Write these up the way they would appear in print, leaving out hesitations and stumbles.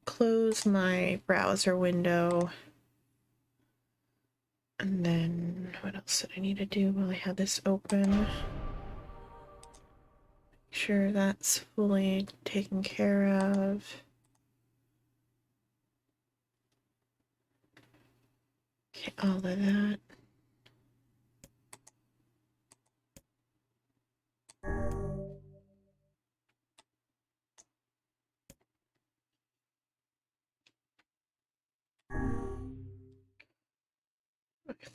close my browser window. And then what else did I need to do while I had this open? Make sure that's fully taken care of. Okay, all of that.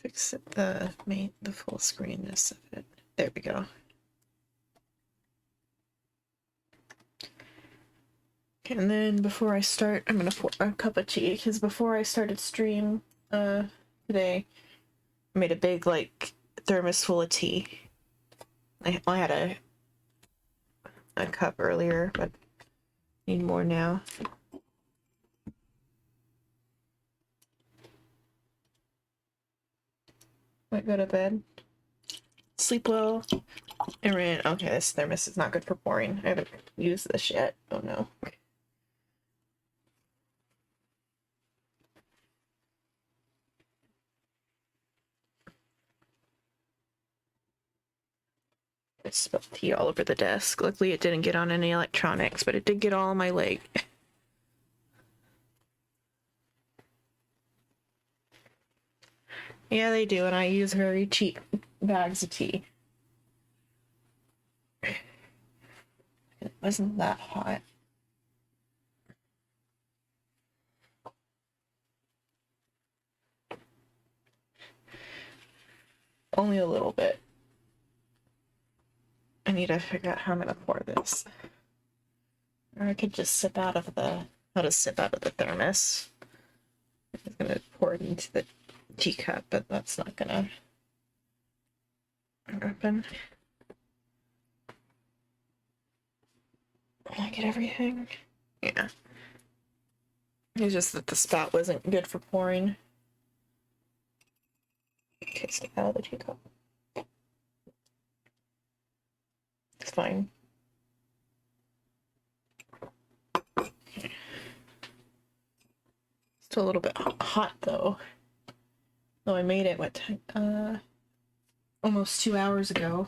Fix it, the full screenness of it. There we go. Okay, and then before I start, I'm gonna pour a cup of tea because before I started stream today, I made a big like thermos full of tea. I had a cup earlier, but need more now. Might go to bed. Sleep well. And okay, this thermos is not good for pouring. I haven't used this yet. Oh no. I spilled tea all over the desk. Luckily it didn't get on any electronics, but it did get all on my leg. Yeah, they do, and I use very cheap bags of tea. It wasn't that hot. Only a little bit. I need to figure out how I'm gonna pour this. Or I could just sip out of the... I'll just sip out of the thermos. I'm gonna pour it into the teacup, but that's not gonna happen. Did I get everything? Yeah. It's just that the spout wasn't good for pouring. Okay, stay out of the teacup. It's fine. Still a little bit hot though. Though I made it, what time? Almost 2 hours ago.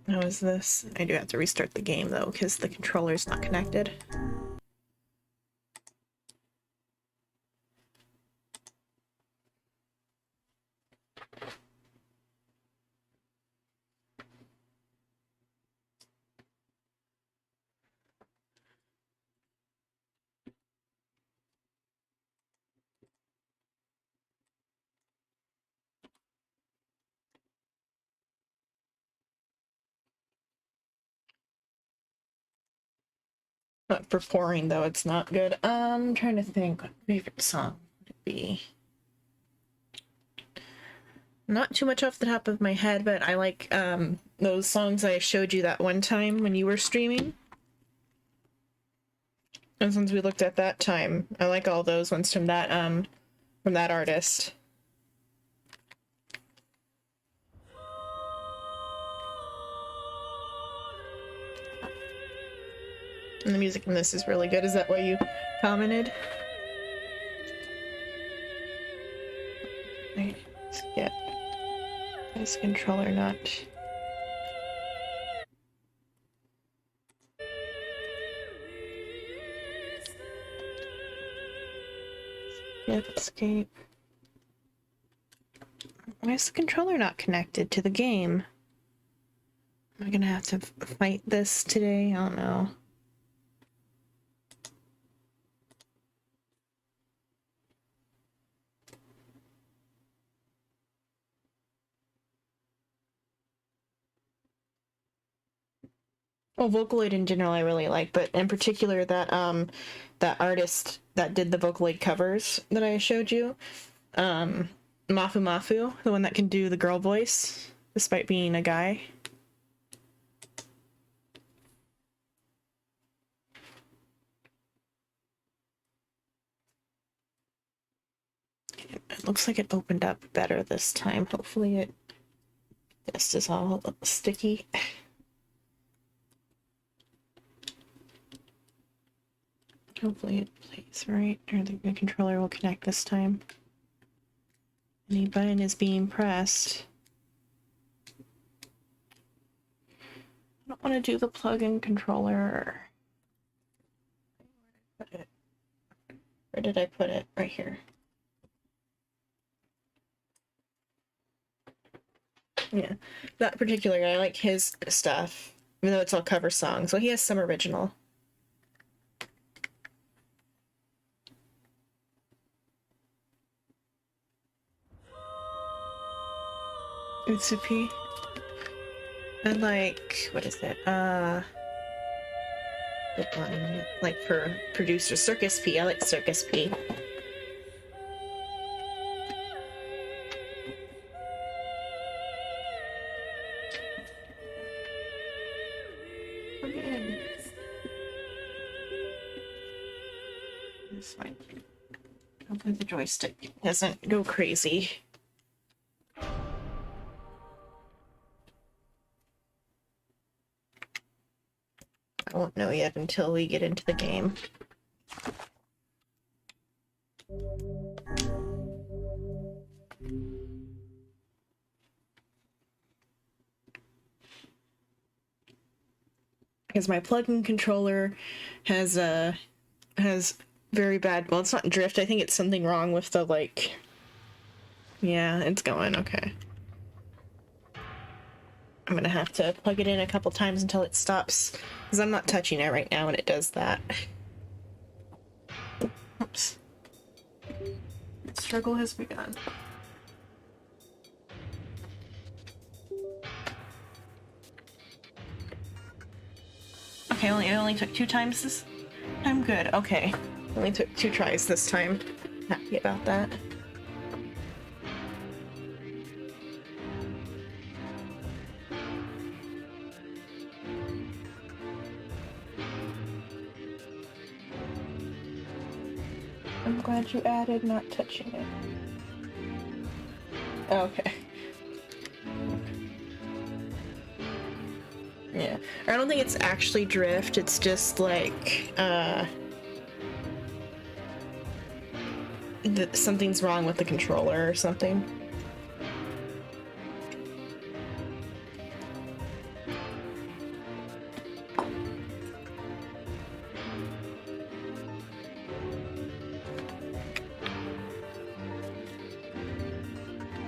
How is this? I do have to restart the game though, because the controller's not connected. But for pouring though, it's not good. I'm trying to think what favorite song would it be. Not too much off the top of my head, but I like those songs I showed you that one time when you were streaming. And since we looked at that time, I like all those ones from that artist. And the music in this is really good. Is that why you commented? Right. Yeah. This controller not. Yep, escape. Why is the controller not connected to the game? Am I gonna have to fight this today? I don't know. Well, Vocaloid in general I really like, but in particular that that artist that did the Vocaloid covers that I showed you, Mafu Mafu, the one that can do the girl voice despite being a guy. It looks like it opened up better this time. Hopefully it This is all sticky. Hopefully it plays right, or the controller will connect this time. Any button is being pressed. I don't want to do the plug-in controller. Put it. Where did I put it? Right here. Yeah, that particular guy, I like his stuff, even though it's all cover songs. Well, he has some original. Utsupi. And like, what is it? Like for producer, Circus P. I like Circus P. It's fine. Hopefully the joystick doesn't go crazy. I won't know yet until we get into the game. Because my plug-in controller has very bad, well, it's not drift, I think it's something wrong with the, like, yeah, it's going, okay. I'm gonna have to plug it in a couple times until it stops, because I'm not touching it right now when it does that. Oops. The struggle has begun. Okay, it only took 2 times this. I'm good, okay. Only took 2 tries this time. Happy about that. I'm glad you added not touching it. Okay. Yeah. I don't think it's actually drift, it's just like, something's wrong with the controller or something.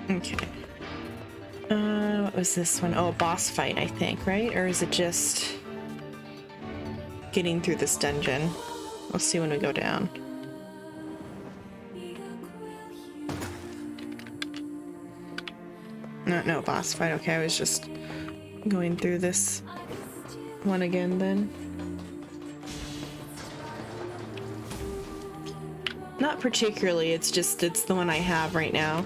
Okay. What was this one? Oh, boss fight, I think, right? Or is it just getting through this dungeon? We'll see when we go down. No, boss fight. Okay, I was just going through this one again then. Not particularly, it's the one I have right now.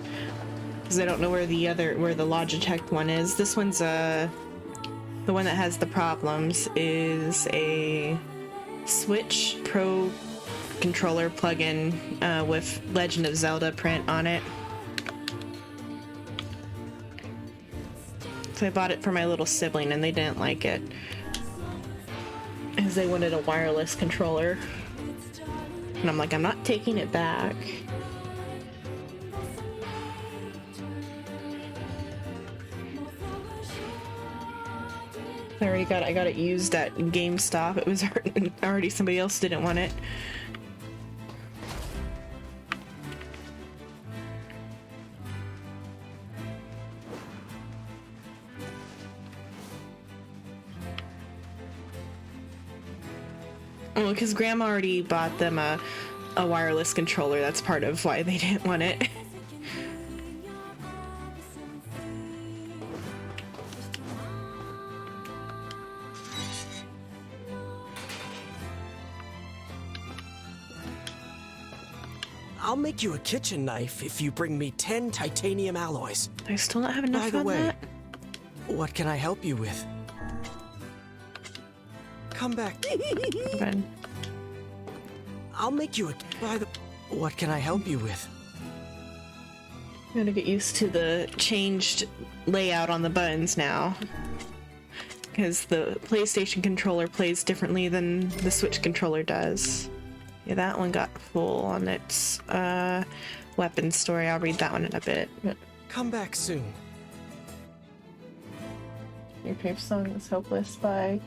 Because I don't know where the Logitech one is. This one's the one that has the problems is a Switch Pro controller plugin with Legend of Zelda print on it. So I bought it for my little sibling and they didn't like it, because they wanted a wireless controller. And I'm like, I'm not taking it back. I got it used at GameStop. It was already somebody else didn't want it. Well, because Grandma already bought them a wireless controller. That's part of why they didn't want it. I'll make you a kitchen knife if you bring me 10 titanium alloys. I still not have enough By the on way, that. What can I help you with? Come back. Ben. I'll make you a... What can I help you with? I'm gonna get used to the changed layout on the buttons now, because the PlayStation controller plays differently than the Switch controller does. Yeah, that one got full on its weapon story. I'll read that one in a bit. Come back soon. Your favorite song is Hopeless by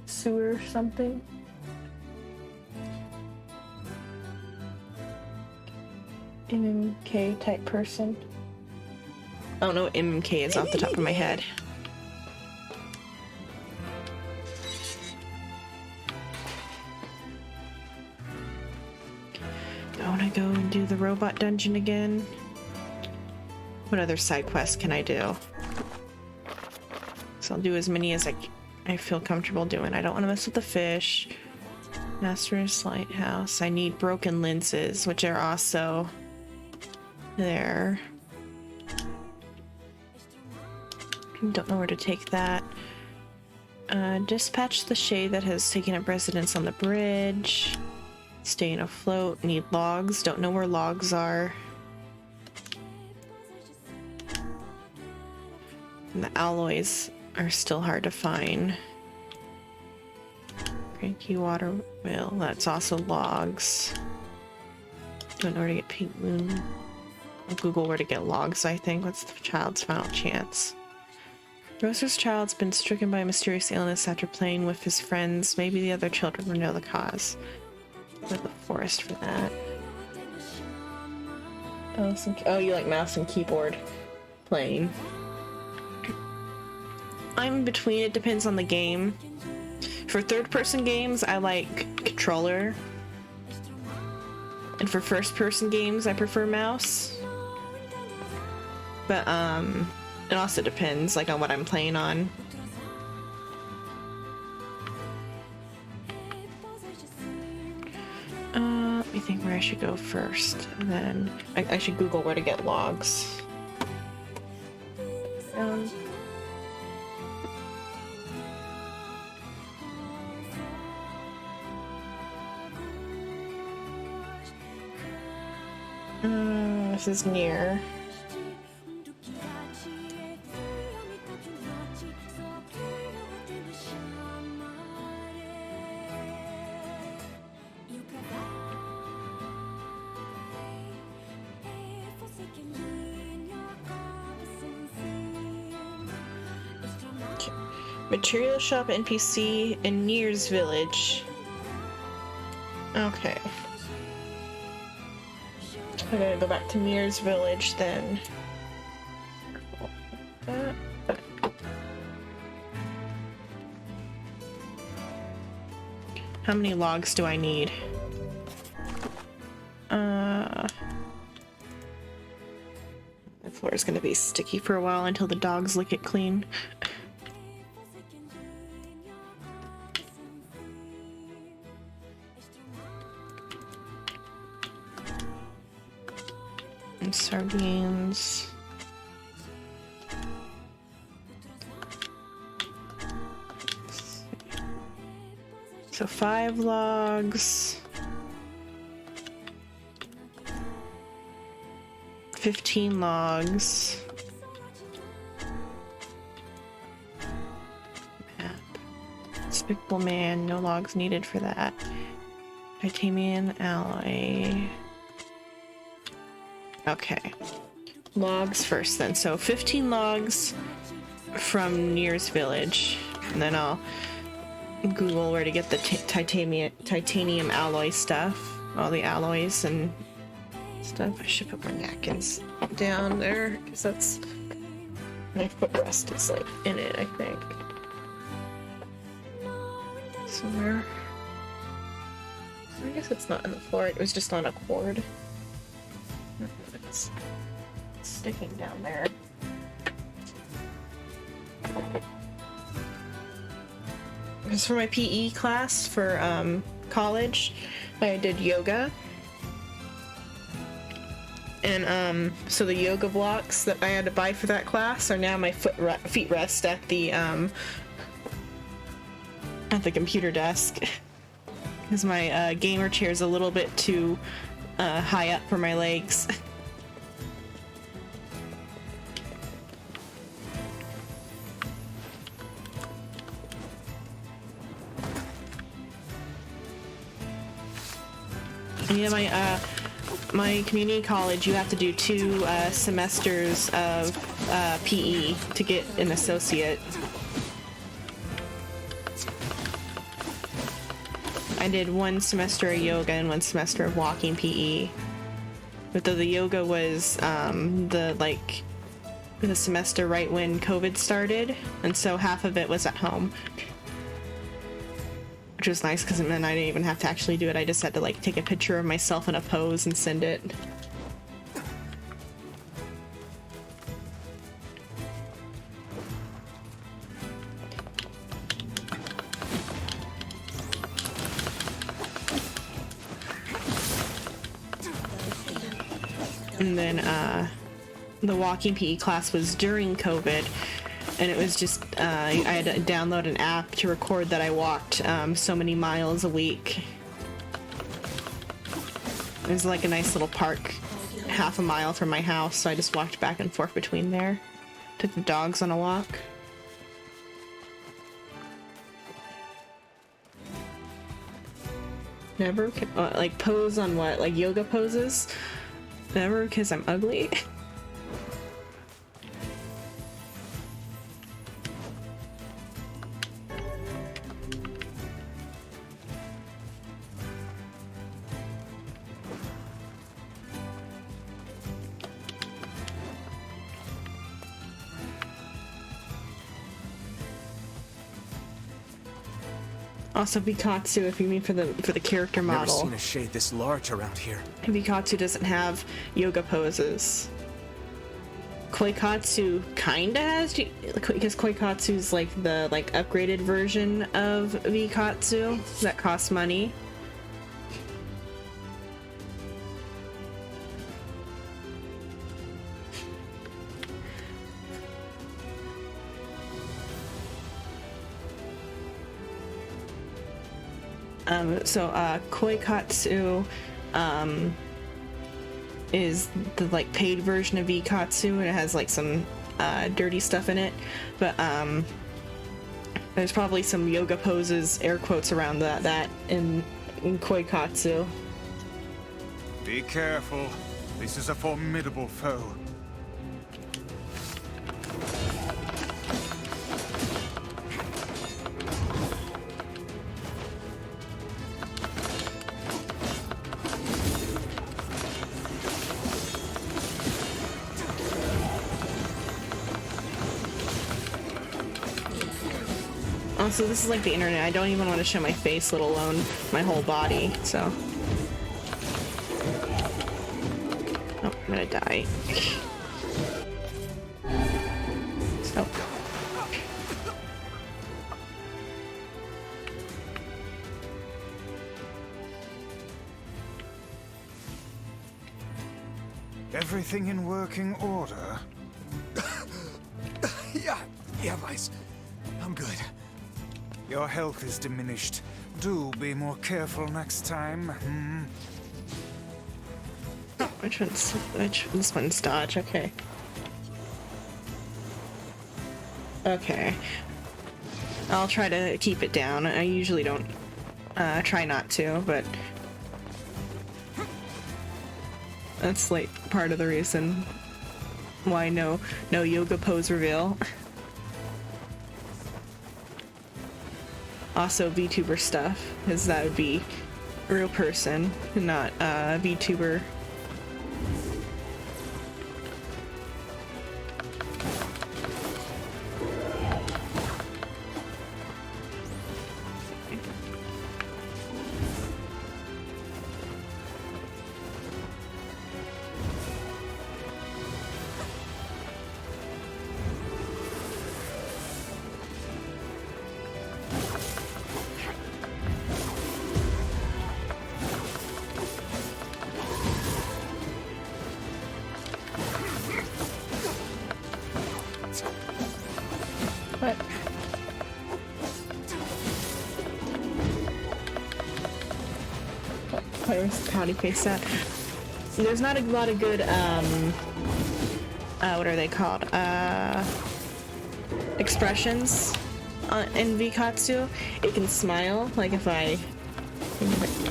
Sewer something. MMK type person. I don't know what MMK is off the top of my head. I want to go and do the robot dungeon again. What other side quests can I do? So I'll do as many as I feel comfortable doing. I don't want to mess with the fish. Master's Lighthouse. I need broken lenses, which are also there. Don't know where to take that. Dispatch the shade that has taken up residence on the bridge. Staying afloat. Need logs. Don't know where logs are. And the alloys are still hard to find. Cranky water wheel. That's also logs. Don't know where to get pink moon. I'll Google where to get logs, I think. What's the child's final chance? Roser's child's been stricken by a mysterious illness after playing with his friends. Maybe the other children will know the cause. Go to the forest for that. Oh, you like mouse and keyboard playing. I'm in between. It depends on the game. For third-person games, I like controller. And for first-person games, I prefer mouse. But, it also depends, like, on what I'm playing on. Let me think where I should go first. And then I should Google where to get logs. This is NieR. Material shop NPC in NieR's village. Okay. I gotta go back to NieR's village then. How many logs do I need? The floor is gonna be sticky for a while until the dogs lick it clean. And sardines. So 5 logs. 15 logs. Map. Despicable Man, no logs needed for that. Titanium alloy. Okay. Logs first then. So 15 logs from NieR's village. And then I'll Google where to get the titanium alloy stuff. All the alloys and stuff. I should put my napkins down there because that's my footrest is like in it, I think. Somewhere. I guess it's not on the floor, it was just on a cord. It's sticking down there. This is for my PE class for college. I did yoga. And so the yoga blocks that I had to buy for that class are now my feet rest at the computer desk. Because my gamer chair is a little bit too high up for my legs. Yeah, my community college, you have to do 2 semesters of PE to get an associate. I did 1 semester of yoga and 1 semester of walking PE. But though the yoga was the semester right when COVID started, and so half of it was at home. Which was nice because it meant I didn't even have to actually do it. I just had to like take a picture of myself in a pose and send it. And then the walking PE class was during COVID, and it was just I had to download an app to record that I walked so many miles a week. It was like a nice little park half a mile from my house, so I just walked back and forth between there. Took the dogs on a walk. Never like pose on what? Like yoga poses? Never, because I'm ugly. Also, Bikatsu, if you mean for the character model. Never seen a shade this large around here. Bikatsu doesn't have yoga poses. Koikatsu kinda has, because Koikatsu's like the upgraded version of Vikatsu that costs money. Koikatsu is the paid version of Vikatsu, and it has some dirty stuff in it, but there's probably some yoga poses, air quotes, around that in Koikatsu. Be careful. This is a formidable foe. Also, this is like the internet. I don't even want to show my face, let alone my whole body, so. Oh, I'm gonna die. So. Everything in working order? Yeah, Vice. I'm good. Your health is diminished. Do be more careful next time. Which this one's dodge, okay. Okay. I'll try to keep it down. I usually don't try not to, but that's part of the reason why no yoga pose reveal. Also VTuber stuff, because that would be a real person, not a VTuber. What? Where's the pouty face at? There's not a lot of good, what are they called? Expressions in Vikatsu. It can smile, like if I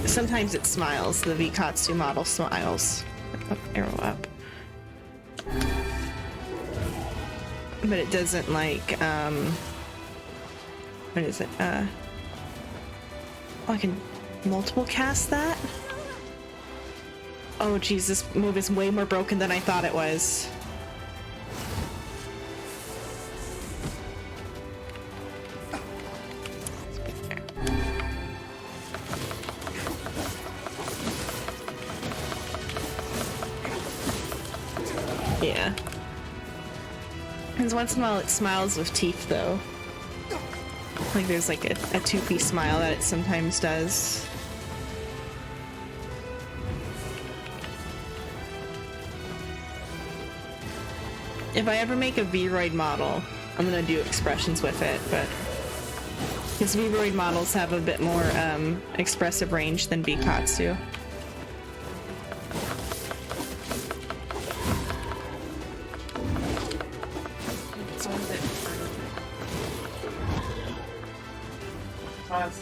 Sometimes it smiles. The Vikatsu model smiles. Oh, arrow up. But it doesn't like, what is it? Oh, I can multiple cast that? Oh geez, this move is way more broken than I thought it was. Yeah. Because once in a while it smiles with teeth though. Like there's like a two-piece smile that it sometimes does. If I ever make a Vroid model, I'm gonna do expressions with it, but because Vroid models have a bit more expressive range than Vikatsu. Pause.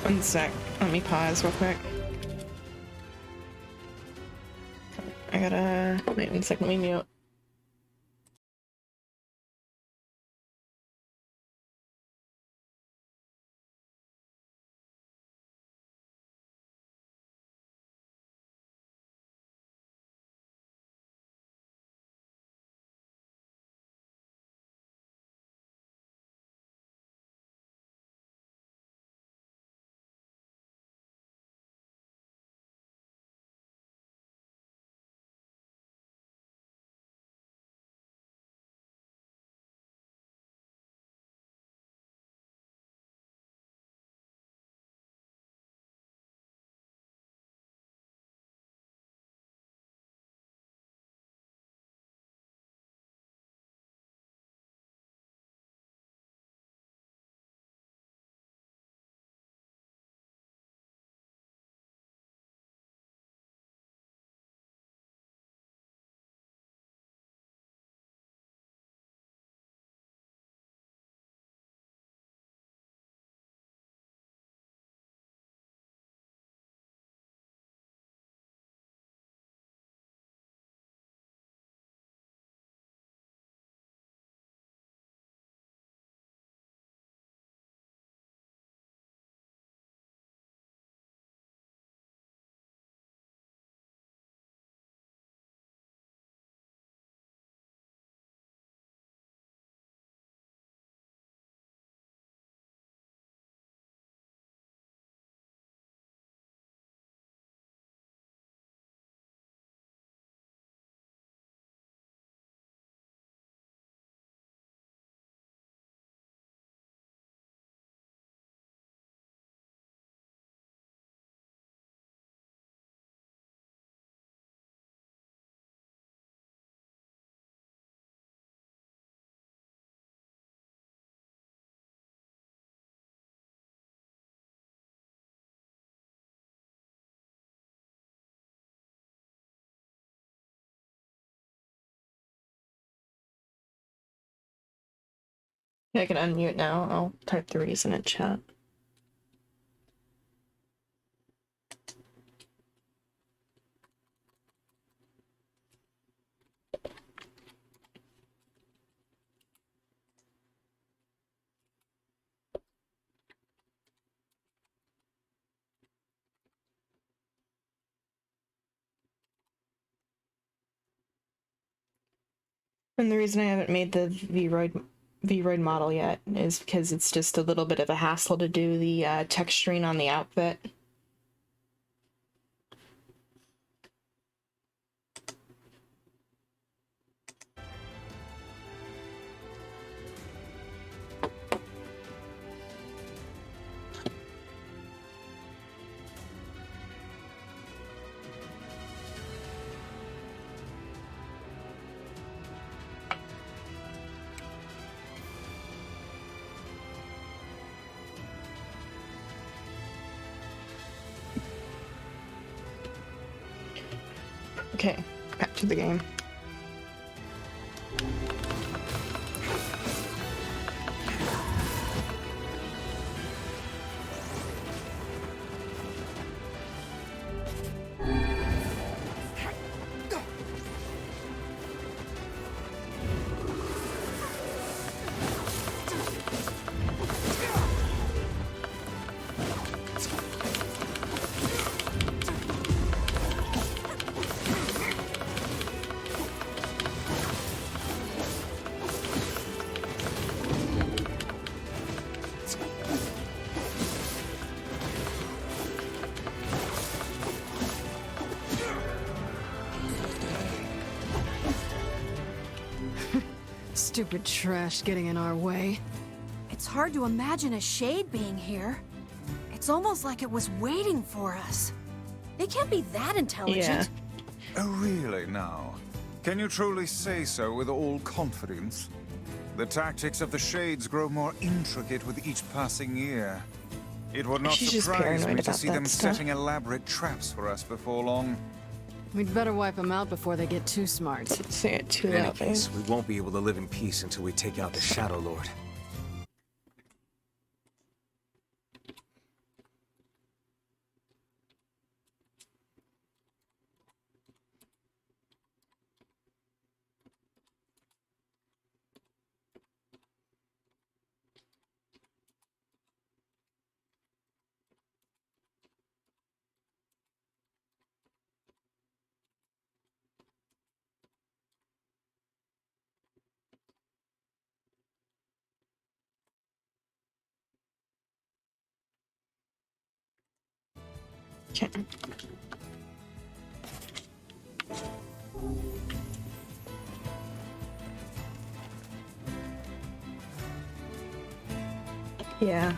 One sec. Let me pause real quick. I gotta wait 1 second. Let me mute. I can unmute now. I'll type the reason in chat. And the reason I haven't made the Vroid model yet is because it's just a little bit of a hassle to do the texturing on the outfit. Okay, back to the game. Stupid trash getting in our way. It's hard to imagine a shade being here. It's almost like it was waiting for us. They can't be that intelligent. Yeah. Oh, really now? Can you truly say so with all confidence? The tactics of the Shades grow more intricate with each passing year. It would not She's just surprise me paranoid to about see that them stuff. setting elaborate traps for us before long. We'd better wipe them out before they get too smart. Say it too In any loud. case, we won't be able to live in peace until we take out the Shadow Lord. Okay. Yeah.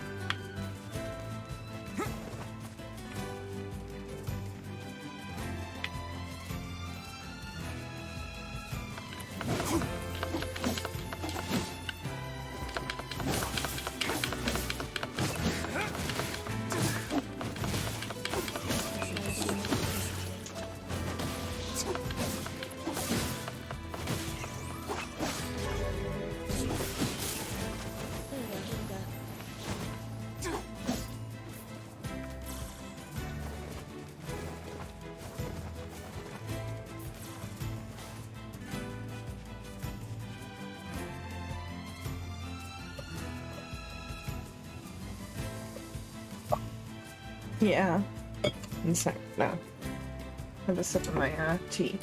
Yeah. One sec. No. Have a sip of my tea.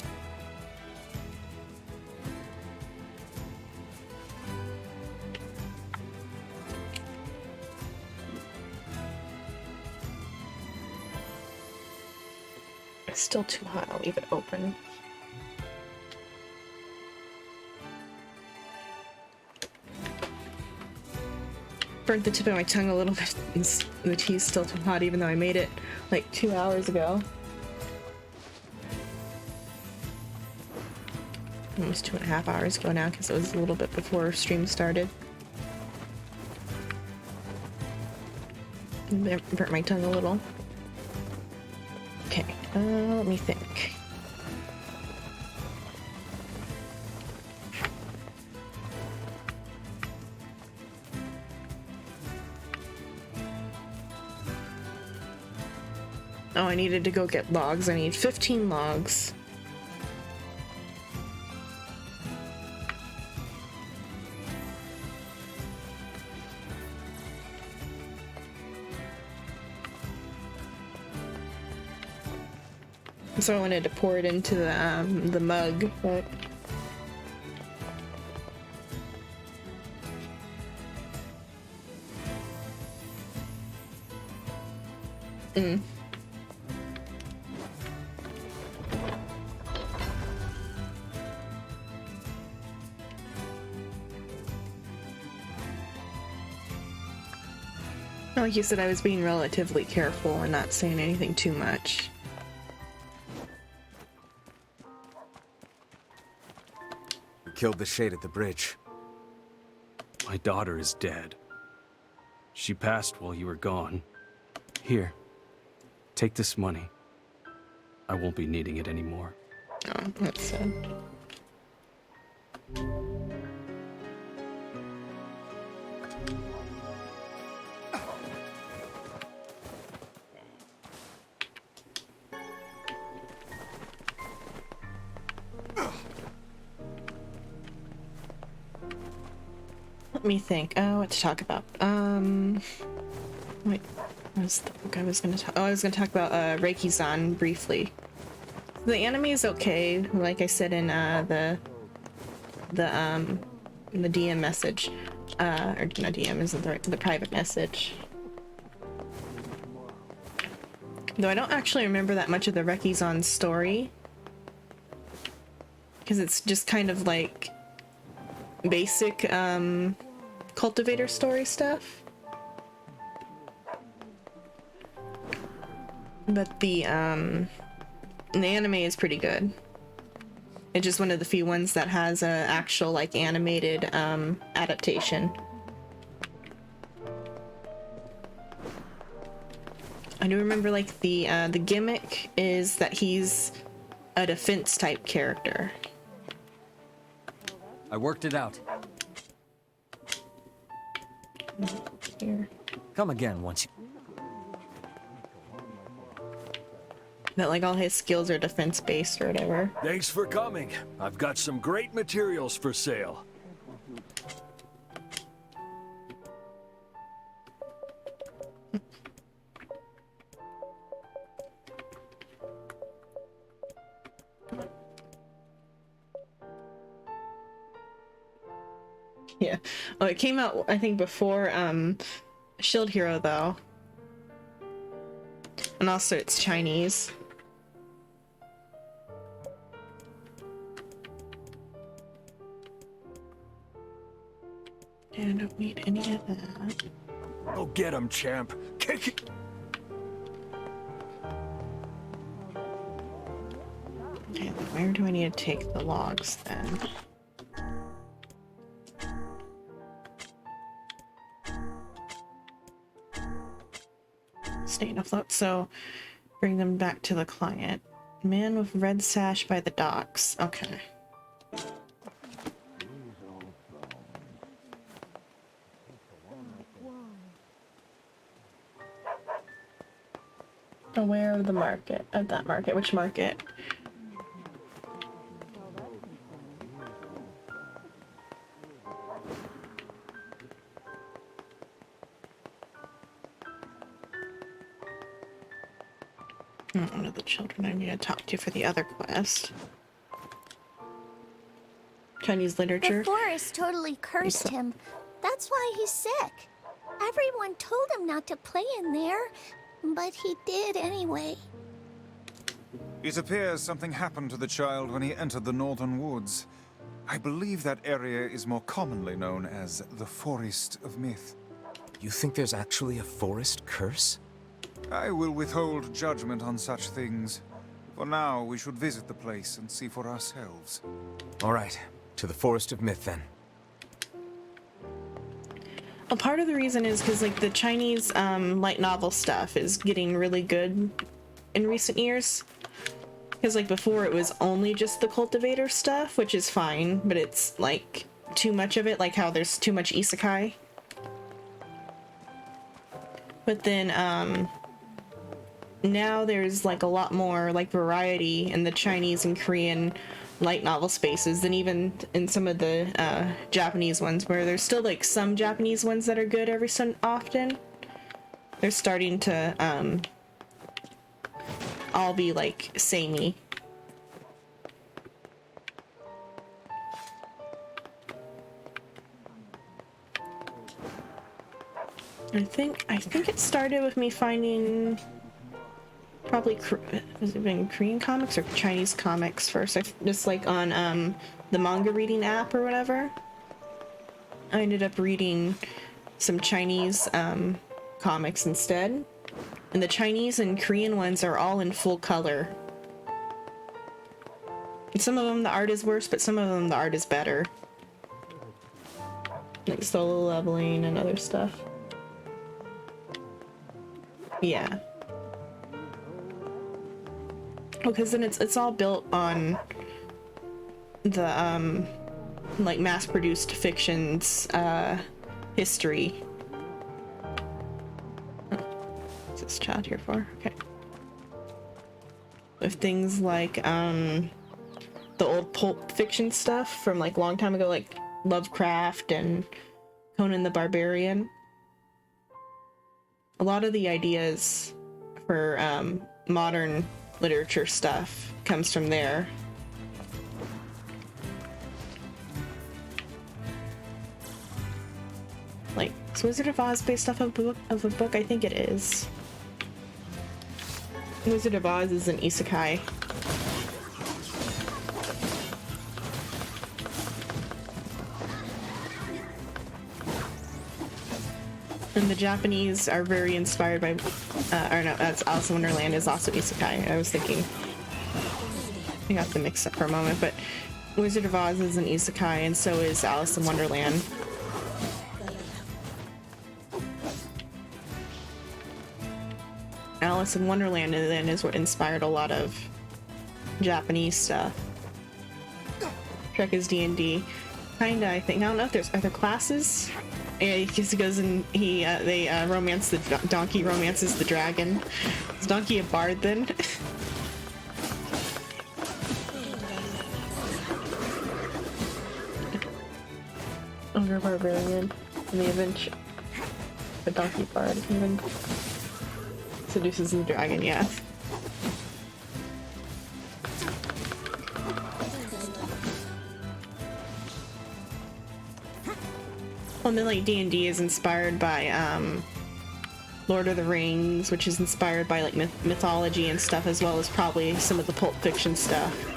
It's still too hot. I'll leave it open. Burnt the tip of my tongue a little bit. The tea's still too hot, even though I made it like 2 hours ago. Almost 2.5 hours ago now, because it was a little bit before stream started. Burnt my tongue a little. Okay, let me think. Oh, I needed to go get logs. I need 15 logs. So I wanted to pour it into the mug, but like you said, I was being relatively careful and not saying anything too much. We killed the Shade at the bridge. My daughter is dead. She passed while you were gone. Here, take this money. I won't be needing it anymore. Oh, that's sad. Let me think. Oh, what to talk about? Wait, what was the book I was gonna talk? Oh, I was gonna talk about Reiki-san briefly. The anime is okay, like I said in the DM message, or not DM, isn't the private message. Though I don't actually remember that much of the Reiki-san story, because it's just kind of like basic cultivator story stuff. But the anime is pretty good. It's just one of the few ones that has a actual like animated adaptation. I do remember like the gimmick is that he's a defense type character. I worked it out. Here. Come again once you... That like all his skills are defense based or whatever. Thanks for coming. I've got some great materials for sale. Yeah. Oh, it came out I think before Shield Hero though. And also it's Chinese. And I don't need any of that. Go get him, champ. Kick it. Okay, then where do I need to take the logs then? Staying afloat, so bring them back to the client. Man with red sash by the docks. Okay. Aware of the market, of that market. Which market? One of the children I need to talk to for the other quest. Chinese literature. The forest totally cursed him. That's why he's sick. Everyone told him not to play in there, but he did anyway. It appears something happened to the child when he entered the northern woods. I believe that area is more commonly known as the Forest of Myth. You think there's actually a forest curse? I will withhold judgment on such things. For now, we should visit the place and see for ourselves. All right, to the Forest of Myth then. A part of the reason is because like the Chinese light novel stuff is getting really good in recent years. Because like before it was only just the cultivator stuff, which is fine, but it's like too much of it, like how there's too much isekai. But then now there's like a lot more like variety in the Chinese and Korean light novel spaces than even in some of the Japanese ones, where there's still like some Japanese ones that are good every so often. They're starting to all be like samey. I think it started with me finding probably has it been Korean comics or Chinese comics first? Just like on the manga reading app or whatever. I ended up reading some Chinese comics instead, and the Chinese and Korean ones are all in full color. And some of them the art is worse, but some of them the art is better, like solo leveling and other stuff. Yeah. Because then it's all built on the like mass-produced fiction's history. What's this child here for? Okay. With things like the old pulp fiction stuff from like long time ago, like Lovecraft and Conan the Barbarian. A lot of the ideas for modern literature stuff comes from there. Like, is Wizard of Oz based off of a book? I think it is. Wizard of Oz is an isekai. And the Japanese are very inspired by, or no, that's Alice in Wonderland is also isekai. I was thinking, I got them mixed up for a moment, but Wizard of Oz is an isekai, and so is Alice in Wonderland. Alice in Wonderland then is what inspired a lot of Japanese stuff. Trek is D&D. Kinda, I think. I don't know if there's other classes. Yeah, he just goes and they romance the donkey romances the dragon. Is Donkey a bard then? Ogre barbarian. And the adventure. The donkey bard even seduces the dragon, yeah. Well, and then like D&D is inspired by Lord of the Rings, which is inspired by like mythology and stuff, as well as probably some of the Pulp Fiction stuff.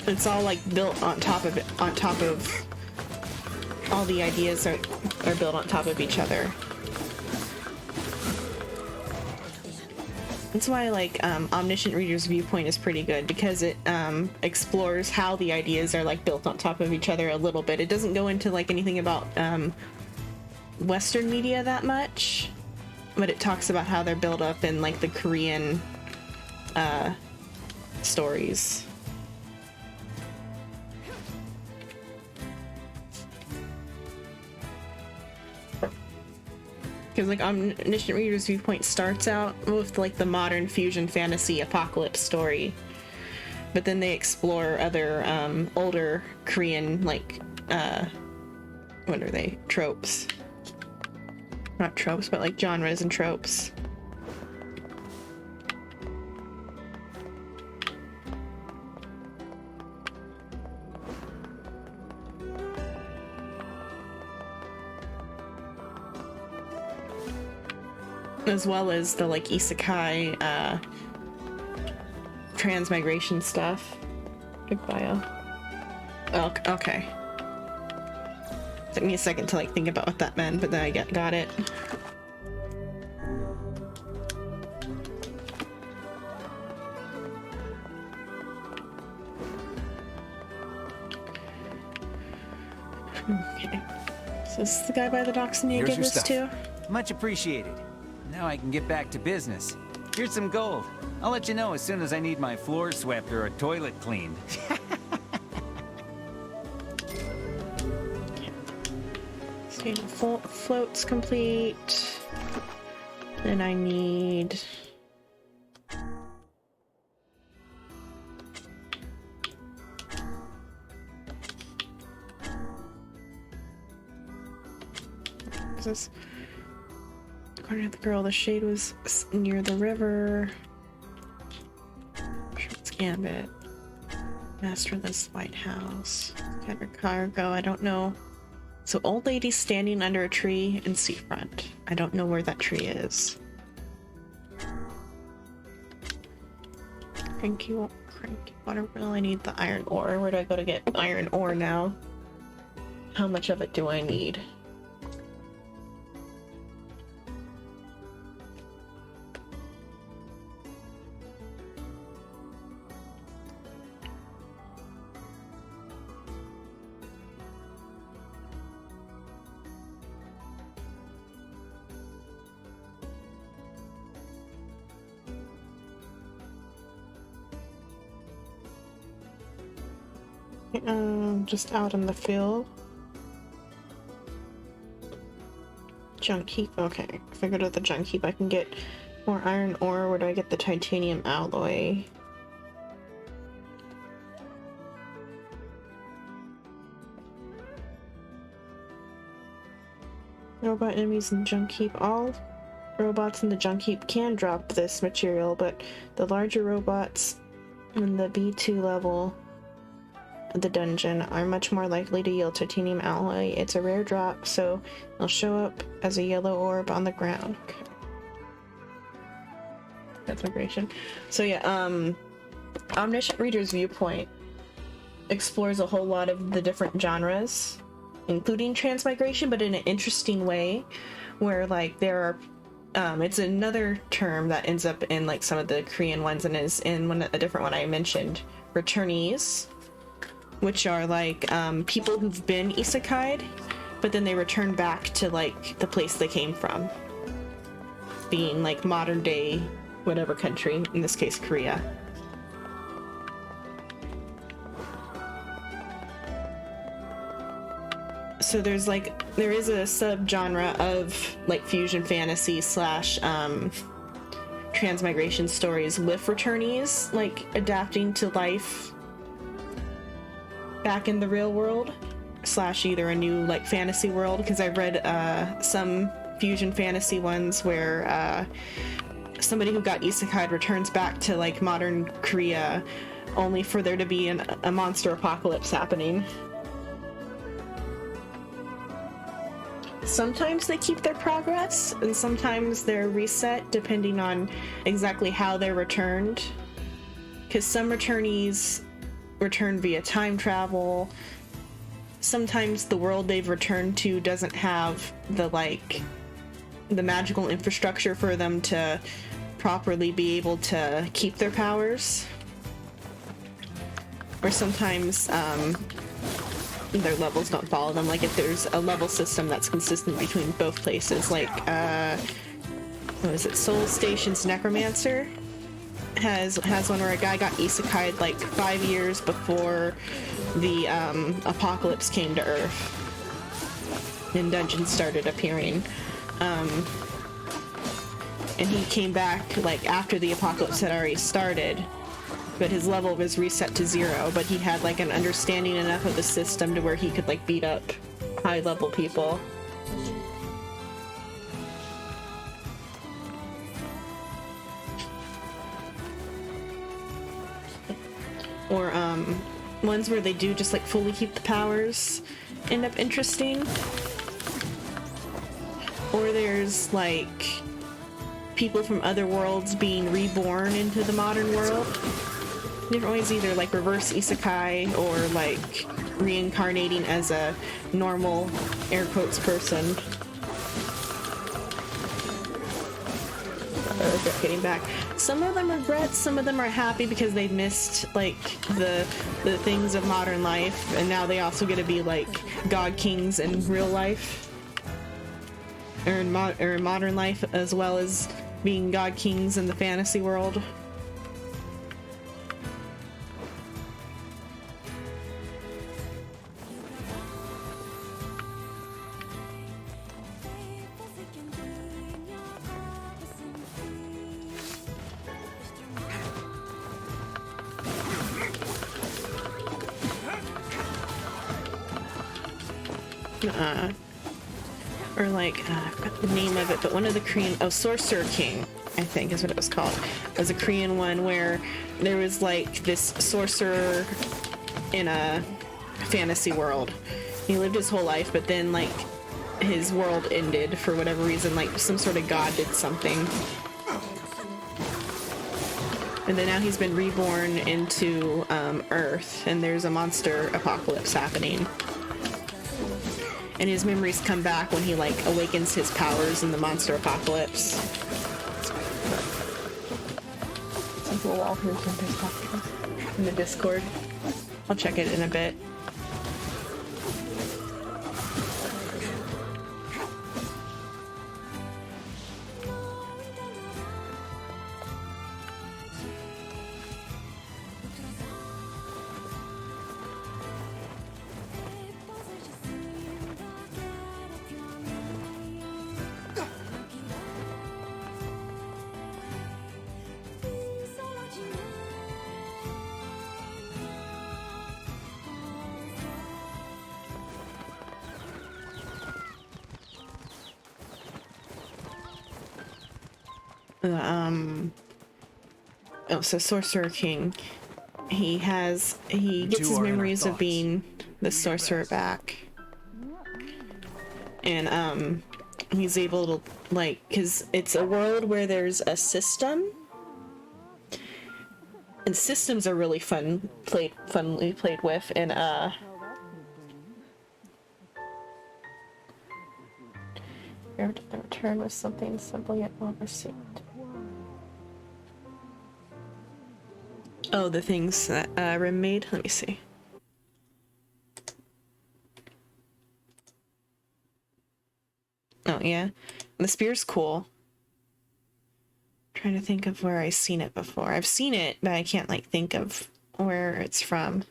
It's all like built on top of it, on top of all the ideas are built on top of each other. That's why like Omniscient Reader's Viewpoint is pretty good, because it explores how the ideas are like built on top of each other a little bit. It doesn't go into like anything about Western media that much, but it talks about how they're built up in like the Korean stories. Because like Omniscient Reader's Viewpoint starts out with like the modern fusion fantasy apocalypse story, but then they explore other older Korean like what are they, tropes, not tropes but like genres and tropes. As well as the like isekai transmigration stuff. Big bio. Oh, okay. Took me a second to like think about what that meant, but then I got it. Okay. So this is the guy by the docks and you give this to? Much appreciated. Now I can get back to business. Here's some gold. I'll let you know as soon as I need my floor swept or a toilet cleaned. Okay, float's complete. Then I need... What is this? According to the girl, the shade was near the river. Short's Gambit. Masterless Lighthouse. Got her cargo. I don't know. So old lady standing under a tree in seafront. I don't know where that tree is. Cranky water wheel. I need the iron ore. Where do I go to get iron ore now? How much of it do I need? Just out in the field. Junk heap. Okay, if I go to the junk heap, I can get more iron ore. Where do I get the titanium alloy? Robot enemies in junk heap. All robots in the junk heap can drop this material, but the larger robots in the B2 level the dungeon are much more likely to yield titanium alloy. It's a rare drop, so it'll show up as a yellow orb on the ground. Okay. That's migration. So yeah, Omniscient Reader's Viewpoint explores a whole lot of the different genres including transmigration, but in an interesting way, where like there are it's another term that ends up in like some of the Korean ones and is in a different one I mentioned, returnees, which are like people who've been isekai'd, but then they return back to like the place they came from, being like modern day whatever country, in this case Korea. So there is a subgenre of like fusion fantasy slash transmigration stories with returnees like adapting to life back in the real world slash either a new like fantasy world, because I've read some fusion fantasy ones where somebody who got isekai'd returns back to like modern Korea only for there to be a monster apocalypse happening. Sometimes they keep their progress, and sometimes they're reset depending on exactly how they're returned. Because some returnees return via time travel. Sometimes the world they've returned to doesn't have the magical infrastructure for them to properly be able to keep their powers. Or sometimes their levels don't follow them, like if there's a level system that's consistent between both places, like what is it, Soul Station's Necromancer has one where a guy got isekai'd like 5 years before the apocalypse came to Earth and dungeons started appearing, and he came back like after the apocalypse had already started, but his level was reset to 0, but he had like an understanding enough of the system to where he could like beat up high level people. Or ones where they do just like fully keep the powers end up interesting. Or there's like people from other worlds being reborn into the modern world. Different ways, either like reverse isekai or like reincarnating as a normal, air quotes, person. Getting back. Some of them regret, some of them are happy because they missed like the things of modern life, and now they also get to be like god kings in real life, or in modern life, as well as being god kings in the fantasy world. Or like, I forgot the name of it, but one of the Korean, Sorcerer King, I think is what it was called. It was a Korean one where there was like this sorcerer in a fantasy world. He lived his whole life, but then like his world ended for whatever reason, like some sort of god did something. And then now he's been reborn into Earth, and there's a monster apocalypse happening. And his memories come back when he like awakens his powers in the monster apocalypse. Some cool wall here in the Discord. I'll check it in a bit. So Sorcerer King, he gets his memories of being the sorcerer back, and he's able to like, because it's a world where there's a system, and systems are really funly played with, and You're to return with something simple yet well received. Oh, the things that Rim made? Let me see. Oh, yeah. The spear's cool. I'm trying to think of where I've seen it before. I've seen it, but I can't, like, think of where it's from.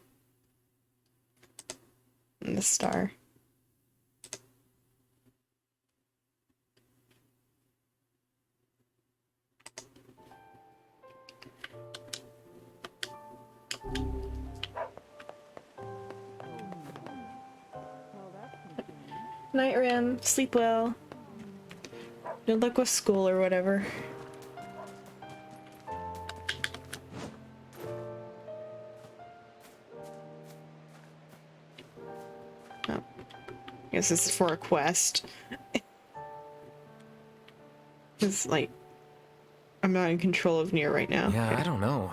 And the star. Night, Rim. Sleep well. Good luck with school or whatever. Oh. I guess this is for a quest. It's like, I'm not in control of NieR right now. Yeah, I don't know.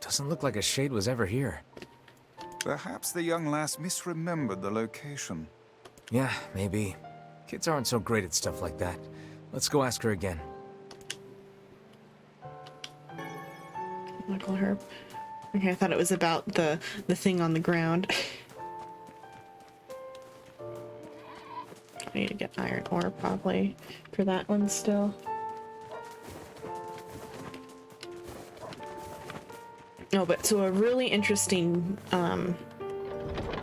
Doesn't look like a shade was ever here. Perhaps the young lass misremembered the location. Yeah, maybe. Kids aren't so great at stuff like that. Let's go ask her again. Local herb. Okay, I thought it was about the thing on the ground. I need to get iron ore probably for that one still. No, but so a really interesting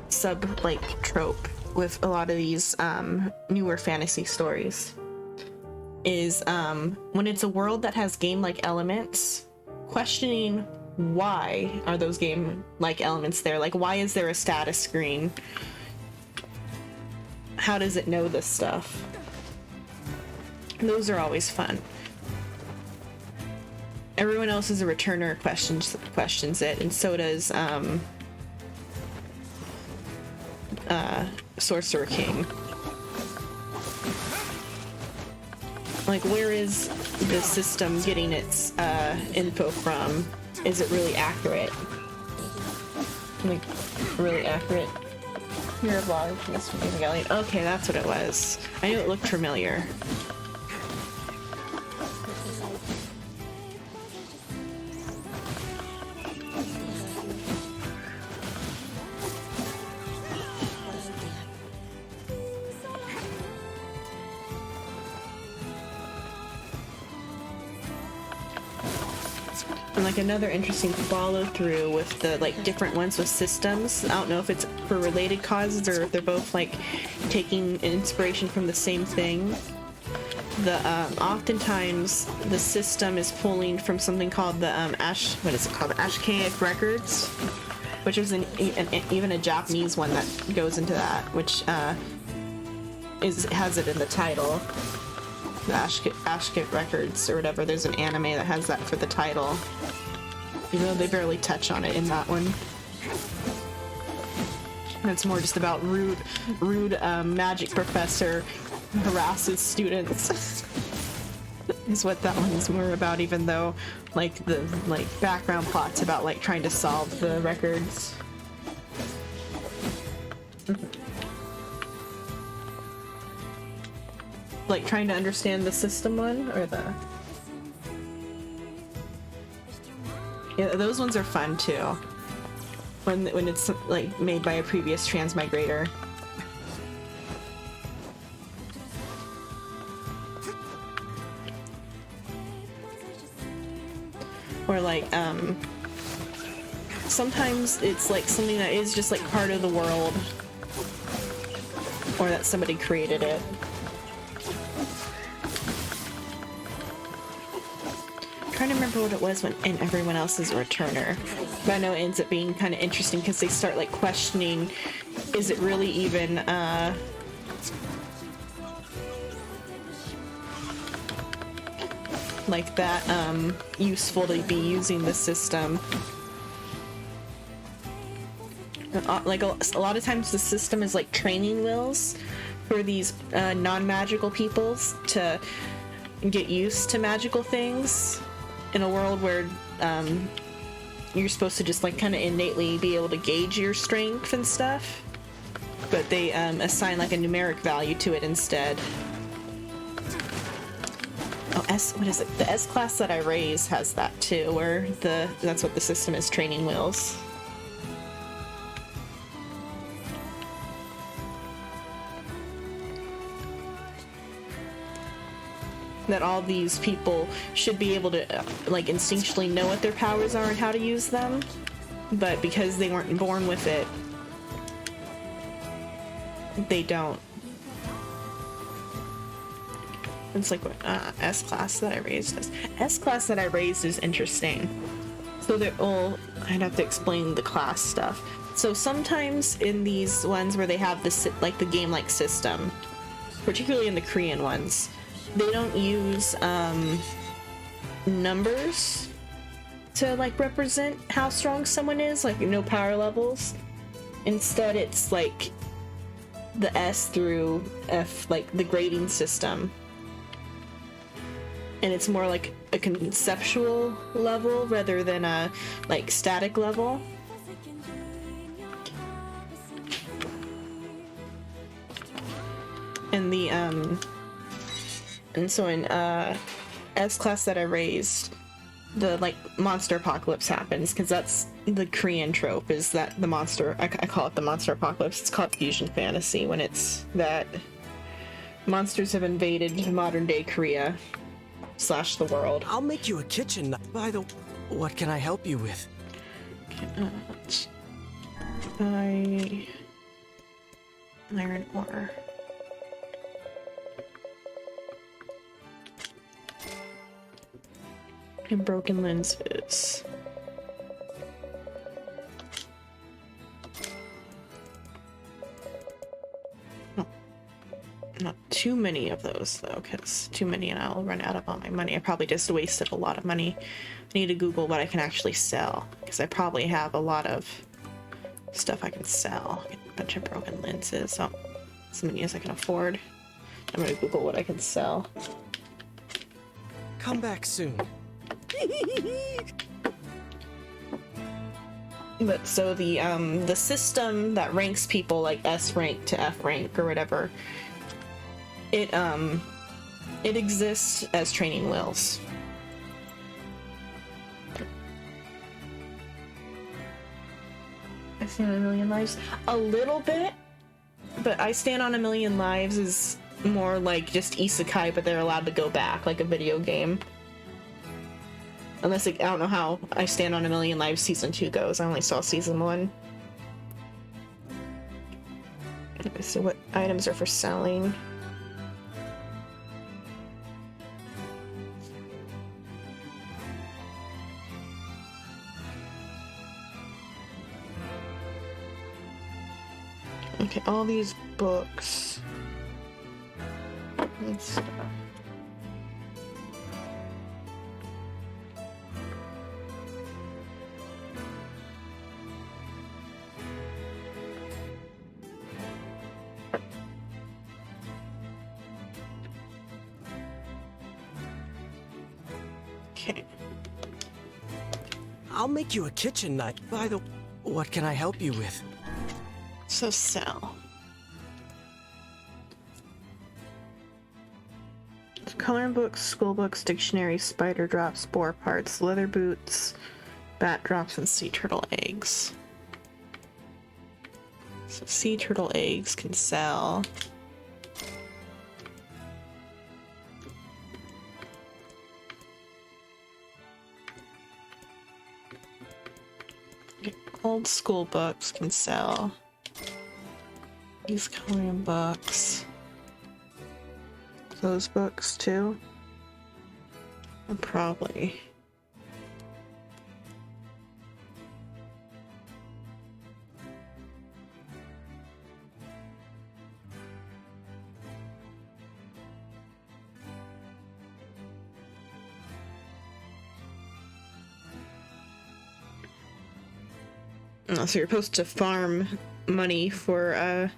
sub like trope with a lot of these newer fantasy stories is when it's a world that has game-like elements, questioning why are those game-like elements there? Like, why is there a status screen? How does it know this stuff? Those are always fun. Everyone else is a returner questions it, and so does Sorcerer King. Like, where is the system getting its info from? Is it really accurate? Like, really accurate? You're a vlog from this gallery. Okay, that's what it was. I knew it looked familiar. And like another interesting follow through with the like different ones with systems. I don't know if it's for related causes or if they're both like taking inspiration from the same thing. The oftentimes the system is pulling from something called the what is it called? The Ashkaic records, which is even a Japanese one that goes into that, which has it in the title. The Ashkaic records or whatever. There's an anime that has that for the title, even though they barely touch on it in that one. And it's more just about rude magic professor harasses students. Is what that one's more about, even though like the background plot's about like trying to solve the records. Like trying to understand the system one or the... Yeah, those ones are fun too. When it's like made by a previous transmigrator. Or like sometimes it's like something that is just like part of the world, or that somebody created it. Trying to remember what it was when and everyone else is a returner, but I know it ends up being kind of interesting because they start like questioning, is it really even like that useful to be using the system? Like a lot of times the system is like training wheels for these non-magical peoples to get used to magical things in a world where you're supposed to just like kind of innately be able to gauge your strength and stuff, but they assign like a numeric value to it instead. What is it? The S class that I raise has that too, where that's what the system is, training wheels. That all these people should be able to like instinctually know what their powers are and how to use them, but because they weren't born with it, they don't. It's like what S class that I raised is. S class that I raised is interesting. So they're all, I'd have to explain the class stuff. So sometimes in these ones where they have this like the game like system, particularly in the Korean ones, they don't use numbers to like represent how strong someone is, like no power levels. Instead, it's like the S through F, like the grading system. And it's more like a conceptual level rather than a like static level. And the and so in S class that I raised, the like monster apocalypse happens, because that's the Korean trope, is that the monster, I call it the monster apocalypse. It's called fusion fantasy, when it's that monsters have invaded modern day Korea / the world. I'll make you a kitchen knife. By the what can I help you with? Buy iron ore. And broken lenses. No. Not too many of those though, because too many and I'll run out of all my money. I probably just wasted a lot of money. I need to Google what I can actually sell, because I probably have a lot of stuff I can sell. A bunch of broken lenses, so as many as I can afford. I'm gonna Google what I can sell. Come back soon. But so the system that ranks people like S rank to F rank or whatever, it exists as training wheels. I stand on a million lives a little bit, but I stand on a million lives is more like just isekai, but they're allowed to go back like a video game. Unless I don't know how I Stand on a Million Lives Season 2 goes. I only saw Season 1. Okay, so what items are for selling? Okay, all these books. Let's I'll make you a kitchen knife. By the what can I help you with? So sell. Coloring books, school books, dictionaries, spider drops, spore parts, leather boots, bat drops, and sea turtle eggs. So sea turtle eggs can sell. Old school books can sell. These coloring books. Those books too? Probably. Oh, so you're supposed to farm money for,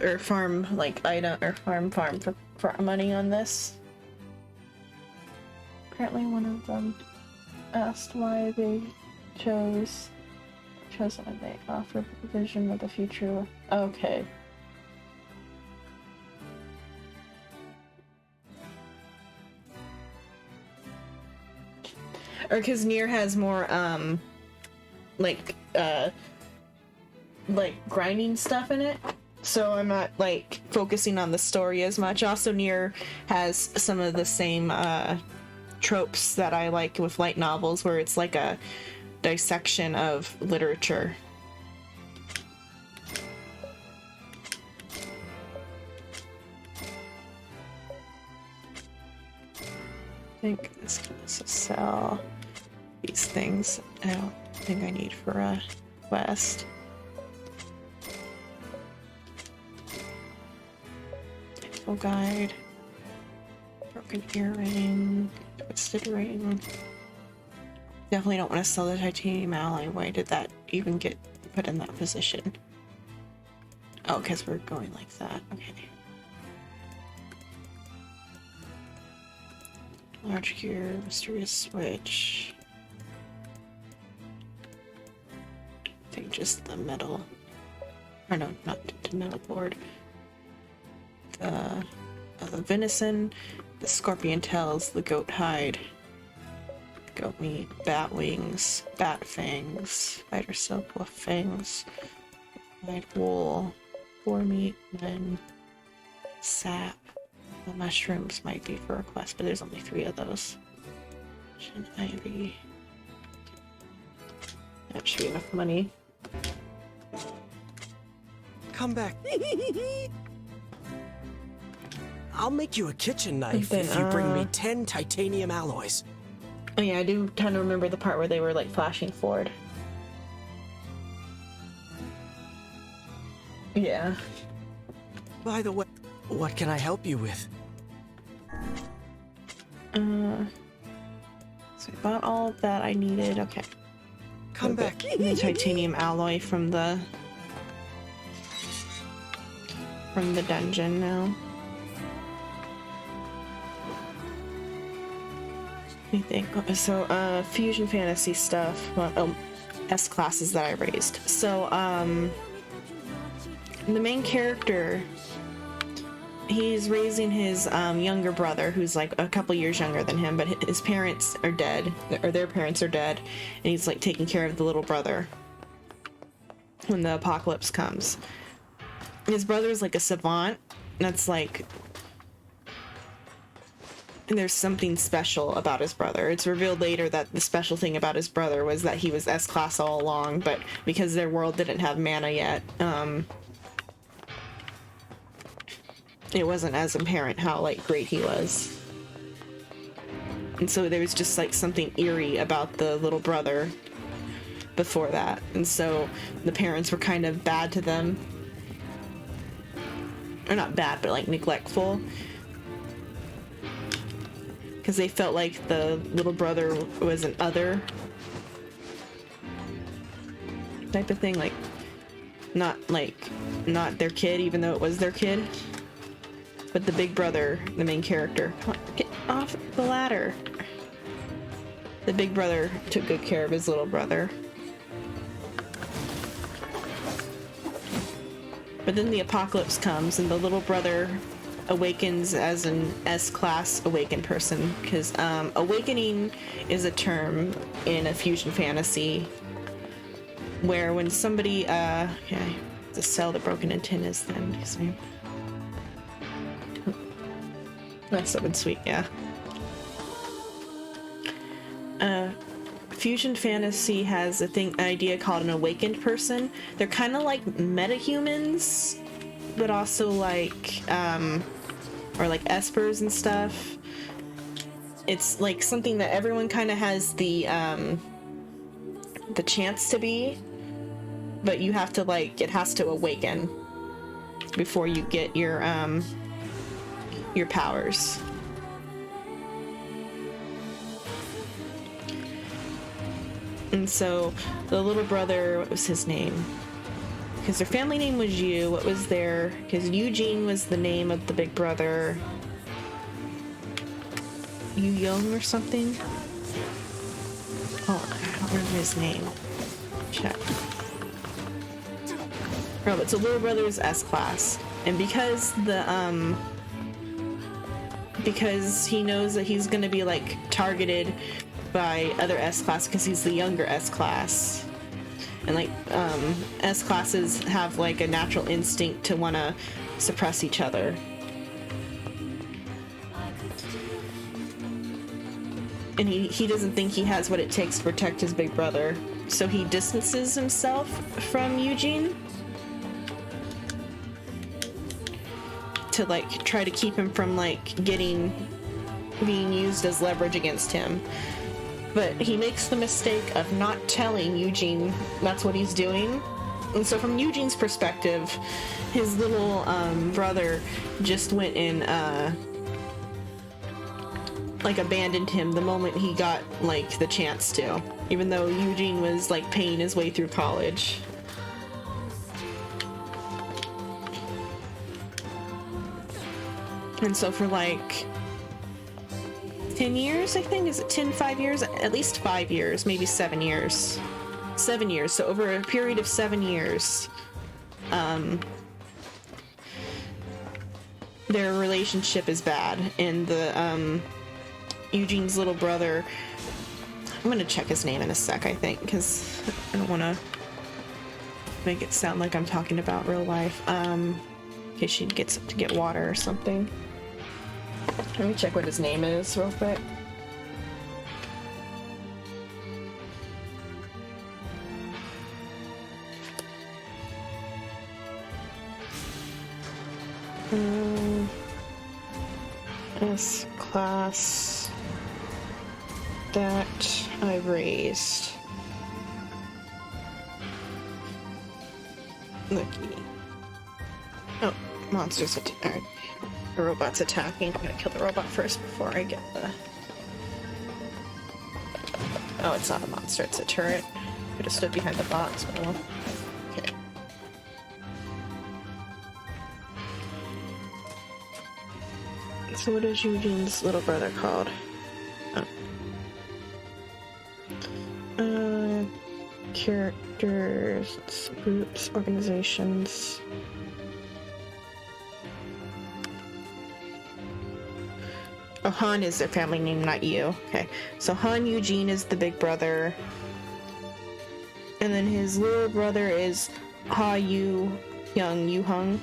or farm, like, item, or farm for money on this. Apparently one of them asked why they chose when they offered the vision of the future. Okay. or because NieR has more like grinding stuff in it, so I'm not like focusing on the story as much. Also, NieR has some of the same tropes that I like with light novels, where it's like a dissection of literature. I think this can also sell these things. I don't think I need for a quest. Info guide. Broken earring. Twisted ring. Definitely don't want to sell the titanium alloy. Why did that even get put in that position? Oh, because we're going like that. Okay. Large gear, mysterious switch. I think just the metal. Or no, not the metal board. The venison, the scorpion tails, the goat hide, goat meat, bat wings, bat fangs, spider silk, wolf fangs, white wool, boar meat, and sap. The mushrooms might be for a quest, but there's only 3 of those. Ivy. That should be enough money. Come back. I'll make you a kitchen knife then, if you bring me 10 titanium alloys. Oh yeah, I do kind of remember the part where they were like flashing forward. Yeah. By the way, what can I help you with? So I bought all of that I needed. Okay. Come back. The titanium alloy from the dungeon now. I think so. Fusion fantasy stuff. Well, S classes that I raised. So the main character, he's raising his younger brother, who's like a couple years younger than him, but his parents are dead, or their parents are dead, and he's like taking care of the little brother when the apocalypse comes. His brother's like a savant. That's like, and there's something special about his brother. It's revealed later that the special thing about his brother was that he was S-class all along, but because their world didn't have mana yet, it wasn't as apparent how like great he was. And so there was just like something eerie about the little brother before that. And so the parents were kind of bad to them. Or not bad, but like neglectful. Because they felt like the little brother was an other type of thing, like not their kid, even though it was their kid. But the big brother, the main character, get off the ladder. The big brother took good care of his little brother. But then the apocalypse comes and the little brother awakens as an S-class awakened person, because awakening is a term in a fusion fantasy where when somebody okay, the cell that broken in tin is then his name. That's so sweet, yeah. Fusion fantasy has an idea called an awakened person. They're kind of like metahumans, but also like or like espers and stuff. It's like something that everyone kind of has the chance to be, but you have to like, it has to awaken before you get your powers. And so the little brother, what was his name? Because their family name was Yu. What was their... Because Eugene was the name of the big brother. Yu Young or something? Oh, I don't remember his name. Check. Oh, but so little brother is S-class. And because because he knows that he's gonna be like targeted by other S-class because he's the younger S-class. And like S-classes have like a natural instinct to want to suppress each other. And he doesn't think he has what it takes to protect his big brother. So he distances himself from Eugene to like try to keep him from like being used as leverage against him. But he makes the mistake of not telling Eugene that's what he's doing. And so from Eugene's perspective, his little brother just went and like abandoned him the moment he got like the chance to, even though Eugene was like paying his way through college. And so for like 10 years, I think, is it 5 years? At least 5 years, maybe 7 years. 7 years, so over a period of 7 years, their relationship is bad, and the Eugene's little brother, I'm gonna check his name in a sec, I think, because I don't want to make it sound like I'm talking about real life, in case she gets up to get water or something. Let me check what his name is real quick. S-class that I raised. Lucky. Oh, monsters. Alright. The robot's attacking. I'm gonna kill the robot first before I get the... Oh, it's not a monster, it's a turret. Could have stood behind the box, but I won't. Okay. So what is Eugene's little brother called? Oh. Characters, groups, organizations. Oh, Han is their family name, not you. Okay, so Han Eugene is the big brother. And then his little brother is Ha Yu Hyung, Yu Hung.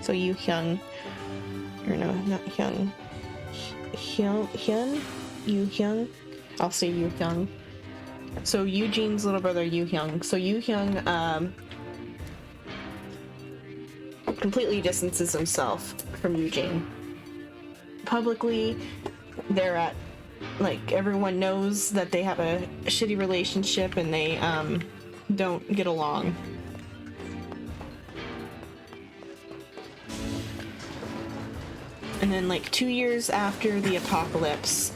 So Yu Hyung. Or no, not Hyung. Hyun? Yu Hyung? I'll say Yu Hyung. So Eugene's little brother, Yu Hyung. So Yu Hyung, completely distances himself from Eugene. Publicly, they're at, like, everyone knows that they have a shitty relationship and they don't get along. And then like 2 years after the apocalypse,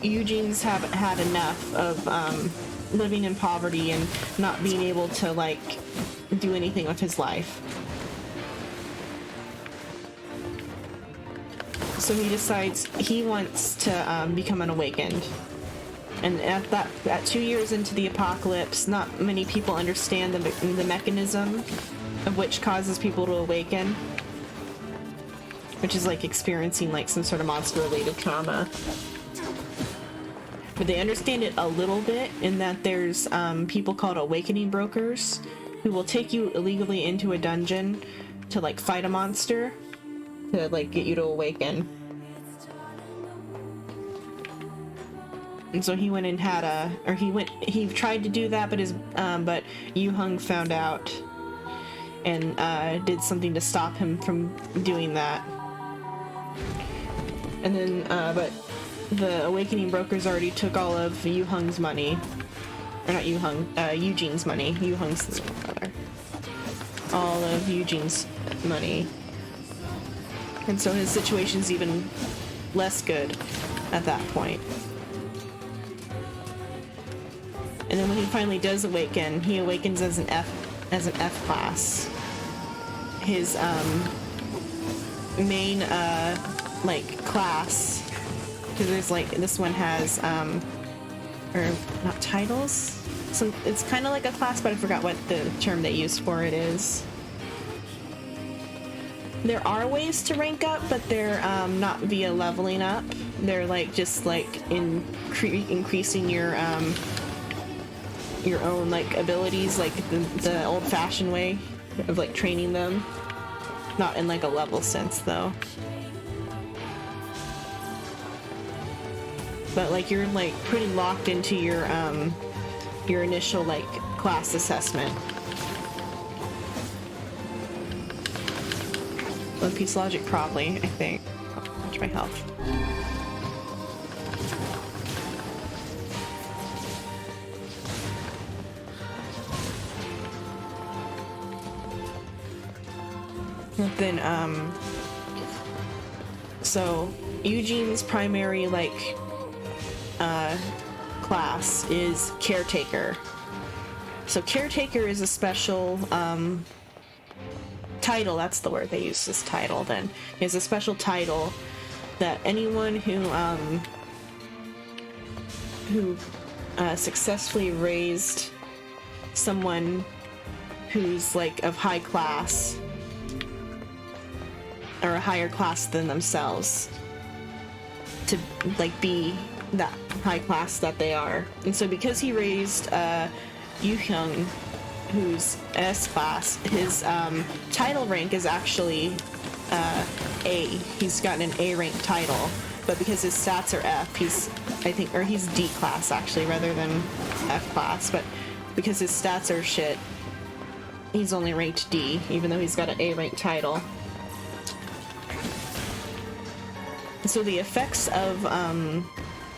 Eugene's have had enough of living in poverty and not being able to like do anything with his life. So he decides he wants to become an awakened. And at 2 years into the apocalypse, not many people understand the mechanism of which causes people to awaken, which is like experiencing like some sort of monster-related trauma. But they understand it a little bit in that there's people called awakening brokers who will take you illegally into a dungeon to like fight a monster to like get you to awaken. And so he went and had he tried to do that, but Yu Hung found out and did something to stop him from doing that. And then, but the awakening brokers already took all of Yu Hung's money. Or not Yu Hung, Eugene's money. Yu Hung's brother. All of Eugene's money. And so his situation's even less good at that point. And then when he finally does awaken, he awakens as an F class. His main like class, because there's like this one has or not titles. So it's kind of like a class, but I forgot what the term they use for it is. There are ways to rank up, but they're not via leveling up. They're like just like increasing your own like abilities, like the old-fashioned way of like training them. Not in like a level sense though. But like you're like pretty locked into your initial like class assessment. One Piece logic probably, I think. Watch my health. And then so Eugene's primary like class is caretaker. So caretaker is a special title, that's the word they use, this title then, is a special title that anyone who successfully raised someone who's like of high class or a higher class than themselves to like be that high class that they are. And so because he raised Yu-Hyung, who's S class, his title rank is actually A. He's gotten an A rank title, but because his stats are F, he's D class actually rather than F class, but because his stats are shit, he's only ranked D, even though he's got an A rank title. So the effects of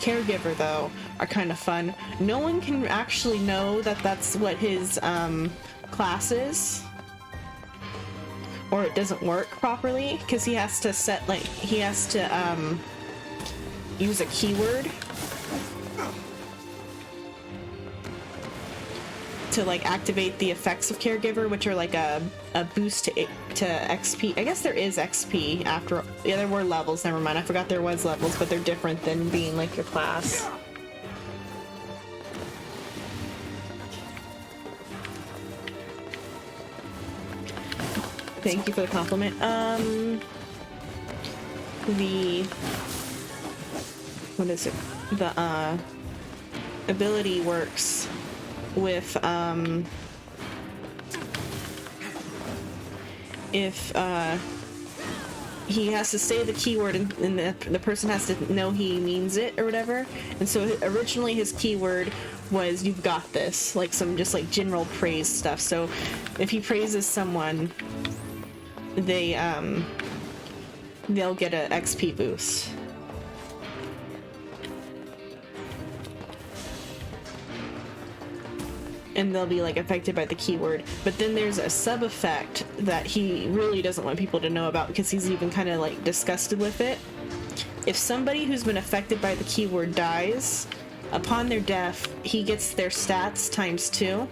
Caregiver, though, are kind of fun. No one can actually know that that's what his class is, or it doesn't work properly, because he has to set, like, he has to use a keyword to, like, activate the effects of Caregiver, which are, like, a boost to XP. I guess there is XP after... Yeah, there were levels. Never mind. I forgot there was levels, but they're different than being, like, your class. Thank you for the compliment. What is it? The, ability works with, if he has to say the keyword and the person has to know he means it or whatever. And so originally his keyword was "you've got this," like some just like general praise stuff. So if he praises someone, they'll get a XP boost. And they'll be like affected by the keyword. But then there's a sub effect that he really doesn't want people to know about because he's even kind of like disgusted with it. If somebody who's been affected by the keyword dies, upon their death, he gets their stats ×2.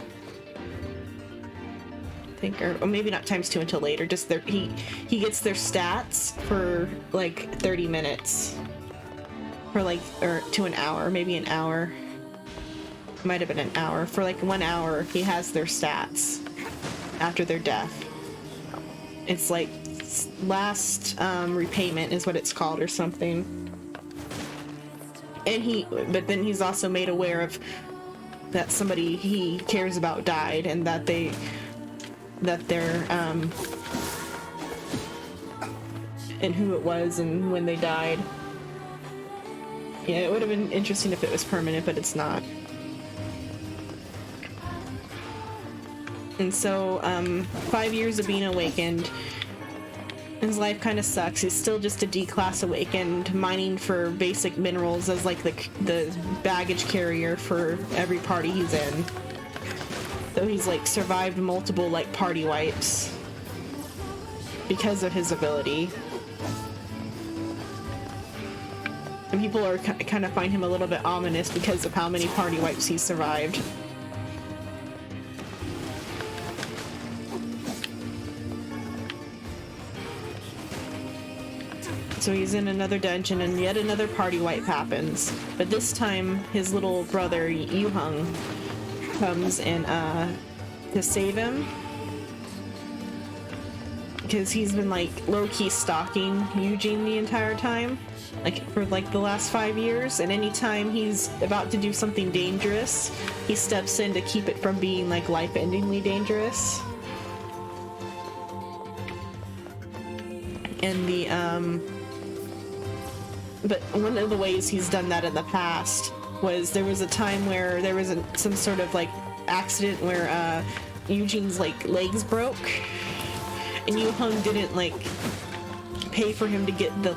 I think, or maybe not ×2 until later. Just he gets their stats for like 30 minutes, for like, or to an hour, maybe an hour. Might have been an hour. For like 1 hour, he has their stats after their death. It's like last repayment is what it's called or something. And but then he's also made aware of that somebody he cares about died and that they're and who it was and when they died. Yeah, it would have been interesting if it was permanent, but it's not. And so, 5 years of being awakened, his life kind of sucks. He's still just a D-class awakened, mining for basic minerals as like the baggage carrier for every party he's in. So he's like survived multiple like party wipes because of his ability. And people are kind of find him a little bit ominous because of how many party wipes he's survived. So he's in another dungeon and yet another party wipe happens. But this time his little brother Yu-Hyung comes and to save him because he's been like low-key stalking Eugene the entire time, like for like the last 5 years, and anytime he's about to do something dangerous, he steps in to keep it from being like life-endingly dangerous. And the but one of the ways he's done that in the past was there was a time where there was some sort of like accident where Eugene's like legs broke, and Yu Hung didn't like pay for him to get the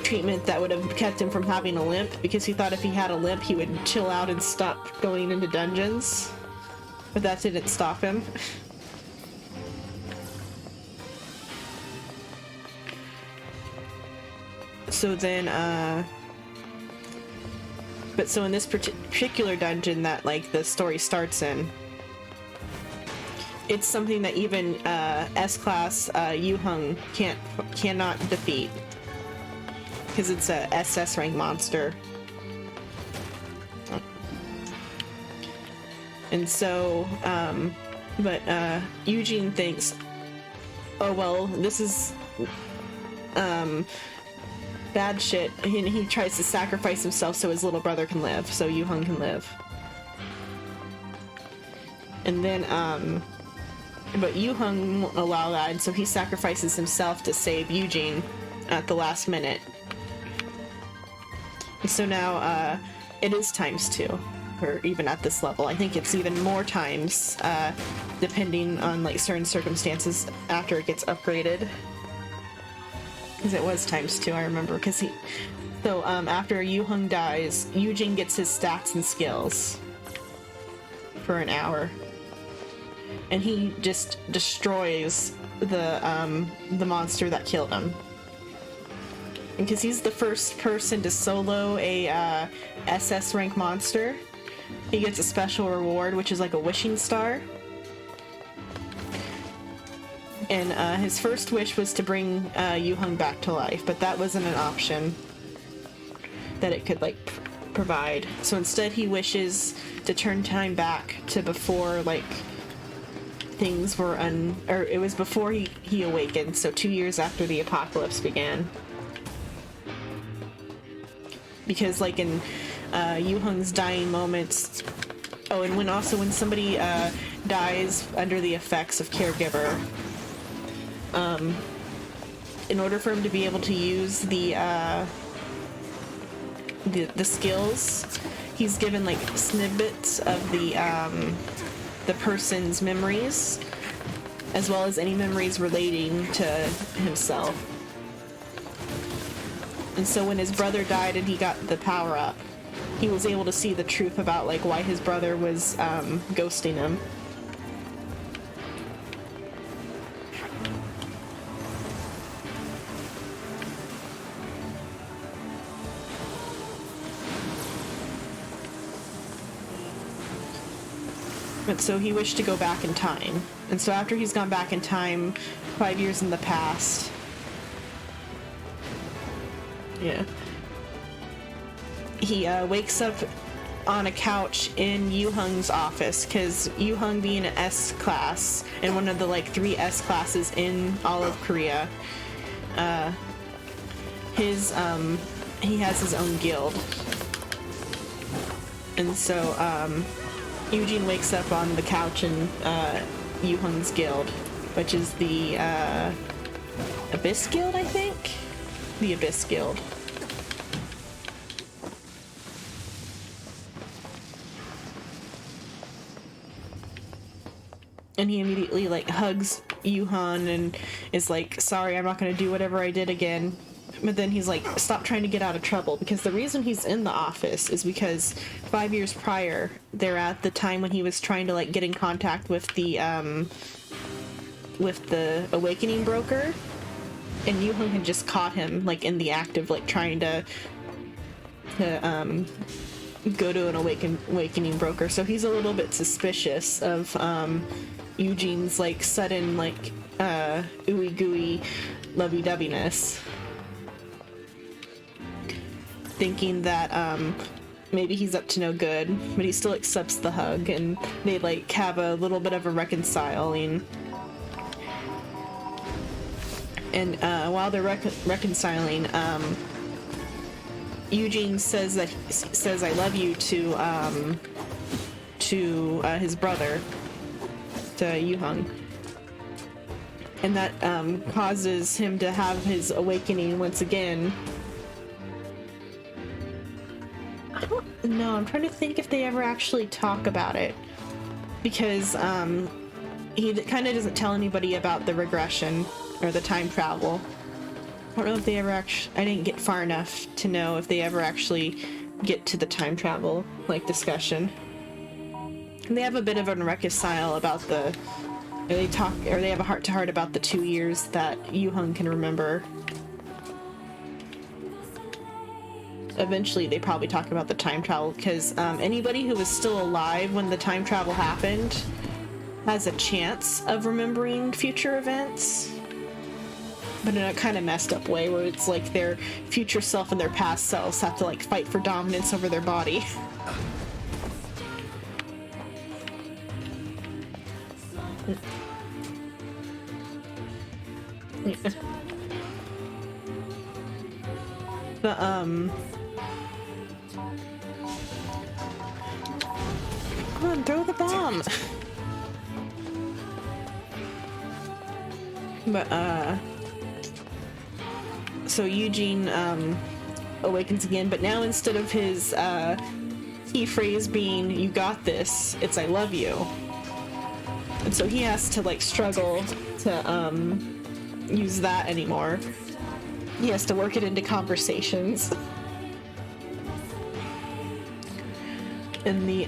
treatment that would have kept him from having a limp, because he thought if he had a limp he would chill out and stop going into dungeons, but that didn't stop him. So then, but so in this particular dungeon that like the story starts in, it's something that even S-class Yu Hung cannot defeat, because it's a SS rank monster. And so, but Eugene thinks, oh well, this is bad shit, and he tries to sacrifice himself so his little brother can live, so Yu Hung can live. And then but Yu Hung won't allow that, and so he sacrifices himself to save Eugene at the last minute. And so now it is ×2, or even at this level I think it's even more times, depending on like certain circumstances after it gets upgraded. Because it was ×2, I remember, because so after Yu Hung dies, Eugene gets his stats and skills for an hour, and he just destroys the monster that killed him. And because he's the first person to solo a SS rank monster, he gets a special reward, which is like a wishing star. And his first wish was to bring Yu Hung back to life, but that wasn't an option that it could like provide. So instead he wishes to turn time back to before like things were or it was before he awakened, so 2 years after the apocalypse began. Because like in Yu Hung's dying moments, oh, and when somebody dies under the effects of caregiver, in order for him to be able to use the skills, he's given like snippets of the person's memories, as well as any memories relating to himself. And so when his brother died and he got the power up, he was able to see the truth about like why his brother was ghosting him. But so he wished to go back in time. And so after he's gone back in time, 5 years in the past, yeah, he wakes up on a couch in Yu Hung's office, because Yu Hung being an S class and one of the like 3 S classes in all of Korea, he has his own guild. And so Eugene wakes up on the couch in Yu Hung's guild, which is the Abyss Guild, I think? The Abyss Guild. And he immediately like hugs Yu Hung and is like, sorry, I'm not gonna do whatever I did again. But then he's like, stop trying to get out of trouble, because the reason he's in the office is because 5 years prior, they're at the time when he was trying to like get in contact with the awakening broker, and Yu Hung had just caught him like in the act of like trying to go to an awakening broker. So he's a little bit suspicious of Eugene's like sudden like ooey gooey lovey-doveyness, thinking that maybe he's up to no good, but he still accepts the hug, and they like have a little bit of a reconciling. And while they're reconciling, Eugene says "I love you" to his brother, to Yuhung, and that causes him to have his awakening once again. I don't know. I'm trying to think if they ever actually talk about it, because he kind of doesn't tell anybody about the regression or the time travel. I don't know if they ever actually... I didn't get far enough to know if they ever actually get to the time travel, like, discussion. And they have a bit of a reconcile about the... They talk, or they have a heart-to-heart about the 2 years that Yuhung can remember. Eventually, they probably talk about the time travel, because anybody who was still alive when the time travel happened has a chance of remembering future events. But in a kind of messed up way, where it's like their future self and their past selves have to like fight for dominance over their body. But come on, throw the bomb. But so Eugene awakens again, but now instead of his key phrase being "you got this," it's "I love you." And so he has to like struggle to use that anymore. He has to work it into conversations. And the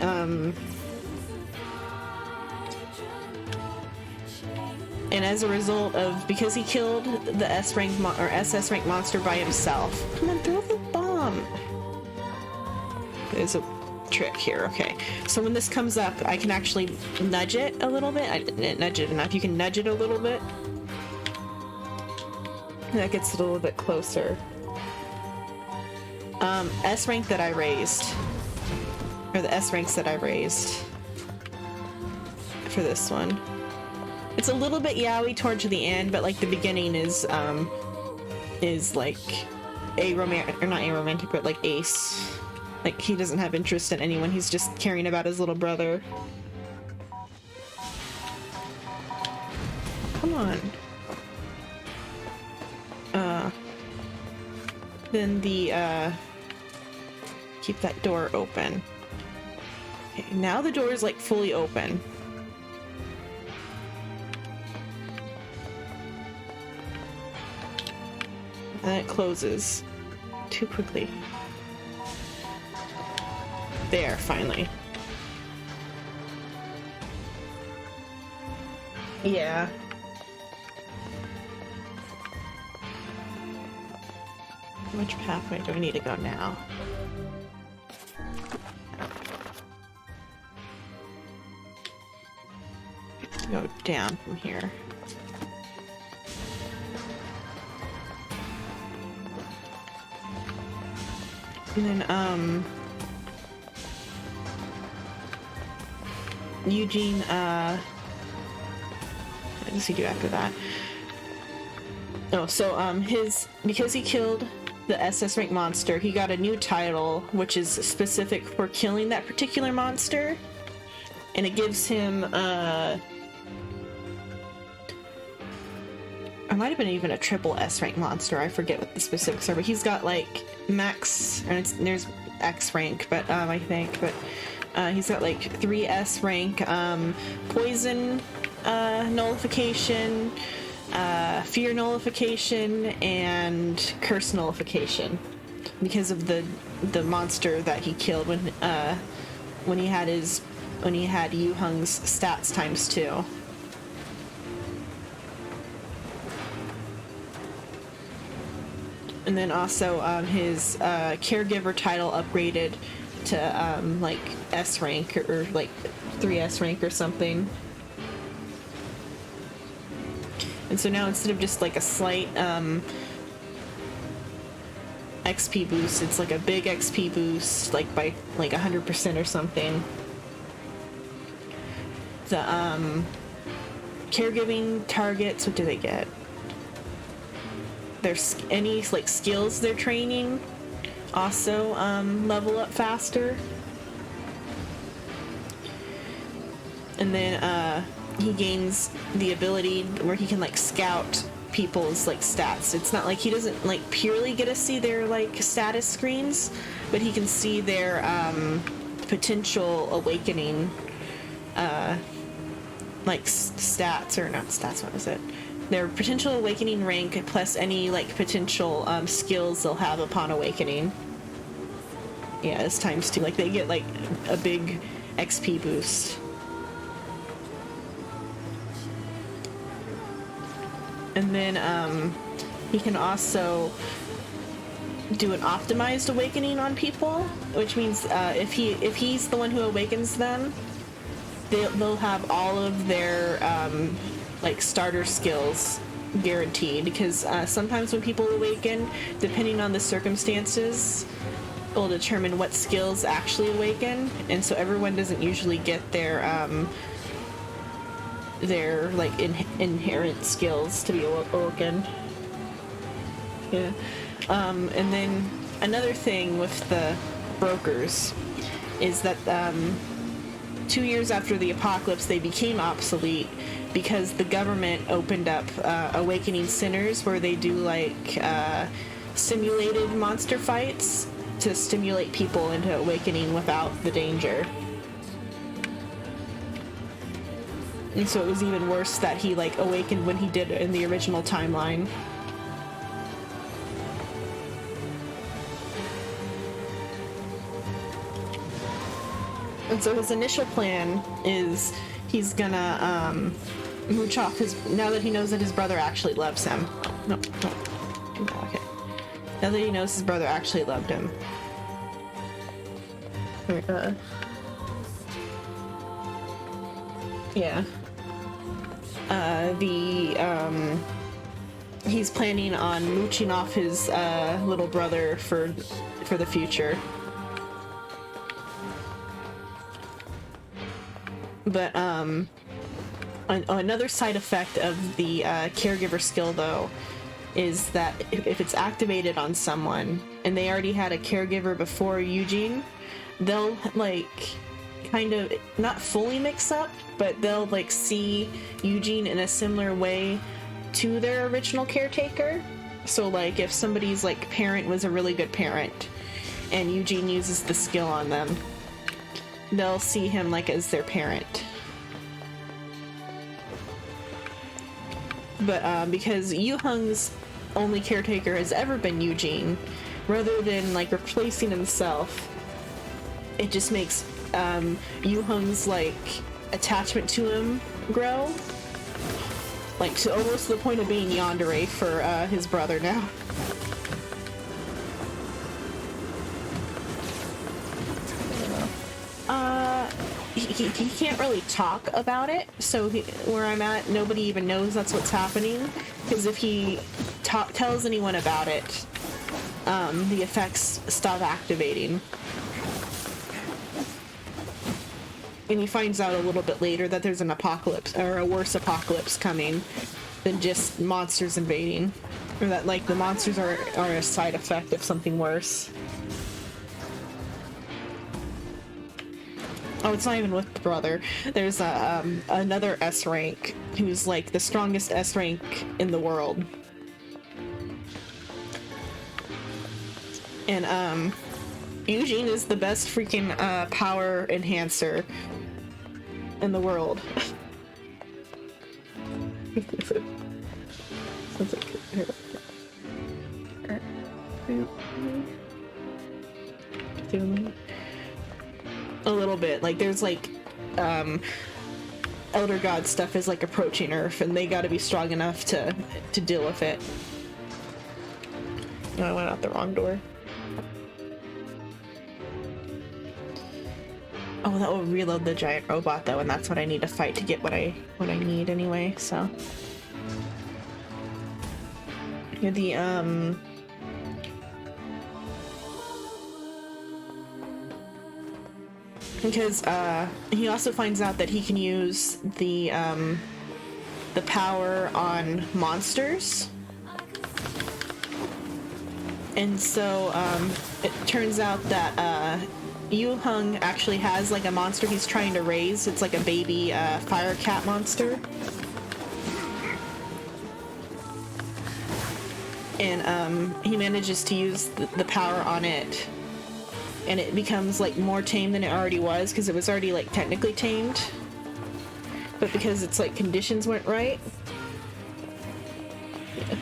and as a result of, because he killed the S-rank or SS rank monster by himself. Come on, throw the bomb. There's a trick here. Okay, so when this comes up, I can actually nudge it a little bit. I didn't nudge it enough. You can nudge it a little bit. And that gets it a little bit closer. S rank that I raised, or the S ranks that I raised for this one. It's a little bit yaoi towards the end, but like the beginning is like a romantic, or not a romantic, but like ace. Like he doesn't have interest in anyone. He's just caring about his little brother. Come on. Then the keep that door open. Okay, now the door is like fully open. And it closes too quickly. There, finally. Yeah. Which pathway do I need to go now? Go down from here. And then, Eugene, what does he do after that? Oh, so, because he killed the SS rank monster, he got a new title, which is specific for killing that particular monster. And it gives him, it might have been even a triple S rank monster. I forget what the specifics are, but he's got like max, and there's X rank, but I think, but he's got like 3 S rank poison nullification, fear nullification, and curse nullification because of the monster that he killed when he had Yuhung's stats times 2. And then also his caregiver title upgraded to like S rank or like 3S rank or something. And so now instead of just like a slight XP boost. It's like a big XP boost, like by like 100% or something. The caregiving targets, what do they get? There's any like skills they're training also level up faster. And then he gains the ability where he can like scout people's like stats. It's not like he doesn't like purely get to see their like status screens, but he can see their potential awakening like stats, or not stats, what is it? Their potential awakening rank plus any like potential skills they'll have upon awakening. Yeah, it's ×2. Like they get like a big XP boost. And then he can also do an optimized awakening on people, which means if he's the one who awakens them, they'll have all of their like starter skills guaranteed, because sometimes when people awaken, depending on the circumstances, will determine what skills actually awaken, and so everyone doesn't usually get their like inherent skills to be awoken. Yeah. And then another thing with the brokers is that 2 years after the apocalypse they became obsolete because the government opened up awakening centers where they do like simulated monster fights to stimulate people into awakening without the danger. And so it was even worse that he like awakened when he did in the original timeline. And so his initial plan is he's gonna mooch off his, now that he knows that his brother actually loves him. No. Okay. Now that he knows his brother actually loved him. Yeah. He's planning on mooching off his little brother for the future. But another side effect of the caregiver skill, though, is that if it's activated on someone and they already had a caregiver before Eugene, they'll like kind of not fully mix up, but they'll like see Eugene in a similar way to their original caretaker. So like if somebody's like parent was a really good parent and Eugene uses the skill on them, they'll see him like as their parent. But because Yu-Hung's only caretaker has ever been Eugene, rather than like replacing himself, it just makes Yu-Hung's like attachment to him grow, like to almost the point of being yandere for his brother now. He can't really talk about it, so where I'm at, nobody even knows that's what's happening, because if he tells anyone about it, the effects stop activating. And he finds out a little bit later that there's an apocalypse, or a worse apocalypse coming than just monsters invading, or that like the monsters are a side effect of something worse. Oh, it's not even with the brother. There's another S rank who's like the strongest S rank in the world. And Eugene is the best freaking power enhancer in the world. A little bit. Like there's like Elder God stuff is like approaching Earth, and they got to be strong enough to deal with it. No, I went out the wrong door. Oh, that will reload the giant robot though, and that's what I need to fight to get what I need anyway. So the because he also finds out that he can use the power on monsters. And so it turns out that Yu Hung actually has like a monster he's trying to raise. It's like a baby fire cat monster. And he manages to use the power on it. And it becomes like more tame than it already was, because it was already like technically tamed. But because it's like conditions went right. Yeah.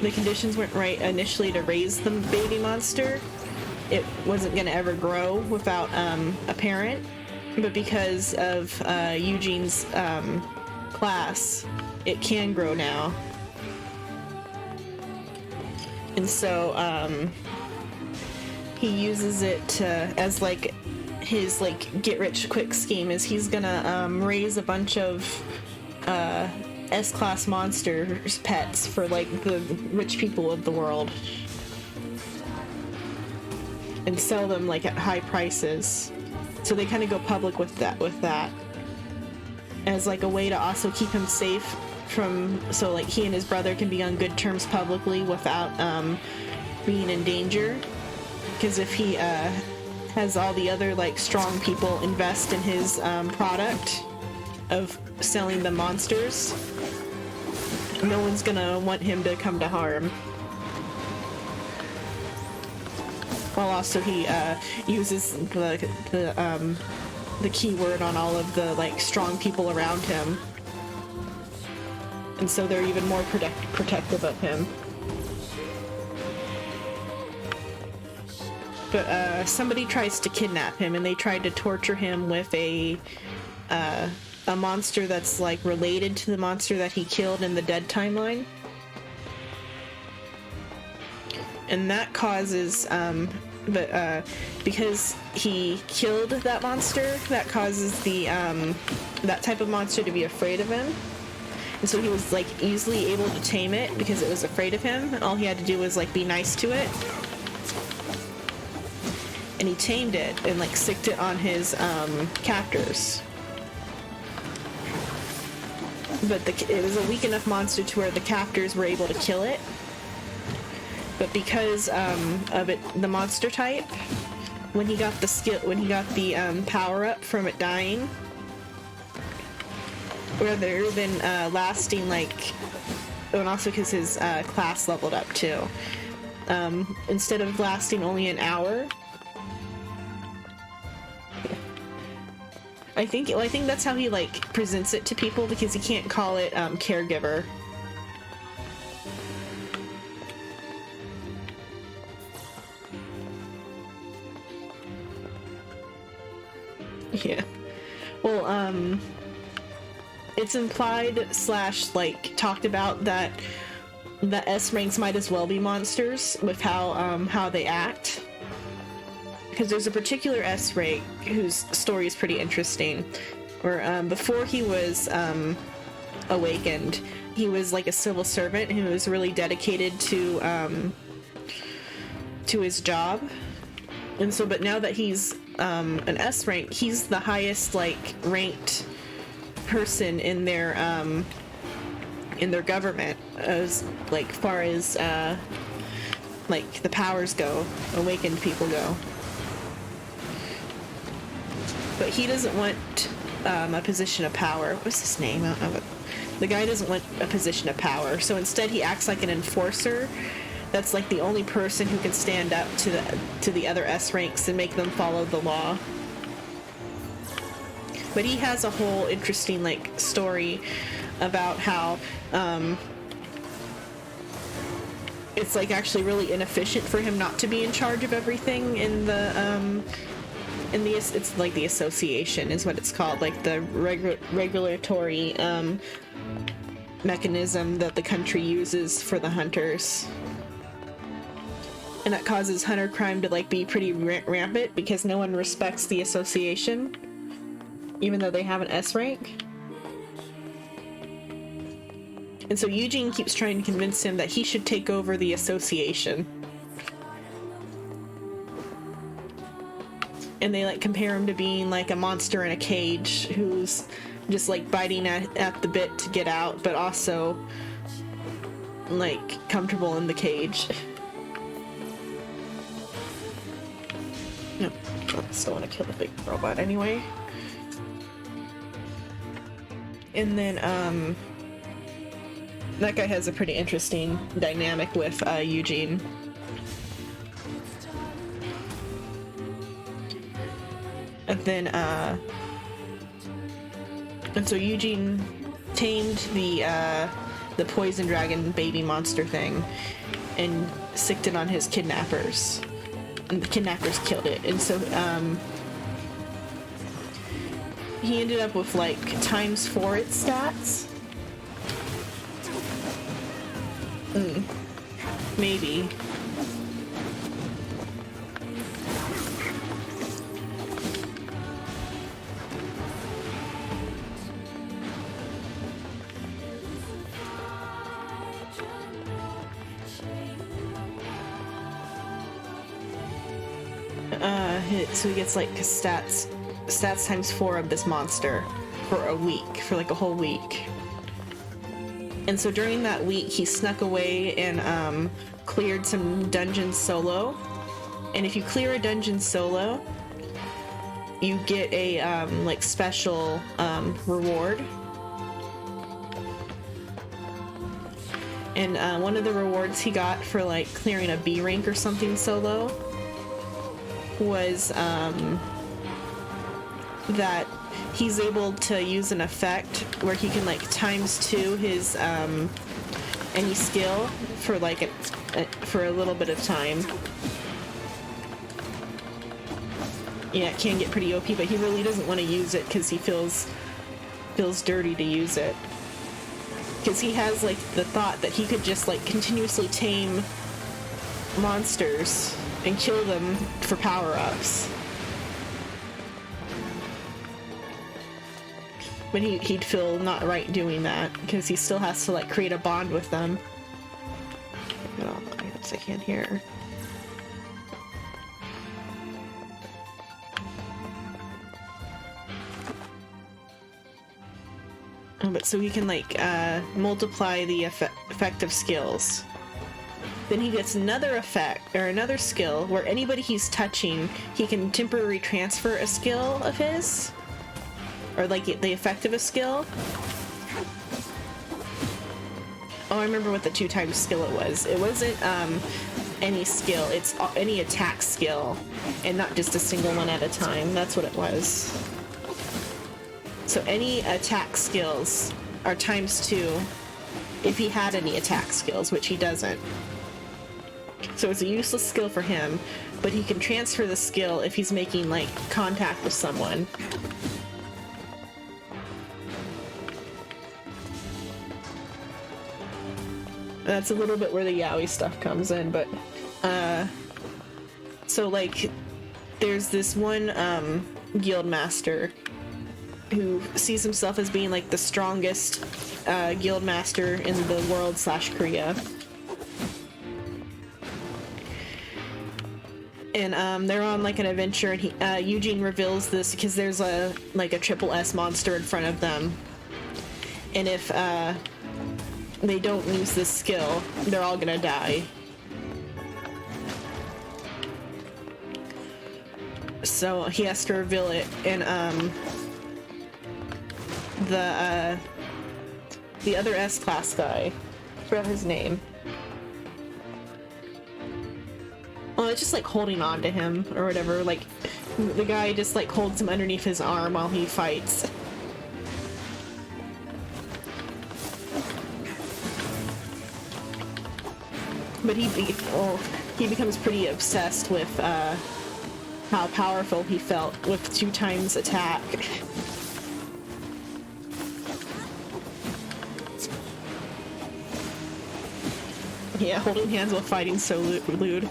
The conditions went right initially to raise the baby monster. It wasn't going to ever grow without a parent, but because of Eugene's class, it can grow now. And so he uses it as like his like get rich quick scheme is he's gonna raise a bunch of S-class monsters pets for like the rich people of the world and sell them like at high prices. So they kind of go public with that as like a way to also keep him safe from, so like he and his brother can be on good terms publicly without being in danger. Because if he has all the other like strong people invest in his product of selling the monsters, no one's gonna want him to come to harm. While also he uses the keyword on all of the like strong people around him, and so they're even more protective of him. But somebody tries to kidnap him, and they tried to torture him with a monster that's like related to the monster that he killed in the Dead timeline. And that causes, because he killed that monster, that causes the that type of monster to be afraid of him. And so he was like easily able to tame it because it was afraid of him, and all he had to do was like be nice to it. And he tamed it and like sicked it on his captors. But it was a weak enough monster to where the captors were able to kill it. But because of it, the monster type, when he got the power up from it dying, rather than lasting like, and also because his class leveled up too, instead of lasting only an hour, I think that's how he like presents it to people, because he can't call it caregiver. Yeah. Well, it's implied / like talked about that the S ranks might as well be monsters with how they act. Because there's a particular S rank whose story is pretty interesting, where before he was awakened, he was like a civil servant who was really dedicated to his job, and so but now that he's an S rank, he's the highest like ranked person in their government, as like far as like the powers go, awakened people go. But he doesn't want a position of power. What's his name? The guy doesn't want a position of power, so instead he acts like an enforcer. That's like the only person who can stand up to the other S ranks and make them follow the law. But he has a whole interesting like story about how it's like actually really inefficient for him not to be in charge of everything in the it's like the association is what it's called, like the regulatory mechanism that the country uses for the hunters. And that causes hunter crime to like be pretty rampant because no one respects the association, even though they have an S rank. And so Eugene keeps trying to convince him that he should take over the association. and they like compare him to being like a monster in a cage who's just like biting at the bit to get out, but also like comfortable in the cage. Yep. I still want to kill the big robot anyway. And then that guy has a pretty interesting dynamic with Eugene. And then and so Eugene tamed the poison dragon baby monster thing and sicked it on his kidnappers. And the kidnappers killed it. And so he ended up with like ×4 its stats. Maybe. So he gets like stats ×4 of this monster for a week, for like a whole week. And so during that week, he snuck away and cleared some dungeons solo. And if you clear a dungeon solo, you get a like special reward. And one of the rewards he got for like clearing a B rank or something solo was that he's able to use an effect where he can like ×2 his any skill for like for a little bit of time. Yeah, it can get pretty OP, but he really doesn't want to use it because he feels dirty to use it. Because he has like the thought that he could just like continuously tame monsters and kill them for power-ups. But he'd feel not right doing that because he still has to like create a bond with them. Get all the items I can here. Oh, but so he can like multiply the effective skills. Then he gets another effect, or another skill, where anybody he's touching, he can temporarily transfer a skill of his. Or like the effect of a skill. Oh, I remember what the 2x skill it was. It wasn't any skill, it's any attack skill, and not just a single one at a time. That's what it was. So any attack skills are ×2 if he had any attack skills, which he doesn't. So it's a useless skill for him, but he can transfer the skill if he's making like contact with someone. That's a little bit where the yaoi stuff comes in, but so like there's this one guild master who sees himself as being like the strongest guild master in the world / Korea. And they're on like an adventure, and Eugene reveals this because there's a triple S monster in front of them, and if they don't use this skill, they're all gonna die. So he has to reveal it, and the other S-class guy, I forgot his name. Well, it's just like holding on to him or whatever. Like the guy just like holds him underneath his arm while he fights. But he becomes pretty obsessed with how powerful he felt with 2x attack. Yeah, holding hands while fighting so lewd.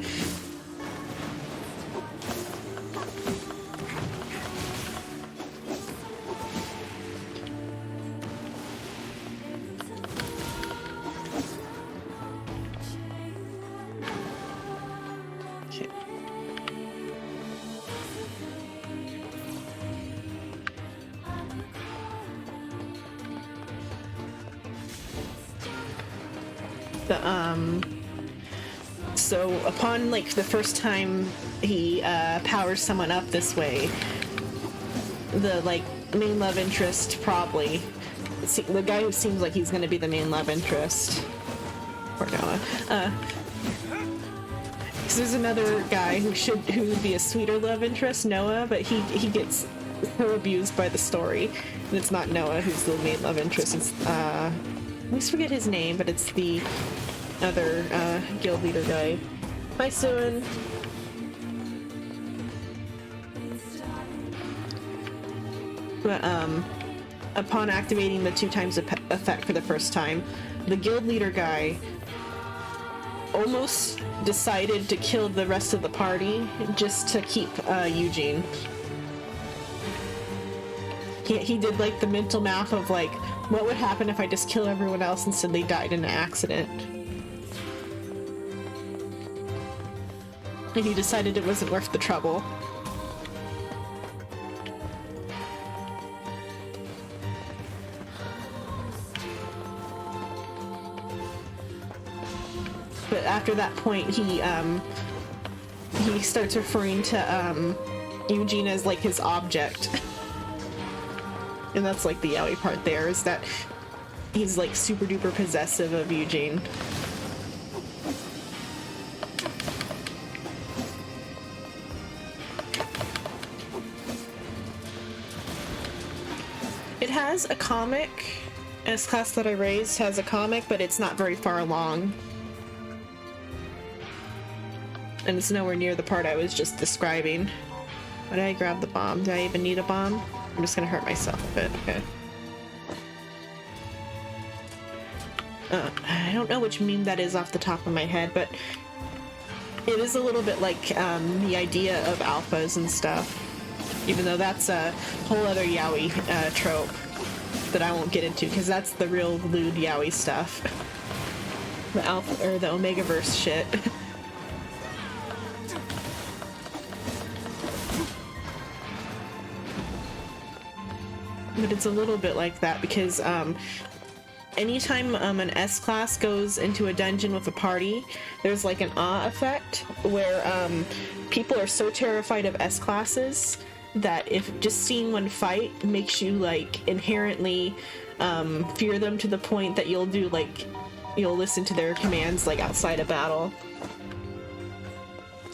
So upon like the first time he powers someone up this way, the like main love interest probably the guy who seems like he's gonna be the main love interest, or Noah. Because there's another guy who would be a sweeter love interest, Noah, but he gets so abused by the story, and it's not Noah who's the main love interest. It's I always forget his name, but it's the other guild leader guy. Hi, Suin. But upon activating the 2 times effect for the first time, the guild leader guy almost decided to kill the rest of the party just to keep Eugene. He did like the mental math of like, what would happen if I just kill everyone else instead they died in an accident? And he decided it wasn't worth the trouble. But after that point, he starts referring to Eugene as like his object. And that's like the yaoi part there, is that he's like super duper possessive of Eugene. It has a comic. S-Class that I raised has a comic, but it's not very far along. And it's nowhere near the part I was just describing. Why did I grab the bomb? Do I even need a bomb? I'm just gonna hurt myself a bit. Okay. I don't know which meme that is off the top of my head, but it is a little bit like the idea of alphas and stuff. Even though that's a whole other yaoi trope that I won't get into, because that's the real lewd yaoi stuff. The alpha or the Omegaverse shit. But it's a little bit like that because anytime an S-Class goes into a dungeon with a party, there's like an awe effect where people are so terrified of S-Classes that if just seeing one fight makes you like inherently fear them to the point that you'll listen to their commands like outside of battle.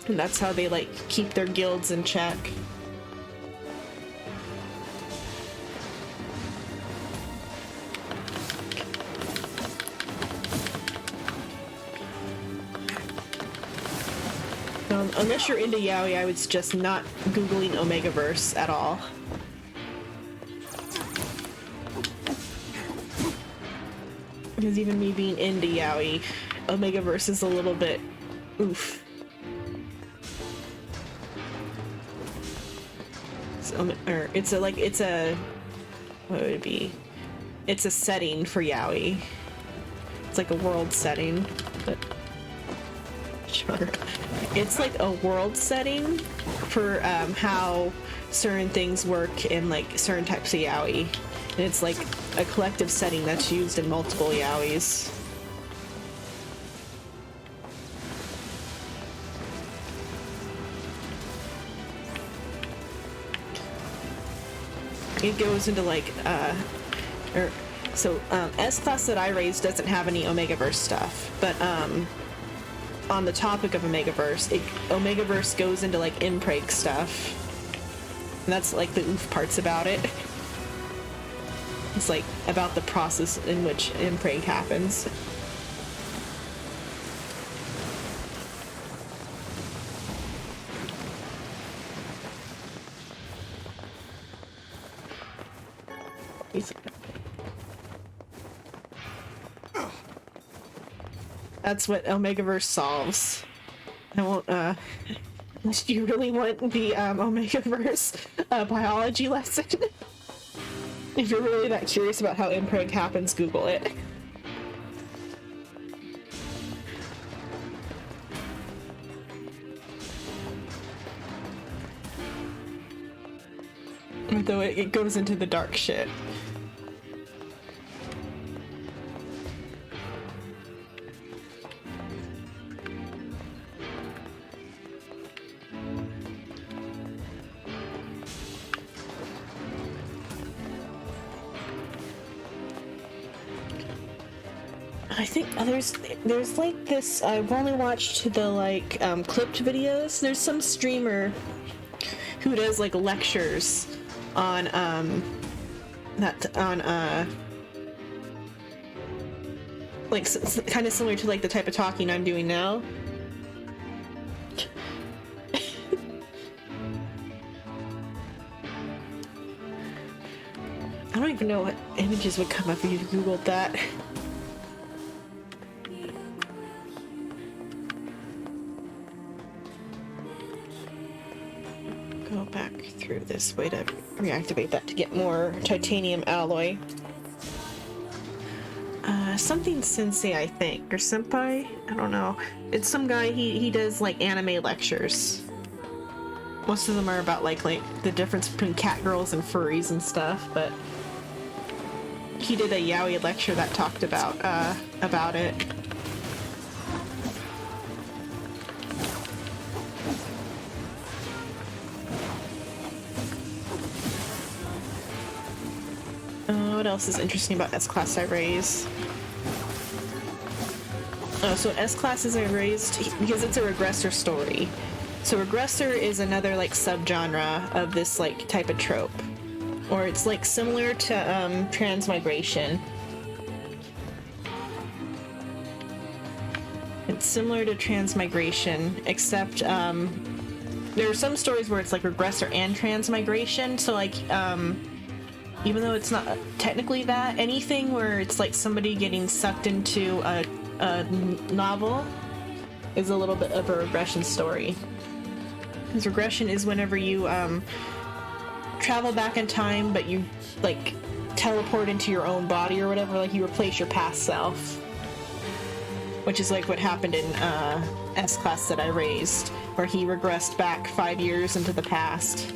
And that's how they like keep their guilds in check. Unless you're into yaoi, I would suggest not googling Omegaverse at all. Because even me being into yaoi, Omegaverse is a little bit oof. It's a what would it be? It's a setting for yaoi. It's like a world setting, but sure. It's like a world setting for how certain things work in like certain types of yaoi. And it's like a collective setting that's used in multiple yaois. It goes into like S-Class that I raised doesn't have any Omegaverse stuff, but on the topic of Omegaverse, Omegaverse goes into like impreg stuff. And that's like the oof parts about it. It's like about the process in which impreg happens. That's what Omegaverse solves. I won't, unless you really want the Omegaverse biology lesson. If you're really that curious about how impreg happens, Google it. Though it goes into the dark shit. I think there's like this. I've only watched the like clipped videos. There's some streamer who does like lectures on like kind of similar to like the type of talking I'm doing now. I don't even know what images would come up if you googled that. Go back through this way to reactivate that to get more titanium alloy. Something sensei, I think, or senpai? I don't know. It's some guy, he does like anime lectures. Most of them are about like the difference between cat girls and furries and stuff, but he did a yaoi lecture that talked about it. What else is interesting about S-Class I raised? Oh, so S-Classes I raised because it's a regressor story. So regressor is another like subgenre of this like type of trope. Or it's like similar to transmigration. It's similar to transmigration, except there are some stories where it's like regressor and transmigration. So like even though it's not technically that, anything where it's like somebody getting sucked into a novel is a little bit of a regression story. Because regression is whenever you travel back in time, but you like teleport into your own body or whatever, like you replace your past self. Which is like what happened in S-Class that I raised, where he regressed back 5 years into the past.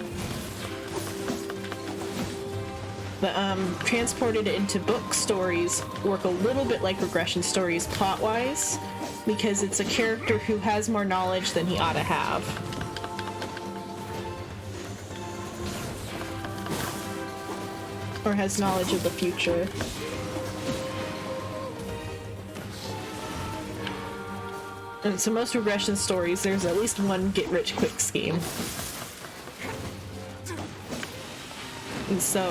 But transported into book stories work a little bit like regression stories plot-wise, because it's a character who has more knowledge than he ought to have. Or has knowledge of the future. And so most regression stories, there's at least one get-rich-quick scheme. And so,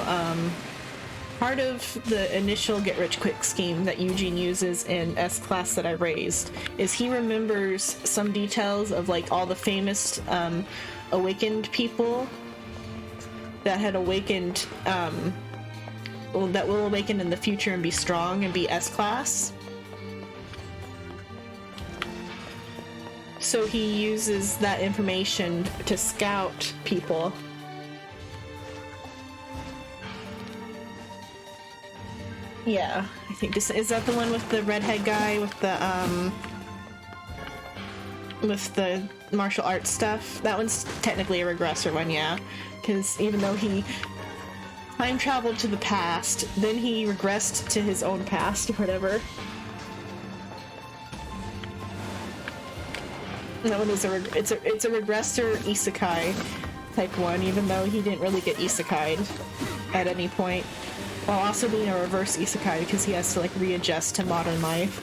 part of the initial get-rich-quick scheme that Eugene uses in S-Class that I raised is he remembers some details of, like, all the famous, awakened people that had awakened, that will awaken in the future and be strong and be S-Class. So he uses that information to scout people. Yeah, I think this is that the one with the redhead guy with the martial arts stuff. That one's technically a regressor one, yeah, because even though he time traveled to the past, then he regressed to his own past or whatever. That one is it's a regressor isekai type one, even though he didn't really get isekai'd at any point, while also being a reverse isekai because he has to like readjust to modern life.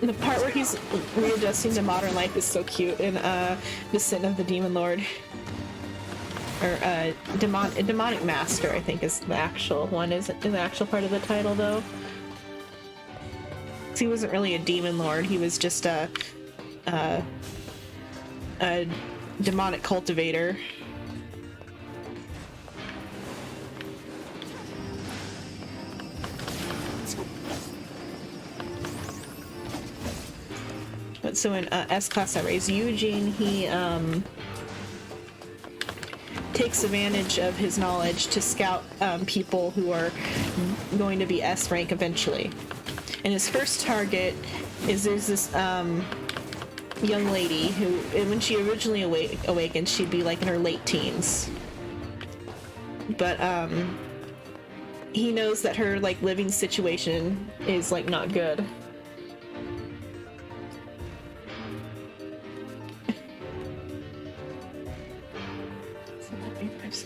The part where he's readjusting to modern life is so cute in Descent of the Demon Lord. Or Demonic Master, I think is the actual one, is in the actual part of the title though. He wasn't really a demon lord, he was just a demonic cultivator. But so in S-Class I raised Eugene, he takes advantage of his knowledge to scout people who are going to be S rank eventually. And his first target is there's this young lady who, when she originally awakens, she'd be like in her late teens. But he knows that her like living situation is like not good.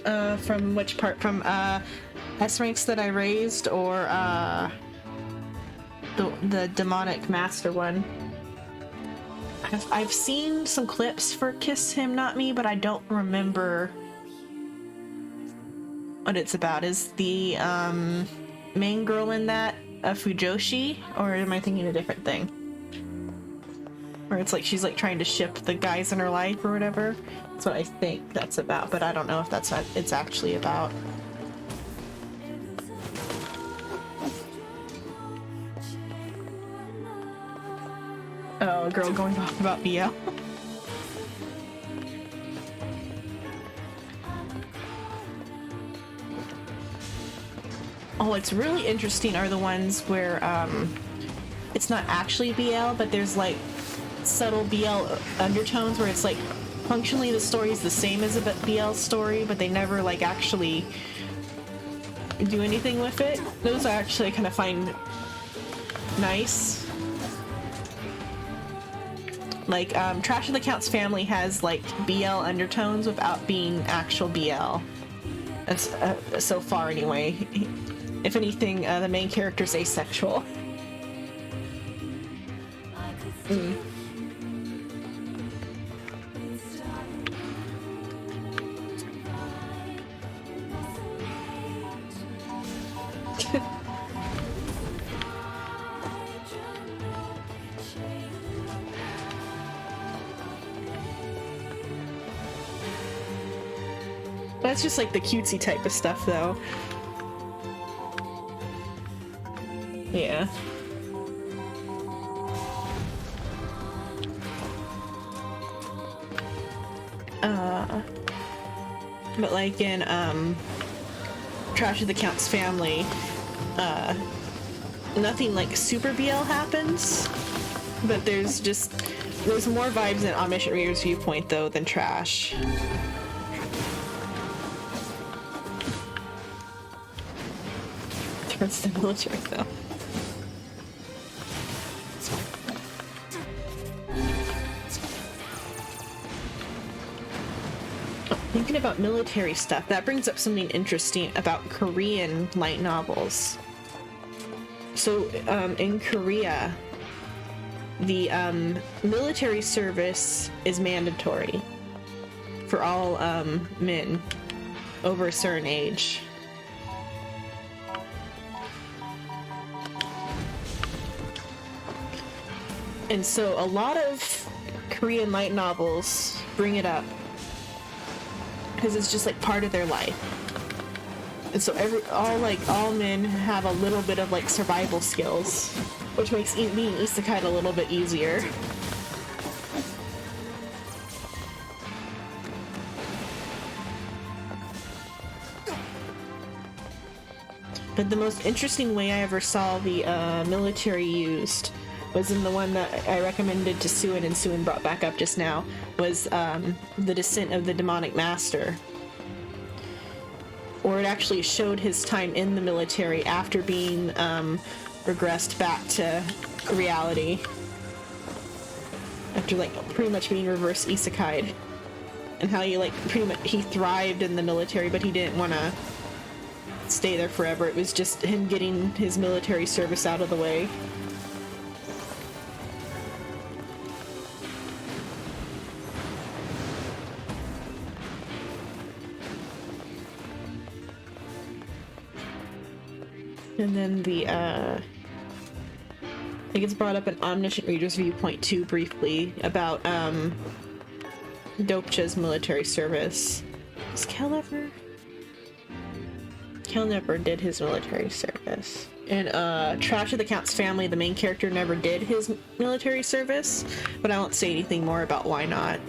From which part? From S ranks that I raised, or the demonic master one? I've seen some clips for Kiss Him Not Me, but I don't remember what it's about. Is the main girl in that a Fujoshi, or am I thinking a different thing? Where it's like she's like trying to ship the guys in her life or whatever. That's what I think that's about, but I don't know if that's what it's actually about. Oh, a girl going off about BL. Oh, what's really interesting are the ones where it's not actually BL, but there's like subtle BL undertones where it's like functionally the story is the same as a BL story, but they never like actually do anything with it. Those I actually kind of find nice. Like Trash of the Count's Family has like BL undertones without being actual BL. That's so far anyway. If anything, the main character's asexual. That's just like the cutesy type of stuff, though. Yeah. But like in Trash of the Count's Family, nothing like super BL happens, but there's more vibes in Omniscient Reader's Viewpoint though than Trash. Towards the military though. Thinking about military stuff, that brings up something interesting about Korean light novels. So in Korea, the military service is mandatory for all men over a certain age. And so a lot of Korean light novels bring it up because it's just like part of their life. And so all men have a little bit of like survival skills, which makes being isekai a little bit easier. But the most interesting way I ever saw the military used was in the one that I recommended to Suin and Suin brought back up just now, was The Descent of the Demonic Master. Or it actually showed his time in the military after being regressed back to reality. After like pretty much being reverse isekai'd. And how he thrived in the military, but he didn't want to stay there forever. It was just him getting his military service out of the way. And then I think it's brought up in Omniscient Reader's Viewpoint too briefly about Dopcha's military service. Was Kel ever? Kel never did his military service. In Trash of the Count's Family, the main character never did his military service, but I won't say anything more about why not.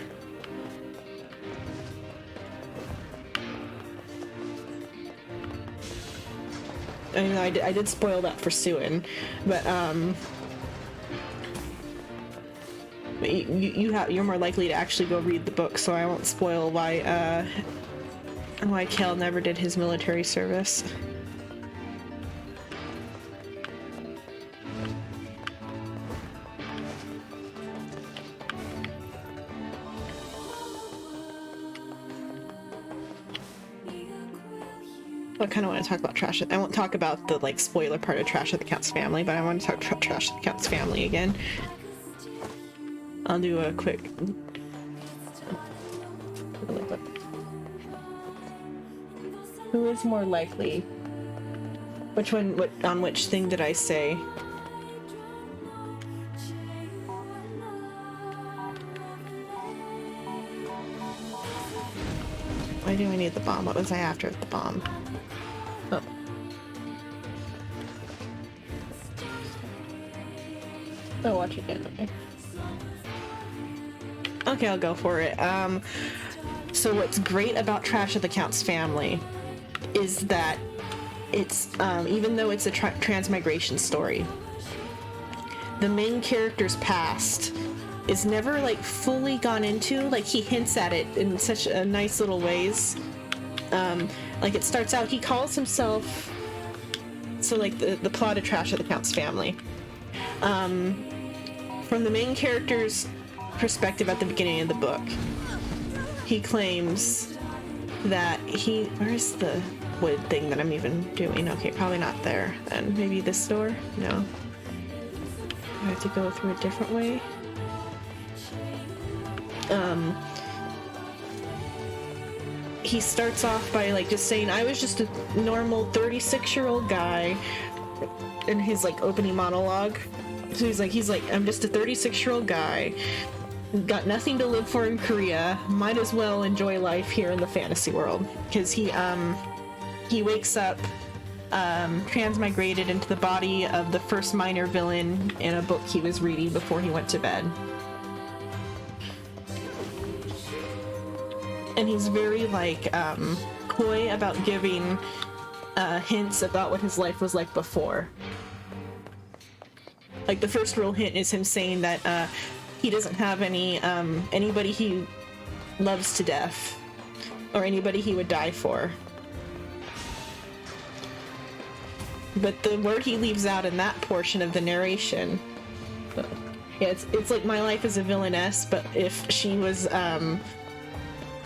I mean, I did spoil that for Suin, but you're more likely to actually go read the book, so I won't spoil why Kel never did his military service. I kind of want to talk about Trash. I won't talk about the like spoiler part of Trash of the Count's Family, but I want to talk about Trash of the Count's Family again. I'll do a quick. Who is more likely? Which one? What on which thing did I say? Why do I need the bomb? What was I after the bomb? Oh. Oh, watch again. Okay. Okay, I'll go for it. So what's great about Trash of the Count's Family is that it's, even though it's a transmigration story, the main character's past is never like fully gone into. Like he hints at it in such a nice little ways. Like it starts out, he calls himself, so like the plot of Trash of the Count's Family. From the main character's perspective at the beginning of the book, he claims that where's the wood thing that I'm even doing? Okay, probably not there. And maybe this door? No. I have to go through a different way. He starts off by like just saying, I was just a normal 36-year-old guy in his like opening monologue. So he's like, I'm just a 36-year-old guy, got nothing to live for in Korea, might as well enjoy life here in the fantasy world. Because he wakes up transmigrated into the body of the first minor villain in a book he was reading before he went to bed. And he's very like coy about giving hints about what his life was like before. Like the first real hint is him saying that he doesn't have anybody he loves to death or anybody he would die for. But the word he leaves out in that portion of the narration, yeah, it's like my life as a villainess, but if she was a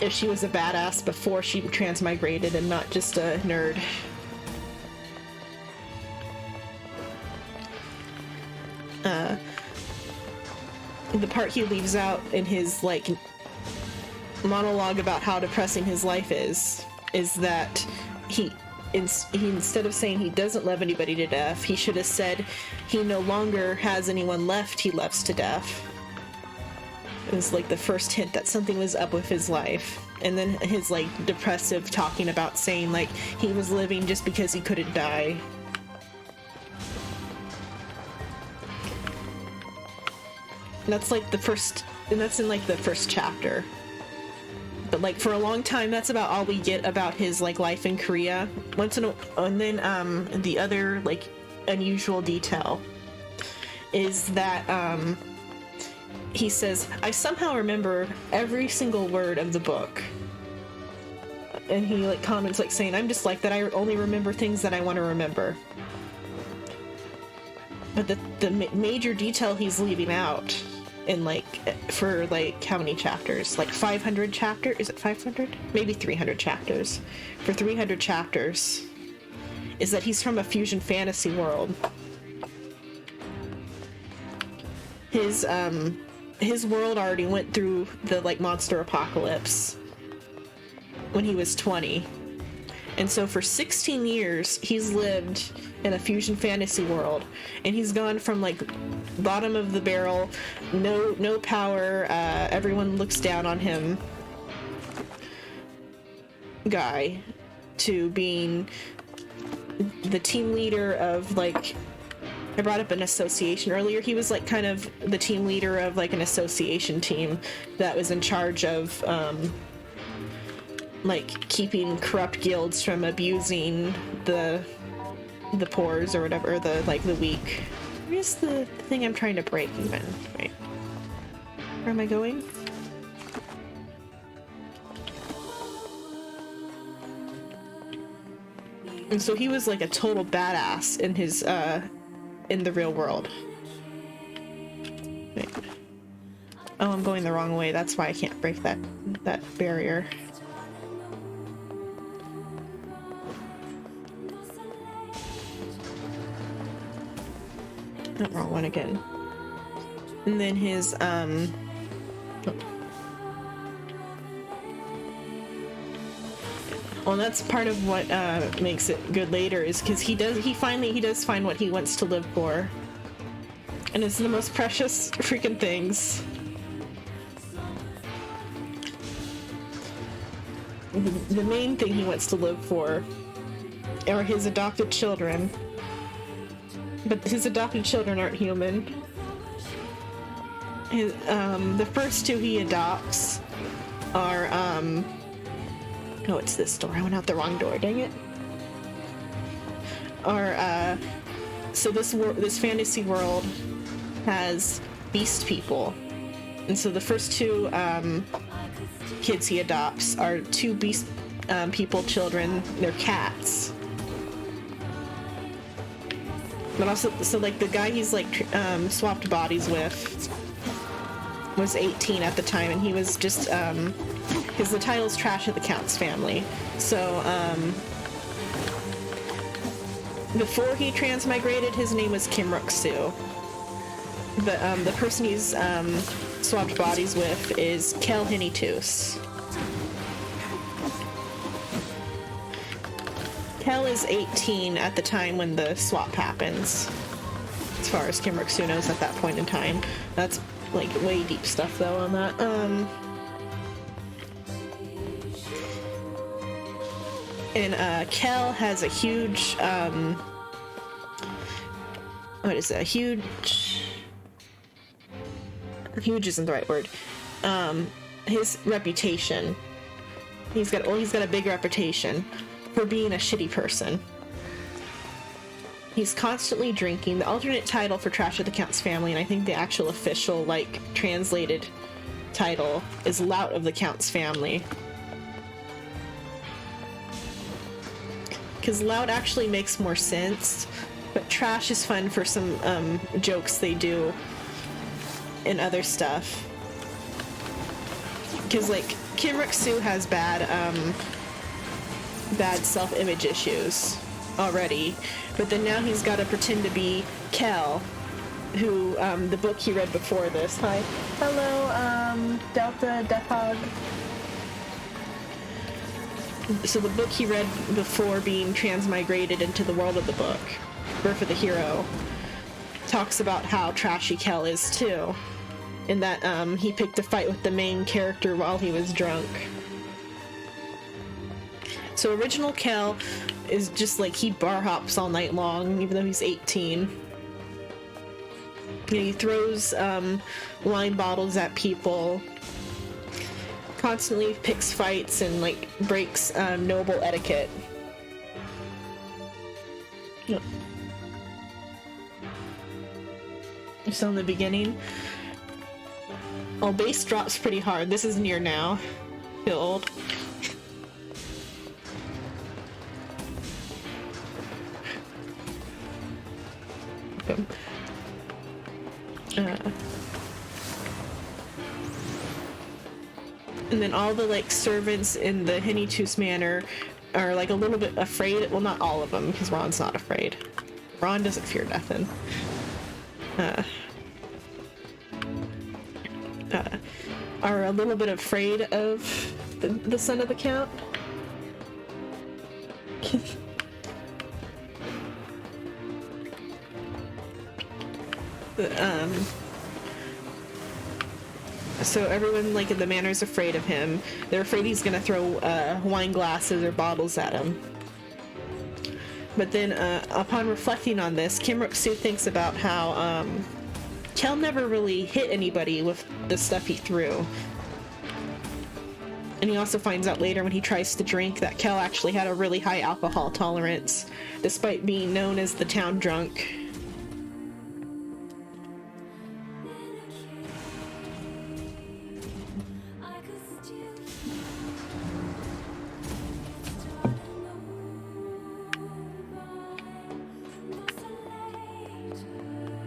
badass before she transmigrated and not just a nerd. The part he leaves out in his like monologue about how depressing his life is that he instead of saying he doesn't love anybody to death, he should have said he no longer has anyone left he loves to death. It was like the first hint that something was up with his life. And then his like depressive talking about saying like he was living just because he couldn't die. And that's like the first, and that's in like the first chapter. But like for a long time, that's about all we get about his like life in Korea. And then the other like unusual detail is that he says, I somehow remember every single word of the book. And he like comments like saying, I'm just like that, I only remember things that I want to remember. But the major detail he's leaving out in like, for like how many chapters? Like 500 chapters? Is it 500? Maybe 300 chapters. For 300 chapters is that he's from a fusion fantasy world. His world already went through the like monster apocalypse when he was 20. And so for 16 years, he's lived in a fusion fantasy world, and he's gone from like bottom of the barrel, no power, everyone looks down on him guy, to being the team leader of like, I brought up an association earlier. He was like kind of the team leader of like an association team that was in charge of like keeping corrupt guilds from abusing the poors or whatever, the like the weak. Where's the thing I'm trying to break even? Wait. Where am I going? And so he was like a total badass in his in the real world. Wait. Oh, I'm going the wrong way. That's why I can't break that barrier. wrong one again. And then his well, that's part of what makes it good later, is because he finally does find what he wants to live for, and it's the most precious freaking things. The main thing he wants to live for are his adopted children, but his adopted children aren't human. The first two he adopts are oh, it's this door. I went out the wrong door, dang it. So this fantasy world has beast people. And so the first two kids he adopts are two beast people children. They're cats. But also, so like the guy he's like swapped bodies with was 18 at the time, and he was just because the title's Trash of the Count's Family. So before he transmigrated, his name was Kim Ruk-Soo. The person he's swapped bodies with is Kel Hinitus. Kel is 18 at the time when the swap happens, as far as Kim Ruk-Soo knows at that point in time. That's like way deep stuff though on that. And Kel has a huge what is it? Huge isn't the right word. His reputation. He's got a big reputation for being a shitty person. He's constantly drinking. The alternate title for Trash of the Count's Family, and I think the actual official, like, translated title, is Lout of the Count's Family. Because Lout actually makes more sense, but Trash is fun for some jokes they do and other stuff. Because, like, Kim Ruk-Soo has bad self-image issues already, but then now he's got to pretend to be Kel, who the book he read before this. Hi, hello, Delta Deathhog. So the book he read before being transmigrated into the world of the book, Birth of the Hero, talks about how trashy Kel is too, and that he picked a fight with the main character while he was drunk. So original Kel is just like, he bar hops all night long, even though he's 18. He throws wine bottles at people, constantly picks fights, and like breaks noble etiquette. So in the beginning, bass drops pretty hard. This is NieR now. Feel old. And then all the like servants in the Hinitus Manor are like a little bit afraid. Well, not all of them, because Ron's not afraid. Ron doesn't fear nothing. Are a little bit afraid of the son of the Count. So everyone like in the manor is afraid of him. They're afraid he's gonna throw wine glasses or bottles at him. But then upon reflecting on this, Kim Ruk-Soo thinks about how Kel never really hit anybody with the stuff he threw. And he also finds out later when he tries to drink that Kel actually had a really high alcohol tolerance, despite being known as the town drunk.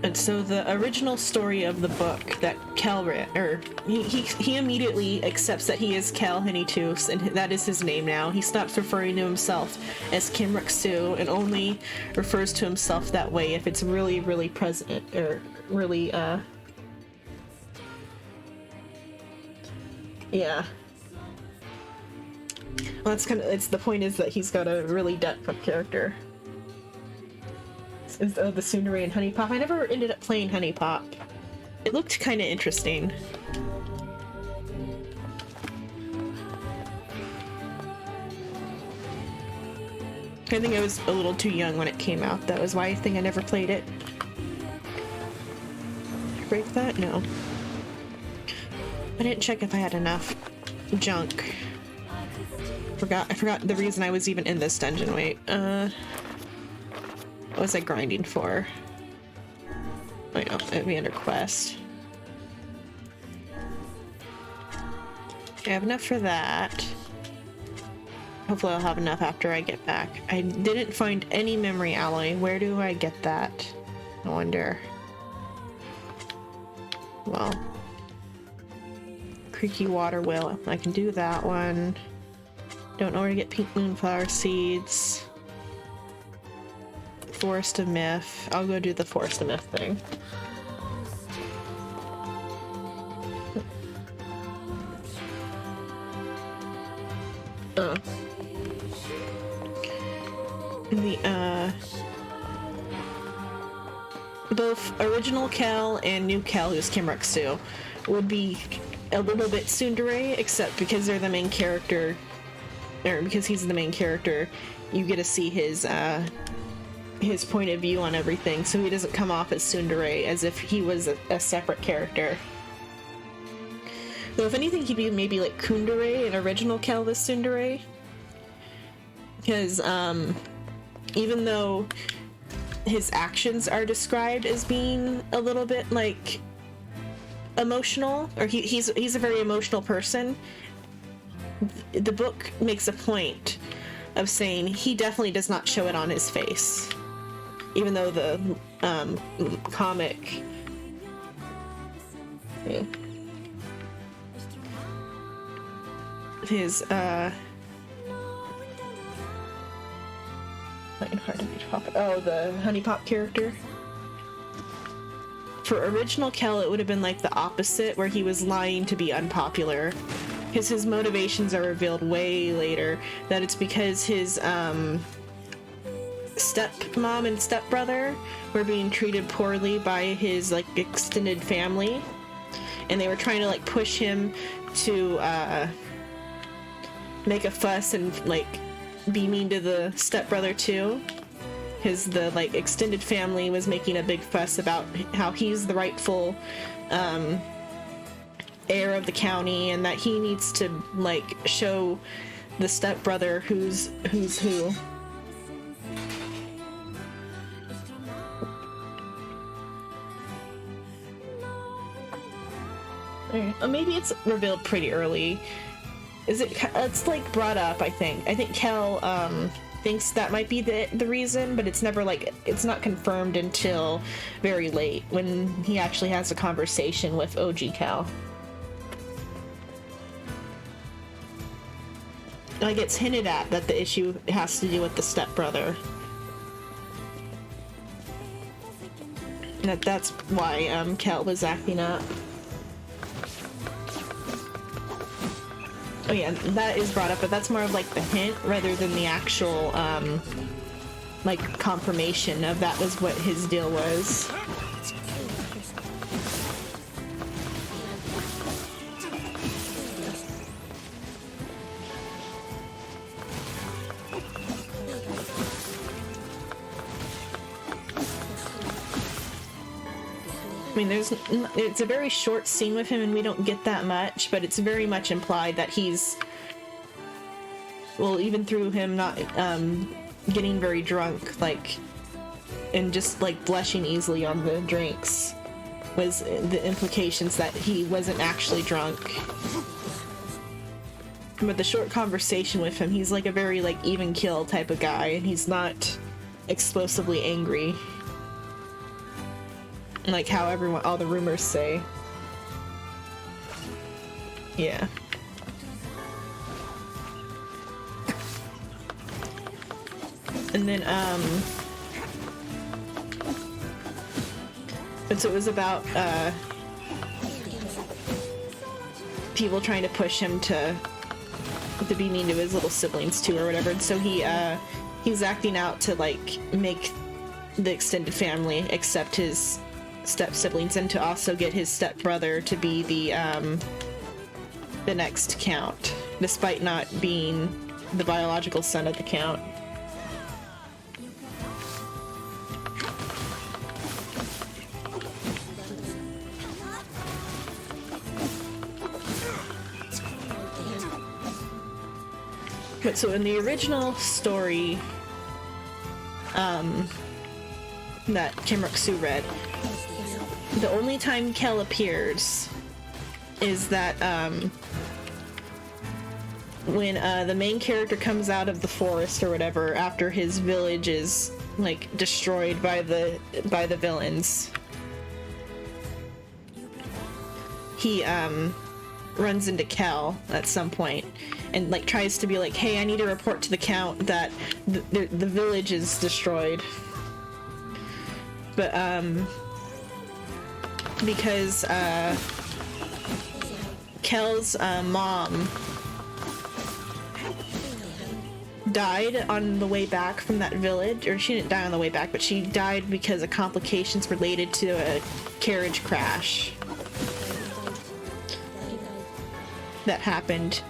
And so the original story of the book that Cal read, or he immediately accepts that he is Cal Hennitus, and that is his name now. He stops referring to himself as Kim Ruk-Su and only refers to himself that way if it's really, really present, or really, yeah. Well, that's kind of, it's the point is that he's got a really depth of character. Is the Tsundere and Honey Pop. I never ended up playing Honey Pop. It looked kind of interesting. I think I was a little too young when it came out. That was why I think I never played it. Did I break that? No. I didn't check if I had enough junk. I forgot the reason I was even in this dungeon. Wait, what was I grinding for? Wait, no, it'd be under quest. Okay, I have enough for that. Hopefully I'll have enough after I get back. I didn't find any memory alloy. Where do I get that? I wonder. Well, Creaky Water Wheel. I can do that one. Don't know where to get pink moonflower seeds. Forest of Myth. I'll go do the Forest of Myth thing. Both original Cal and new Cal, who's Kim Ruk-Su, would be a little bit tsundere, except because they're the main character, or because he's the main character, you get to see his point of view on everything, so he doesn't come off as tsundere as if he was a separate character. Though if anything, he'd be maybe like Kundere, an original Cal the tsundere, because even though his actions are described as being a little bit like emotional, or he's a very emotional person, the book makes a point of saying he definitely does not show it on his face, even though the comic his the Honey Pop character. For original Kel, it would have been like the opposite, where he was lying to be unpopular, because his motivations are revealed way later, that it's because his stepmom and stepbrother were being treated poorly by his like extended family, and they were trying to like push him to make a fuss and like be mean to the stepbrother too. The like extended family was making a big fuss about how he's the rightful heir of the county, and that he needs to like show the stepbrother who's who. Maybe it's revealed pretty early. It's like brought up, I think. I think Kel thinks that might be the reason, but it's never like, it's not confirmed until very late when he actually has a conversation with OG Cal. Like, it's hinted at that the issue has to do with the stepbrother. That's why Cal was acting up. Oh yeah, that is brought up, but that's more of like the hint rather than the actual like confirmation of that was what his deal was. I mean, it's a very short scene with him and we don't get that much, but it's very much implied that he's, well, even through him not getting very drunk, like, and just like blushing easily on the drinks, was the implications that he wasn't actually drunk. But the short conversation with him, he's like a very like even kill type of guy, and he's not explosively angry. Like how all the rumors say. Yeah. And then, and so it was about, people trying to push him to be mean to his little siblings too, or whatever. And so he's acting out to, like, make the extended family accept his step-siblings, and to also get his step-brother to be the next Count, despite not being the biological son of the Count. But so in the original story, that Kimroku read, the only time Kel appears is that, when, the main character comes out of the forest or whatever, after his village is, like, destroyed by the villains. He, runs into Kel at some point and, like, tries to be like, hey, I need to report to the Count that the village is destroyed. But, because, Kel's, mom died on the way back from that village, or she didn't die on the way back, but she died because of complications related to a carriage crash that happened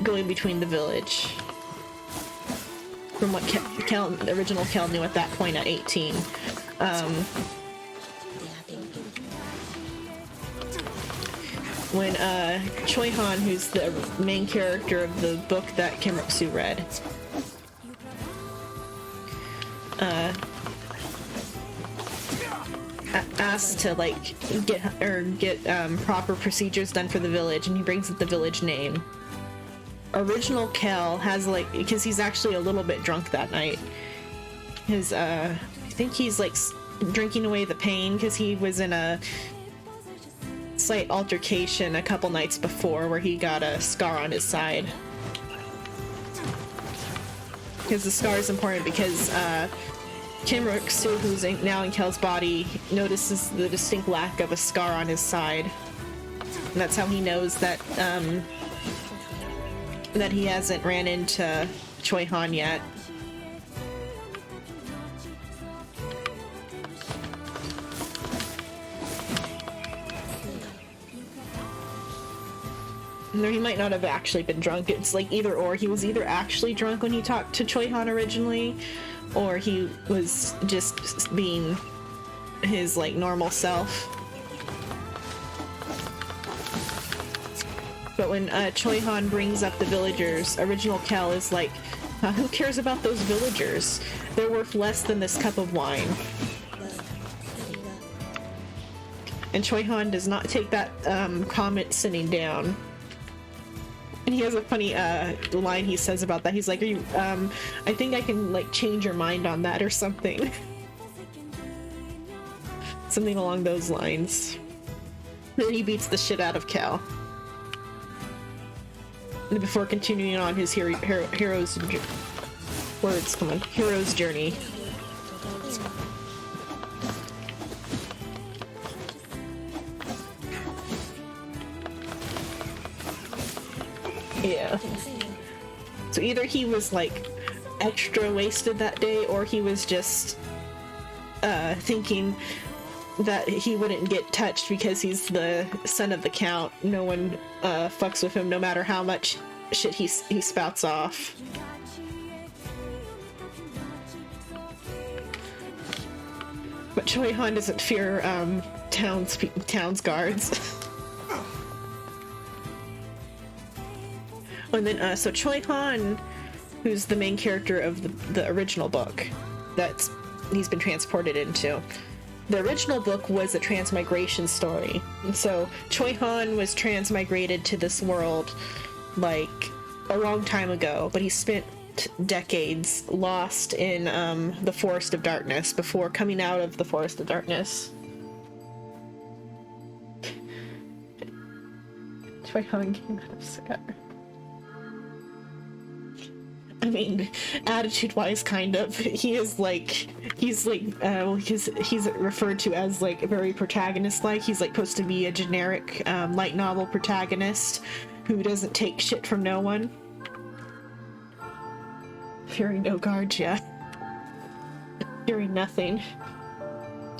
going between the village. From what the original Kel knew at that point at 18. When Choi Han, who's the main character of the book that Kimroku read, asked to, like, get proper procedures done for the village, and he brings up the village name. Original Kel has, like, because he's actually a little bit drunk that night. I think he's, like, drinking away the pain because he was in a slight altercation a couple nights before where he got a scar on his side. Because the scar is important because Kimroku, who's now in Kel's body, notices the distinct lack of a scar on his side. And that's how he knows that that he hasn't ran into Choi Han yet. No, he might not have actually been drunk. It's like either or. He was either actually drunk when he talked to Choi Han originally, or he was just being his, like, normal self. But when Choi Han brings up the villagers, original Kel is like, who cares about those villagers? They're worth less than this cup of wine. And Choi Han does not take that comment sitting down. And he has a funny line he says about that. He's like, "Are you, I think I can, like, change your mind on that," or something. Something along those lines. Then he beats the shit out of Kel. And before continuing on his hero's journey. Yeah. So either he was, like, extra wasted that day, or he was just thinking that he wouldn't get touched because he's the son of the Count. No one fucks with him, no matter how much shit he spouts off. But Choi Han doesn't fear town's guards. And then, so Choi Han, who's the main character of the original book that he's been transported into. The original book was a transmigration story. And so Choi Han was transmigrated to this world, like, a long time ago, but he spent spent decades lost in the Forest of Darkness before coming out of the Forest of Darkness. Choi-Han came out of Scar. I mean, attitude-wise, kind of. He's referred to as like very protagonist-like. He's like supposed to be a generic light novel protagonist who doesn't take shit from no one. Fearing no guards, yeah. Fearing nothing.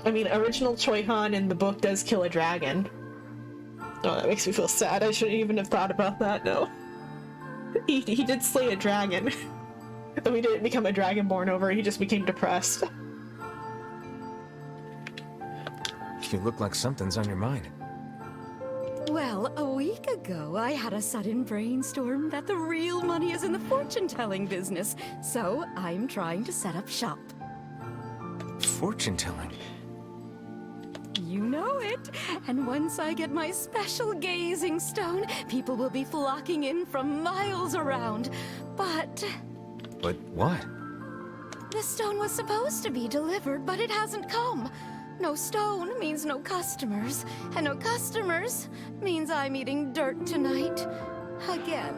I mean, original Choi-Han in the book does kill a dragon. Oh, that makes me feel sad. I shouldn't even have thought about that, no. He did slay a dragon. Though he didn't become a dragonborn over it, he just became depressed. You look like something's on your mind. Well, a week ago, I had a sudden brainstorm that the real money is in the fortune-telling business, so I'm trying to set up shop. Fortune-telling? You know it. And once I get my special gazing stone, people will be flocking in from miles around. But what? the stone was supposed to be delivered, but it hasn't come. No stone means no customers, and no customers means I'm eating dirt tonight. Again.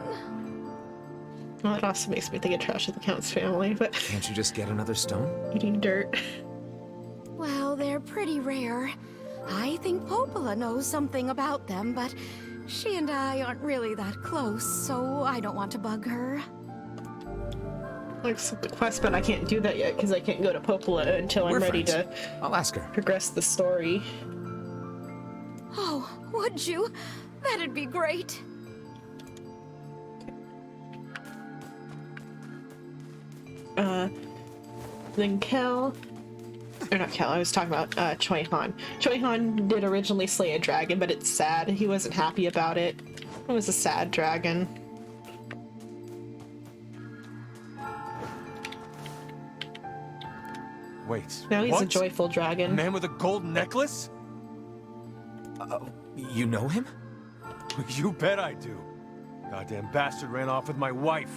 Well, it also makes me think of Trash of the Count's family, but... Can't you just get another stone? Eating dirt. Well, they're pretty rare. I think Popola knows something about them, but she and I aren't really that close, so I don't want to bug her. Like the quest, but I can't do that yet because I can't go to Popola until I'm ready to I'll ask her. Progress the story. Oh, would you? That'd be great. Then Kel, or not Kel, I was talking about Choi-Han. Choi-Han did originally slay a dragon, but it's sad. He wasn't happy about it. It was a sad dragon. Wait. Now he's what? a joyful dragon. A man with a gold necklace? You know him? You bet I do. Goddamn bastard ran off with my wife.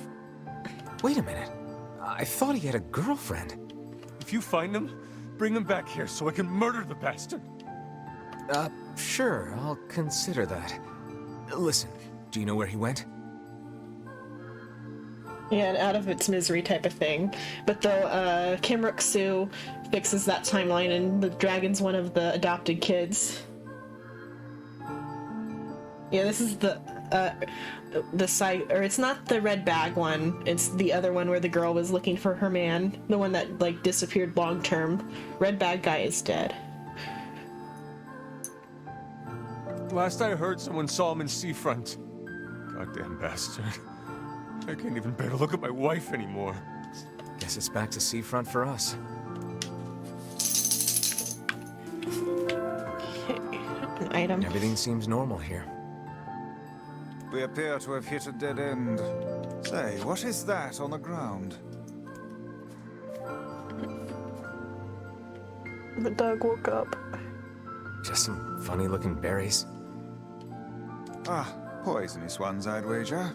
Wait a minute. I thought he had a girlfriend. If you find him, bring him back here so I can murder the bastard. Sure, I'll consider that. Listen, do you know where he went? Yeah, an out of its misery type of thing. But though, Kim Ruk-soo fixes that timeline and the dragon's one of the adopted kids. Yeah, this is the site, or it's not the red bag one, it's the other one where the girl was looking for her man, the one that like disappeared long term. Red bag guy is dead. Last I heard, someone saw him in Seafront. Goddamn bastard. I can't even bear to look at my wife anymore. Guess it's back to Seafront for us. An item. Everything seems normal here. We appear to have hit a dead end. Say, what is that on the ground? The dog woke up. Just some funny-looking berries. Ah, poisonous ones, I'd wager.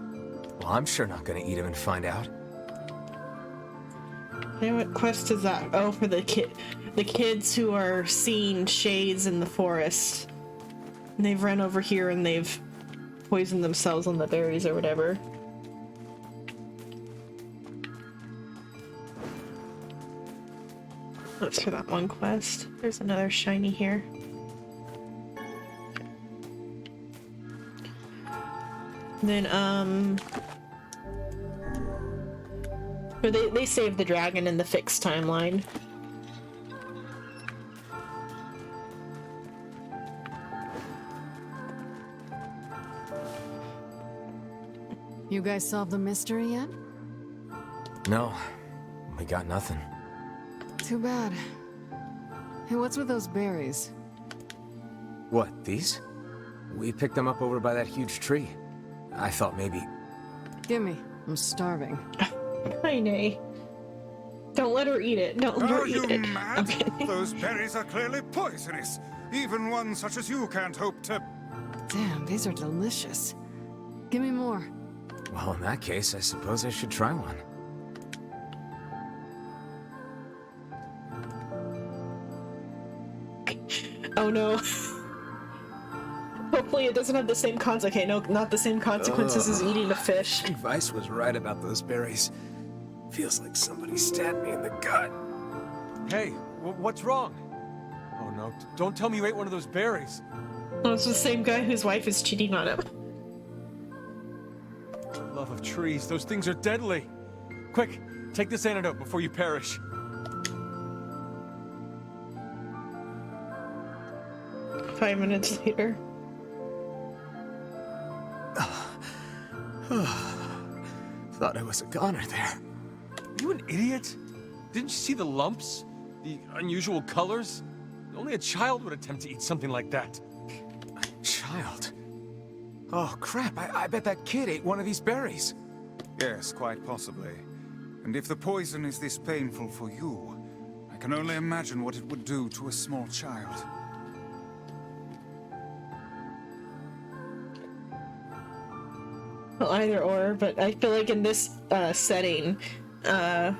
Well, I'm sure not gonna eat them and find out. Hey, what quest is that? Oh, for the kids who are seeing shades in the forest. And they've run over here and they've poisoned themselves on the berries or whatever. That's for that one quest. There's another shiny here. Then, but they saved the dragon in the fixed timeline. You guys solved the mystery yet? No, we got nothing. Too bad. Hey, what's with those berries? What, these? We picked them up over by that huge tree. I thought maybe... Gimme. I'm starving. Hi, Nay. Don't let her eat it. Don't let her Are eat you it. mad? Okay. Those berries are clearly poisonous. Even one such as you can't hope to... Damn, these are delicious. Give me more. Well, in that case, I suppose I should try one. Oh no. Hopefully it doesn't have the same consequence. Okay, no, not the same consequences as eating a fish. Vice was right about those berries. Feels like somebody stabbed me in the gut. Hey, what's wrong? Oh no, don't tell me you ate one of those berries. Oh, it's the same guy whose wife is cheating on him. Love of trees, those things are deadly. Quick, take this antidote before you perish. 5 minutes later. Thought I was a goner there. Are you an idiot? Didn't you see the lumps? The unusual colors? Only a child would attempt to eat something like that. A child? Oh crap, I bet that kid ate one of these berries. Yes, quite possibly. And if the poison is this painful for you, I can only imagine what it would do to a small child. Well, either or, but I feel like in this setting, well,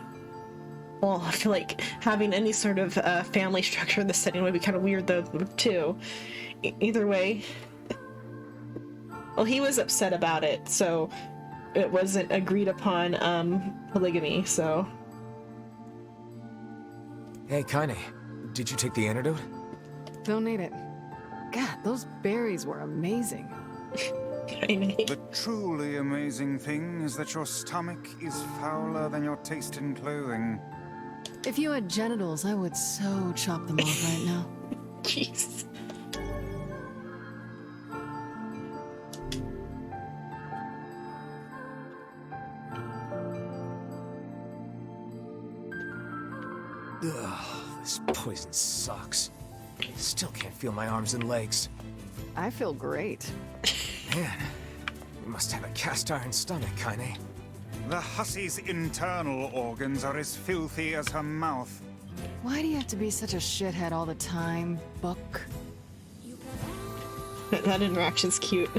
I feel like having any sort of family structure in this setting would be kind of weird, though, too. Either way. Well, he was upset about it, so it wasn't agreed upon polygamy, so... Hey, Kaine, did you take the antidote? Don't need it. God, those berries were amazing. The truly amazing thing is that your stomach is fouler than your taste in clothing. If you had genitals, I would so chop them off right now. Jeez. Ugh, this poison sucks. Still can't feel my arms and legs. I feel great. Man, you must have a cast iron stomach, Kaine. The hussy's internal organs are as filthy as her mouth. Why do you have to be such a shithead all the time, Buck? That interaction's cute.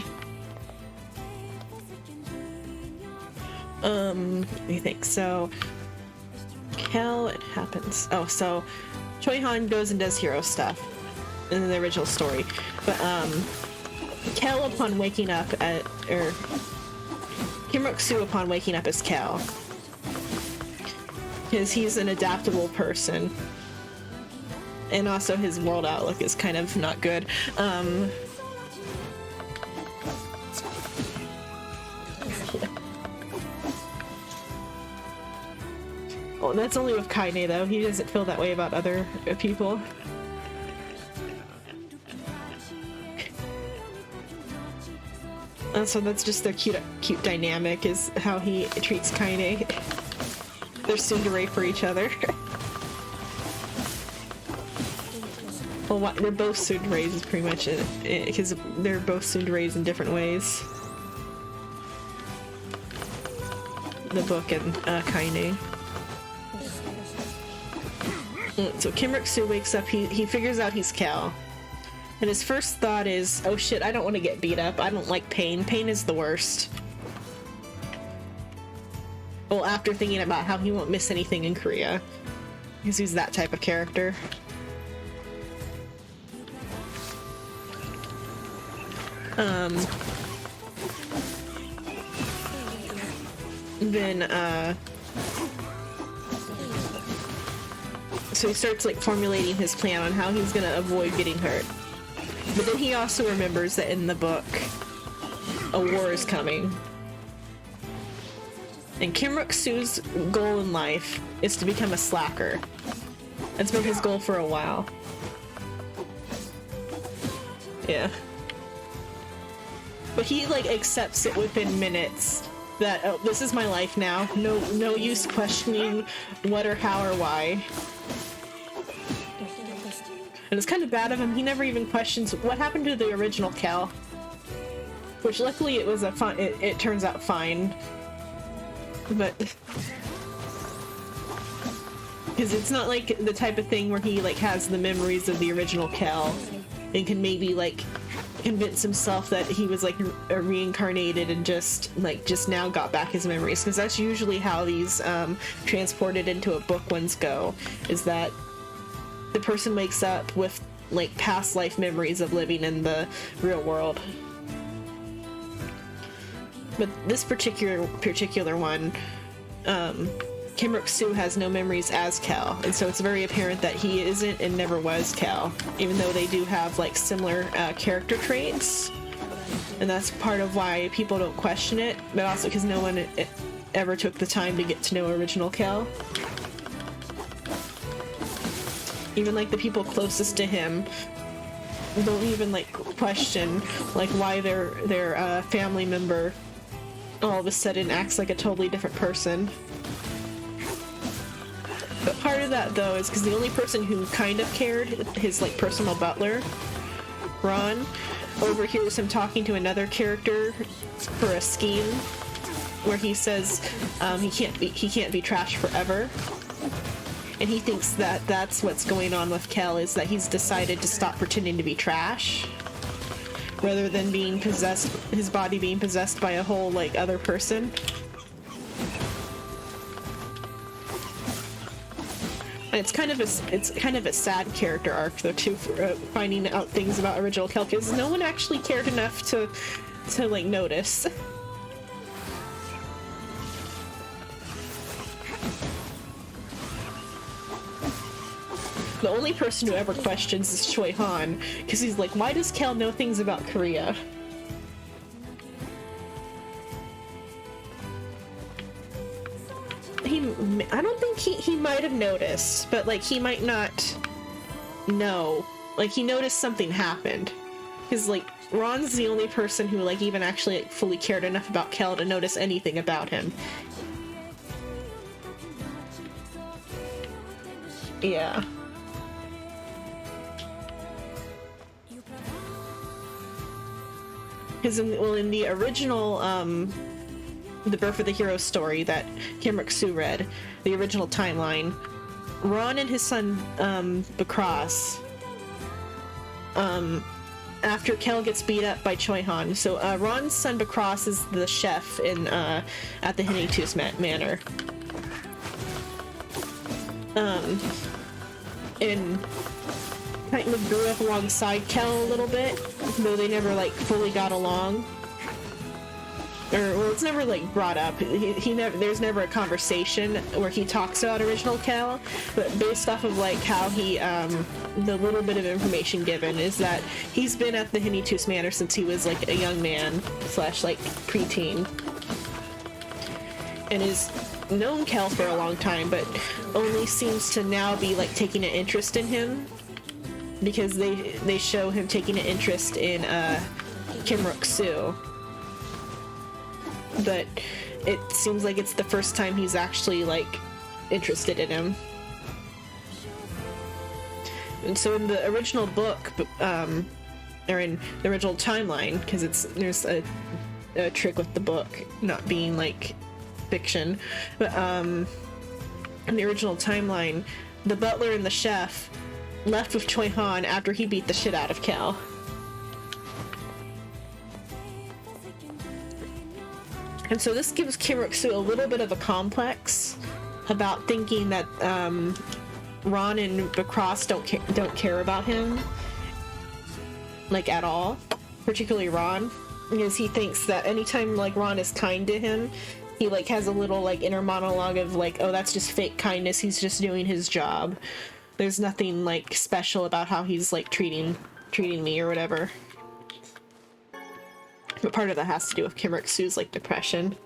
Let me think. So, Kel, it happens. Oh, so Choi Han goes and does hero stuff in the original story, but Kel, upon waking up or Kim Rok-soo upon waking up as Kel, because he's an adaptable person, and also his world outlook is kind of not good. Well, that's only with Kaine, though. He doesn't feel that way about other people. So that's just their cute dynamic, is how he treats Kaine. They're tsundere for each other. Well, they're both tsunderes is pretty much it, because they're both tsunderes in different ways. The book and Kaine. So Kim Rok-soo wakes up, he figures out he's Kel. And his first thought is, oh shit, I don't want to get beat up. I don't like pain. Pain is the worst. Well, after thinking about how he won't miss anything in Korea. Because he's that type of character. Then, so he starts like formulating his plan on how he's gonna avoid getting hurt. But then he also remembers that in the book, a war is coming. And Kim Rok-soo's goal in life is to become a slacker. That's been his goal for a while. Yeah. But he like accepts it within minutes that, oh, this is my life now. No use questioning what or how or why. And it's kind of bad of him. He never even questions what happened to the original Kel. Which luckily it was it turns out fine. But because it's not like the type of thing where he like has the memories of the original Kel and can maybe like convince himself that he was like reincarnated and just now got back his memories, because that's usually how these transported into a book ones go, is that the person wakes up with like past life memories of living in the real world. But this particular one, Kim Ruk-soo has no memories as Cal, and so it's very apparent that he isn't and never was Cal, even though they do have like similar character traits, and that's part of why people don't question it, but also because no one ever took the time to get to know original Cal. Even like the people closest to him don't even like question like why their family member all of a sudden acts like a totally different person. But part of that though is because the only person who kind of cared, his like personal butler, Ron, overhears him talking to another character for a scheme where he says he can't be trash forever, and he thinks that that's what's going on with Kel, is that he's decided to stop pretending to be trash rather than being possessed, his body being possessed by a whole like other person. And it's kind of a sad character arc though too, for finding out things about original Kel, because no one actually cared enough to like notice. The only person who ever questions is Choi Han, because he's like, why does Kel know things about Korea? I don't think he might have noticed, but like he might not know. Like he noticed something happened. Because like Ron's the only person who like even actually like, fully cared enough about Kel to notice anything about him. Yeah. Because in the original The Birth of the Hero story that Kim Ruk-soo read, the original timeline, Ron and his son Bakras, after Kel gets beat up by Choi Han, so Ron's son Bakras is the chef in at the Hinitus Manor, and kind of grew up alongside Kel a little bit, though they never like fully got along. Well, it's never like brought up. He never. There's never a conversation where he talks about original Kel, but based off of like how he, the little bit of information given is that he's been at the Hinitus Manor since he was like a young man / like preteen, and is known Kel for a long time, but only seems to now be like taking an interest in him because they show him taking an interest in Kim Ruk-soo. But it seems like it's the first time he's actually like interested in him. And so in the original book, or in the original timeline, because there's a trick with the book not being like fiction, but in the original timeline, the butler and the chef left with Choi Han after he beat the shit out of Kel. And so this gives Kim Ruk-soo a little bit of a complex about thinking that Ron and Bakras don't care about him, like at all, particularly Ron, because he thinks that anytime like Ron is kind to him, he like has a little like inner monologue of like, oh, that's just fake kindness, he's just doing his job. There's nothing like special about how he's like treating me or whatever. But part of that has to do with Kim Ruk-soo's like depression.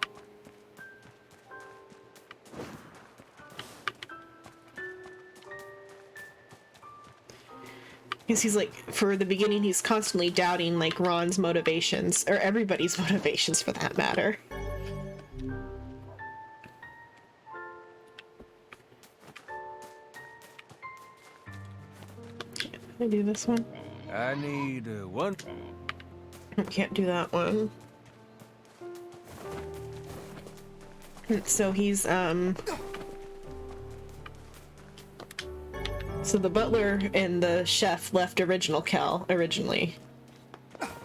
Because he's like, for the beginning, he's constantly doubting like Ron's motivations, or everybody's motivations for that matter. Can I do this one? I need one. I can't do that one. So he's so the butler and the chef left original Kel originally.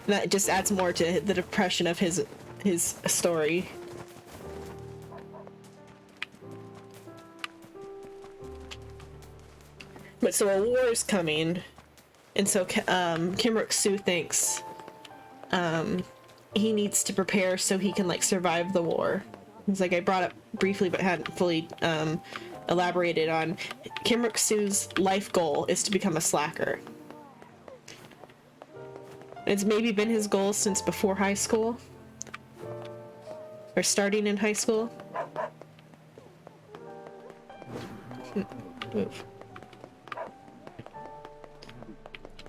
That just adds more to the depression of his story. But so a war is coming, And so Kim Ruk-soo thinks he needs to prepare so he can like survive the war. He's like, I brought up briefly but hadn't fully elaborated on. Kim Ruk-soo's life goal is to become a slacker. It's maybe been his goal since before high school, or starting in high school. Move.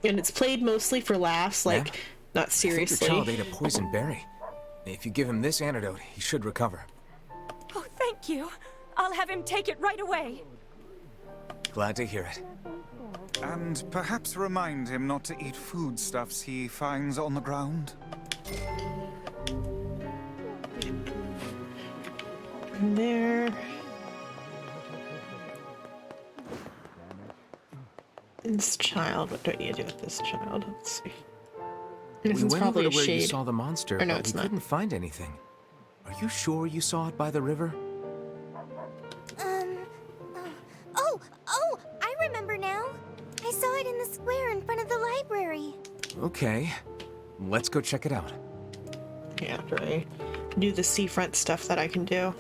And it's played mostly for laughs, like not seriously. I think your child ate a poison berry. If you give him this antidote, he should recover. Oh, thank you. I'll have him take it right away. Glad to hear it. And perhaps remind him not to eat foodstuffs he finds on the ground. There. This child, what do I need to do with this child? Let's see. We This is went over probably to a where you shade. saw the monster, Or no, but it's we not. couldn't find anything. Are you sure you saw it by the river? Oh, I remember now. I saw it in the square in front of the library. Okay, let's go check it out. Yeah, after I do the seafront stuff that I can do.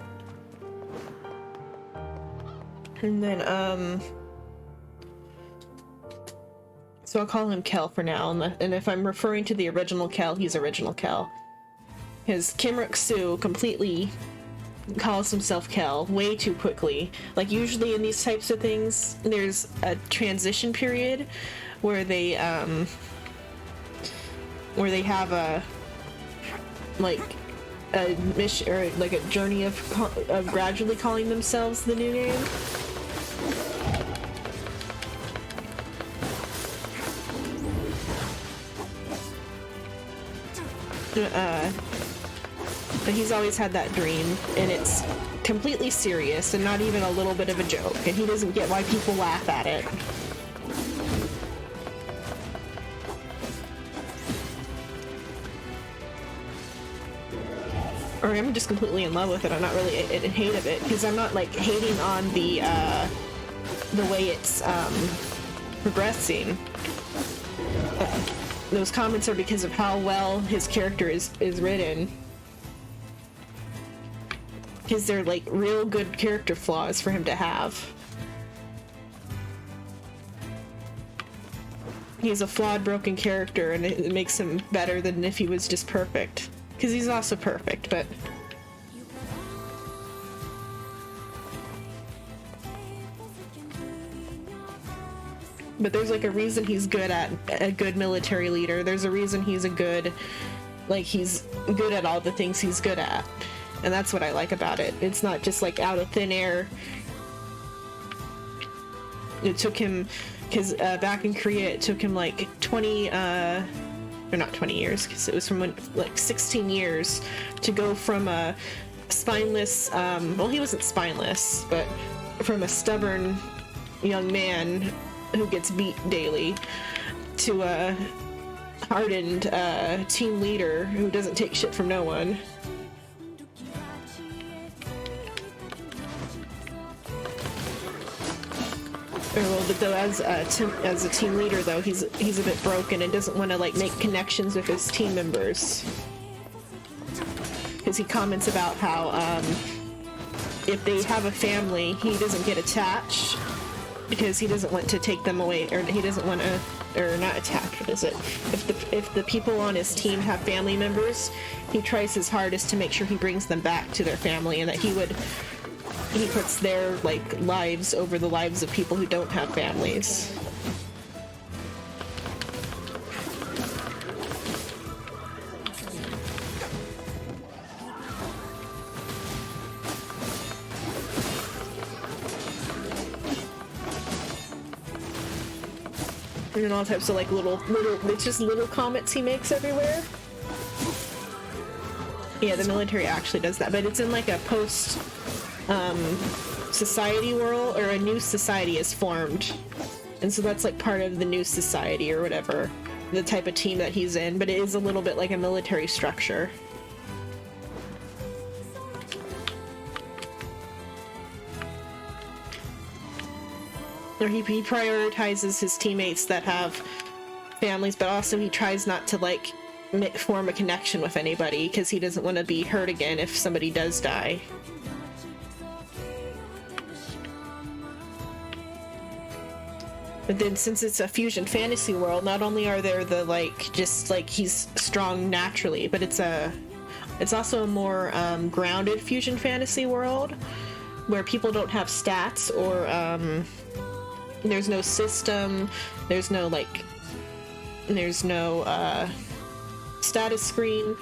And then, so I'll call him Kel for now, and if I'm referring to the original Kel, he's original Kel. Because Kim Ruk-soo completely calls himself Kel way too quickly. Like, usually in these types of things, there's a transition period where they have a mission, or like a journey of gradually calling themselves the new name. But he's always had that dream, and it's completely serious and not even a little bit of a joke, and he doesn't get why people laugh at it. Or I'm just completely in love with it. I'm not really in hate of it, because I'm not like hating on the way it's progressing. Those comments are because of how well his character is written. Because they're like real good character flaws for him to have. He's a flawed, broken character, and it makes him better than if he was just perfect. Because he's also perfect, but... But there's like a reason he's good at a good military leader. There's a reason he's a good, like, he's good at all the things he's good at. And that's what I like about it. It's not just like out of thin air. It took him, because back in Korea, it took him like 20, or not 20 years, because it was from like 16 years to go from a spineless, well, he wasn't spineless, but from a stubborn young man who gets beat daily to a hardened team leader who doesn't take shit from no one. Well, but though as a team leader, though, he's a bit broken and doesn't want to like make connections with his team members, because he comments about how if they have a family, he doesn't get attached because he doesn't want to take them away, or he doesn't want to, or not attached. What is it? If the people on his team have family members, he tries his hardest to make sure he brings them back to their family, and that he puts their like lives over the lives of people who don't have families. And all types of like little, it's just little comments he makes everywhere. Yeah, the military actually does that, but it's in like a post society world, or a new society is formed, and so that's like part of the new society or whatever, the type of team that he's in, but it is a little bit like a military structure. Or he prioritizes his teammates that have families, but also he tries not to like form a connection with anybody because he doesn't want to be hurt again if somebody does die. But then since it's a fusion fantasy world, not only are there the like just like he's strong naturally, but it's also a more grounded fusion fantasy world where people don't have stats or there's no system, there's no status screen.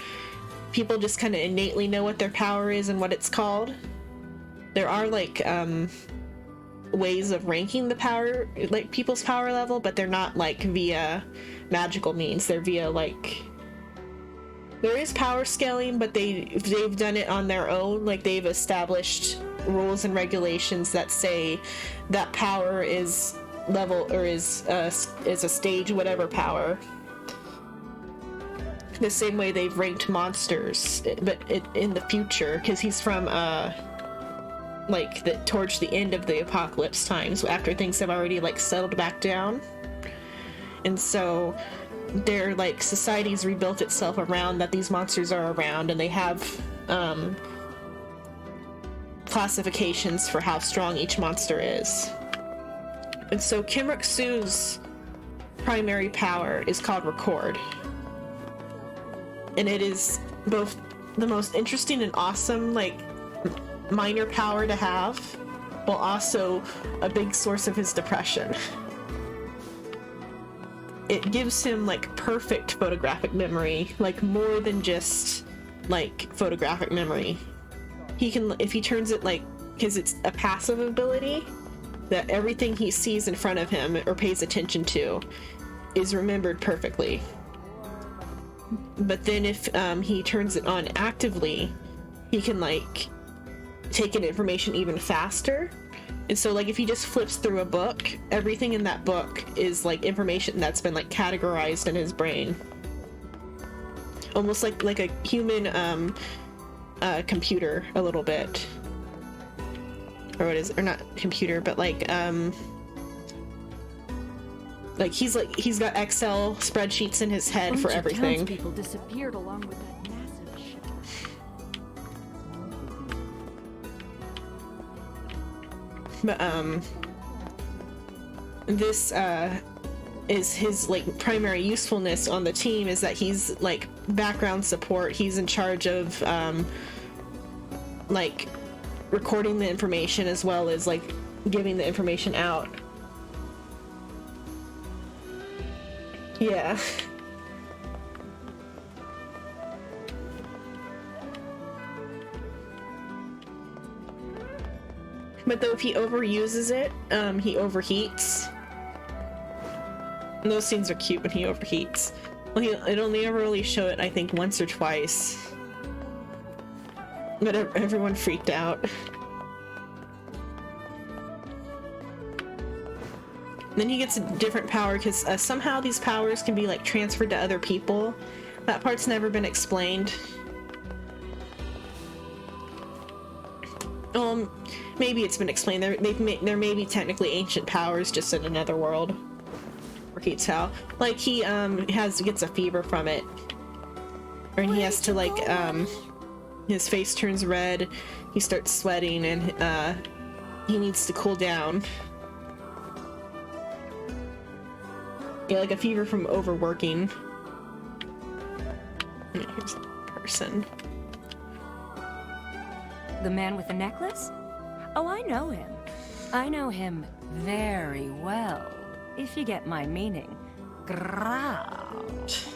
People just kind of innately know what their power is and what it's called. There are like ways of ranking the power, like people's power level, but they're not like via magical means. They're via like, there is power scaling, but they've done it on their own. Like they've established rules and regulations that say that power is level or is a stage whatever power. The same way they've ranked monsters, but in the future, because he's from like towards the end of the apocalypse times, after things have already like settled back down, and so their like society's rebuilt itself around that these monsters are around, and they have classifications for how strong each monster is. And so Kimruk-Su's primary power is called Record, and it is both the most interesting and awesome like minor power to have, while also a big source of his depression. It gives him like perfect photographic memory, like more than just like photographic memory. He can, if he turns it like, because it's a passive ability, that everything he sees in front of him or pays attention to is remembered perfectly. But then if he turns it on actively, he can like take in information even faster. And so like if he just flips through a book, everything in that book is like information that's been like categorized in his brain, almost like a human computer a little bit, or what is, or not computer, but like he's got Excel spreadsheets in his head for everything. People disappeared along with that massive ship. But this is his like primary usefulness on the team, is that he's like background support. He's in charge of like recording the information as well as like giving the information out. Yeah. But though if he overuses it, he overheats. And those scenes are cute when he overheats. Well, it only ever really show it, I think, once or twice. But everyone freaked out. Then he gets a different power because somehow these powers can be like transferred to other people. That part's never been explained. Maybe it's been explained. There may be technically ancient powers just in another world. Repeats how, like he gets a fever from it, or he has to like his face turns red, he starts sweating, and he needs to cool down. Yeah, like a fever from overworking. Here's the person. The man with the necklace? Oh, I know him. I know him very well, if you get my meaning. Grrrr.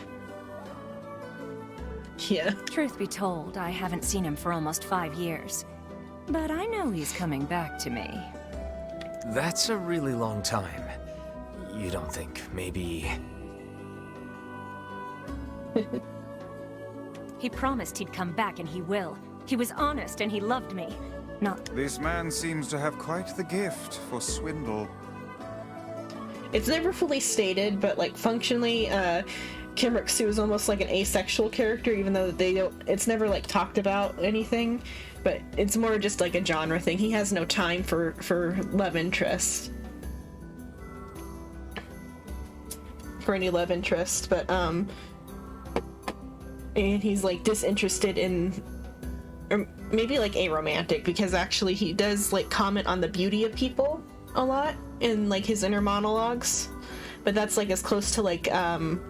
Yeah. Truth be told, I haven't seen him for almost 5 years. But I know he's coming back to me. That's a really long time. You don't think maybe... He promised he'd come back, and he will. He was honest, and he loved me. Not... This man seems to have quite the gift for swindle. It's never fully stated, but like functionally, Kimruk-Su is almost like an asexual character, even though they don't. It's never like talked about anything, but it's more just like a genre thing. He has no time for love interest. for any love interest, but and he's like disinterested in, or maybe like aromantic, because actually he does like comment on the beauty of people a lot in like his inner monologues, but that's like as close to like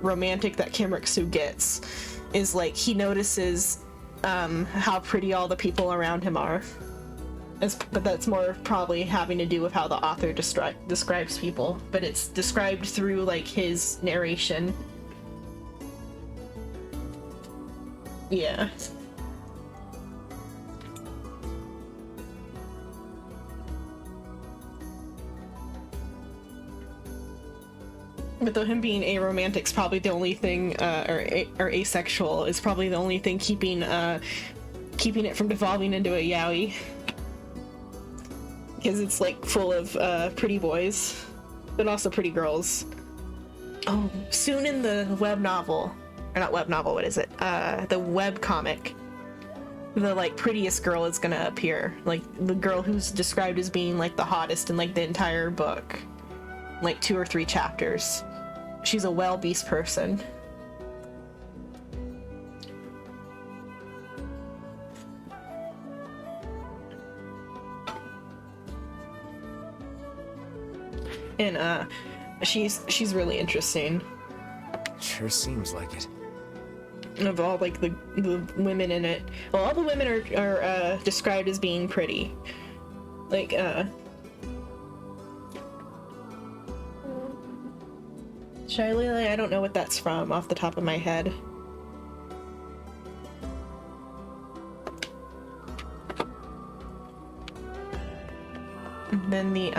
romantic that Kim Rik-soo gets, is like he notices how pretty all the people around him are. But that's more probably having to do with how the author describes people, but it's described through like his narration. Yeah. But though him being aromantic's probably the only thing, or asexual is probably the only thing keeping it from devolving into a yaoi. Because it's like full of pretty boys, but also pretty girls. Oh, soon in the web novel, or not web novel, what is it? The web comic. The like prettiest girl is gonna appear, like the girl who's described as being like the hottest in like the entire book, like 2 or 3 chapters. She's a well beast person. And she's really interesting. Sure seems like it. Of all like the women in it, well, all the women are described as being pretty. Like Shy Lily, I don't know what that's from off the top of my head. And then the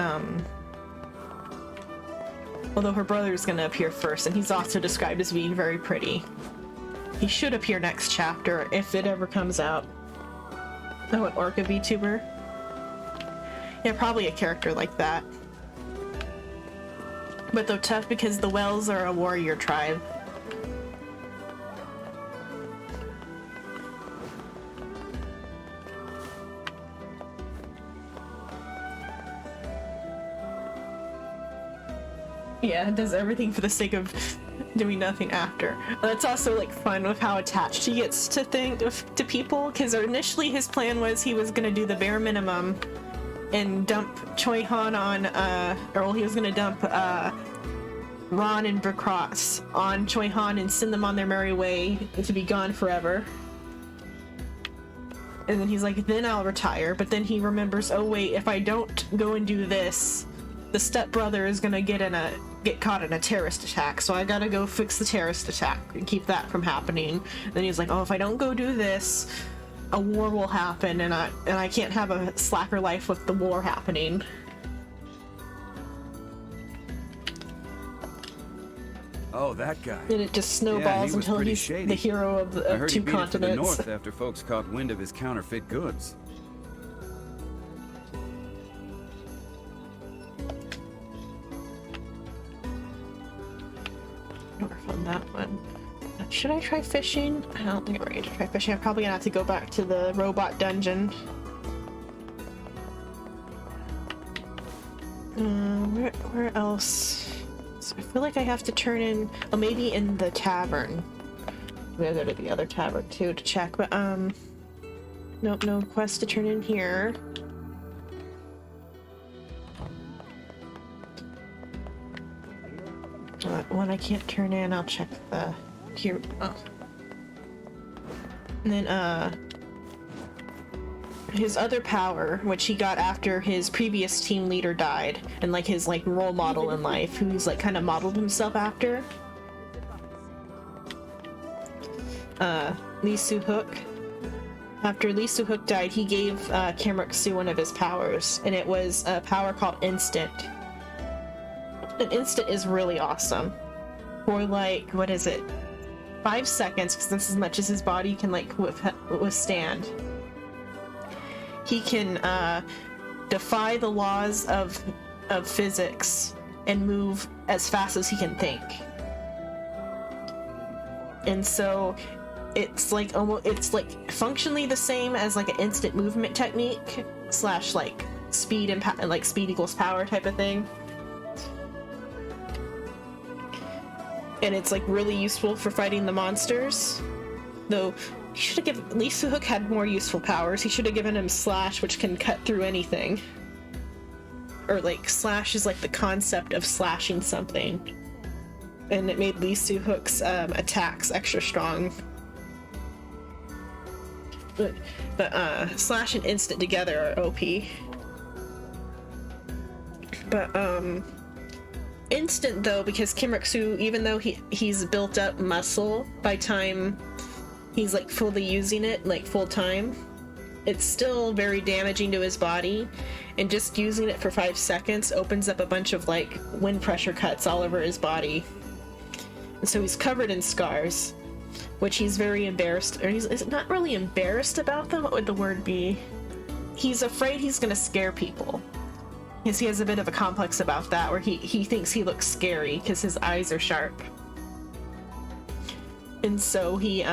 although her brother's gonna appear first, and he's also described as being very pretty. He should appear next chapter, if it ever comes out. Oh, an Orca VTuber? Yeah, probably a character like that. But though tough because the Wells are a warrior tribe. Yeah, it does everything for the sake of doing nothing after. But that's also like fun with how attached he gets to to people, because initially his plan was he was gonna do the bare minimum and dump Choi Han on he was gonna dump Ron and Bracross on Choi Han and send them on their merry way to be gone forever. And then he's like, then I'll retire, but then he remembers, oh wait, if I don't go and do this, the stepbrother is gonna get caught in a terrorist attack, so I gotta go fix the terrorist attack and keep that from happening. Then he's like, oh, if I don't go do this, a war will happen, and I can't have a slacker life with the war happening. Oh, that guy. And it just snowballs until he's shady. the hero of I heard 2 he beat it for the continents. North after folks caught wind of his counterfeit goods. Never found that one. Should I try fishing? I don't think I'm ready to try fishing. I'm probably gonna have to go back to the robot dungeon. Where else? So I feel like I have to turn in. Oh, maybe in the tavern. I'm gonna go to the other tavern too to check. But nope, no quest to turn in here. One I can't turn in, I'll check the here. Oh. And then his other power, which he got after his previous team leader died, and like his like role model in life, who he's like kind of modeled himself after. Lee Soo-hook. After Lee Soo-hook died, he gave Kim Rik-soo one of his powers, and it was a power called Instant. An instant is really awesome. For like, what is it? 5 seconds, because that's as much as his body can like withstand. He can defy the laws of physics and move as fast as he can think. And so it's like functionally the same as like an instant movement technique / like speed and like speed equals power type of thing. and it's like really useful for fighting the monsters. Though he should have given Lee Soo-hook had more useful powers. He should have given him Slash, which can cut through anything. Or like Slash is like the concept of slashing something, and it made Lee Soo-hook's attacks extra strong. But Slash and Instant together are OP. But Instant though, because Kim Ruk-soo, even though he's built up muscle by time he's like fully using it, like full time, it's still very damaging to his body, and just using it for 5 seconds opens up a bunch of like wind pressure cuts all over his body. And so he's covered in scars, which he's very embarrassed, or he's not really embarrassed about them. What would the word be? He's afraid he's gonna scare people. Because he has a bit of a complex about that, where he thinks he looks scary because his eyes are sharp. And so he's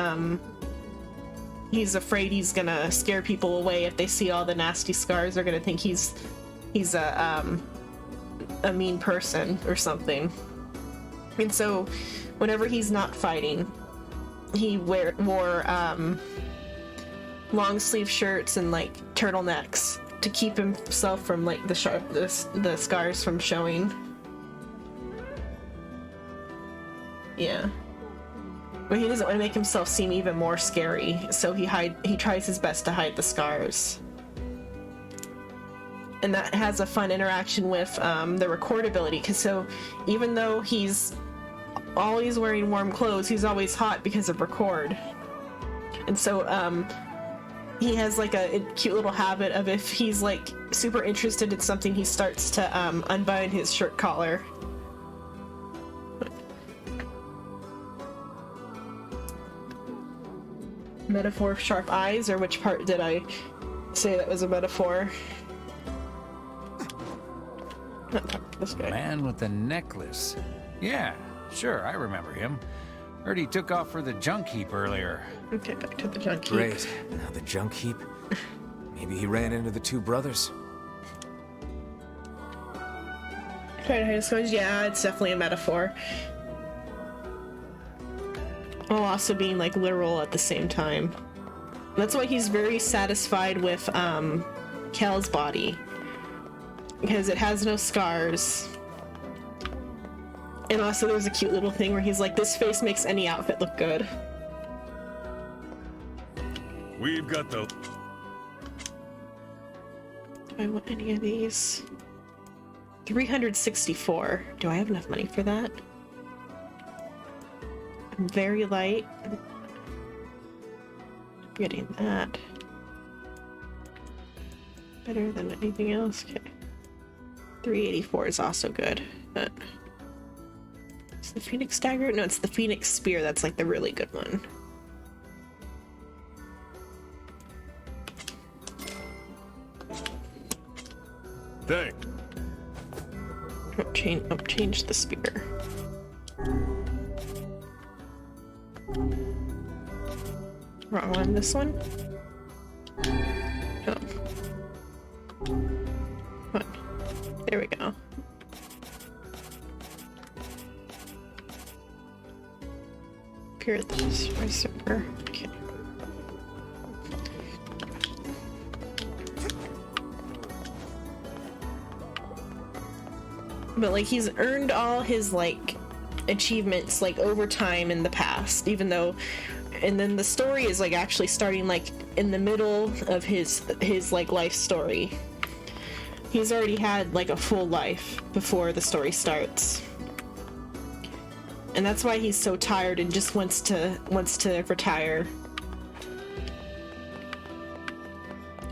afraid he's gonna scare people away. If they see all the nasty scars, they're gonna think he's a mean person or something. And so whenever he's not fighting, he wore long sleeve shirts and like turtlenecks to keep himself from like the scars from showing. Yeah. But he doesn't want to make himself seem even more scary, so he tries his best to hide the scars. And that has a fun interaction with the record ability, because so even though he's always wearing warm clothes, he's always hot because of record. And so he has like a cute little habit of, if he's like super interested in something, he starts to unbind his shirt collar. Metaphor of sharp eyes, or which part did I say that was a metaphor? This guy. Man with the necklace. Yeah, sure, I remember him. Heard he took off for the junk heap earlier. Okay, back to the junk heap. Great. Now the junk heap. Maybe he ran into the two brothers. Try to hide his scars? Yeah, it's definitely a metaphor. While also being like literal at the same time. That's why he's very satisfied with Kel's body, because it has no scars. And also there's a cute little thing where he's like, this face makes any outfit look good. We've got the... Do I want any of these? 364. Do I have enough money for that? I'm very light. Getting that. Better than anything else. Okay. 384 is also good, but... Is the Phoenix Dagger? No, it's the Phoenix Spear. That's like the really good one. Dang. Change the spear. Wrong one. This one? Oh. What? There we go. Pure Sorcerer. Okay. But like, he's earned all his like achievements like over time in the past, even though, and then the story is like actually starting like in the middle of his like life story. He's already had like a full life before the story starts. And that's why he's so tired and just wants to retire.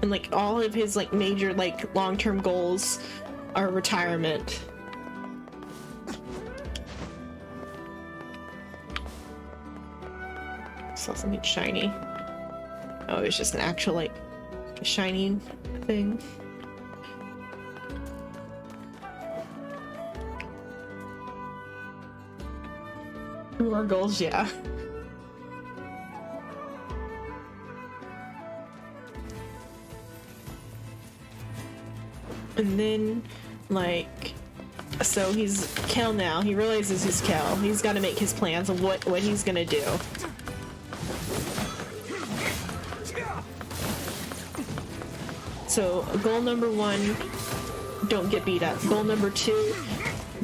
And like all of his like major like long-term goals are retirement. Saw something shiny. Oh, it was just an actual like shining thing. More goals, yeah. And then, like, So he's Kel now. He realizes he's Kel. He's got to make his plans of what he's gonna do. So goal number 1, don't get beat up. Goal number 2,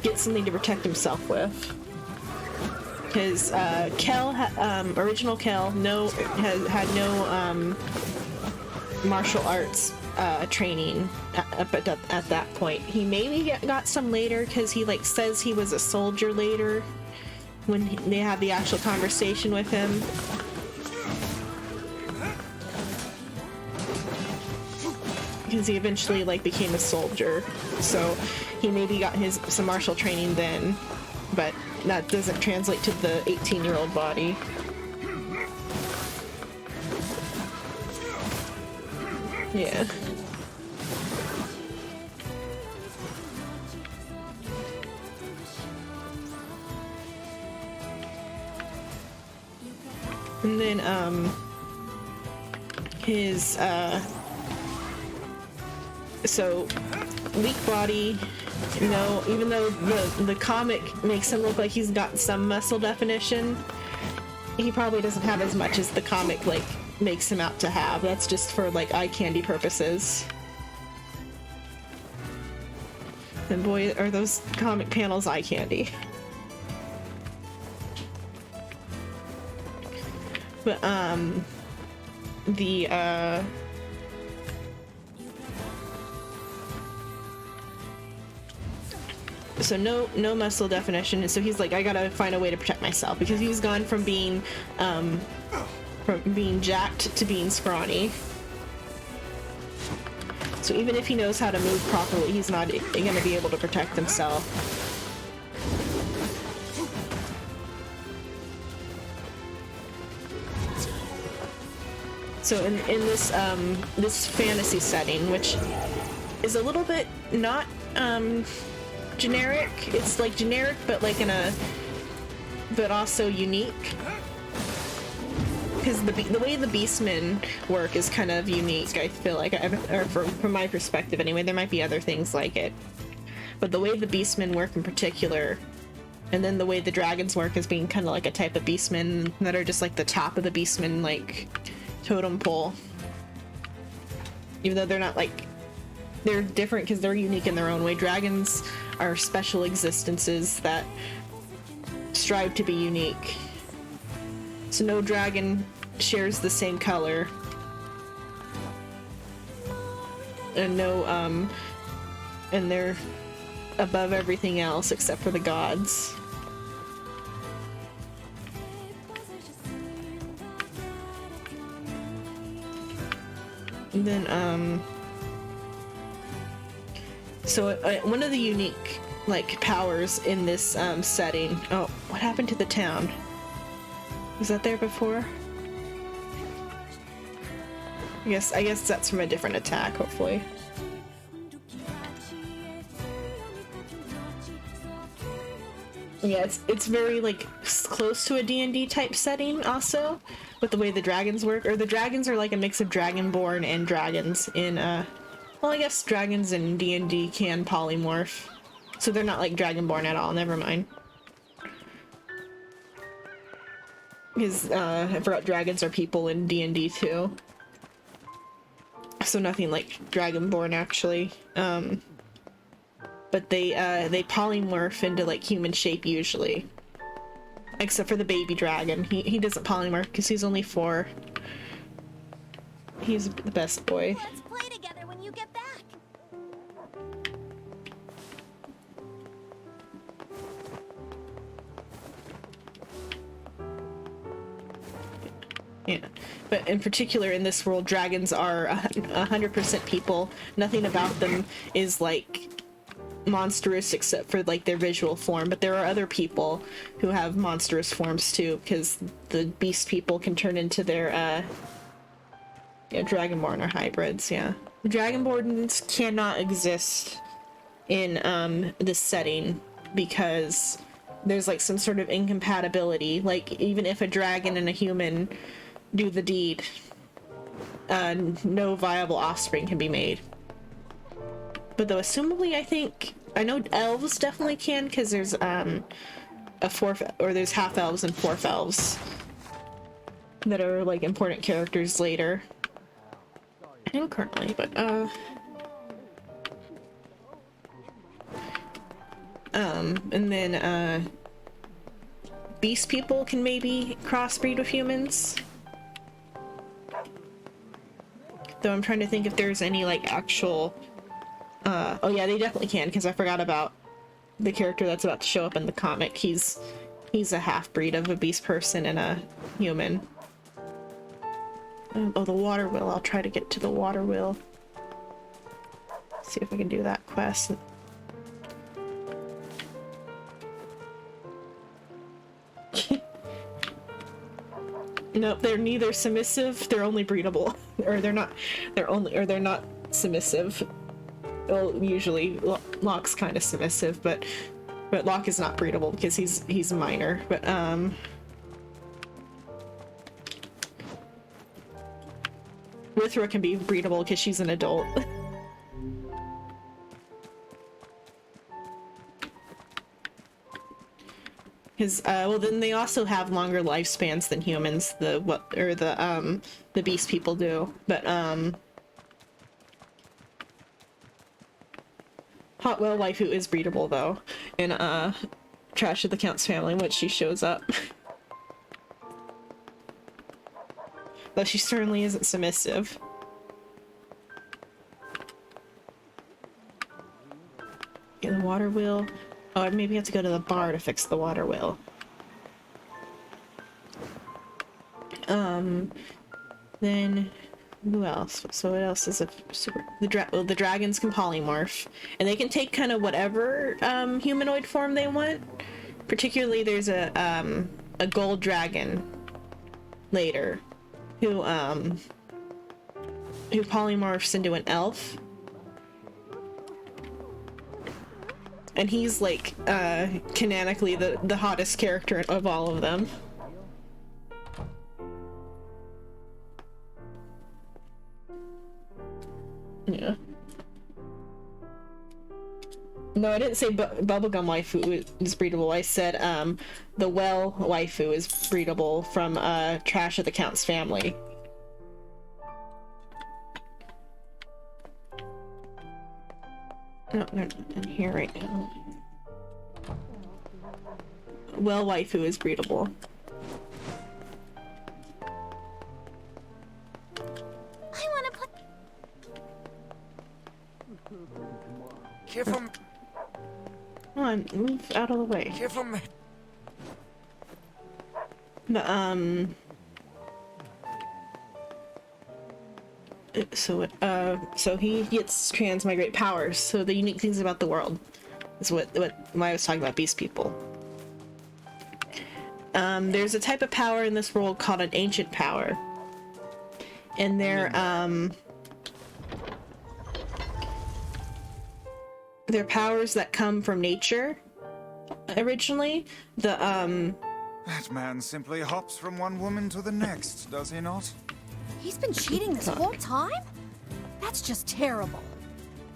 get something to protect himself with. Because Kel, original Kel, had no martial arts training at that point. He maybe got some later because he like says he was a soldier later when they have the actual conversation with him. Because he eventually like became a soldier, so he maybe got some martial training then, but that doesn't translate to the 18-year-old body. Yeah. And then his so weak body, you know, even though the comic makes him look like he's got some muscle definition, he probably doesn't have as much as the comic like makes him out to have. That's just for like eye candy purposes. And boy, are those comic panels eye candy. But so no muscle definition, and so he's like, I gotta find a way to protect myself, because he's gone from being jacked to being scrawny. So even if he knows how to move properly, he's not gonna be able to protect himself. So in this this fantasy setting, which is a little bit not generic, it's like generic but like but also unique, because the way the beastmen work is kind of unique. I feel like, or from my perspective anyway. There might be other things like it, but the way the beastmen work in particular, and then the way the dragons work as being kind of like a type of beastmen that are just like the top of the beastmen like totem pole, even though they're not like, they're different because they're unique in their own way. Dragons are special existences that strive to be unique, so no dragon shares the same color, and and they're above everything else except for the gods. And then so one of the unique like powers in this setting. Oh, what happened to the town? Was that there before? I guess that's from a different attack, hopefully. Yeah, it's very like close to a D&D type setting also, with the way the dragons work. Or the dragons are like a mix of dragonborn and dragons in well, I guess dragons in D&D can polymorph, so they're not like dragonborn at all. Never mind. Because I forgot dragons are people in D&D too, so nothing like dragonborn actually. But they polymorph into like human shape usually, except for the baby dragon. He doesn't polymorph because he's only 4. He's the best boy. Let's play together when you get back. Yeah, but in particular in this world, dragons are 100% people. Nothing about them is like monstrous except for like their visual form, but there are other people who have monstrous forms too, because the beast people can turn into their dragonborn or hybrids. Yeah, dragonborns cannot exist in this setting because there's like some sort of incompatibility. Like even if a dragon and a human do the deed, no viable offspring can be made. But though assumably I think I know elves definitely can, because there's there's half elves and fourth elves that are like important characters later. And currently, but and then beast people can maybe crossbreed with humans. Though I'm trying to think if there's any like actual oh yeah, they definitely can, because I forgot about the character that's about to show up in the comic. He's a half-breed of a beast person and a human. Oh, the water wheel. I'll try to get to the water wheel. See if I can do that quest. Nope, they're neither submissive, they're only breedable. Or they're not submissive. Well, usually Locke's kind of submissive, but Locke is not breedable because he's a minor. But Withra can be breedable because she's an adult. Because well, then they also have longer lifespans than humans. The beast people do, but Hot Well Waifu is breedable though in Trash of the Count's family, in which she shows up. Though she certainly isn't submissive. Okay, the water wheel. Oh, I maybe have to go to the bar to fix the water wheel. Then who else? So what else is a super? The dragons can polymorph, and they can take kind of whatever humanoid form they want. Particularly, there's a gold dragon later, who polymorphs into an elf. And he's like canonically the hottest character of all of them. Yeah. No, I didn't say bubblegum waifu is breedable. I said the well waifu is breedable from Trash of the Count's family. No, they're not in here right now. Well waifu is breedable. I want to put... Careful. Come on, move out of the way. Careful. The so he gets transmigrate powers. So the unique things about the world is what I was talking about beast people. There's a type of power in this world called an ancient power, and they're powers that come from nature. Originally, That man simply hops from one woman to the next, does he not? He's been cheating this whole time? That's just terrible.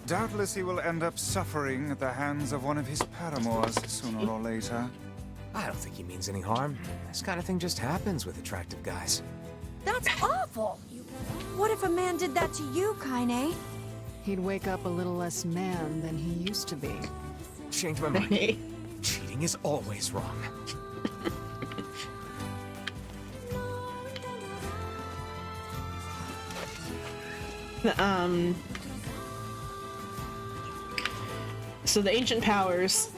Doubtless he will end up suffering at the hands of one of his paramours sooner or later. I don't think he means any harm. This kind of thing just happens with attractive guys. That's awful! What if a man did that to you, Kaine? He'd wake up a little less man than he used to be. Change my mind. Cheating is always wrong. So the ancient powers,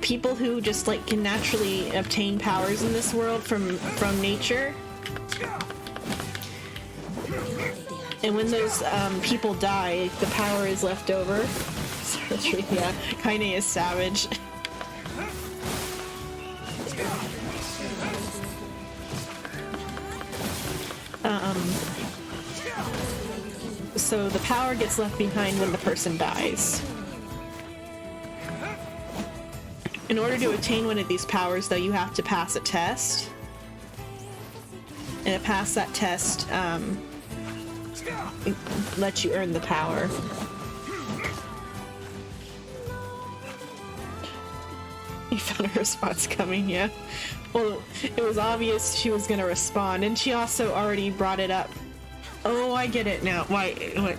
people who just like can naturally obtain powers in this world from nature. And when those people die, the power is left over. Sorry, yeah, Kaine is savage. So the power gets left behind when the person dies. In order to obtain one of these powers, though, you have to pass a test. And to pass that test, it lets you earn the power. You found her response coming, yeah. Well, it was obvious she was gonna respond, and she also already brought it up. Oh, I get it now. Why? What?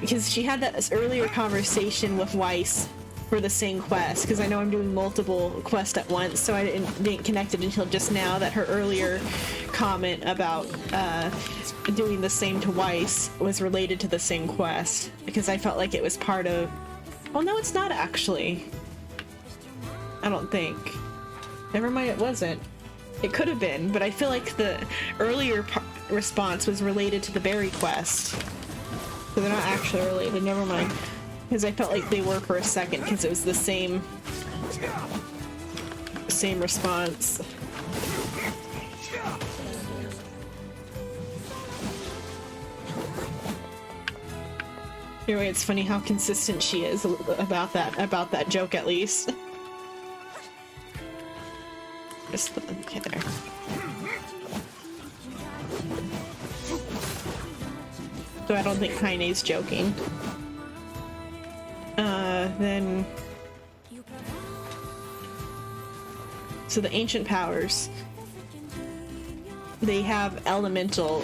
Because she had that earlier conversation with Weiss for the same quest, because I know I'm doing multiple quests at once, so I didn't connect it until just now that her earlier comment about doing the same to Weiss was related to the same quest, because I felt like it was part of... Well, no, it's not actually. I don't think. Never mind, it wasn't. It could have been, but I feel like the earlier response was related to the berry quest. So they're not actually related, never mind. Because I felt like they were for a second, because it was the same response. Anyway, it's funny how consistent she is about that joke, at least. Just okay there. So I don't think Kaine's joking. Then... So the ancient powers, they have elemental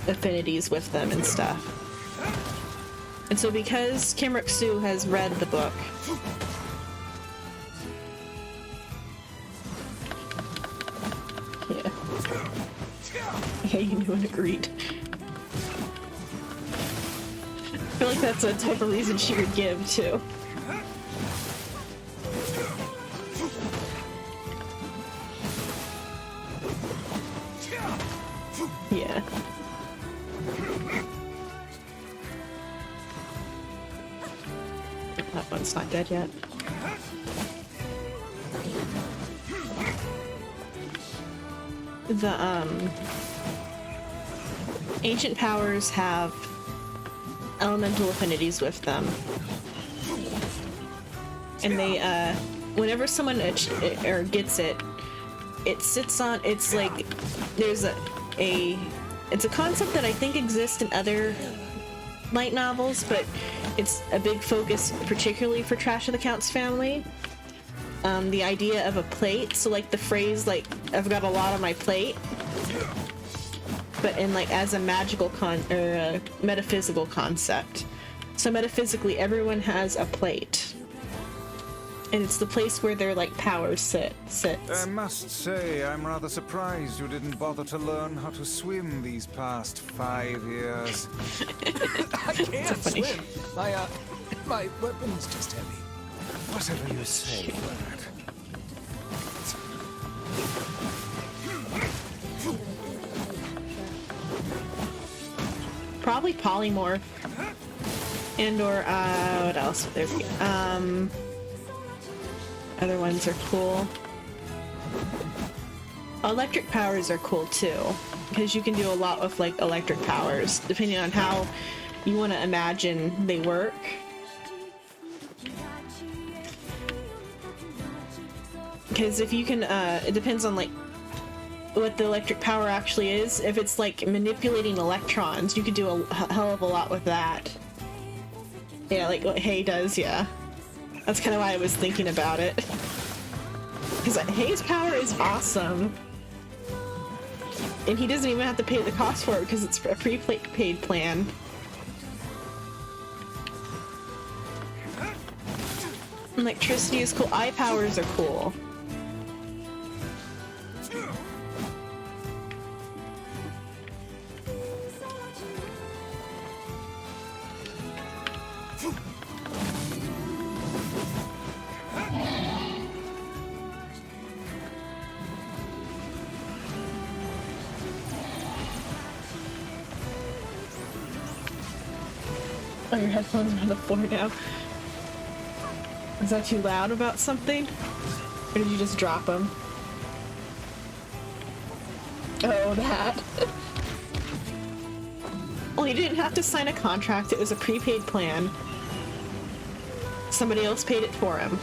affinities with them and stuff. And so because Kimrik Su has read the book, yeah, you knew and agreed. I feel like that's a type of reason she would give, too. Yeah. That one's not dead yet. The, ancient powers have elemental affinities with them. And they, whenever someone gets it, it sits on, it's like, there's it's a concept that I think exists in other light novels, but it's a big focus particularly for Trash of the Count's family. The idea of a plate, so like the phrase, like, I've got a lot on my plate, but in like as a magical a metaphysical concept. So metaphysically, everyone has a plate, and it's the place where their like power sits. I must say, I'm rather surprised you didn't bother to learn how to swim these past 5 years. I can't swim. My weapon's just heavy. Whatever you say, Bernard. Probably polymorph. And or, what else? There we go. Other ones are cool. Electric powers are cool too, because you can do a lot with like electric powers, depending on how you want to imagine they work. Because if you can, it depends on like what the electric power actually is. If it's like manipulating electrons, you could do a hell of a lot with that. Yeah, like what Hay does, yeah. That's kind of why I was thinking about it. Because Hay's power is awesome. And he doesn't even have to pay the cost for it because it's a prepaid plan. Electricity is cool. Eye powers are cool. Oh, your headphones are on the floor now. Is that too loud about something? Or did you just drop them? Oh, that. Well, he didn't have to sign a contract. It was a prepaid plan. Somebody else paid it for him.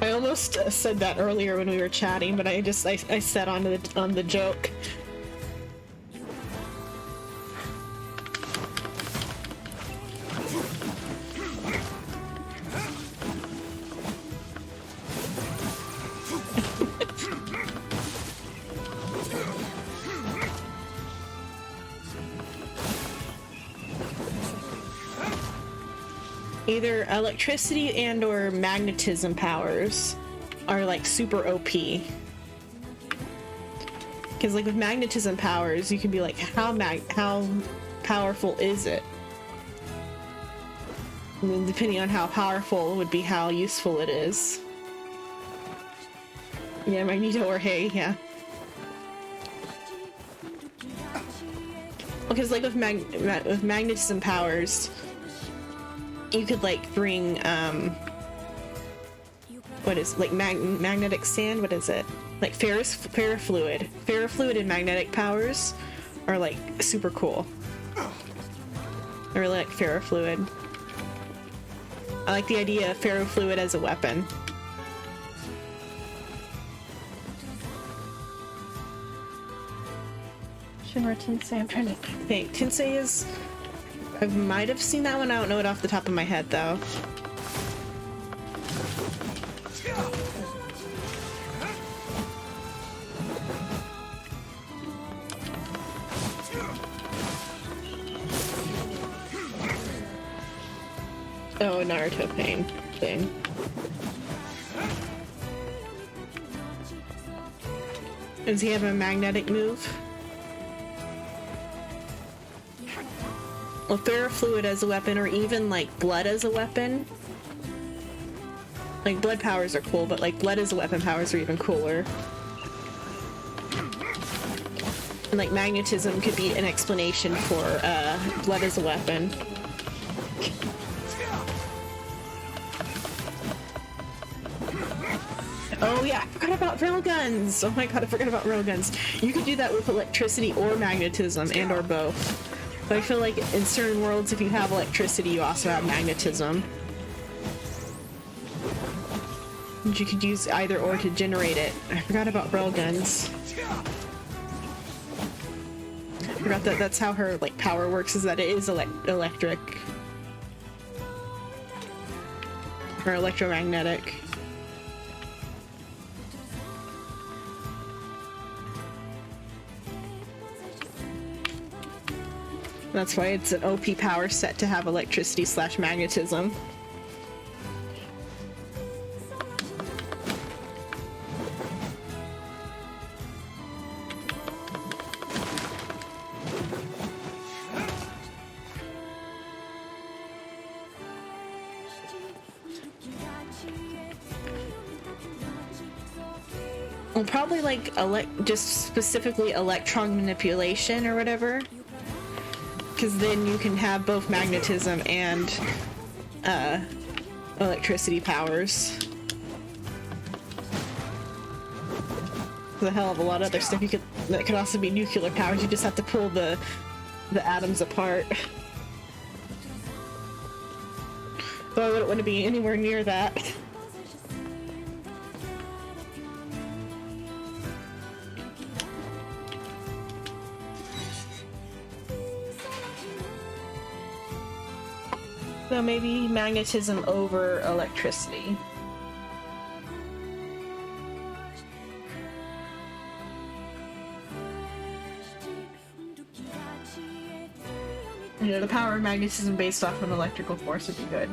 I almost said that earlier when we were chatting, but I said on the joke. Either electricity and or magnetism powers are like super OP. Because like with magnetism powers, you can be like, how powerful is it? And then depending on how powerful would be how useful it is. Yeah, Magneto or Hay, yeah. Because like with magnetism powers, you could like bring what is like magnetic sand? What is it? Like ferrofluid. Ferrofluid and magnetic powers are like super cool. I really like ferrofluid. I like the idea of ferrofluid as a weapon. Shinra Tensei, I'm trying to think. Tensei is... I might have seen that one, I don't know it off the top of my head though. Oh, Naruto pain thing. Does he have a magnetic move? Well, ferrofluid as a weapon, or even like blood as a weapon. Like blood powers are cool, but like blood as a weapon powers are even cooler. And like magnetism could be an explanation for blood as a weapon. Oh yeah, I forgot about railguns! Oh my god, I forgot about railguns. You could do that with electricity or magnetism, and or both. But I feel like in certain worlds, if you have electricity, you also have magnetism. And you could use either or to generate it. I forgot about railguns. I forgot that that's how her like power works, is that it is electric. Or electromagnetic. That's why it's an OP power set to have electricity / magnetism. Well, probably like just specifically electron manipulation or whatever. Because then you can have both magnetism and electricity powers. There's a hell of a lot of other stuff that could also be nuclear powers. You just have to pull the atoms apart. Though I wouldn't want to be anywhere near that. So maybe magnetism over electricity. You know, the power of magnetism based off an electrical force would be good.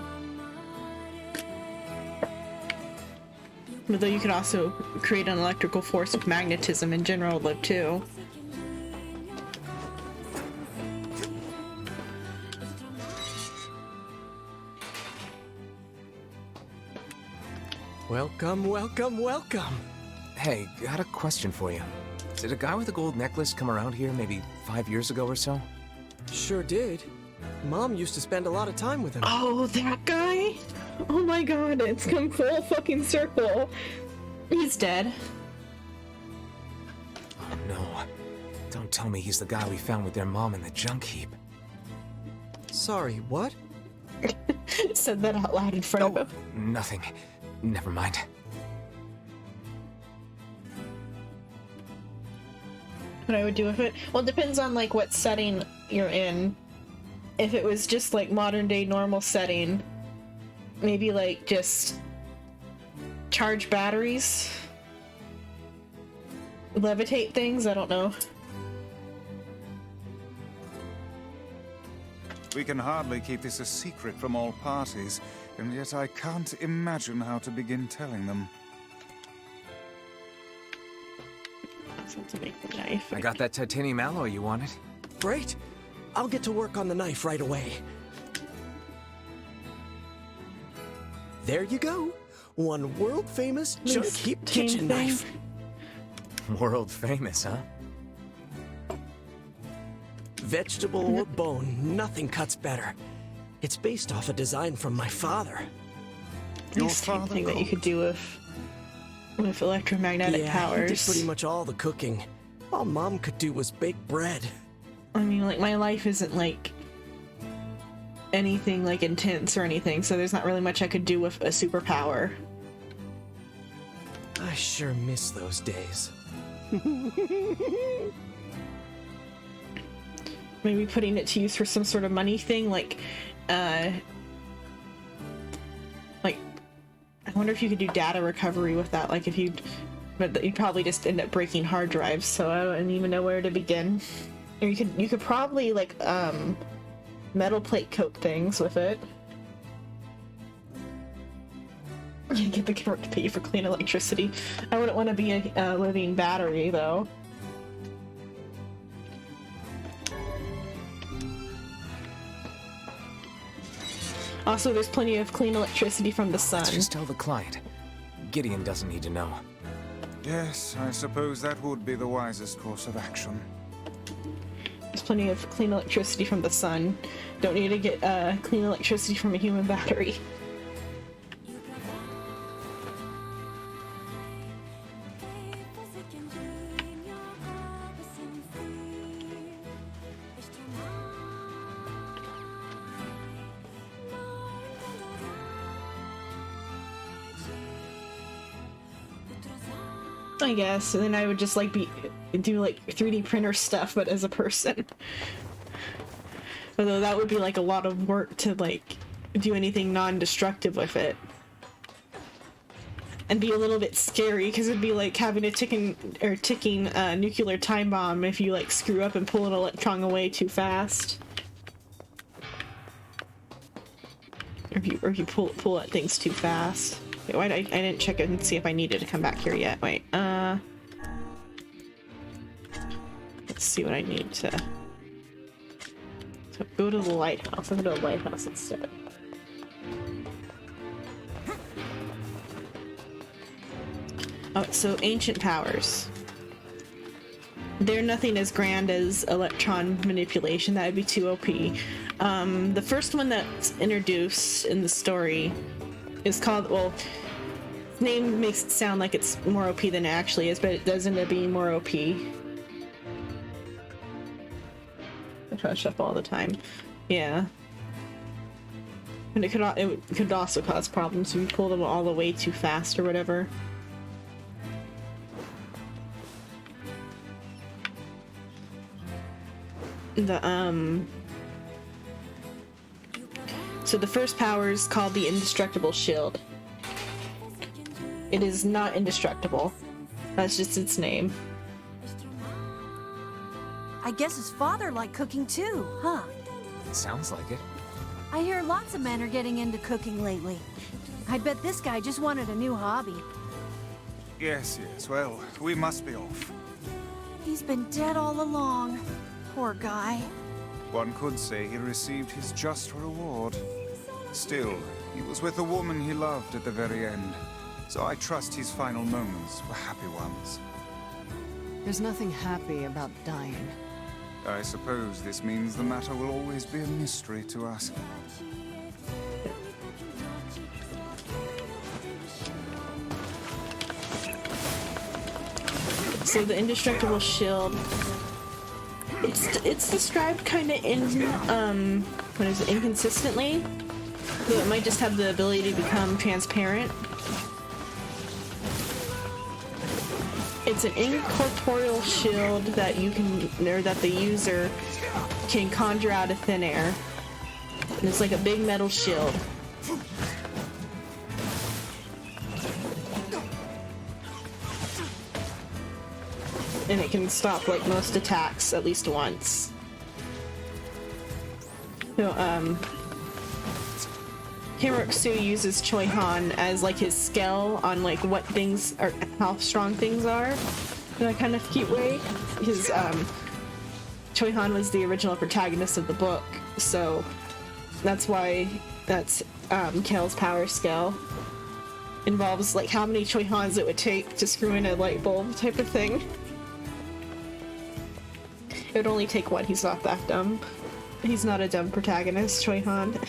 But though you could also create an electrical force with magnetism in general though too. Welcome, welcome, welcome! Hey, got a question for you. Did a guy with a gold necklace come around here maybe 5 years ago or so? Sure did. Mom used to spend a lot of time with him. Oh, that guy? Oh my god, it's come full fucking circle. He's dead. Oh no. Don't tell me he's the guy we found with their mom in the junk heap. Sorry, what? Said that out loud in front of him. Nothing. Never mind. What I would do with it? Well, it depends on like what setting you're in. If it was just like modern day normal setting, maybe like just charge batteries, levitate things, I don't know. We can hardly keep this a secret from all parties, and yet I can't imagine how to begin telling them. To make the knife. I got that titanium alloy you wanted. Great. I'll get to work on the knife right away. There you go. One world-famous junk-heap kitchen knife. World famous, huh? Vegetable or bone, nothing cuts better. It's based off a design from my father. Your father thing that you could do with electromagnetic powers. He did pretty much all the cooking. All Mom could do was bake bread. I mean, like, my life isn't like anything like intense or anything, so there's not really much I could do with a superpower. I sure miss those days. Maybe putting it to use for some sort of money thing, like I wonder if you could do data recovery with that, like if you'd, but you'd probably just end up breaking hard drives, so I don't even know where to begin. Or you could probably like metal plate coat things with it. You get the convert to pay you for clean electricity. I wouldn't want to be a living battery though. Also, there's plenty of clean electricity from the sun. Let's just tell the client. Gideon doesn't need to know. Yes, I suppose that would be the wisest course of action. There's plenty of clean electricity from the sun. Don't need to get clean electricity from a human battery. I guess, and then I would just like do like 3D printer stuff, but as a person. Although that would be like a lot of work to like do anything non-destructive with it, and be a little bit scary because it'd be like having a ticking nuclear time bomb if you like screw up and pull an electron away too fast, or if you pull at things too fast. Wait, why I didn't check it and see if I needed to come back here yet. Wait, let's see what I need to. So go to the lighthouse. I'm gonna go to the lighthouse instead. Oh, so ancient powers. They're nothing as grand as electron manipulation. That would be too OP. The first one that's introduced in the story is called, well, its name makes it sound like it's more OP than it actually is, but it does end up being more OP. I try to shuffle all the time. Yeah. And it could also cause problems if you pull them all the way too fast or whatever. So the first power is called the Indestructible Shield. It is not indestructible. That's just its name. I guess his father liked cooking too, huh? Sounds like it. I hear lots of men are getting into cooking lately. I bet this guy just wanted a new hobby. Yes, well, we must be off. He's been dead all along. Poor guy. One could say he received his just reward. Still, he was with a woman he loved at the very end, so I trust his final moments were happy ones. There's nothing happy about dying. I suppose this means the matter will always be a mystery to us. So the Indestructible Shield, it's described kind of inconsistently. So it might just have the ability to become transparent. It's an incorporeal shield that you can, or that the user can conjure out of thin air. And it's like a big metal shield. And it can stop like most attacks at least once. So, Himmeriksu uses Choi Han as like his scale on like what things are, how strong things are, in a kind of cute way. His Choi Han was the original protagonist of the book, so that's why that's Kel's power scale. Involves like how many Choi Hans it would take to screw in a light bulb type of thing. It would only take one. He's not that dumb. He's not a dumb protagonist, Choi Han.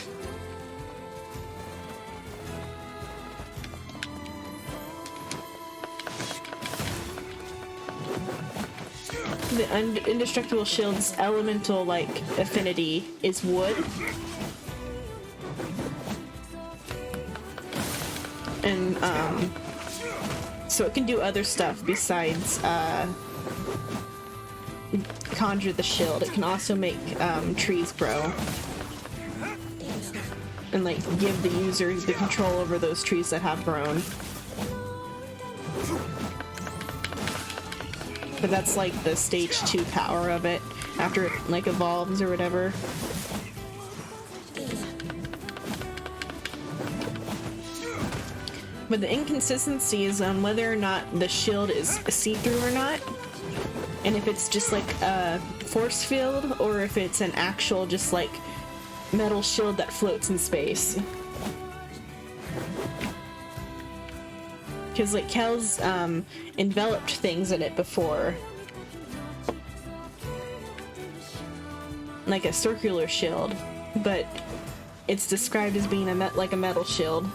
The indestructible shield's elemental like affinity is wood, and so it can do other stuff besides conjure the shield. It can also make trees grow and like give the user the control over those trees that have grown. But that's like the stage 2 power of it after it like evolves or whatever. But the inconsistency is on whether or not the shield is see-through or not, and if it's just like a force field or if it's an actual just like metal shield that floats in space. Because like Kel's enveloped things in it before, like a circular shield, but it's described as being like a metal shield.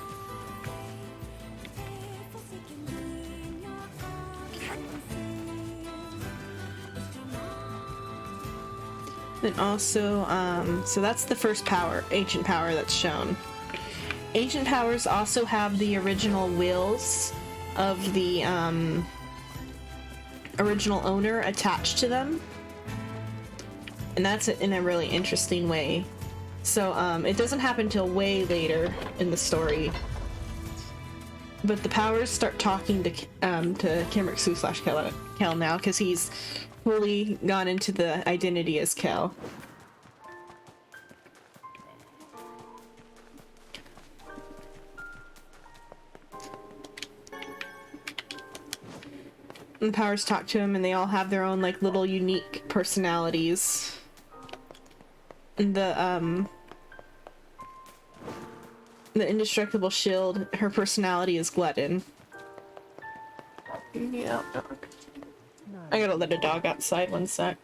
Then also, so that's the first power, ancient power, that's shown. Ancient powers also have the original wills of the original owner attached to them, and that's in a really interesting way. So it doesn't happen till way later in the story, but the powers start talking to Himmeriksu / Kel now, because he's fully gone into the identity as Kel. And the powers talk to him, and they all have their own like little unique personalities. And the indestructible shield, her personality is glutton. Yeah, dog. I gotta let a dog outside 1 sec.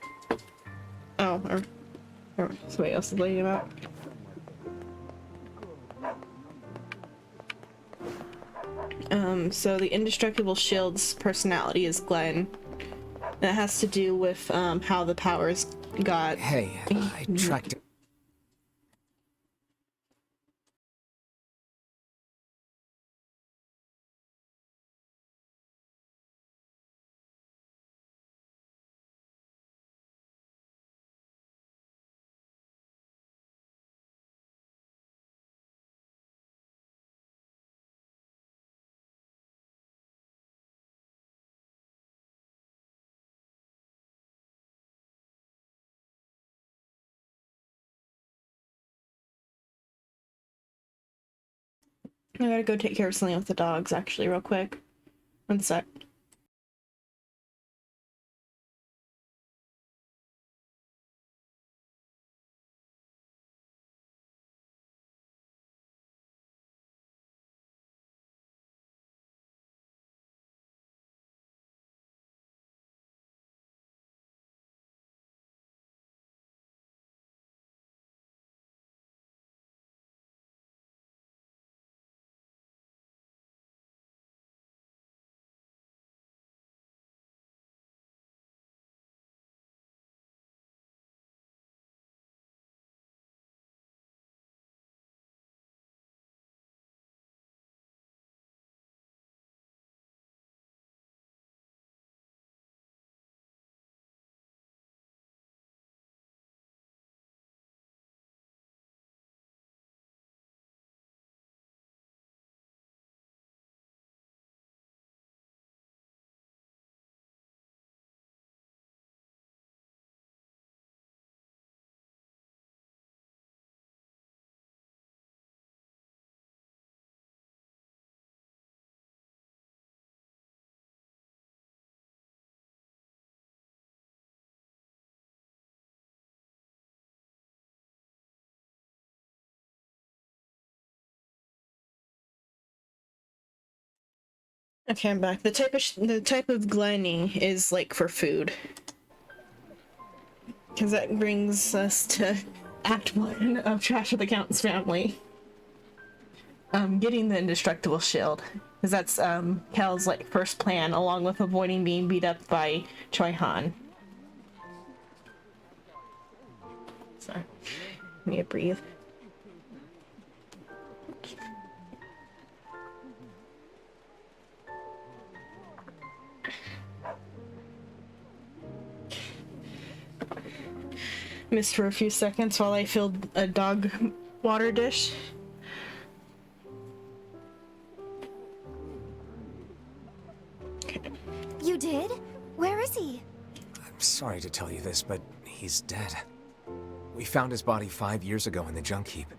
Oh, or somebody else is letting him out. So the indestructible shield's personality is Glenn. That has to do with how the powers got. Hey, I tracked I gotta go take care of something with the dogs, actually, real quick. 1 sec. Okay, I'm back. The type of gluttony is like for food, because that brings us to Act 1 of Trash of the Count's Family. Getting the indestructible shield, because that's Kel's like first plan, along with avoiding being beat up by Choi Han. Sorry, need to breathe. Missed for a few seconds while I filled a dog water dish. You did? Where is he? I'm sorry to tell you this, but he's dead. We found his body 5 years ago in the junk heap.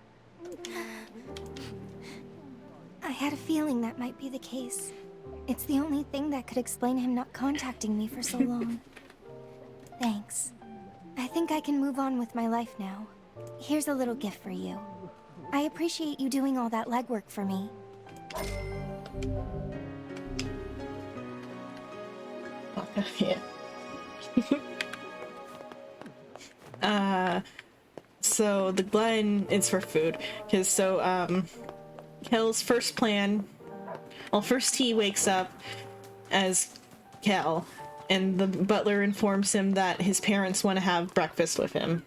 I had a feeling that might be the case. It's the only thing that could explain him not contacting me for so long. Thanks. I think I can move on with my life now. Here's a little gift for you. I appreciate you doing all that legwork for me. Yeah. So the Glen is for food, because Kel's first plan. Well, first he wakes up as Kel, and the butler informs him that his parents want to have breakfast with him.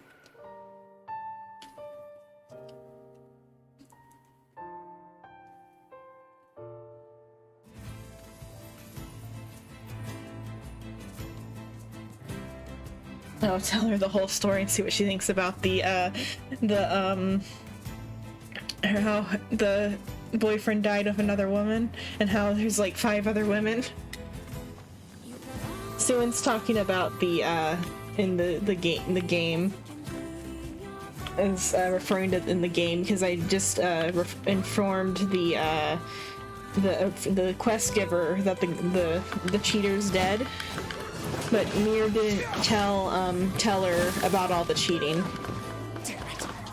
I'll tell her the whole story and see what she thinks about how the boyfriend died of another woman and how there's like 5 other women. Suin's talking about the the game is referring to in the game, because I just informed the quest giver that the cheater's dead, but NieR didn't tell her about all the cheating.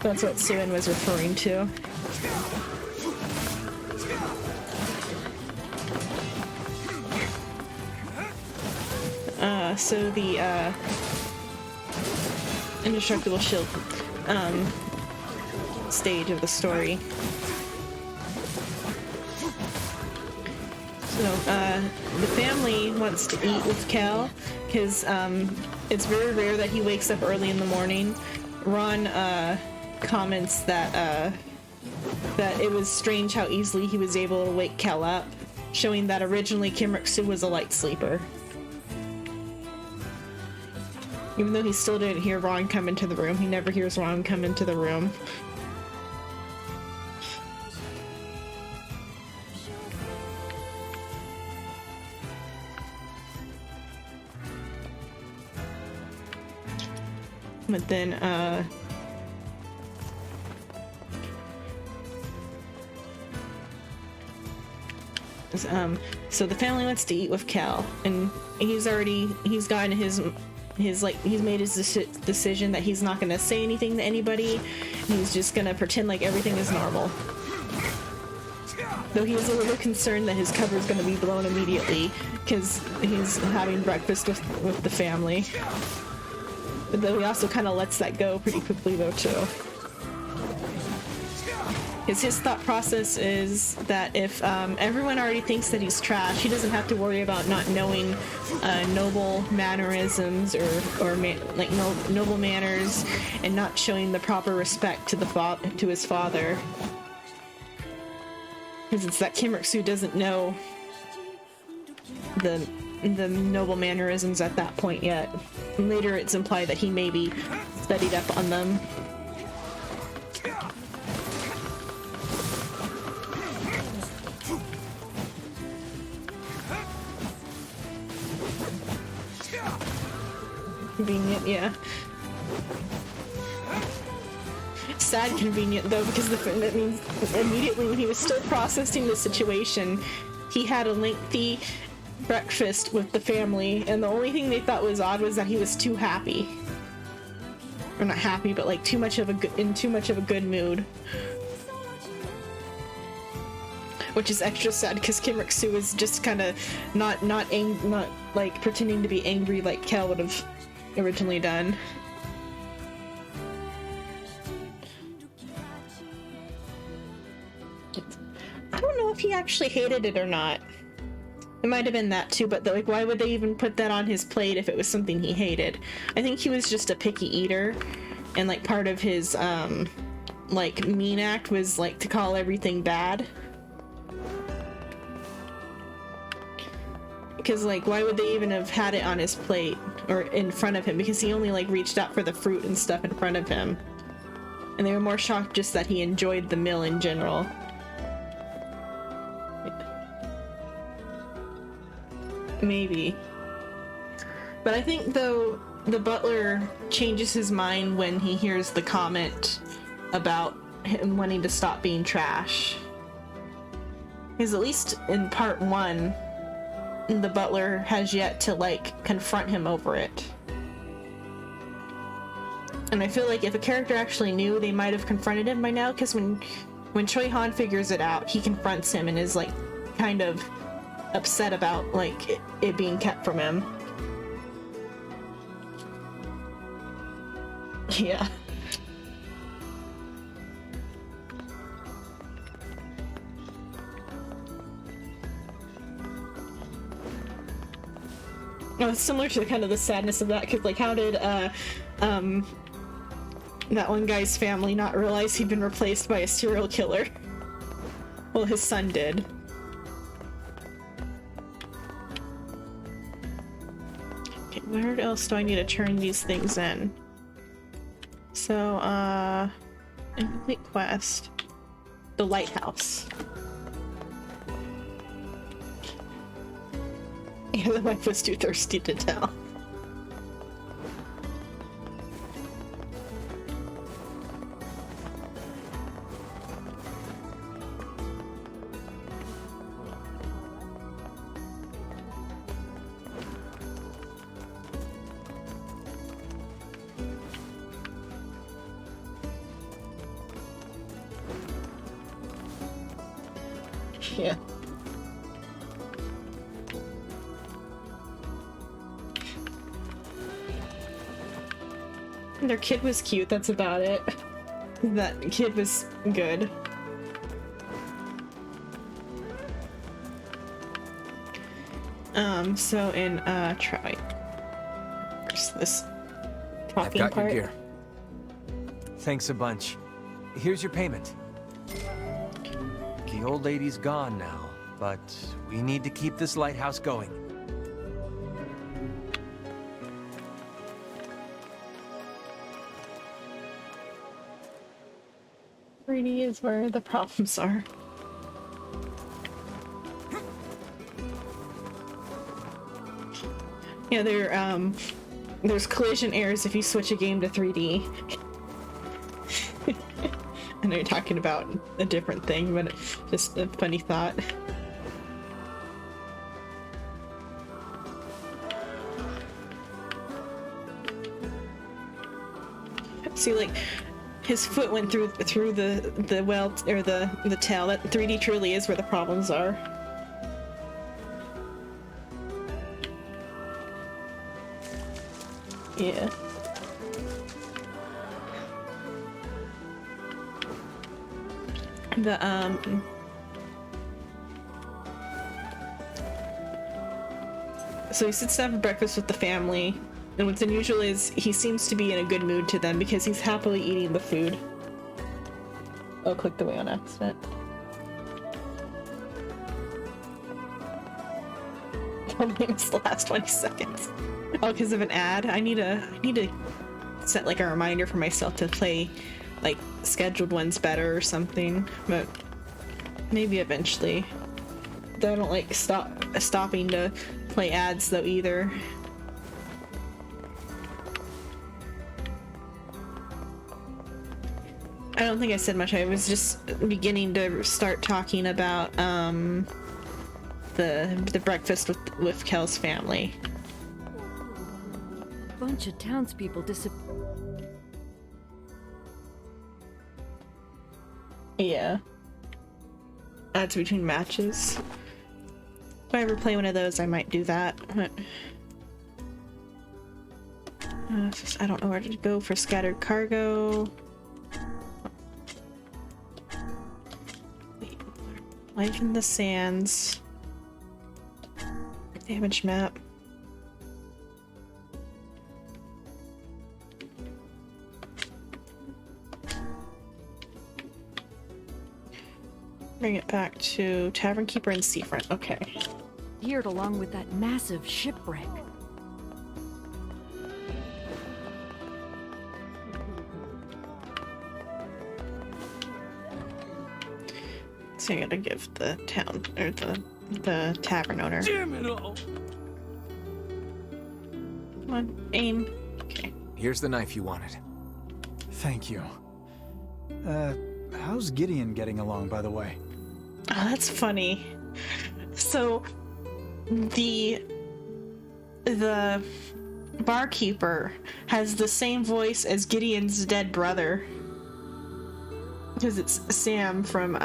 That's what Suin was referring to. So the indestructible shield stage of the story. So the family wants to eat with Kel, because it's very rare that he wakes up early in the morning. Ron comments that that it was strange how easily he was able to wake Kel up, showing that originally Kim Ruk-soo was a light sleeper. Even though he still didn't hear Ron come into the room, he never hears Ron come into the room. But then, so the family wants to eat with Kel, and he's gotten he's made his decision that he's not going to say anything to anybody. He's just going to pretend like everything is normal. Though he is a little concerned that his cover is going to be blown immediately, because he's having breakfast with the family. But though he also kind of lets that go pretty quickly though too. Because his thought process is that if everyone already thinks that he's trash, he doesn't have to worry about not knowing noble mannerisms or noble manners, and not showing the proper respect to his father. Because it's that Kim Ruk-soo doesn't know the noble mannerisms at that point yet. And later it's implied that he maybe studied up on them. Convenient, yeah. Sad convenient though, because that means immediately when he was still processing the situation, he had a lengthy breakfast with the family, and the only thing they thought was odd was that he was too happy. Or not happy, but like too much of a good mood. which is extra sad because Kim Rik-soo is just kind of not like pretending to be angry like Kel would have originally done. I don't know if he actually hated it or not. It might have been that too, but like, why would they even put that on his plate if it was something he hated? I think he was just a picky eater, and like part of his like mean act was like to call everything bad. Because like, why would they even have had it on his plate or in front of him? Because he only like reached out for the fruit and stuff in front of him, and they were more shocked just that he enjoyed the meal in general. Maybe. But I think though the butler changes his mind when he hears the comment about him wanting to stop being trash. Because at least in part 1, the butler has yet to like confront him over it. And I feel like if a character actually knew, they might have confronted him by now, because when Choi Han figures it out, he confronts him and is like kind of upset about like it being kept from him. Yeah. Oh, it's similar to kind of the sadness of that, because like, how did that one guy's family not realize he'd been replaced by a serial killer? Well, his son did. Okay, where else do I need to turn these things in? So, incomplete quest. The lighthouse. Yeah, the wife was too thirsty to tell. Yeah. Their kid was cute, that's about it. That kid was good. So in, try. Where's this talking I've got part? your gear. Thanks a bunch. Here's your payment. The old lady's gone now, but we need to keep this lighthouse going. Greedy is where the problems are. Yeah, there's collision errors if you switch a game to 3D. I know you're talking about a different thing, but just a funny thought. See, like, his foot went through the well, or the tail. That 3D truly is where the problems are. Yeah. So he sits down for breakfast with the family, and what's unusual is he seems to be in a good mood to them because he's happily eating the food. Oh, clicked away on accident. Don't miss the last 20 seconds. Oh, because of an ad? I need to set like a reminder for myself to play like scheduled ones better or something, but maybe eventually. Though I don't like stopping to play ads though either. I don't think I said much. I was just beginning to start talking about the breakfast with Kel's family. A bunch of townspeople Yeah. Ads between matches. If I ever play one of those, I might do that. I don't know where to go for scattered cargo. Life in the sands. Damage map. Bring it back to Tavern Keeper and Seafront. Okay. Appeared along with that massive shipwreck. So I gotta give the town or the tavern owner. Damn it all! Come on, aim. Okay. Here's the knife you wanted. Thank you. How's Gideon getting along, by the way? Oh, that's funny. So, the barkeeper has the same voice as Gideon's dead brother. Because it's Sam from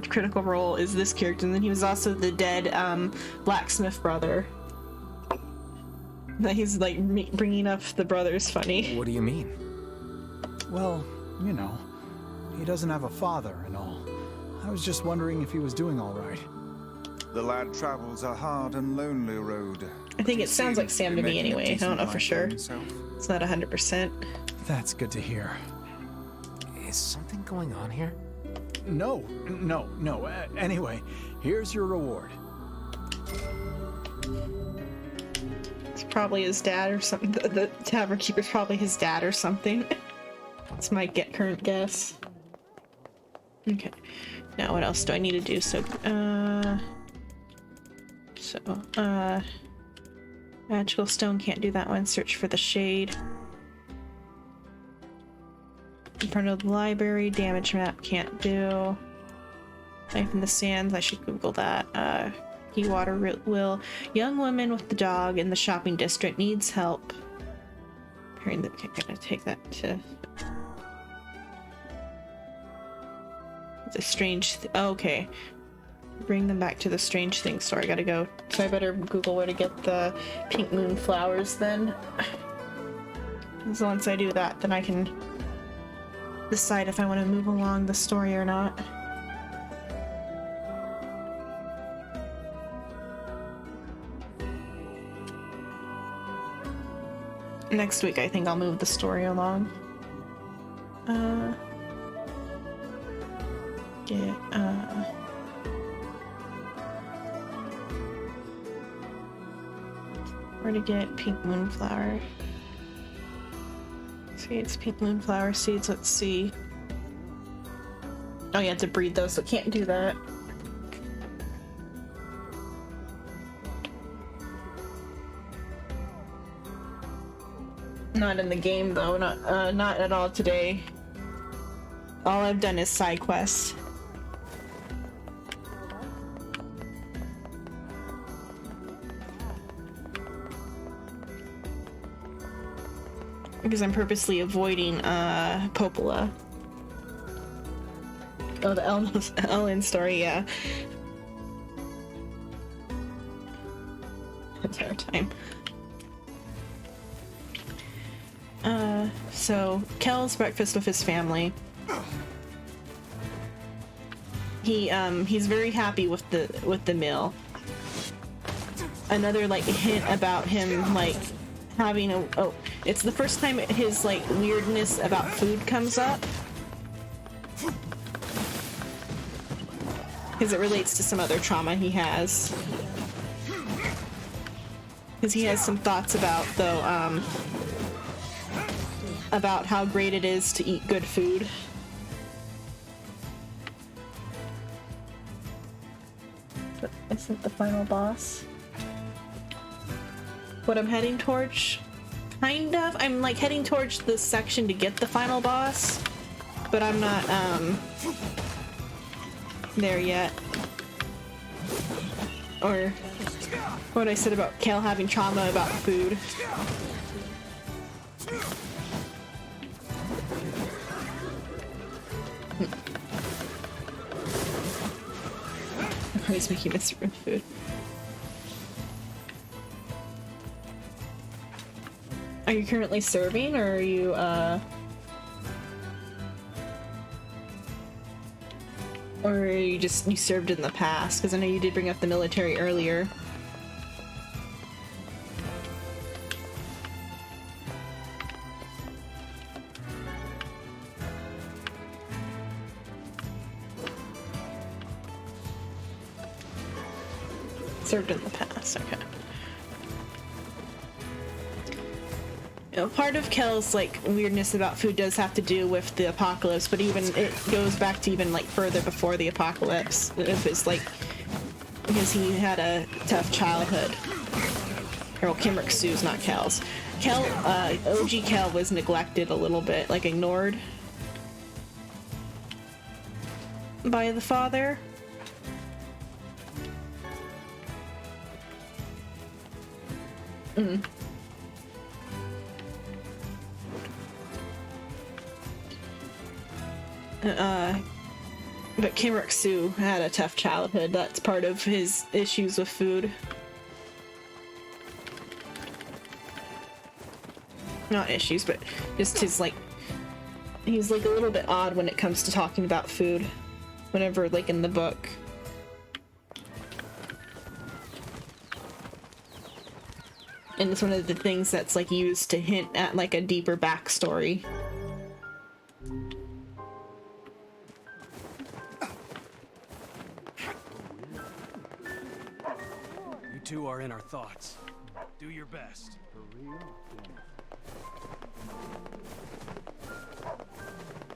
Critical Role is this character, and then he was also the dead blacksmith brother. That he's like bringing up the brothers funny. What do you mean? Well, you know, he doesn't have a father and all. I was just wondering if he was doing all right. The lad travels a hard and lonely road. I think it sounds like Sam to me anyway. I don't know for sure. It's not 100%. That's good to hear. Is something going on here? No. Anyway, here's your reward. It's probably his dad or something. The tavern keeper's probably his dad or something. That's my current guess. Okay. Now what else do I need to do? Magical stone, can't do that one. Search for the shade. In front of the library, damage map, can't do. Life in the sands, I should Google that. Key water will. Young woman with the dog in the shopping district needs help. Okay, gonna take that to the strange. Okay, bring them back to the strange thing store. I gotta go. So I better Google where to get the pink moon flowers then. As long as I do that, then I can decide if I want to move along the story or not. Next week, I think I'll move the story along. Where to get pink moonflower? Seeds, pink moonflower seeds. Let's see. Oh, you have to breed those, so can't do that. Not in the game though, not at all today. All I've done is side quests. Because I'm purposely avoiding Popola. Oh, the Ellen story, yeah. Entire time. So Kel's breakfast with his family. He's very happy with the meal. Another like hint about him like having it's the first time his like weirdness about food comes up. Because it relates to some other trauma he has. Because he has some thoughts about though about how great it is to eat good food. But isn't the final boss what I'm heading towards? Kind of. I'm like heading towards this section to get the final boss, but I'm not there yet. Or what I said about Kel having trauma about food. always make you miss room food. Are you currently serving, or are you, or are you just, you served in the past? Because I know you did bring up the military earlier. Served in the past, okay. You know, part of Kel's like weirdness about food does have to do with the apocalypse, but even it goes back to even like further before the apocalypse. It's like because he had a tough childhood. Or well, Kimrick Sue's not Kel's. Kel, OG Kel was neglected a little bit, like ignored by the father. Mm. But Kimrick Sue had a tough childhood. That's part of his issues with food. Not issues, but just his, like, he's like a little bit odd when it comes to talking about food. Whenever, like, in the book. And it's one of the things that's, like, used to hint at, like, a deeper backstory. You two are in our thoughts. Do your best.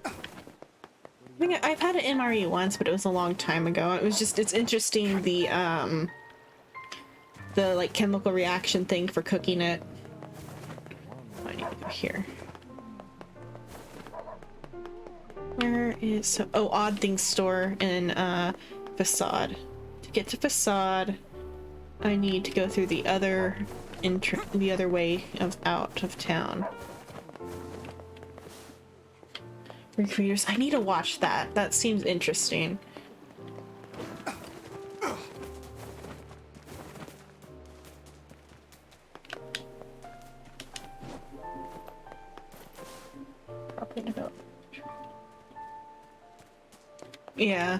I think I've had an MRE once, but it was a long time ago. It was just, it's interesting the like chemical reaction thing for cooking it. I need to go here. Where is, oh, Odd Things store in Facade. To get to Facade, I need to go through the other way of out of town. Recreators, I need to watch that. That seems interesting. Probably not. Yeah.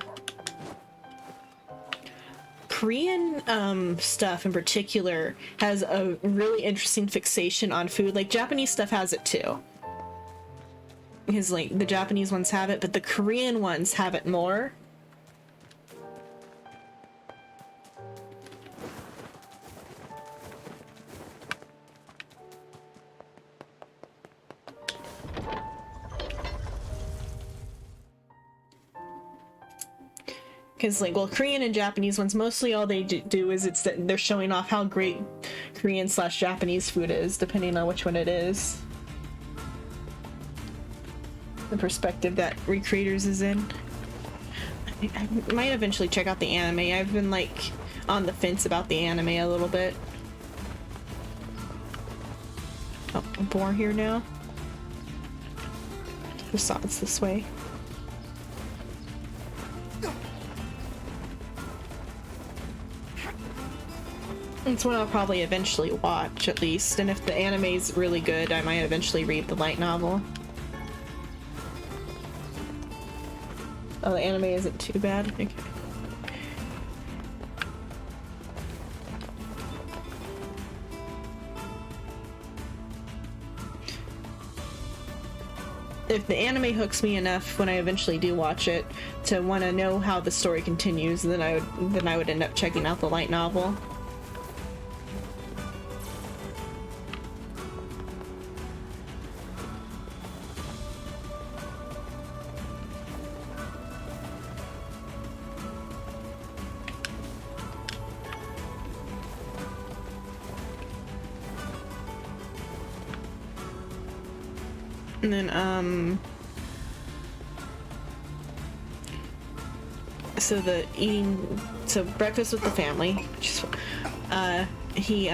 Korean stuff in particular has a really interesting fixation on food. Like Japanese stuff has it too. Because like the Japanese ones have it, but the Korean ones have it more. Because like, well, Korean and Japanese ones, mostly all they do is it's that they're showing off how great Korean/Japanese food is, depending on which one it is. The perspective that Recreators is in. I might eventually check out the anime. I've been like on the fence about the anime a little bit. Oh, I'm bored here now. Facade's this way. It's one I'll probably eventually watch, at least. And if the anime's really good, I might eventually read the light novel. Oh, the anime isn't too bad? Okay. If the anime hooks me enough when I eventually do watch it to want to know how the story continues, then I would end up checking out the light novel. And then, so breakfast with the family, which is, he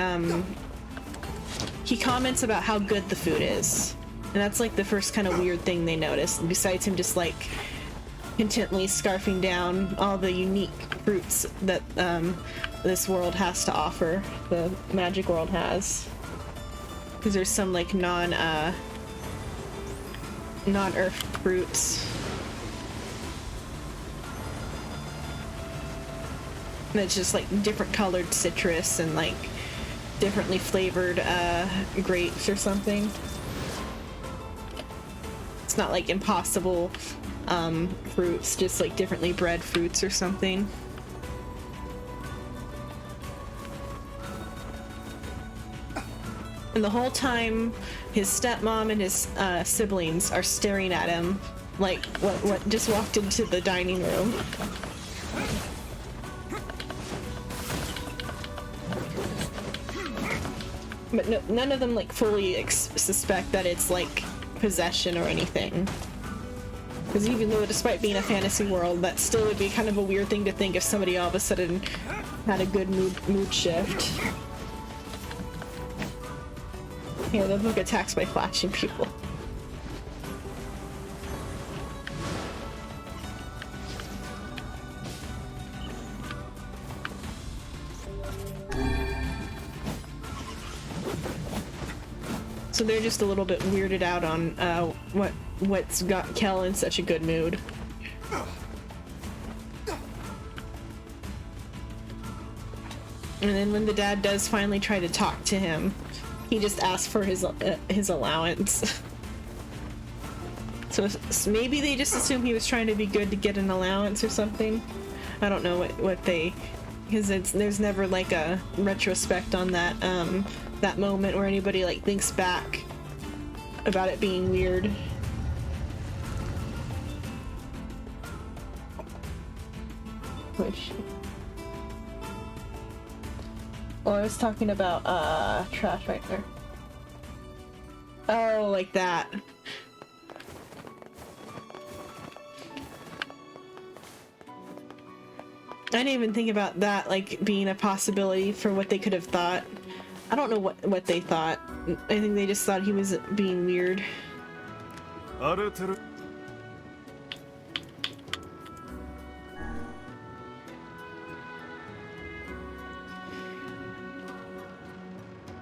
comments about how good the food is. And that's like the first kind of weird thing they notice, besides him just like intently scarfing down all the unique fruits that this world has to offer, the magic world has. Because there's some like non-earth fruits. And it's just like different colored citrus and like differently flavored grapes or something. It's not like impossible fruits, just like differently bred fruits or something. And the whole time his stepmom and his siblings are staring at him like what just walked into the dining room. But no, none of them like fully suspect that it's like possession or anything. Because even though, despite being a fantasy world, that still would be kind of a weird thing to think if somebody all of a sudden had a good mood shift. Yeah, the book attacks by flashing people. So they're just a little bit weirded out on what's got Kel in such a good mood. And then when the dad does finally try to talk to him, he just asks for his allowance. So maybe they just assume he was trying to be good to get an allowance or something. I don't know what they, because there's never like a retrospect on that that moment where anybody like thinks back about it being weird. Which, oh, I was talking about trash right there. Oh, like that. I didn't even think about that like being a possibility for what they could have thought. I don't know what they thought. I think they just thought he was being weird.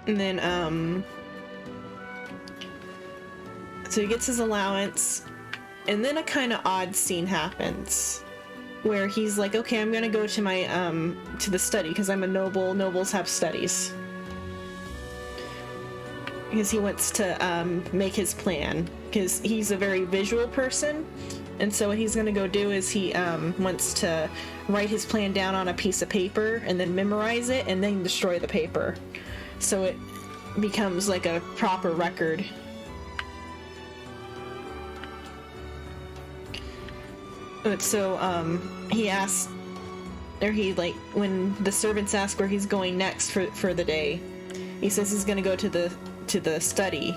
And then, so he gets his allowance, and then a kind of odd scene happens where he's like, okay, I'm gonna go to my, to the study, because I'm a noble. Nobles have studies. Because he wants to make his plan, because he's a very visual person, and so what he's going to go do is he wants to write his plan down on a piece of paper and then memorize it and then destroy the paper so it becomes like a proper record. But so he asks, or he like, when the servants ask where he's going next for the day, he says he's going to go to the study.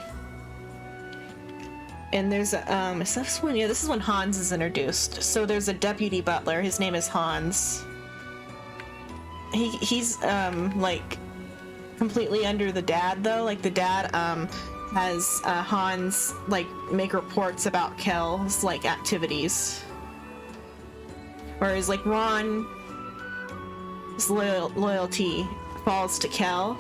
And there's is this one? Yeah, this is when Hans is introduced. So there's a deputy butler, his name is Hans. He's like completely under the dad though. Like the dad has Hans like make reports about Kel's like activities. Whereas like Ron's loyalty falls to Kel.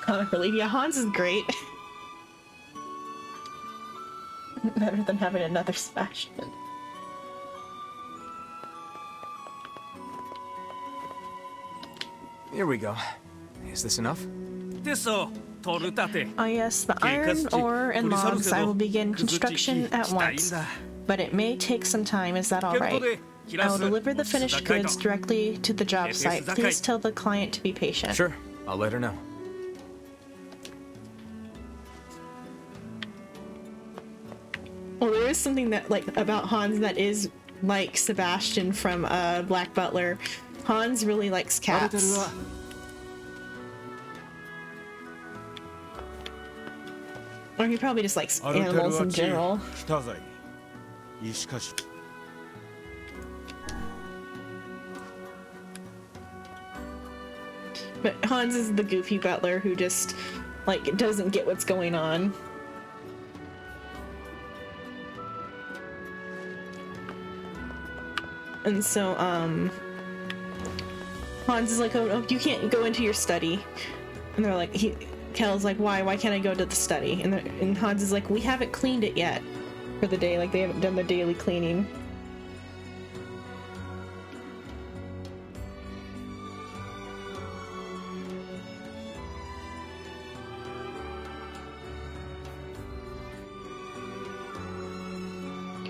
Comic relief. Yeah, Hans is great. Better than having another Sebastian. Here we go. Is this enough? Oh yes, the iron ore and logs. I will begin construction at once. But it may take some time, is that alright? I will deliver the finished goods directly to the job site. Please tell the client to be patient. Sure, I'll let her know. Well, there is something that like about Hans that is like Sebastian from Black Butler. Hans really likes cats. Or he probably just likes animals in general. But Hans is the goofy butler who just like doesn't get what's going on. And so, Hans is like, oh, no, you can't go into your study. And they're like, Kel's like, why? Why can't I go to the study? And Hans is like, we haven't cleaned it yet for the day. Like, they haven't done the daily cleaning.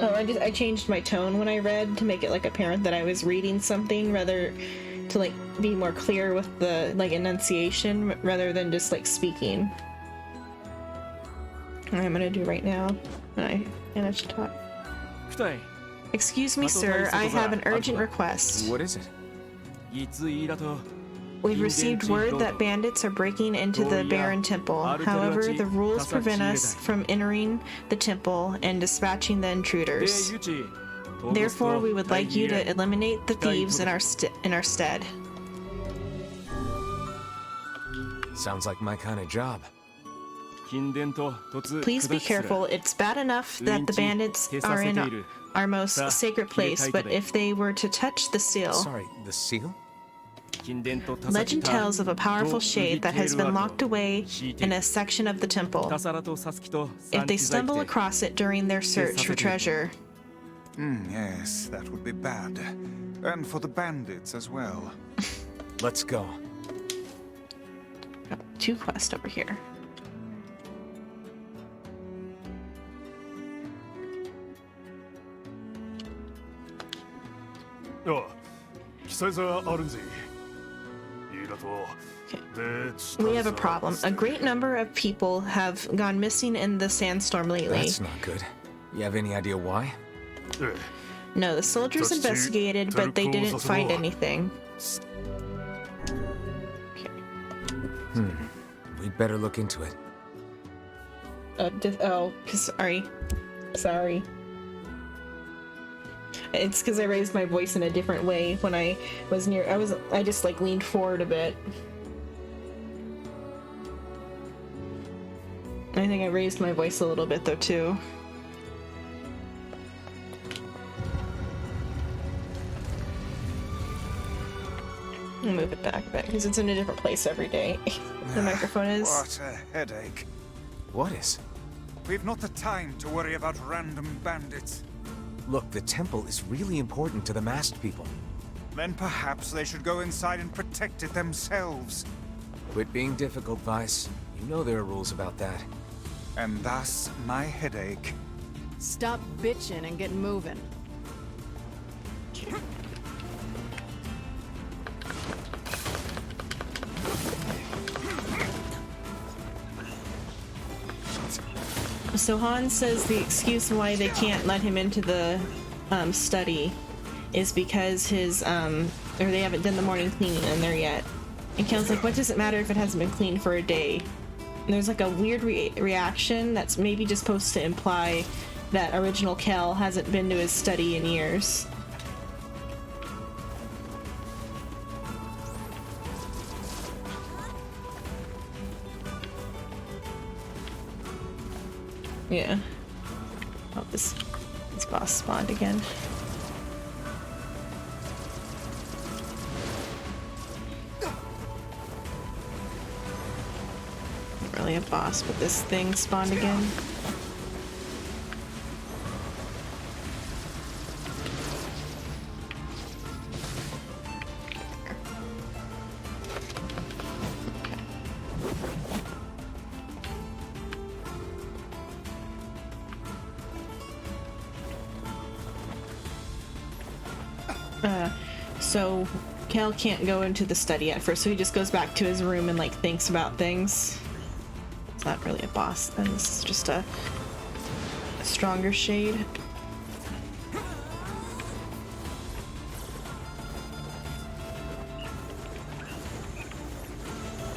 Oh, I changed my tone when I read to make it like apparent that I was reading something, rather to like be more clear with the like enunciation rather than just like speaking. I'm gonna do right now when I finish to talk. Excuse me, sir, I have an urgent request. What is it? We've received word that bandits are breaking into the Baron Temple. However, the rules prevent us from entering the temple and dispatching the intruders. Therefore, we would like you to eliminate the thieves in our stead. Sounds like my kind of job. Please be careful. It's bad enough that the bandits are in our most sacred place, but if they were to touch the seal... Sorry, the seal? Legend tells of a powerful shade that has been locked away in a section of the temple. If they stumble across it during their search for treasure... Yes, that would be bad. And for the bandits as well. Let's go. Got 2 quests over here. We have a problem. A great number of people have gone missing in the sandstorm lately. That's not good. You have any idea why? No, the soldiers investigated, but they didn't find anything. We'd better look into it. Sorry. It's because I raised my voice in a different way when I was near. I just like leaned forward a bit. I think I raised my voice a little bit though too. I'll move it back a bit because it's in a different place every day. The microphone is. What a headache. What is? We've not the time to worry about random bandits. Look, the temple is really important to the masked people. Then perhaps they should go inside and protect it themselves. Quit being difficult, Vice. You know there are rules about that. And thus, my headache. Stop bitching and get moving. So Hans says the excuse why they can't let him into the study is because his or they haven't done the morning cleaning in there yet. And Kel's like, what does it matter if it hasn't been cleaned for a day? And there's like a weird reaction that's maybe just supposed to imply that original Kel hasn't been to his study in years. Yeah. Oh, this boss spawned again. Not really a boss, but this thing spawned again. So Kel can't go into the study at first, so he just goes back to his room and like thinks about things. It's not really a boss then, this is just a stronger shade.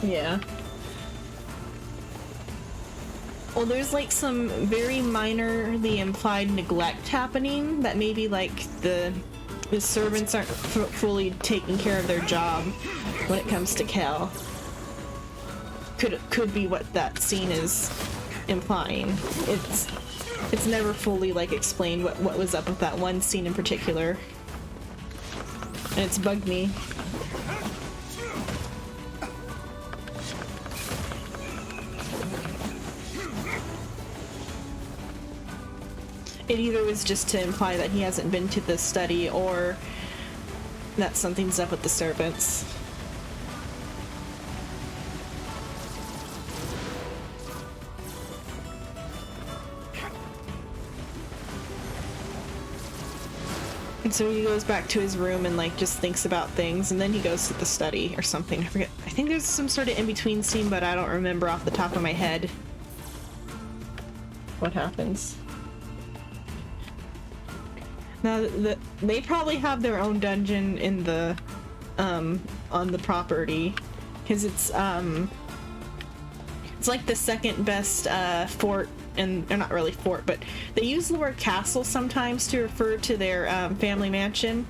Yeah. Well, there's like some very minorly implied neglect happening that maybe like the servants aren't fully taking care of their job when it comes to Kel. Could be what that scene is implying. It's never fully like explained what was up with that one scene in particular. And it's bugged me. It either was just to imply that he hasn't been to the study, or that something's up with the servants. And so he goes back to his room and like just thinks about things, and then he goes to the study or something. I forget. I think there's some sort of in-between scene, but I don't remember off the top of my head what happens. Now, they probably have their own dungeon in the on the property, because it's like the second best fort. And they're not really fort, but they use the word castle sometimes to refer to their family mansion.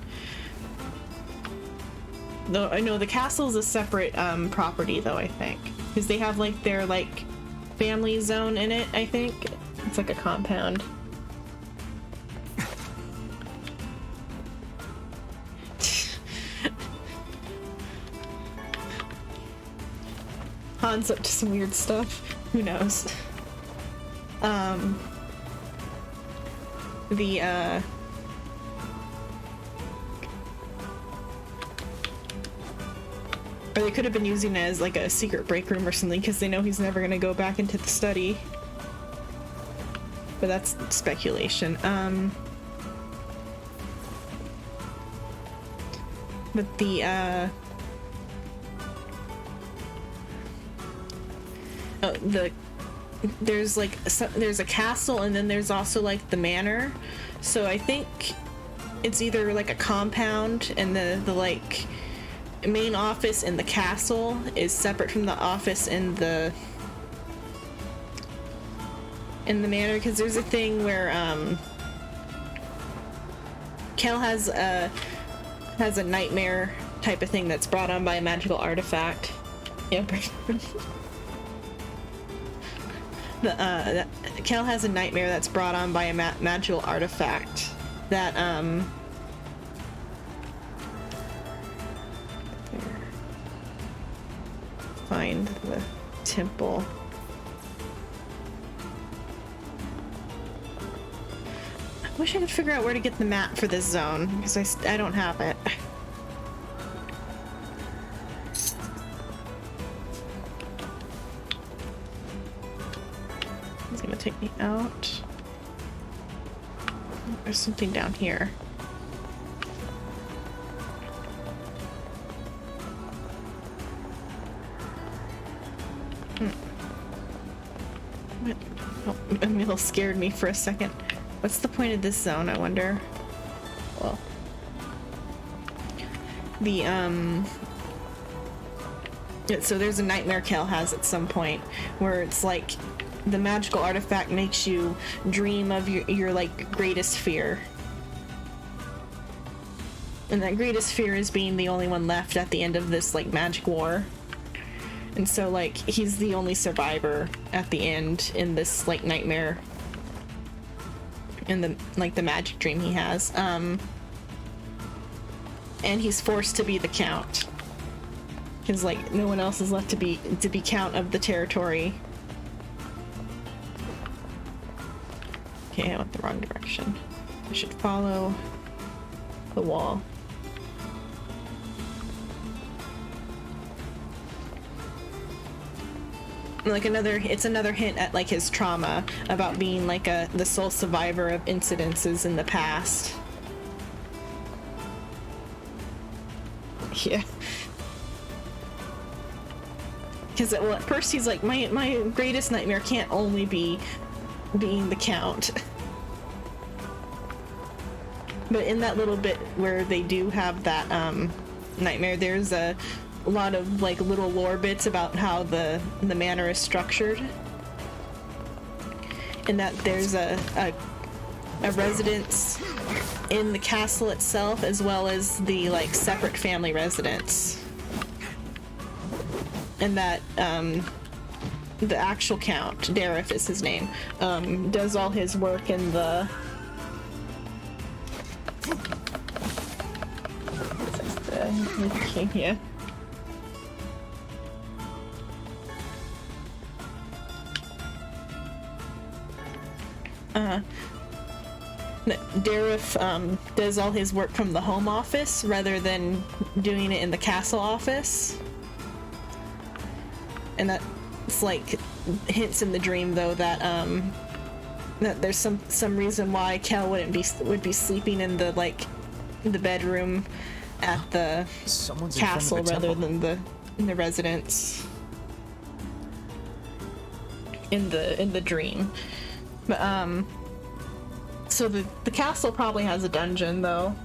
Though I know the castle is a separate property, though, I think, because they have like their like family zone in it. I think it's like a compound. Han's up to some weird stuff. Who knows? Or they could have been using it as like a secret break room or something, because they know he's never gonna go back into the study. But that's speculation. But there's like there's a castle, and then there's also like the manor. So I think it's either like a compound, and the like main office in the castle is separate from the office in the manor, because there's a thing where Kel has a nightmare type of thing that's brought on by a magical artifact. Yeah. Kel has a nightmare that's brought on by a magical artifact that find the temple. I wish I could figure out where to get the map for this zone, because I don't have it. It's gonna take me out. There's something down here. Oh, Emil scared me for a second. What's the point of this zone, I wonder? Well, so there's a nightmare Kel has at some point where it's like the magical artifact makes you dream of your like greatest fear. And that greatest fear is being the only one left at the end of this like magic war. And so like he's the only survivor at the end in this like nightmare, in the like the magic dream he has. And he's forced to be the count, because like no one else is left to be count of the territory. Okay, I went the wrong direction. I should follow the wall. Like it's another hint at like his trauma about being like the sole survivor of incidences in the past. Yeah. Because well, at first he's like, my greatest nightmare can't only be being the count. But in that little bit where they do have that nightmare, there's a lot of like little lore bits about how the manor is structured, and that there's a residence in the castle itself, as well as the like separate family residence, and that the actual count, Dareth is his name, does all his work in the Okay, yeah. Darif does all his work from the home office rather than doing it in the castle office. And that's like hints in the dream though that that there's some reason why Kel would be sleeping in the the bedroom at the castle rather than in the residence in the dream. But so the castle probably has a dungeon though.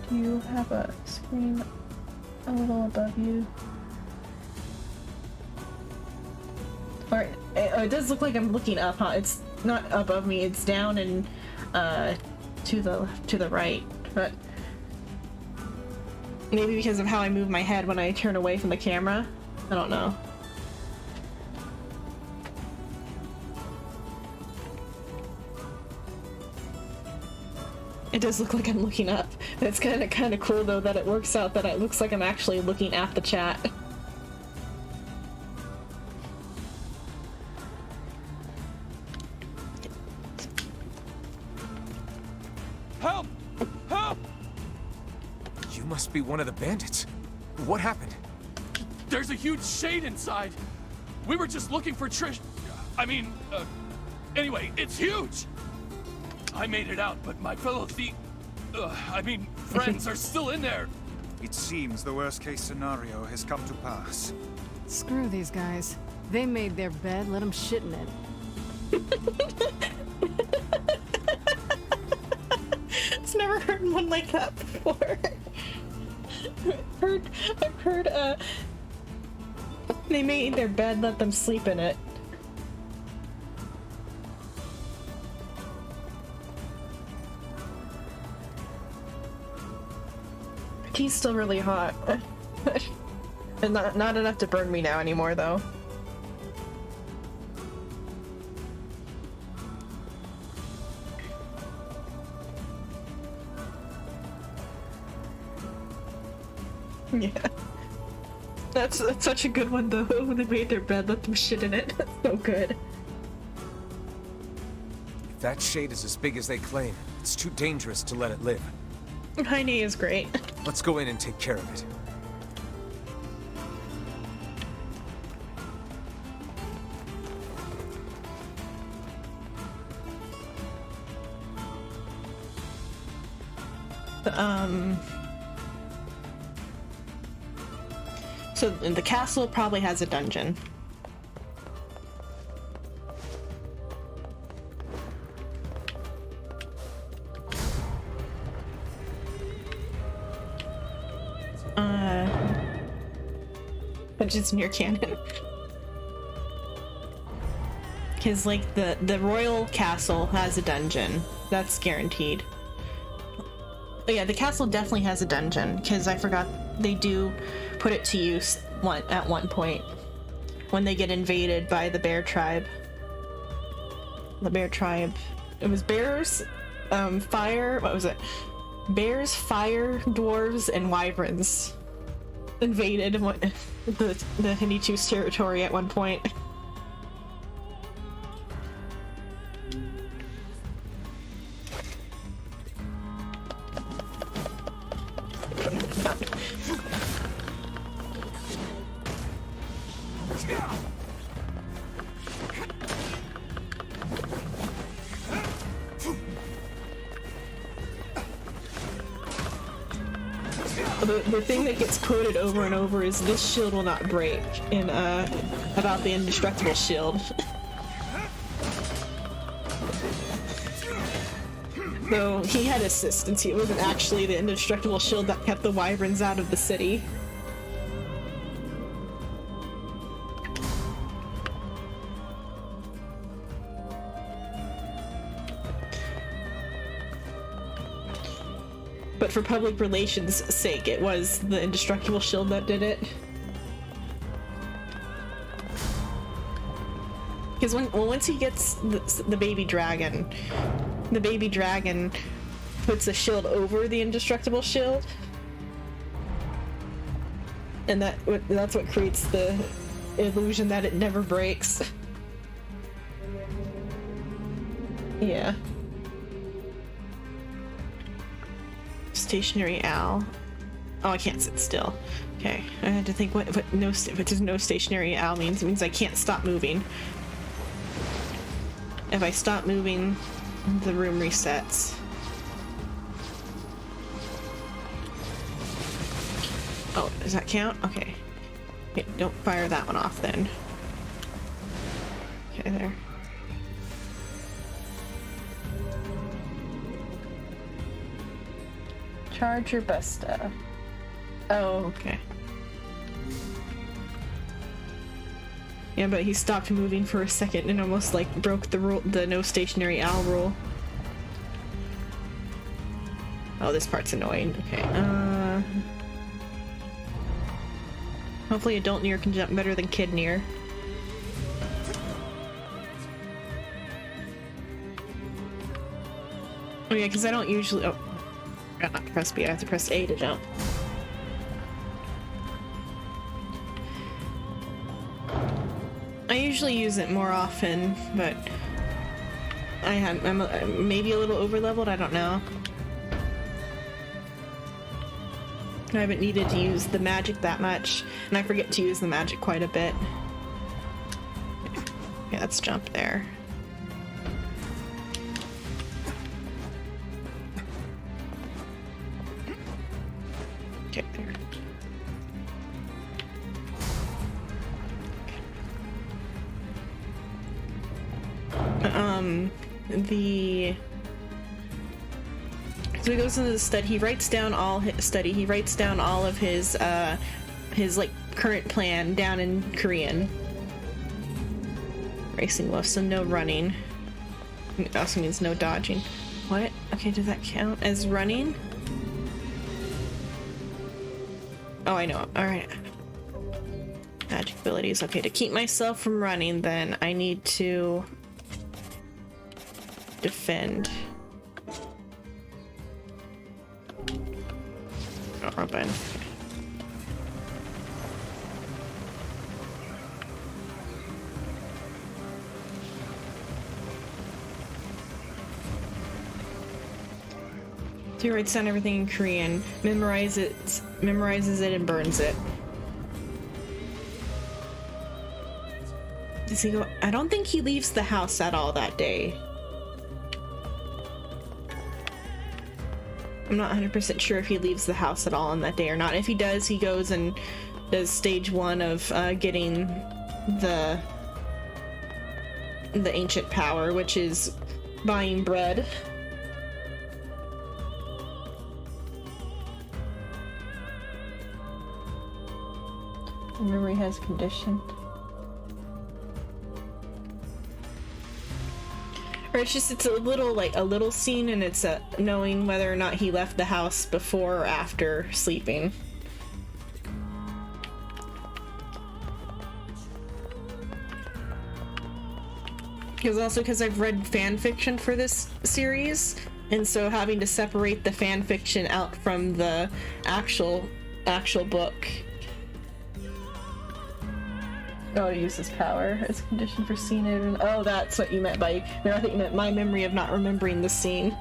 Do you have a screen a little above you? Or it does look like I'm looking up, huh? It's not above me, it's down and to the right, but maybe because of how I move my head when I turn away from the camera. I don't know. It does look like I'm looking up. It's kind of cool though that it works out that it looks like I'm actually looking at the chat. Help! Help! You must be one of the bandits. What happened? There's a huge shade inside. We were just looking for Trish. Anyway, it's huge. I made it out, but my fellow friends are still in there. It seems the worst-case scenario has come to pass. Screw these guys. They made their bed, let them shit in it. I've never heard one like that before. I've heard, they made their bed, let them sleep in it. Tea's still really hot. And not enough to burn me now anymore, though. Yeah. That's such a good one, though. They made their bed, let them shit in it. That's so good. If that shade is as big as they claim, it's too dangerous to let it live. NieR is great. Let's go in and take care of it. So the castle probably has a dungeon. But it's near canon. Cause like the royal castle has a dungeon. That's guaranteed. Oh yeah, the castle definitely has a dungeon, because I forgot they do put it to use at one point when they get invaded by the bear tribe. The bear tribe. It was bears, fire, what was it? Bears, fire, dwarves, and wyverns invaded the Hinichu's territory at one point. The thing that gets quoted over and over is this shield will not break in about the indestructible shield. So he had assistance. It wasn't actually the indestructible shield that kept the wyverns out of the city. But for public relations' sake, it was the indestructible shield that did it. Because once he gets the baby dragon puts a shield over the indestructible shield. And that's what creates the illusion that it never breaks. Yeah. Stationary owl. Oh, I can't sit still. Okay, I had to think what does no stationary owl means. It means I can't stop moving. If I stop moving, the room resets. Oh, does that count? Okay. Okay, don't fire that one off then. Okay, there. Charge your Busta. Oh, okay. Yeah, but he stopped moving for a second and almost like broke the rule, the no stationary owl rule. Oh, this part's annoying. Okay. Hopefully adult NieR can jump better than kid NieR. Oh yeah, because I don't usually. Oh, I forgot not to press B. I have to press A to jump. I usually use it more often, but I'm maybe a little over leveled. I don't know. I haven't needed to use the magic that much, and I forget to use the magic quite a bit. Okay, let's jump there. Okay, there. So he goes into the study. He writes down all his study. He writes down all of his like current plan down in Korean. Racing wolf, so no running. It also means no dodging. What? Okay, does that count as running? Oh, I know. All right. Magic abilities. Okay, to keep myself from running, then I need to defend. Oh, wrong button. So he writes down everything in Korean, memorizes it, and burns it. Does he go? I don't think he leaves the house at all that day. I'm not 100% sure if he leaves the house at all on that day or not. If he does, he goes and does stage 1 of getting the ancient power, which is buying bread. Memory has conditioned. Or it's a little scene, and it's knowing whether or not he left the house before or after sleeping. Because I've read fan fiction for this series, and so having to separate the fan fiction out from the actual book. Oh, to use his power as a condition for seeing it. And oh, that's what you meant by. No, I think you meant my memory of not remembering the scene.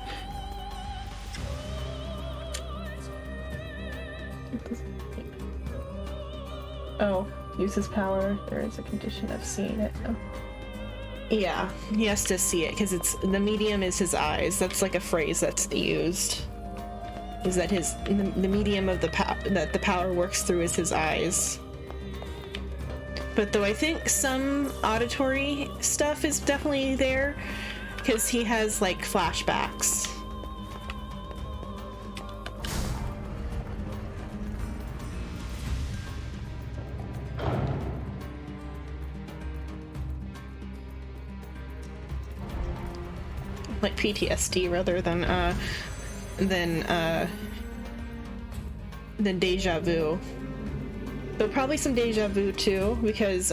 Oh, use his power. There is a condition of seeing it. Oh. Yeah, he has to see it because it's the medium is his eyes. That's like a phrase that's used. Is that the medium of that the power works through is his eyes. But though I think some auditory stuff is definitely there, because he has like flashbacks. Like PTSD rather than deja vu. Though probably some deja vu too, because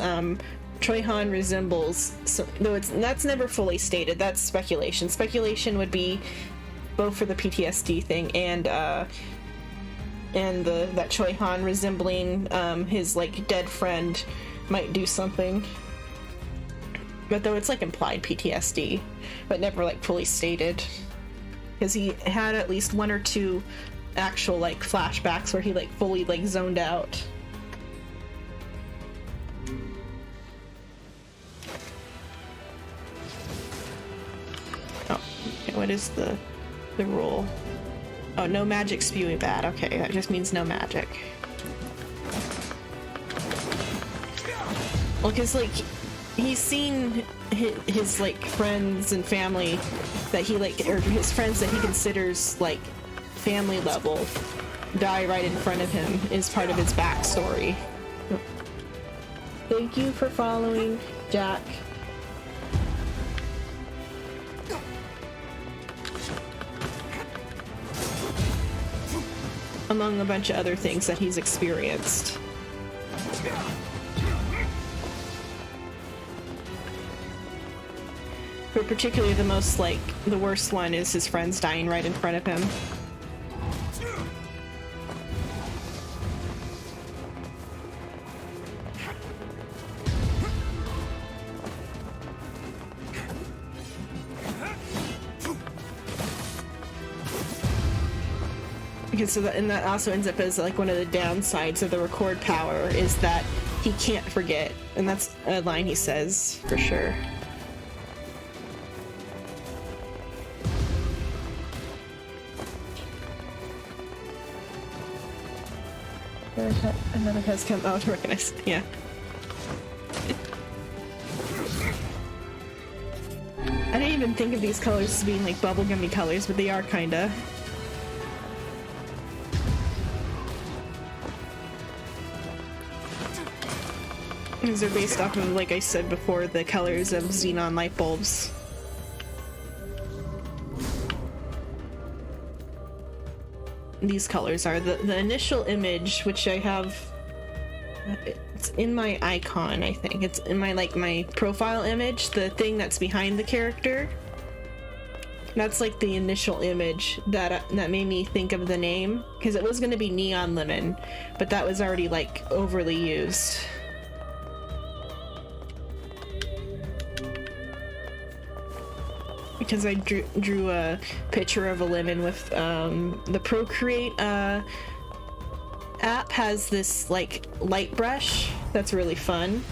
Choi Han resembles, though that's never fully stated. That's speculation. Speculation would be both for the PTSD thing and that Choi Han resembling his like dead friend might do something. But though it's like implied PTSD, but never like fully stated. Because he had at least 1 or 2 actual like flashbacks where he like fully like zoned out. Oh, okay, what is the rule? Oh, no magic spewing bad. Okay, that just means no magic. Well, because like he's seen his like friends and family that he like, or his friends that he considers like family level die right in front of him is part of his backstory. Thank you for following, Jack. Among a bunch of other things that he's experienced. But particularly the most, like, the worst one is his friends dying right in front of him. Because so that, and that also ends up as like one of the downsides of the record power is that he can't forget, and that's a line he says for sure. Another has come out to recognize. Yeah. I didn't even think of these colors as being like bubblegummy colors, but they are kinda. These are based off of, like I said before, the colors of Xenon light bulbs. These colors are the initial image, which I have. It's in my icon, I think. It's in my my profile image, the thing that's behind the character. That's like the initial image that made me think of the name, because it was going to be Neon Lemon, but that was already like overly used. Because I drew a picture of a lemon with the Procreate app has this like light brush that's really fun.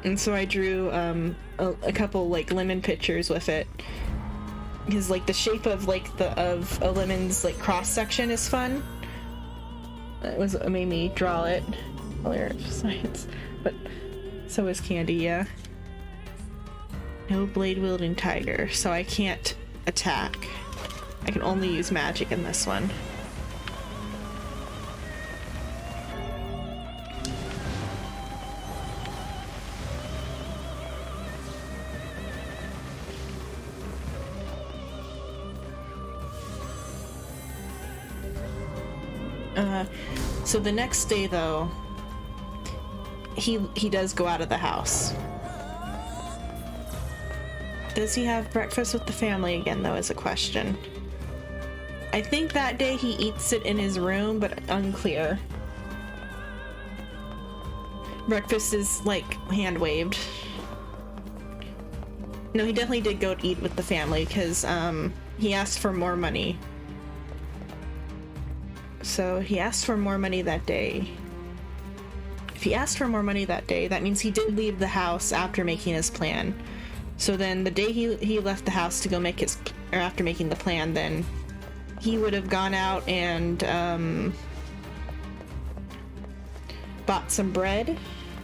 And so I drew a couple like lemon pictures with it. Because like the shape of like of a lemon's like cross section is fun. It made me draw it. Hilarious science. But so is Candy, yeah. No blade wielding tiger, so I can't attack. I can only use magic in this one. So the next day though, he does go out of the house. Does he have breakfast with the family again though is a question. I think that day he eats it in his room, but unclear. Breakfast is like hand waved. No, he definitely did go eat with the family because he asked for more money. So he asked for more money that day. If he asked for more money that day, that means he did leave the house after making his plan. So then the day he left the house to go make or after making the plan, then he would have gone out and bought some bread.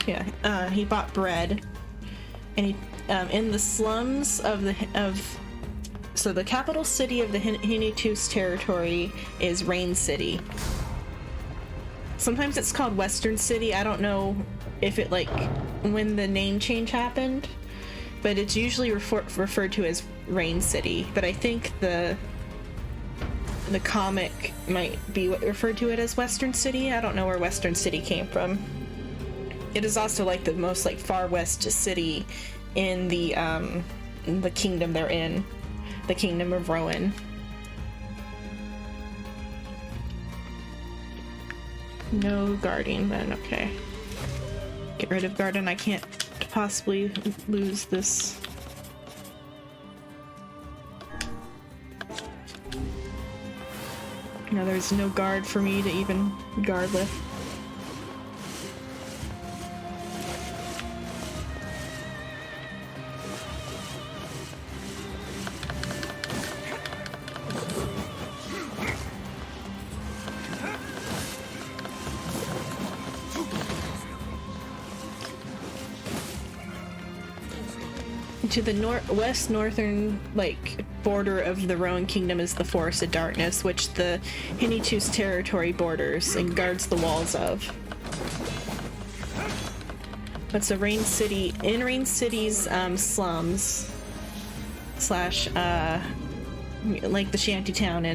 Yeah, he bought bread, and he in the slums so the capital city of the Hinitus territory is Rain City. Sometimes it's called Western City. I don't know if it like when the name change happened, but it's usually referred to as Rain City. But I think the comic might be what referred to it as Western City. I don't know where Western City came from. It is also like the most like far west city in the the kingdom they're in, the kingdom of Rowan. No guarding then, okay. Get rid of garden. I can't possibly lose this. No, there's no guard for me to even guard with. To the west northern border of the Rowan Kingdom is the Forest of Darkness, which the Hinitu's territory borders and guards the walls of. That's a Rain City. In Rain City's slums slash like the shanty town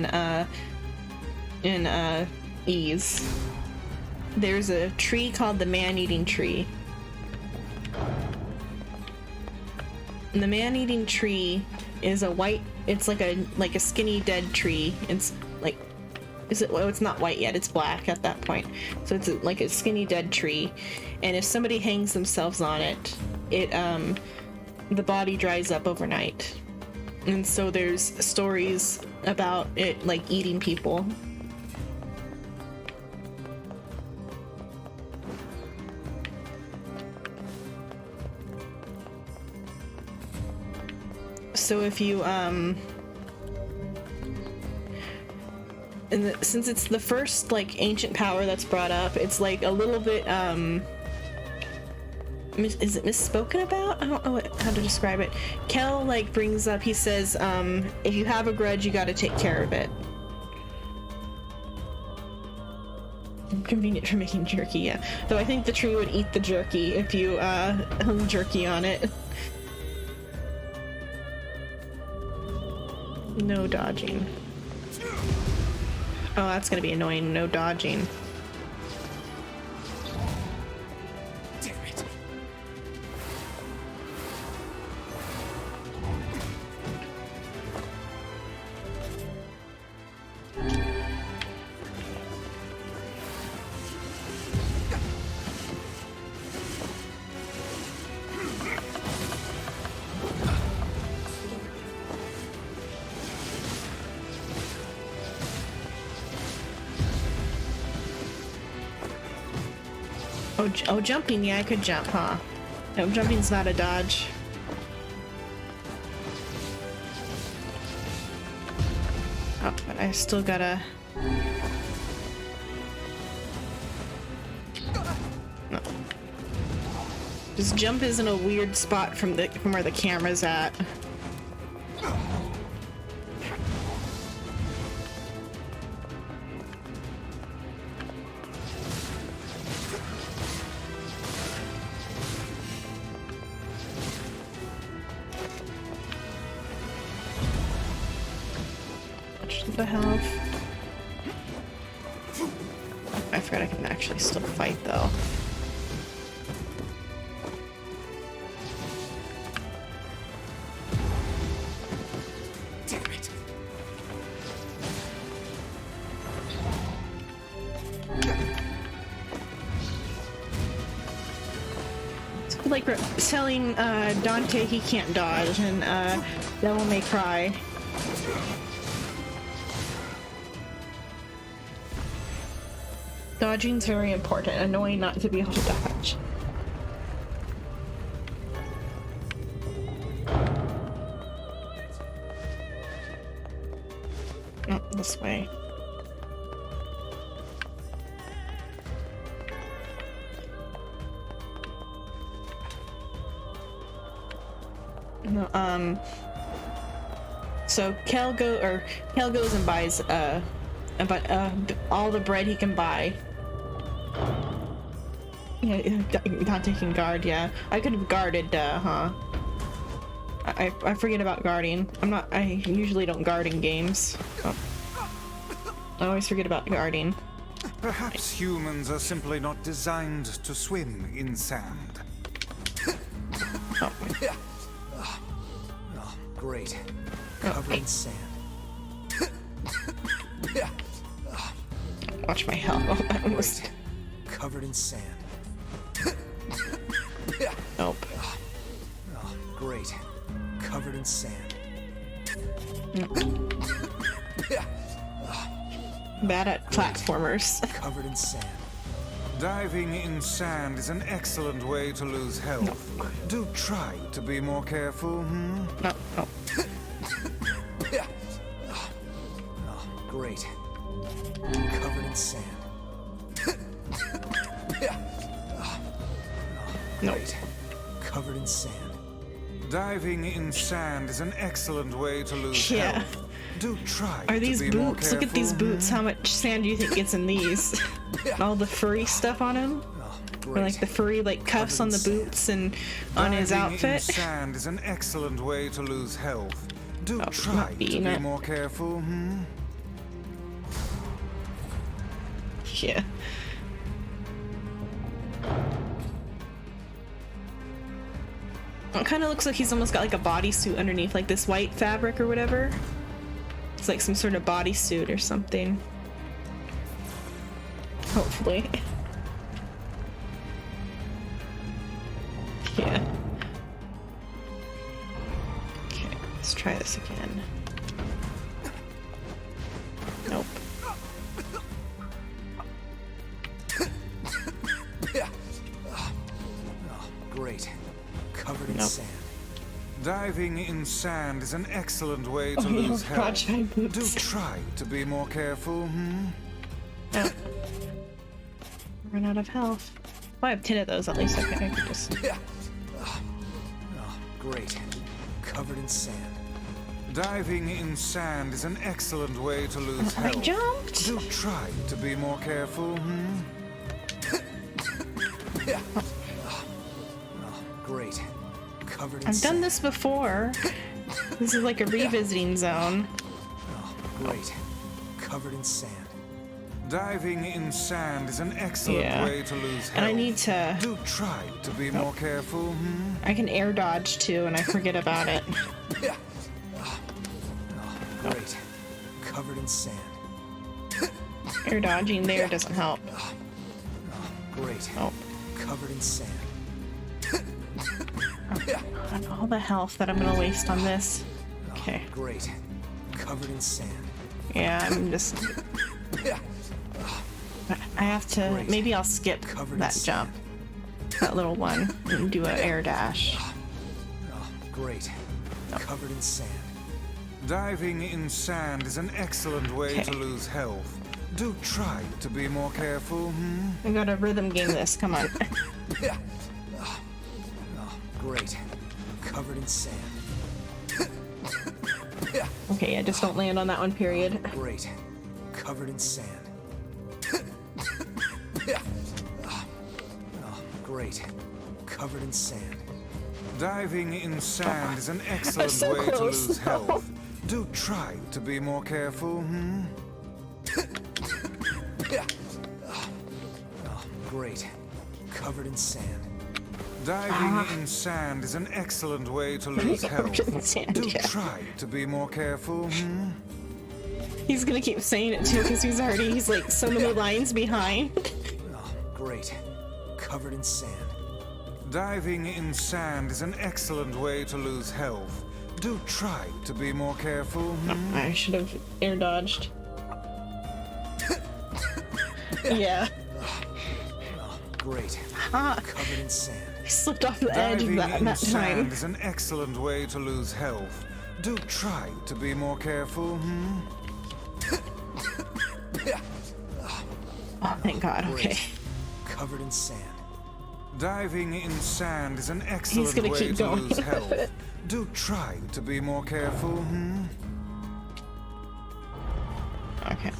in Ease. There's a tree called the Man-Eating Tree. And the Man-Eating Tree is a white, it's like a skinny dead tree. It's like, well, it's not white yet, it's black at that point. So it's like a skinny dead tree. And if somebody hangs themselves on it, the body dries up overnight. And so there's stories about it eating people. So if you since it's the first ancient power that's brought up, it's a little bit is it misspoken about? I don't know how to describe it. Kel brings up, he says, if you have a grudge, you got to take care of it. Convenient for making jerky, yeah. Though I think the tree would eat the jerky if you hung jerky on it. No dodging. Oh, that's gonna be annoying. No dodging. Damn it. Oh, jumping, yeah, I could jump, huh? No, jumping's not a dodge. Oh, but I still gotta... No. Just jump is in a weird spot from where the camera's at. The health. I forgot I can actually still fight though. Damn it. It's like telling Dante he can't dodge, and Devil May Cry. Dodging's very important. Annoying not to be able to dodge. Oh, this way. No, so Kel goes and buys all the bread he can buy. Yeah, Dante can guard, yeah. I could have guarded, huh? I forget about guarding. I usually don't guard in games. Oh. I always forget about guarding. Perhaps humans are simply not designed to swim in sand. Oh. great. Covered in sand. Watch my health. I almost... Covered in sand. Nope. Oh, great. Covered in sand. Bad at platformers. Covered in sand. Diving in sand is an excellent way to lose health. No. Do try to be more careful, hmm? No, no. Oh, great. Covered in sand. Great. Covered in sand. Diving in sand is an excellent way to lose yeah. health. Do try Are these to be more boots? careful. Look at these boots. How much sand do you think gets in these? All the furry stuff on him? Or like the furry like cuffs on the boots and on his outfit? Diving in sand is an excellent way to lose health. Do try to be more careful, hmm? Yeah. It kind of looks like he's almost got like a bodysuit underneath, like this white fabric or whatever. It's like some sort of bodysuit or something. Hopefully. Yeah. Okay, let's try this again. Nope. Great. Covered in sand. Diving in sand is an excellent way to lose health. Do try to be more careful, hmm? Oh. Run out of health. Well, I have 10 of those at least. Okay, I can just... Great. Covered in sand. Diving in sand is an excellent way to lose health. I jumped! Do try to be more careful, hmm? Great. Covered in I've done this before. This is like a revisiting zone. Great. Covered in sand. Diving in sand is an excellent way to lose health. And I need to... Do try to be more careful, hmm? I can air dodge too, and I forget about it. Great. Covered in sand. Air dodging there doesn't help. Great. Oh. Covered in sand. God, all the health that I'm gonna waste on this. Okay. Great. Covered in sand. Yeah, I'm just... I have to... Maybe I'll skip that jump. That little one. And do an air dash. Great. Covered in sand. Diving in sand is an excellent way to lose health. Do try to be more careful, hmm? I gotta rhythm game this, come on. Great. Covered in sand. Okay, yeah, just don't land on that one, period. Great. Covered in sand. Great. Covered in sand. Diving in sand is an excellent way to lose health. Do try to be more careful, hmm? Great. Covered in sand. Diving in sand is an excellent way to lose health. Do try to be more careful, hmm? He's gonna keep saying it too, because he's like so many lines behind. Great. Covered in sand. Diving in sand is an excellent way to lose health. Do try to be more careful, hmm? I should have air dodged. Yeah. Great. Covered in sand. I slipped off the edge of that Diving in sand time. is an excellent way to lose health. Do try to be more careful, hmm? Oh, thank God, okay. Covered in sand. Diving in sand is an excellent gonna way keep to going. lose health. Do try to be more careful, hmm? Okay.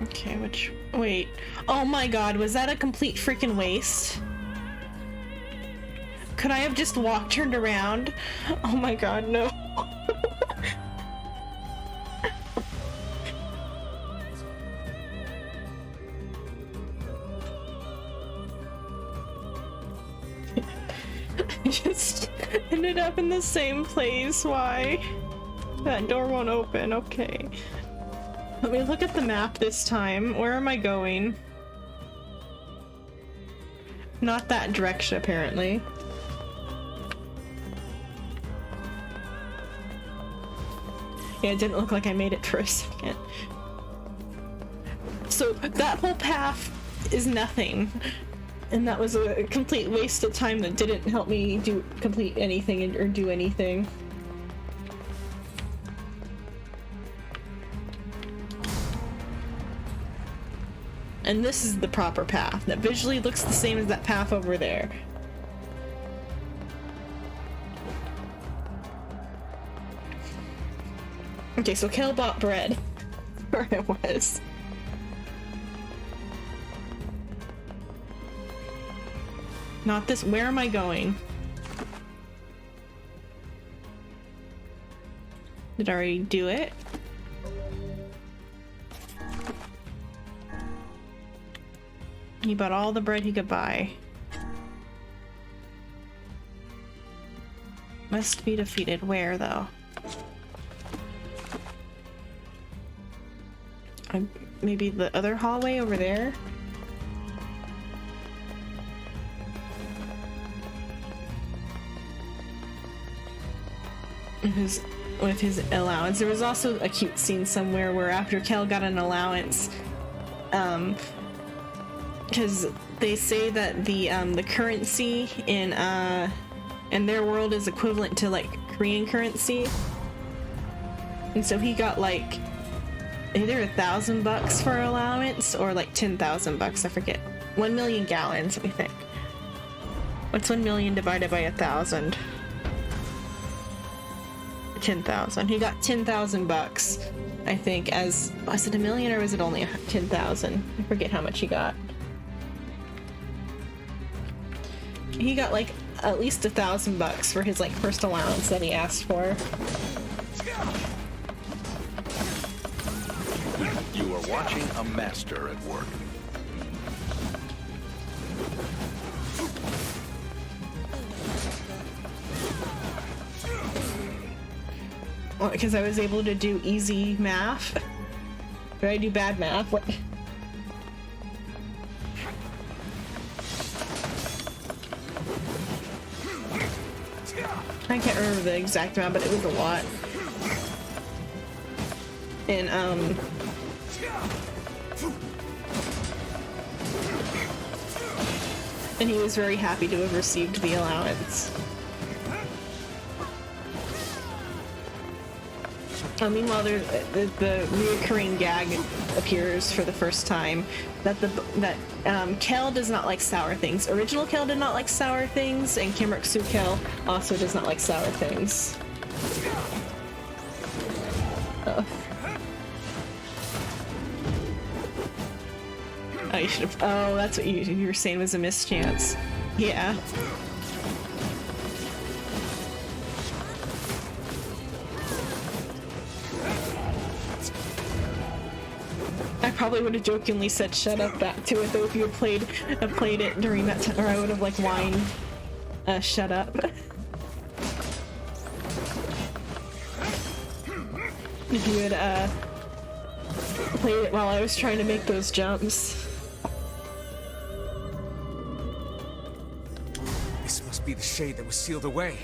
Okay, wait. Oh my God, was that a complete freaking waste? Could I have just turned around? Oh my God, no. just ended up in the same place. Why? That door won't open. Okay. Let me look at the map this time. Where am I going? Not that direction, apparently. Yeah, it didn't look like I made it for a second. So that whole path is nothing. And that was a complete waste of time that didn't help me complete anything or do anything. And this is the proper path that visually looks the same as that path over there. Okay, so Kel bought bread where I was. Not this. Where am I going? Did I already do it? He bought all the bread he could buy. Must be defeated. Where, though? Maybe the other hallway over there? With his allowance. There was also a cute scene somewhere where after Kel got an allowance, because they say that the currency in their world is equivalent to like Korean currency, and so he got like either $1,000 for allowance or like $10,000. I forget. 1 million gallons, I think. What's 1 million divided by 1,000? 10,000. He got $10,000, I think. Was it 1 million or was it only 10,000? I forget how much he got. He got like at least $1,000 for his like first allowance that he asked for. You are watching a master at work. Well, because I was able to do easy math. Did I do bad math? What? I can't remember the exact amount, but it was a lot. And he was very happy to have received the allowance. Meanwhile, the reoccurring gag appears for the first time that Kel does not like sour things. Original Kel did not like sour things, and Kimmerksu Kel also does not like sour things. Oh, you should have. Oh, that's what you were saying was a mischance. Yeah. I probably would have jokingly said "shut up" back to it though if you had played it during that time, or I would have like whined, "shut up." If you had played it while I was trying to make those jumps. This must be the shade that was sealed away.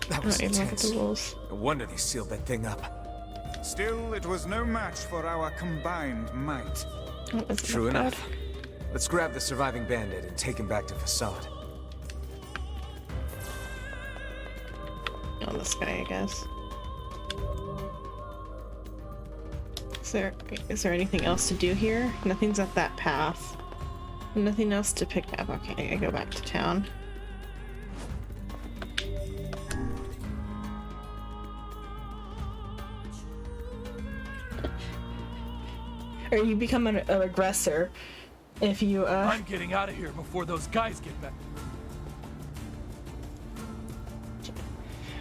That was intense. No wonder they sealed that thing up. Still, it was no match for our combined might. True enough. Let's grab the surviving bandit and take him back to Facade. Oh, this guy, I guess. Is there anything else to do here? Nothing's at that path. Nothing else to pick up. Okay, I go back to town. Or you become an aggressor if you I'm getting out of here before those guys get back.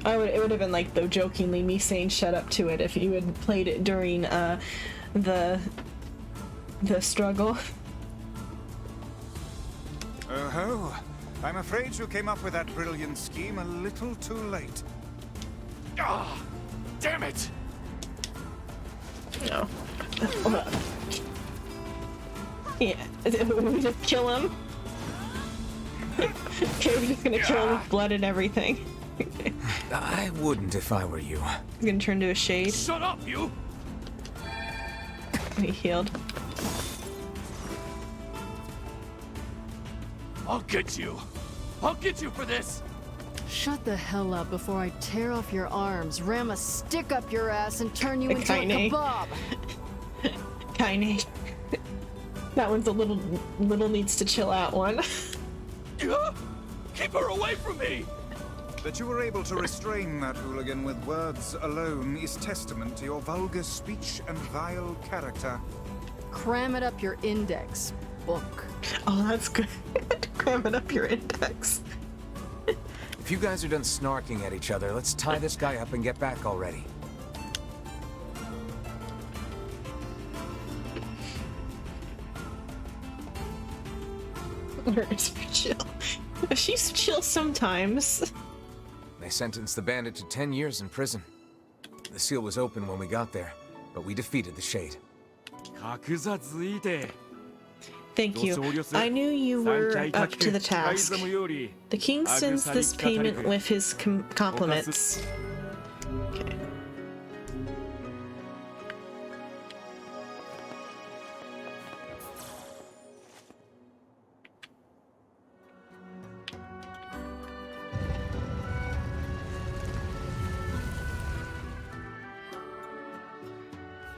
It would have been like though jokingly me saying "shut up" to it if you had played it during the struggle. Oh ho! I'm afraid you came up with that brilliant scheme a little too late. Ah, damn it! No. Yeah, we just kill him. Okay, we're just gonna kill him with blood and everything. I wouldn't if I were you. He's gonna turn to a shade. Shut up, you! He healed. I'll get you. I'll get you for this. Shut the hell up before I tear off your arms, ram a stick up your ass, and turn you into a kebab. Kaine. That one's a little needs to chill out one. Keep her away from me! That you were able to restrain that hooligan with words alone is testament to your vulgar speech and vile character. Cram it up your index, book. Oh, that's good. Cram it up your index. If you guys are done snarking at each other, let's tie this guy up and get back already. Where's her chill? She's chill sometimes. They sentenced the bandit to 10 years in prison. The seal was open when we got there, but we defeated the Shade. Thank you. I knew you were up to the task. The king sends this payment with his compliments. Okay.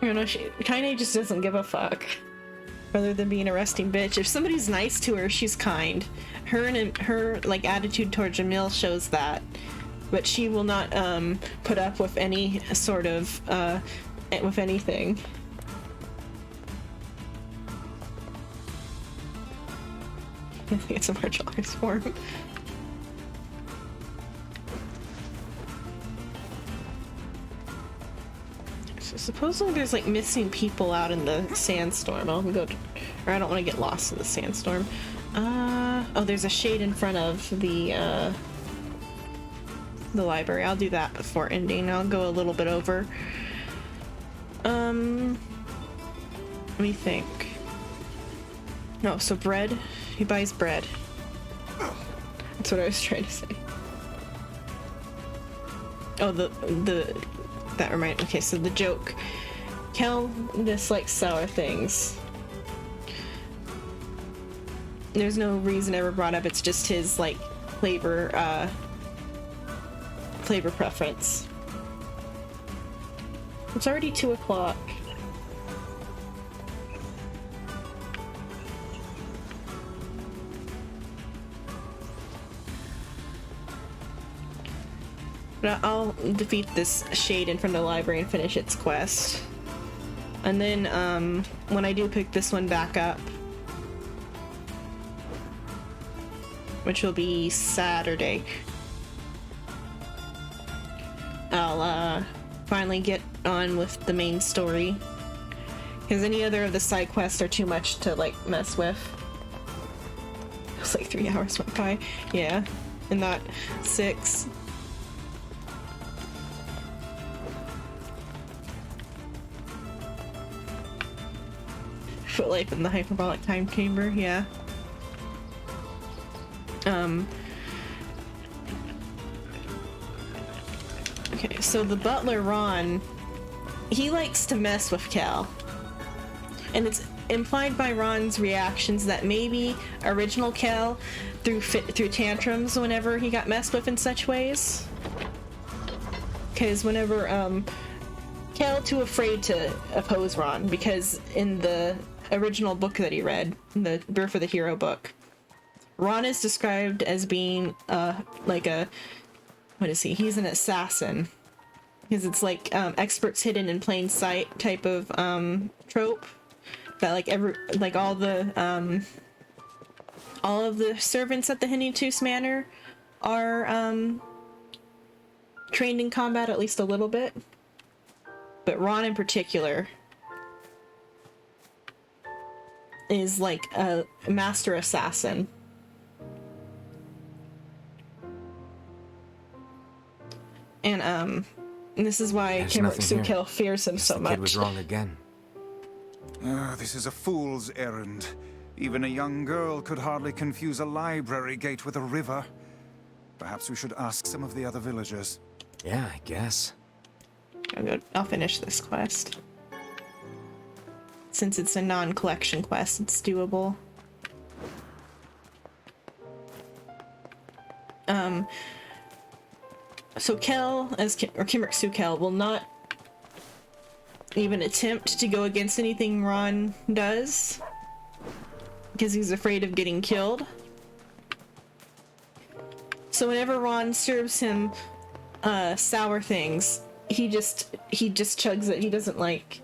You know, Kaine just doesn't give a fuck. Rather than being a resting bitch, if somebody's nice to her, she's kind. Her like attitude towards Jamil shows that, but she will not put up with any sort of with anything. I think it's a martial arts form. So supposedly there's like missing people out in the sandstorm. I'll go to, or I don't want to get lost in the sandstorm. Oh, there's a shade in front of the library. I'll do that before ending. I'll go a little bit over. Let me think. No, so bread. He buys bread. That's what I was trying to say. Oh, that reminds. Okay, so the joke. Kel dislikes sour things. There's no reason ever brought up. It's just his like flavor preference. It's already 2 o'clock. But I'll defeat this shade in front of the library and finish its quest. And then when I do pick this one back up, which will be Saturday, I'll finally get on with the main story, because any other of the side quests are too much to like mess with. It's like 3 hours went by. Yeah, and not 6. Foot life in the hyperbolic time chamber, yeah. Okay, so the butler Ron, he likes to mess with Cal, and it's implied by Ron's reactions that maybe original Cal threw tantrums whenever he got messed with in such ways. Because whenever Cal too afraid to oppose Ron, because in the original book that he read, the Birth of the Hero book, Ron is described as being like a, what is he? He's an assassin, because it's like experts hidden in plain sight type of trope that like all of the servants at the Hinitus Manor are trained in combat at least a little bit, but Ron in particular is like a master assassin. And this is why There's Kim nothing here. Sukel fears him so The much. kid was wrong again. This is a fool's errand. Even a young girl could hardly confuse a library gate with a river. Perhaps we should ask some of the other villagers. Yeah, I guess. I'll finish this quest. Since it's a non-collection quest, it's doable. So Kel, or Kimrick Sukel, will not even attempt to go against anything Ron does, because he's afraid of getting killed. So whenever Ron serves him sour things, he just chugs it. He doesn't like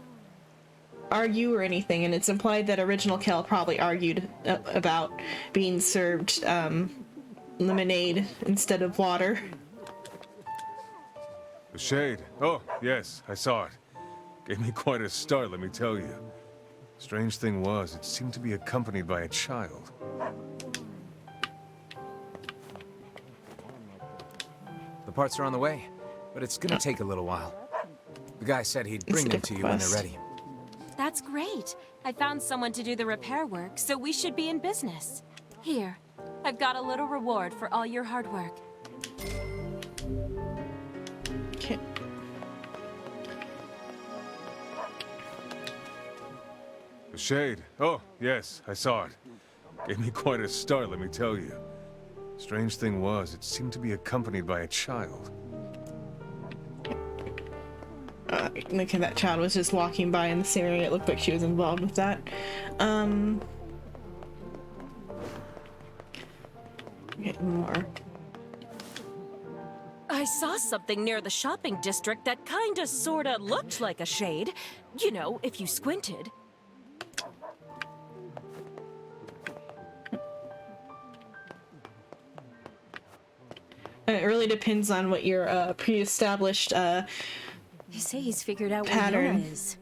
argue or anything, and it's implied that original Kel probably argued about being served lemonade instead of water. The shade. Oh, yes, I saw it. Gave me quite a start, let me tell you. Strange thing was, it seemed to be accompanied by a child. The parts are on the way, but it's gonna take a little while. The guy said he'd bring them to you when they're ready. That's great. I found someone to do the repair work, so we should be in business. Here, I've got a little reward for all your hard work. Okay. The shade. Oh, yes, I saw it. Gave me quite a start, let me tell you. Strange thing was, it seemed to be accompanied by a child. Like that child was just walking by in this area. It looked like she was involved with that. Get more. I saw something near the shopping district that kinda sorta looked like a shade. You know, if you squinted. It really depends on what your pre-established They say he's figured out pattern what Yona is.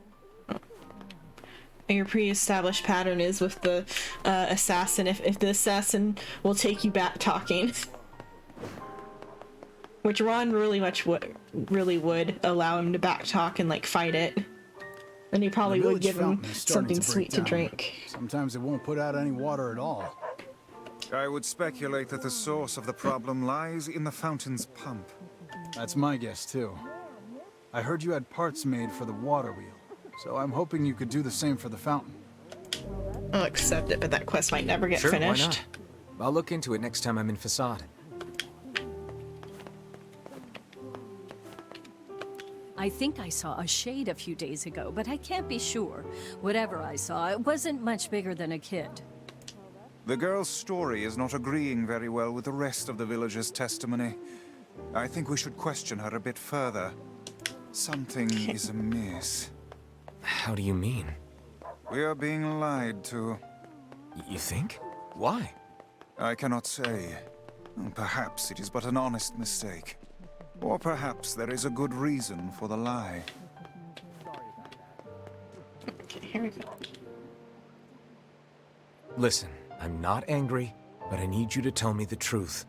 Your pre-established pattern is with the assassin. If the assassin will take you back talking, which Ron really would allow him to back talk and like fight it, and he probably would give him something sweet to drink. Sometimes it won't put out any water at all. I would speculate that the source of the problem lies in the fountain's pump. That's my guess too. I heard you had parts made for the water wheel, so I'm hoping you could do the same for the fountain. I'll accept it, but that quest might never get finished. Why not? I'll look into it next time I'm in Facade. I think I saw a shade a few days ago, but I can't be sure. Whatever I saw, it wasn't much bigger than a kid. The girl's story is not agreeing very well with the rest of the villagers' testimony. I think we should question her a bit further. Something is amiss. How do you mean? We are being lied to. You think? Why? I cannot say. Perhaps it is but an honest mistake. Or perhaps there is a good reason for the lie. Okay, here we go. Listen, I'm not angry, but I need you to tell me the truth.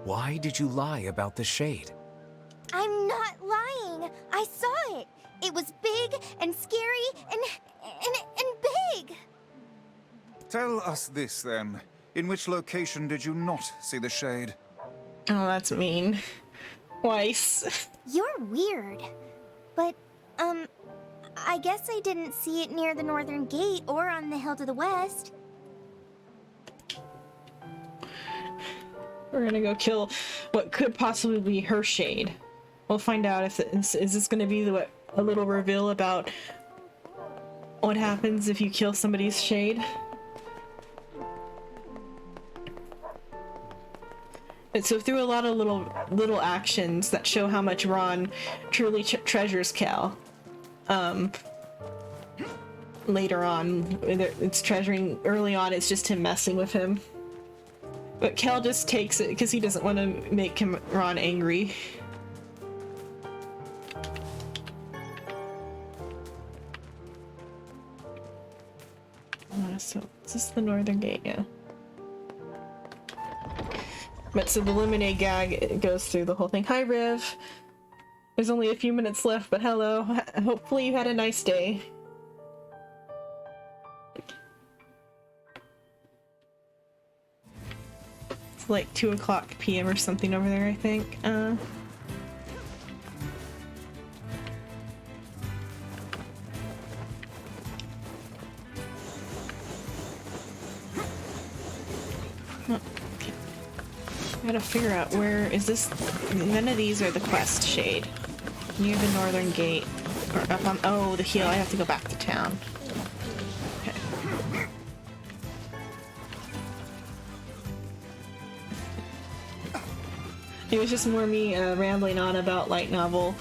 Why did you lie about the shade? I'm not lying. I saw it. It was big and scary and big. Tell us this, then. In which location did you not see the shade? Oh, that's mean. Twice. You're weird. But, I guess I didn't see it near the northern gate or on the hill to the west. We're gonna go kill what could possibly be her shade. We'll find out if is this gonna be a little reveal about what happens if you kill somebody's shade. And so through a lot of little actions that show how much Ron truly treasures Cal. Later on, it's treasuring. Early on, it's just him messing with him. But Cal just takes it because he doesn't want to make Ron angry. So is this the northern gate? Yeah. But so the lemonade gag, it goes through the whole thing. Hi, Riv. There's only a few minutes left, but hello. Hopefully you had a nice day. It's like 2 o'clock p.m. or something over there, I think. I gotta figure out where is this. None of these are the quest shade. Near the northern gate. Or up on. Oh, the heel. I have to go back to town. Okay. It was just more me rambling on about light novels.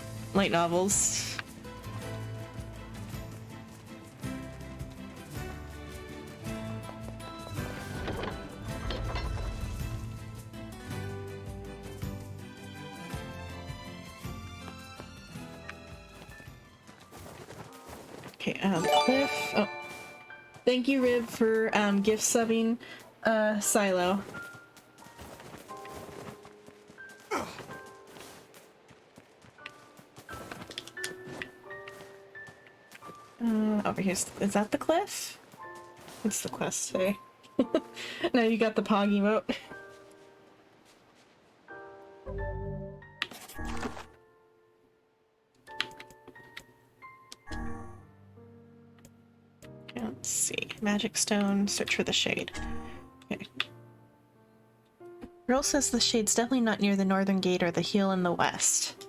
Okay, Cliff. Oh, thank you, Rib, for gift subbing Silo. Over here. Is that the cliff? What's the quest say? Now you got the Pog emote. Let's see. Magic stone, search for the shade. Okay. Girl says the shade's definitely not near the northern gate or the heel in the west.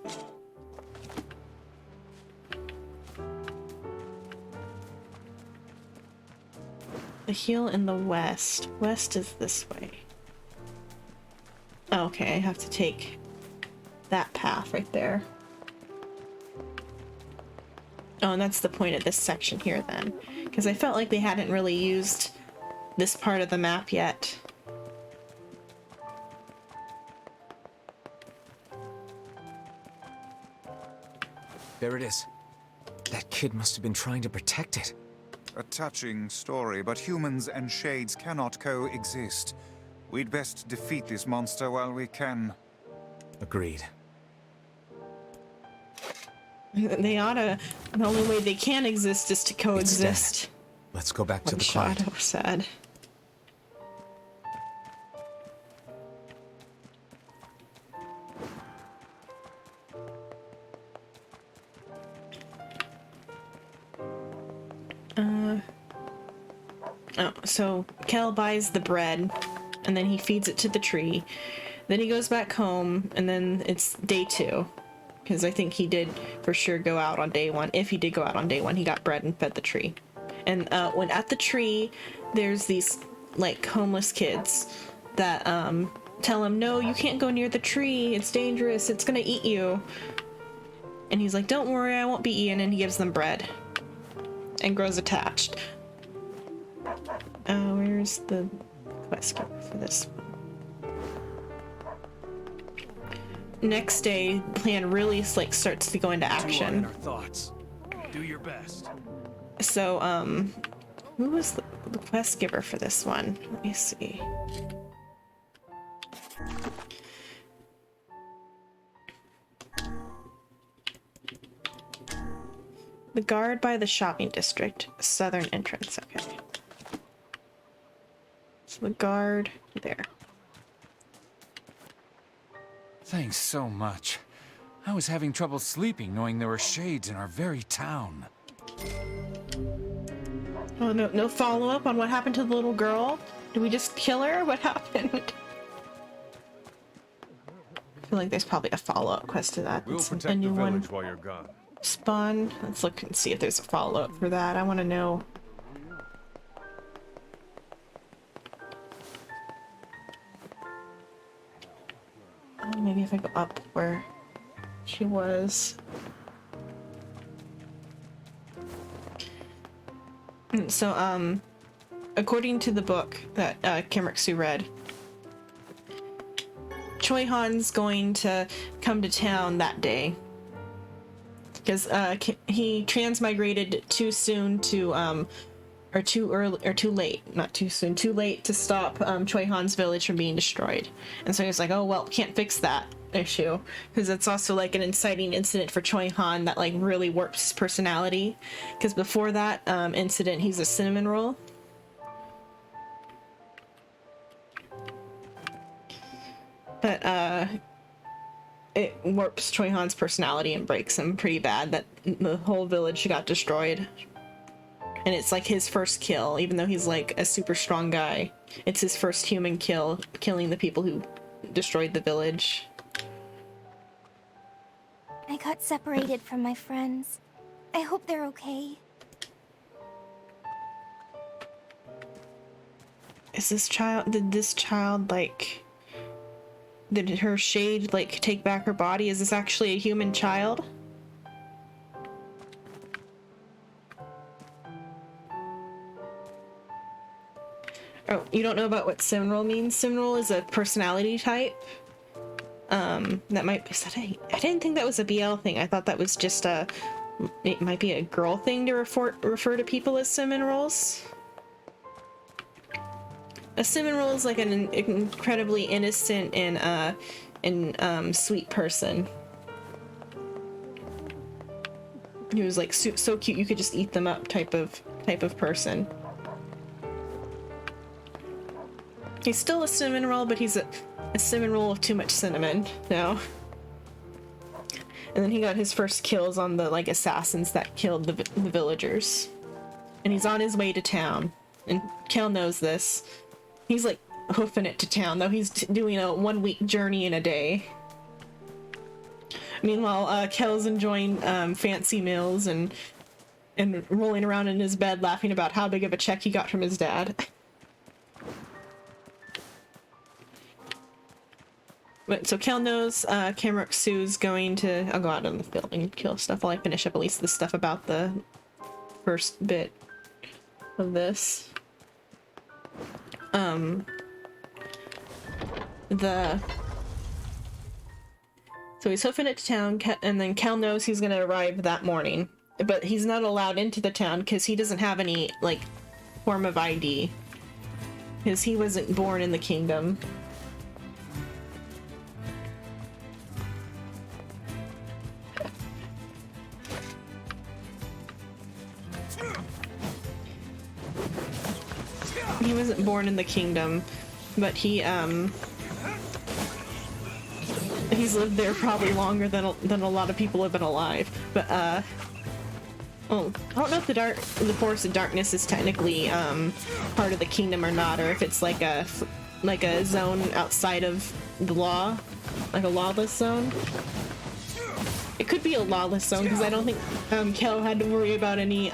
The heel in the west. West is this way. Oh, okay, I have to take that path right there. Oh, and that's the point of this section here then. Because I felt like they hadn't really used this part of the map yet. There it is. That kid must have been trying to protect it. A touching story, but humans and shades cannot coexist. We'd best defeat this monster while we can. Agreed. They oughta. The only way they can exist is to coexist. Let's go back to the Shadow cloud. said. Oh, so Kel buys the bread, and then he feeds it to the tree. Then he goes back home, and then it's day 2. Because I think he did for sure go out on day 1. If he did go out on day 1, he got bread and fed the tree. And when at the tree, there's these, like, homeless kids that tell him, no, you can't go near the tree. It's dangerous. It's gonna eat you. And he's like, don't worry, I won't be eaten. And he gives them bread. And grows attached. Where's the quest for this one? Next day, the plan really like starts to go into action. Our thoughts. Do your best. So, who was the quest giver for this one? Let me see. The guard by the shopping district, southern entrance. Okay. So the guard there. Thanks so much. I was having trouble sleeping knowing there were shades in our very town. Oh, no follow-up on what happened to the little girl? Did we just kill her? What happened? I feel like there's probably a follow-up quest to that. We'll It's protect a new the village one. while you're gone. Spawn. Let's look and see if there's a follow-up for that. I want to know. Maybe if I go up where she was. So, according to the book that Kimrick Sue read, Choi Han's going to come to town that day because he transmigrated too soon to or too early or too late, not too soon, too late to stop Choi Han's village from being destroyed. And so he was like, oh well, can't fix that. issue, because it's also like an inciting incident for Choi Han that like really warps his personality, because before that incident he's a cinnamon roll. But it warps Choi Han's personality and breaks him pretty bad, that the whole village got destroyed. And it's like his first kill, even though he's like a super strong guy. It's his first human kill, killing the people who destroyed the village. I got separated from my friends. I hope they're okay. Is this child, did her shade like take back her body? Is this actually a human child? Oh, you don't know about what Simrol means? Simrol is a personality type. That might be... I didn't think that was a BL thing. I thought that was just a... It might be a girl thing to refer to people as Simrolls. A Simrol is like an incredibly innocent and sweet person. He was like so cute you could just eat them up type of person. He's still a cinnamon roll, but he's a cinnamon roll of too much cinnamon now. And then he got his first kills on the like assassins that killed the villagers. And he's on his way to town. And Kel knows this. He's like hoofing it to town, though he's doing a 1-week journey in a day. Meanwhile, Kel's enjoying fancy meals and rolling around in his bed laughing about how big of a check he got from his dad. But so Kel knows Kamruk Su's going to... I'll go out on the field and kill stuff while I finish up at least the stuff about the first bit of this. So he's hoofing it to town, and then Kel knows he's gonna arrive that morning. But he's not allowed into the town because he doesn't have any, like, form of ID. Because he wasn't born in the kingdom. He wasn't born in the kingdom, but he's lived there probably longer than a lot of people have been alive. But oh, I don't know if the Forest of Darkness is technically part of the kingdom or not, or if it's like a zone outside of the law, like a lawless zone. It could be a lawless zone because I don't think Kel had to worry about any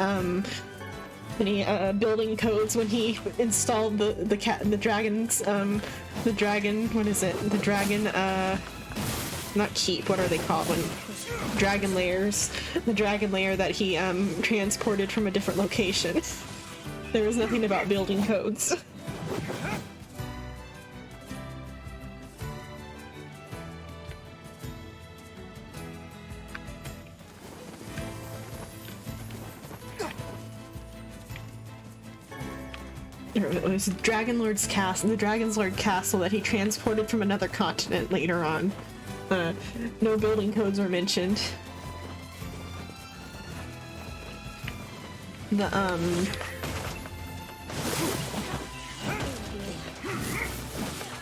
building codes when he installed the dragon not keep, what are they called when dragon layers, the dragon layer that he transported from a different location. There was nothing about building codes. It was Dragon Lord's castle, the Dragon's Lord castle that he transported from another continent later on. No building codes were mentioned.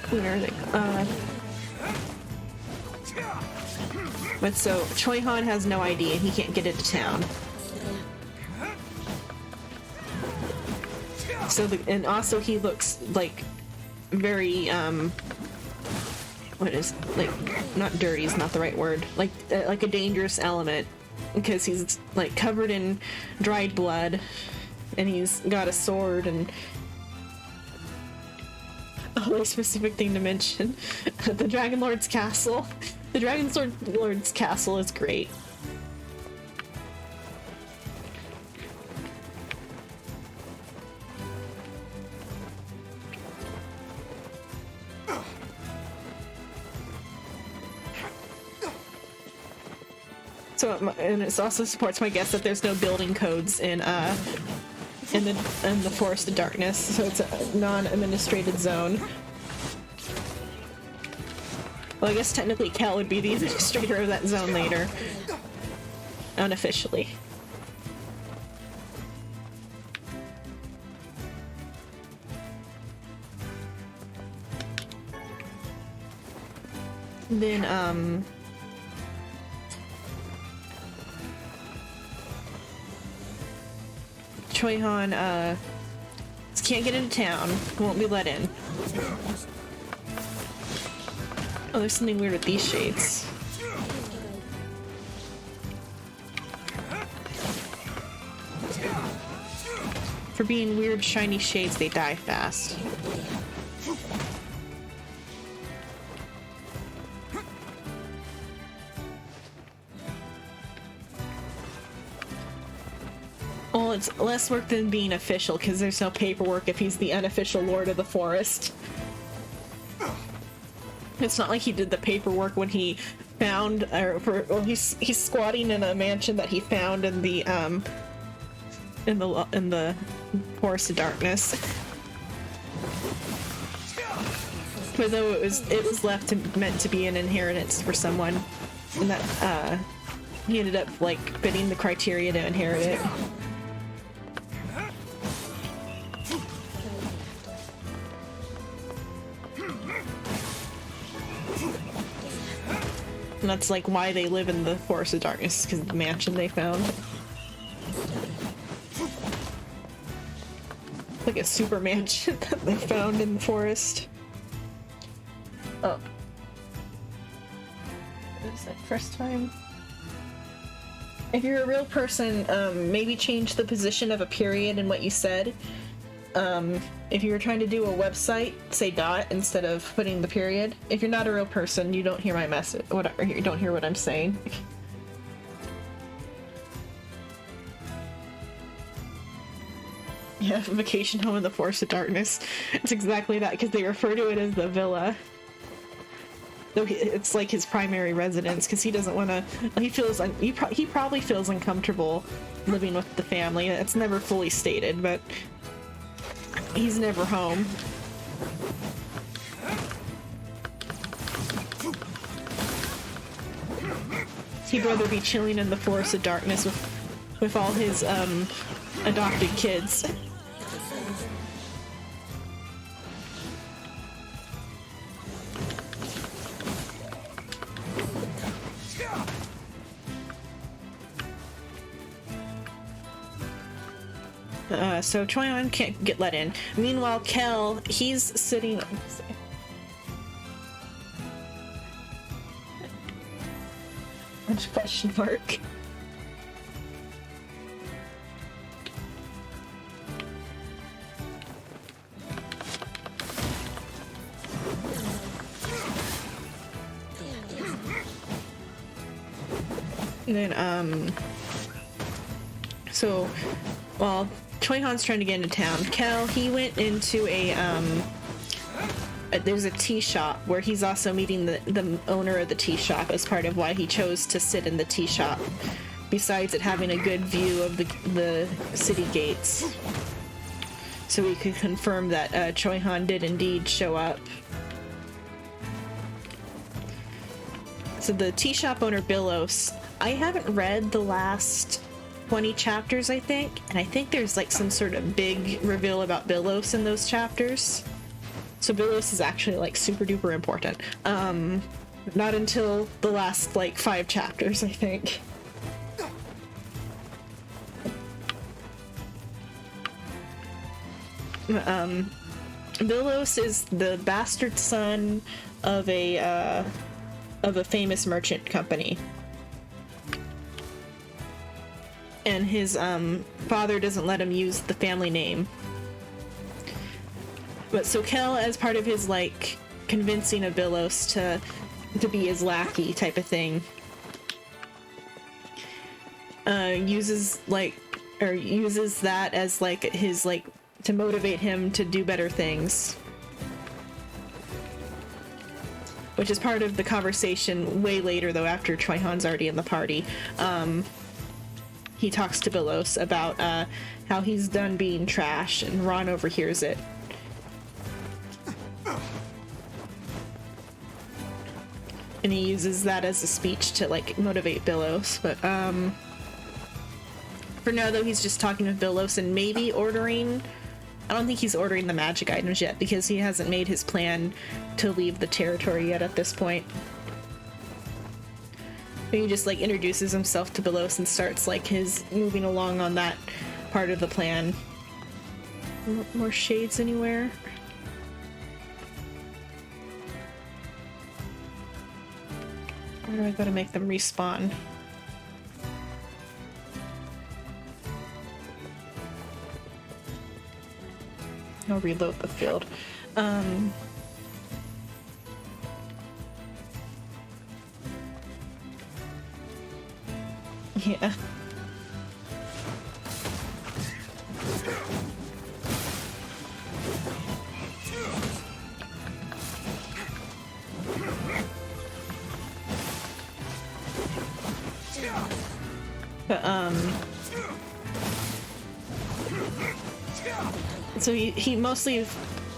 Where are they? But so Choi Han has no ID and he can't get into town. So and also he looks like very what is, like, not dirty is not the right word, like a dangerous element, because he's like covered in dried blood and he's got a sword and a very specific thing to mention. The Dragon Lord's castle. The Dragon Lord's castle is great. So, and it also supports my guess that there's no building codes in the Forest of Darkness, so it's a non-administrated zone. Well, I guess technically Kel would be the administrator of that zone later. Unofficially. Then, Choi-Han, can't get into town. Won't be let in. Oh, there's something weird with these shades. For being weird, shiny shades, they die fast. Well, it's less work than being official, because there's no paperwork if he's the unofficial lord of the forest. It's not like he did the paperwork when he found, well, he's squatting in a mansion that he found in the Forest of Darkness. But though it was left meant to be an inheritance for someone, and that he ended up like fitting the criteria to inherit it. And that's like why they live in the Forest of Darkness, because of the mansion they found. Like a super mansion that they found in the forest. Oh. What is that? First time? If you're a real person, maybe change the position of a period in what you said. If you were trying to do a website, say dot instead of putting the period. If you're not a real person, you don't hear my message, or you don't hear what I'm saying. Yeah, vacation home in the Forest of Darkness. It's exactly that, because they refer to it as the villa. Though it's like his primary residence, because he doesn't want to. He feels he probably feels uncomfortable living with the family. It's never fully stated, but he's never home. He'd rather be chilling in the Forest of Darkness with all his adopted kids. So Choi-Han can't get let in. Meanwhile, Kel, he's sitting. Which question mark? And then, so, well, Choi-Han's trying to get into town. Kel, he went into there's a tea shop where he's also meeting the owner of the tea shop as part of why he chose to sit in the tea shop, besides it having a good view of the city gates. So we could confirm that Choi-Han did indeed show up. So the tea shop owner, Billos, I haven't read the last 20 chapters, I think, and I think there's like some sort of big reveal about Billos in those chapters. So Billos is actually like super duper important. Not until the last like 5 chapters, I think. Billos is the bastard son of a famous merchant company. And his father doesn't let him use the family name. But so Kel, as part of his like convincing of Billos to be his lackey type of thing, uses that as like his like to motivate him to do better things. Which is part of the conversation way later, though, after Choi-Han's already in the party. He talks to Billos about how he's done being trash, and Ron overhears it. and he uses that as a speech to like motivate Billos. But for now though, he's just talking with Billos and maybe ordering. I don't think he's ordering the magic items yet because he hasn't made his plan to leave the territory yet at this point. He just like introduces himself to Billos and starts like his moving along on that part of the plan. More shades anywhere? Where do I go to make them respawn? I'll reload the field. Yeah. But, so he mostly,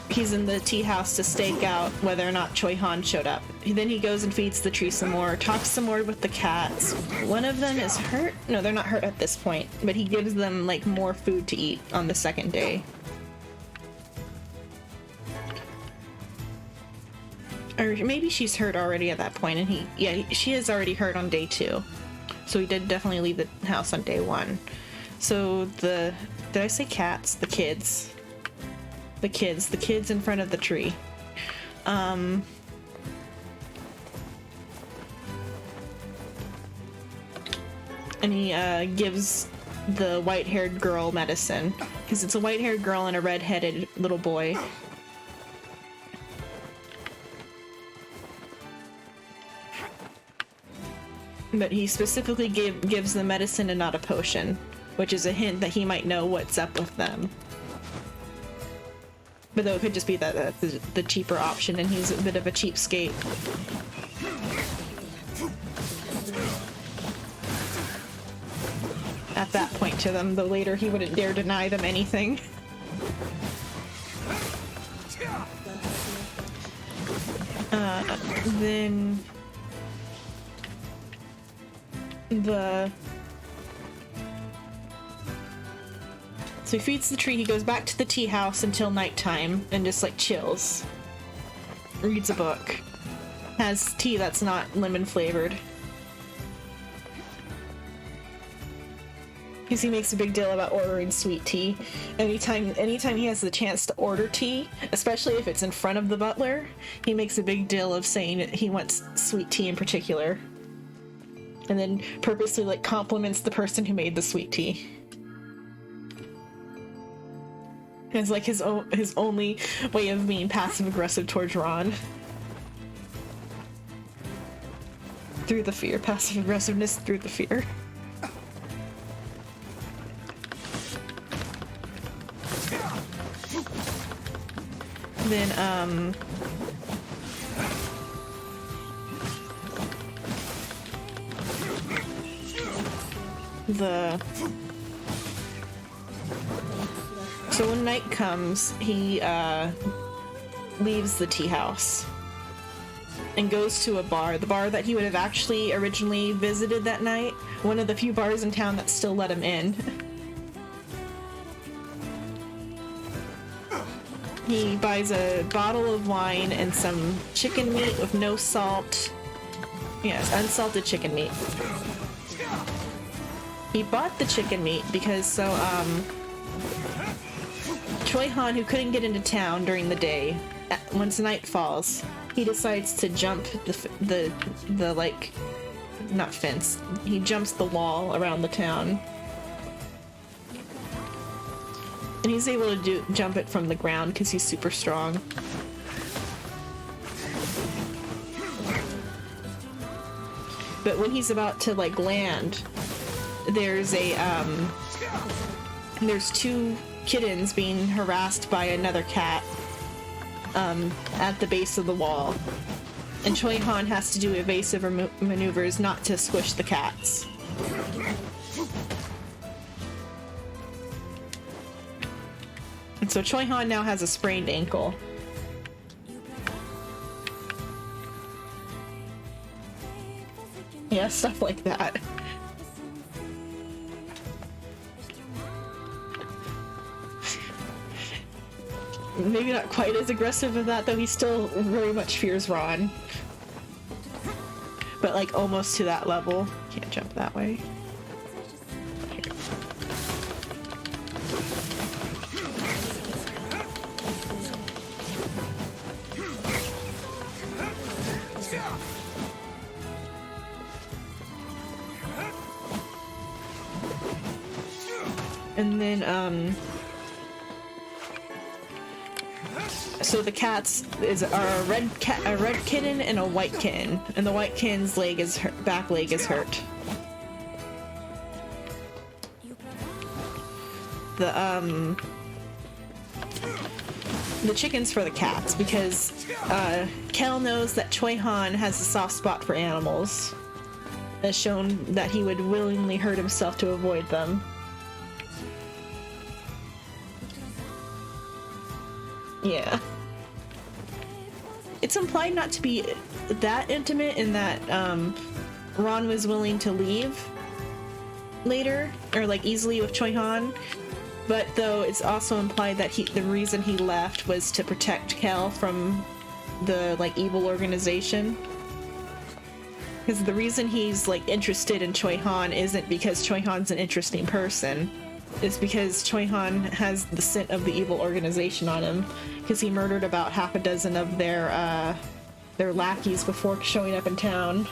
he's in the tea house to stake out whether or not Choi Han showed up. Then he goes and feeds the tree some more, talks some more with the cats. One of them is hurt. No, they're not hurt at this point, but he gives them like more food to eat on the second day. Or maybe she's hurt already at that point, and she is already hurt on day 2. So he did definitely leave the house on day 1. So did I say cats? The kids in front of the tree. And he gives the white-haired girl medicine, because it's a white-haired girl and a red-headed little boy. But he specifically gives the medicine and not a potion, which is a hint that he might know what's up with them. But though it could just be that the cheaper option, and he's a bit of a cheapskate. At that point to them, though later he wouldn't dare deny them anything. Then so he feeds the tree, he goes back to the tea house until nighttime and just like chills. Reads a book. Has tea that's not lemon flavored. Because he makes a big deal about ordering sweet tea. Anytime he has the chance to order tea, especially if it's in front of the butler, he makes a big deal of saying that he wants sweet tea in particular. And then purposely like compliments the person who made the sweet tea. It's like his only way of being passive aggressive towards Ron. Through the fear, passive aggressiveness through the fear. Then so when night comes, he leaves the tea house and goes to a bar, the bar that he would have actually originally visited that night, one of the few bars in town that still let him in. He buys a bottle of wine and some chicken meat with no salt. Yes, unsalted chicken meat. He bought the chicken meat because Choi Han, who couldn't get into town during the day, once night falls, he decides to jump the like, not fence, he jumps the wall around the town. And he's able to jump it from the ground because he's super strong. But when he's about to like land, there's two kittens being harassed by another cat at the base of the wall. And Choi Han has to do evasive maneuvers not to squish the cats. And so Choi Han now has a sprained ankle. Yeah, stuff like that. Maybe not quite as aggressive as that, though he still very much fears Ron. But like almost to that level. Can't jump that way. And then, so the cats are a red kitten and a white kitten, and the white kitten's leg is hurt, back leg is hurt. The chicken's for the cats because Kel knows that Choi Han has a soft spot for animals, as shown that he would willingly hurt himself to avoid them. Yeah. It's implied not to be that intimate in that Ron was willing to leave later, or like easily with Choi Han, but though it's also implied that the reason he left was to protect Kel from the like evil organization. Because the reason he's like interested in Choi Han isn't because Choi Han's an interesting person. It's because Choi Han has the scent of the evil organization on him, because he murdered about half a dozen of their lackeys before showing up in town.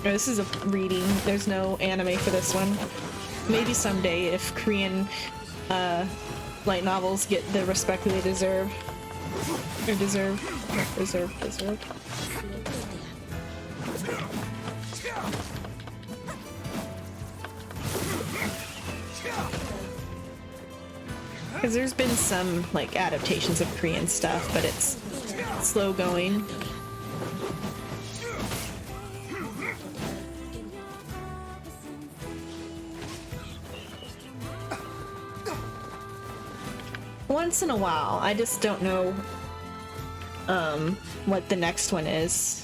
This is a reading. There's no anime for this one. Maybe someday if Korean light novels get the respect that they deserve. Or deserve. Because there's been some like adaptations of Korean stuff, but it's slow going. Once in a while. I just don't know what the next one is.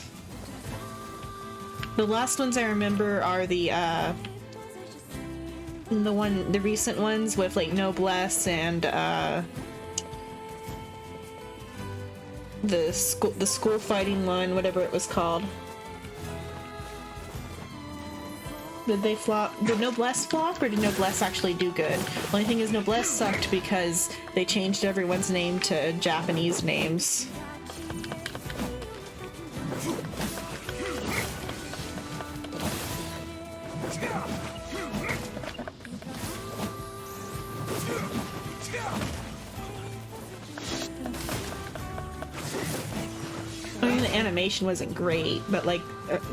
The last ones I remember are the recent ones with like Noblesse and the school fighting one, whatever it was called. Did they flop? Did Noblesse flop, or did Noblesse actually do good? The only thing is Noblesse sucked because they changed everyone's name to Japanese names. I mean, the animation wasn't great, but like,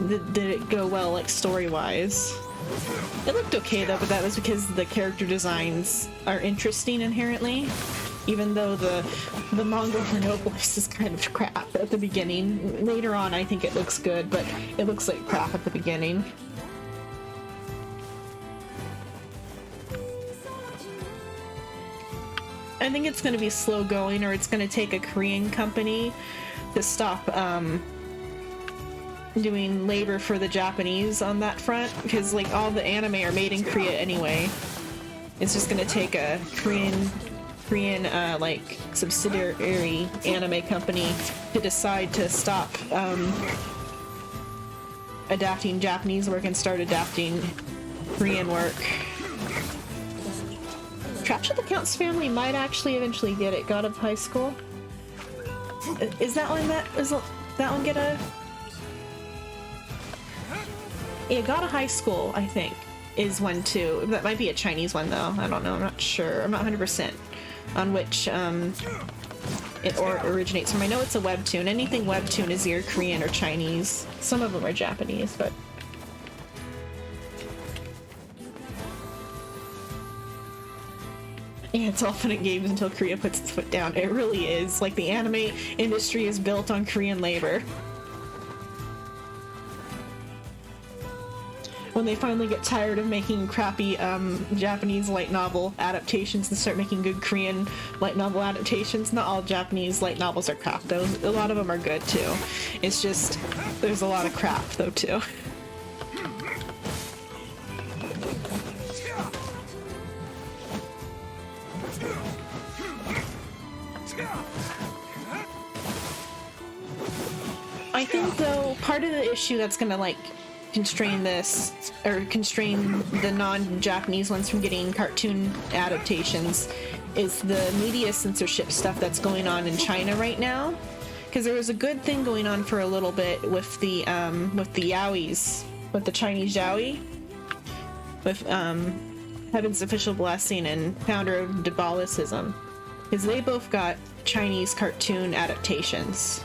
did it go well, like, story-wise? It looked okay, though, but that was because the character designs are interesting inherently, even though the manga for Noblesse is kind of crap at the beginning. Later on, I think it looks good, but it looks like crap at the beginning. I think it's going to be slow going, or it's going to take a Korean company to stop doing labor for the Japanese on that front, because like all the anime are made in Korea anyway. It's just going to take a Korean like subsidiary anime company to decide to stop adapting Japanese work and start adapting Korean work. Trapped with the Count's family might actually eventually get it. God of High School. Is that one get a? Yeah, God of High School, I think, is one too. That might be a Chinese one though. I don't know. I'm not sure. I'm not 100% on which it originates from. I know it's a webtoon. Anything webtoon is either Korean or Chinese. Some of them are Japanese, but. Yeah, it's all fun and games until Korea puts its foot down. It really is. Like, the anime industry is built on Korean labor. when they finally get tired of making crappy Japanese light novel adaptations and start making good Korean light novel adaptations. Not all Japanese light novels are crap though. A lot of them are good too. It's just there's a lot of crap though too. I think though part of the issue that's gonna like constrain this or constrain the non-Japanese ones from getting cartoon adaptations is the media censorship stuff that's going on in China right now, because there was a good thing going on for a little bit with the yaois, with the Chinese yaoi, with Heaven's Official Blessing and founder of Diabolicism, because they both got Chinese cartoon adaptations.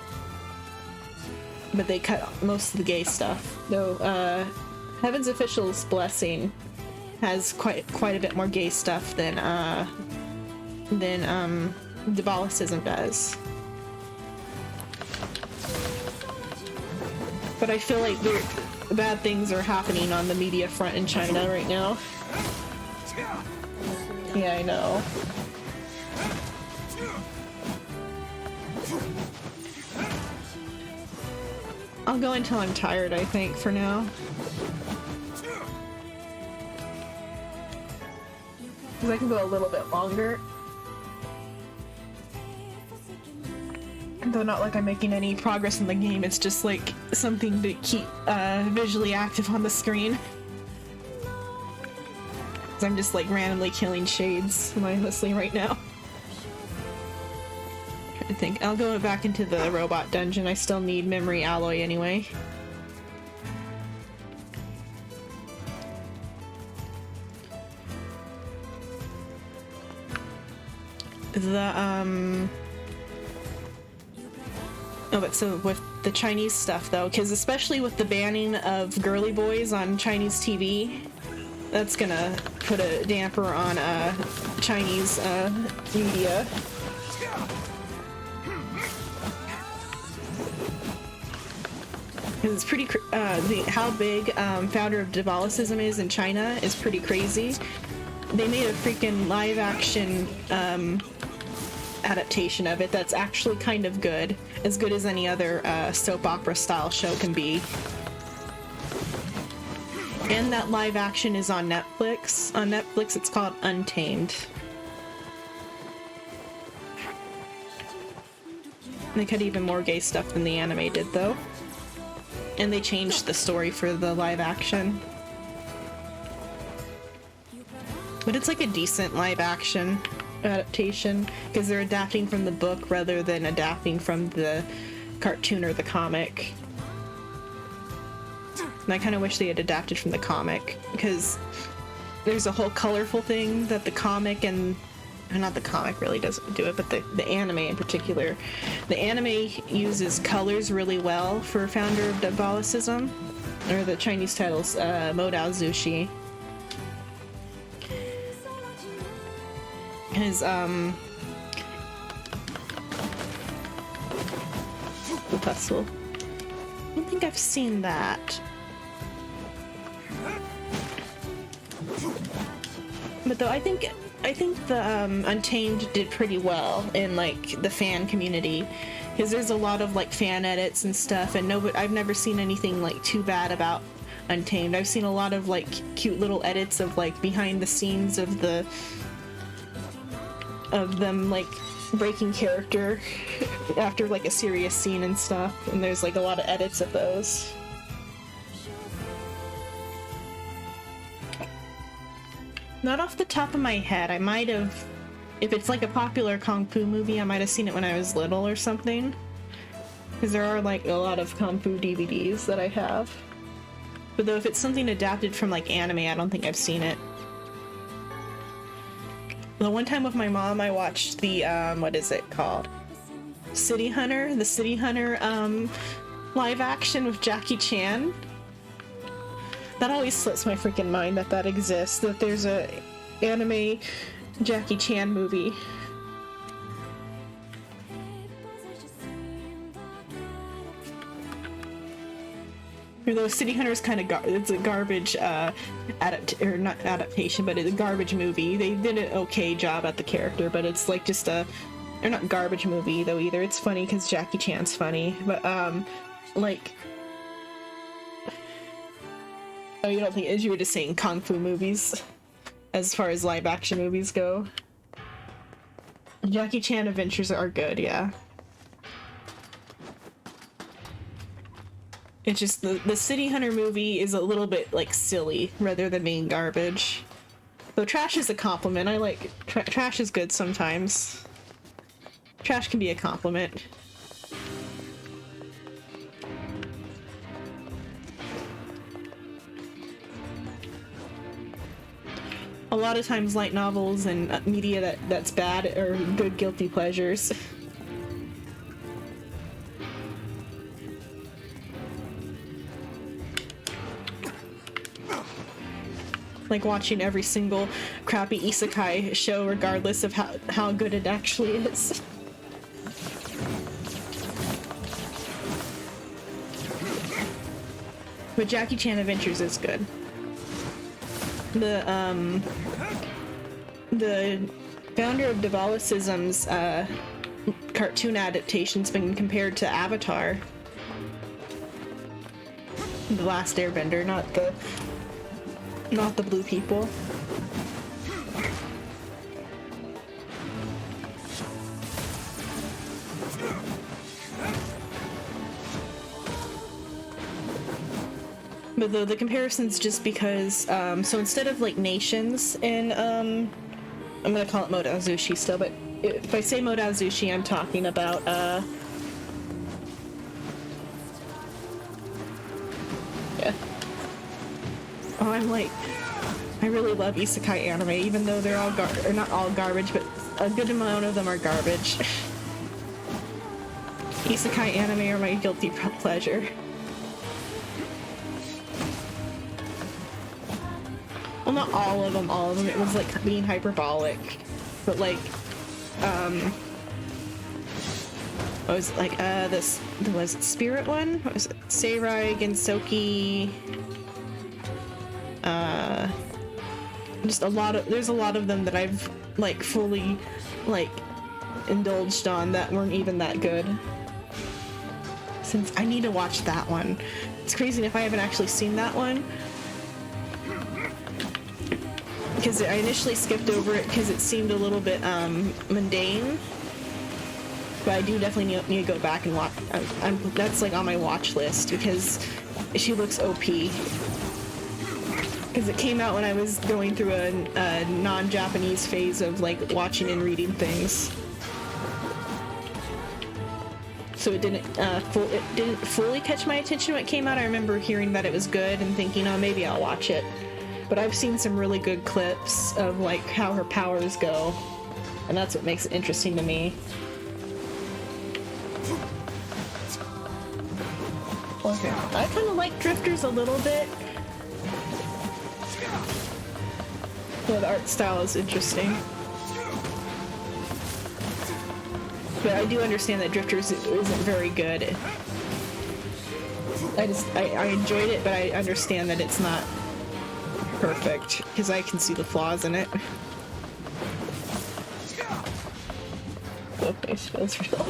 But they cut most of the gay stuff. Though Heaven's Official's Blessing has quite a bit more gay stuff than Diabolicism does. But I feel like bad things are happening on the media front in China right now. Yeah, I know. I'll go until I'm tired, I think, for now. Because I can go a little bit longer. Though not like I'm making any progress in the game, it's just like something to keep visually active on the screen. Because I'm just like randomly killing shades mindlessly right now. I think I'll go back into the robot dungeon. I still need memory alloy anyway. Oh, but so with the Chinese stuff though, because especially with the banning of girly boys on Chinese TV, that's gonna put a damper on Chinese media. It's pretty how big founder of Diabolicism is in China is pretty crazy. They made a freaking live action adaptation of it that's actually kind of good as any other soap opera style show can be. And that live action is on Netflix. On Netflix it's called Untamed. They cut even more gay stuff than the anime did though. And they changed the story for the live action. But it's like a decent live action adaptation because they're adapting from the book rather than adapting from the cartoon or the comic. And I kind of wish they had adapted from the comic because there's a whole colorful thing that the comic and not the comic really doesn't do it, but the anime in particular. The anime uses colors really well for founder of Diabolicism, or the Chinese titles, Modao Zushi. His, the festival. I don't think I've seen that. But though I think the Untamed did pretty well in like the fan community, because there's a lot of like fan edits and stuff, and I've never seen anything like too bad about Untamed. I've seen a lot of like cute little edits of like behind the scenes of them like breaking character after like a serious scene and stuff, and there's like a lot of edits of those. Not off the top of my head. I might have, if it's like a popular Kung Fu movie, I might have seen it when I was little or something. Because there are like a lot of Kung Fu DVDs that I have. But though if it's something adapted from like anime, I don't think I've seen it. The one time with my mom, I watched the, what is it called? City Hunter? The City Hunter live action with Jackie Chan. That always slips my freaking mind that exists, that there's a anime Jackie Chan movie. Although City Hunter's kind of it's a garbage not adaptation, but it's a garbage movie. They did an okay job at the character, but it's like just a, or not garbage movie though either. It's funny because Jackie Chan's funny, but like, oh, you don't think, as you were just saying, kung fu movies as far as live action movies go. Jackie Chan adventures are good, yeah. It's just the City Hunter movie is a little bit like silly rather than being garbage. Though trash is a compliment. I like trash is good sometimes. Trash can be a compliment. A lot of times light novels and media that's bad are good guilty pleasures. Like watching every single crappy isekai show regardless of how good it actually is. But Jackie Chan Adventures is good. The founder of Dabolicism's cartoon adaptation's been compared to Avatar. The Last Airbender, not the blue people. But the comparison's just because, so instead of like nations in, I'm gonna call it Mode Azushi still, but if I say Mode Azushi, I'm talking about, yeah. Oh, I'm like, I really love isekai anime, even though they're all or not all garbage, but a good amount of them are garbage. Isekai anime are my guilty pleasure. Well, not all of them, it was like being hyperbolic, but like, what was it, like, was it Spirit one? What was it? Seirai, Gensoki, just there's a lot of them that I've like fully like indulged on that weren't even that good. Since I need to watch that one. It's crazy if I haven't actually seen that one. Because I initially skipped over it because it seemed a little bit mundane. But I do definitely need to go back and watch. That's like on my watch list because she looks OP. Because it came out when I was going through a non-Japanese phase of like watching and reading things. So it didn't fully catch my attention when it came out. I remember hearing that it was good and thinking, oh, maybe I'll watch it. But I've seen some really good clips of like how her powers go, and that's what makes it interesting to me. Okay. I kind of like Drifters a little bit. Well, the art style is interesting. But I do understand that Drifters isn't very good. I enjoyed it, but I understand that it's not perfect, because I can see the flaws in it. The face feels real.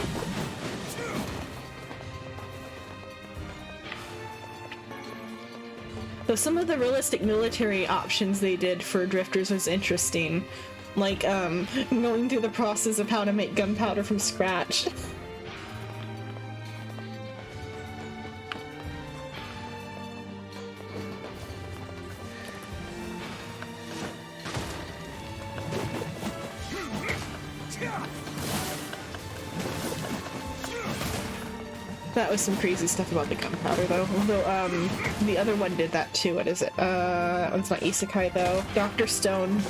So some of the realistic military options they did for Drifters was interesting. Like, going through the process of how to make gunpowder from scratch. That was some crazy stuff about the gunpowder, though. Although, the other one did that too. What is it? It's not Isekai, though. Dr. Stone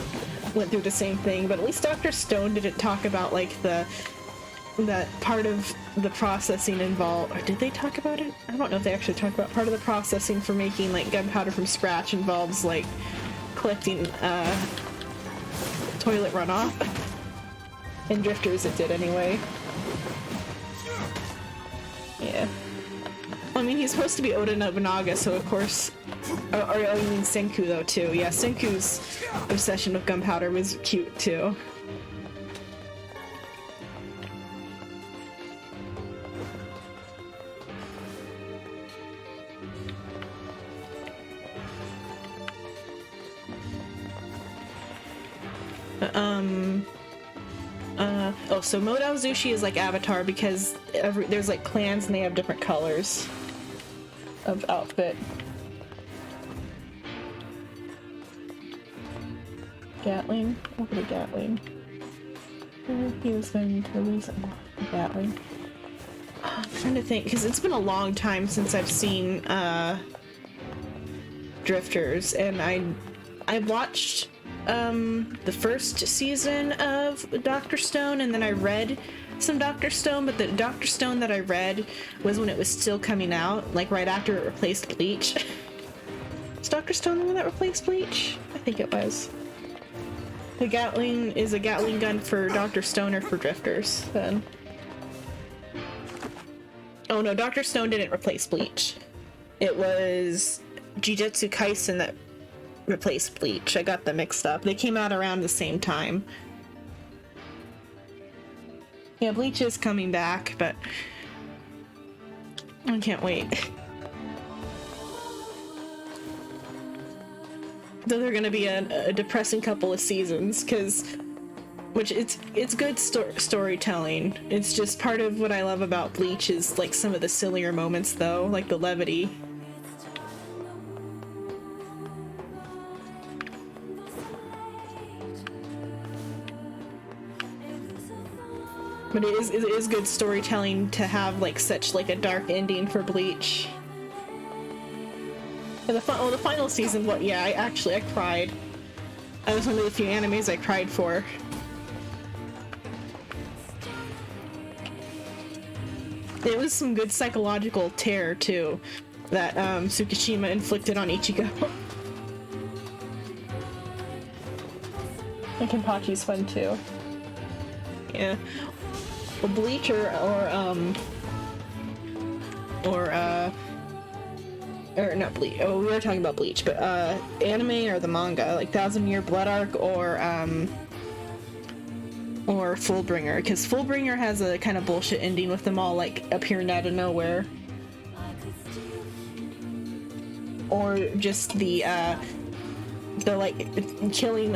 went through the same thing, but at least Dr. Stone didn't talk about, like, that part of the processing involved. Or did they talk about it? I don't know if they actually talked about part of the processing for making, like, gunpowder from scratch involves, like, collecting, toilet runoff. In Drifters, it did anyway. Yeah. I mean, he's supposed to be Oda Nobunaga, so of course... Oh, you mean Senku, though, too. Yeah, Senku's obsession with gunpowder was cute, too. Oh, so Modao Zushi is like Avatar because there's like clans and they have different colors of outfit. Gatling? Over to Gatling. He was going to lose Gatling. I'm trying to think, because it's been a long time since I've seen Drifters, and I watched the first season of Dr. Stone, and then I read some Dr. Stone, but the Dr. Stone that I read was when it was still coming out, like right after it replaced Bleach. Is Dr. Stone the one that replaced Bleach? I think it was. The Gatling is a Gatling gun for Dr. Stone or for Drifters, then. Oh no, Dr. Stone didn't replace Bleach. It was Jujutsu Kaisen that replaced Bleach. I got them mixed up. They came out around the same time. Yeah, Bleach is coming back, but I can't wait. Though they're gonna be a depressing couple of seasons, which it's good storytelling. It's just part of what I love about Bleach is like some of the sillier moments, though, like the levity. But it is good storytelling to have like such like a dark ending for Bleach. And the final season, yeah, I cried. That was one of the few animes I cried for. It was some good psychological terror too, that Tsukishima inflicted on Ichigo. And Kenpachi's fun too. Yeah. Well, Bleach or not Bleach. Oh, we were talking about Bleach, but anime or the manga, like 1000-Year Blood Arc or Fullbringer, because Fullbringer has a kind of bullshit ending with them all like appearing out of nowhere. Or just the like killing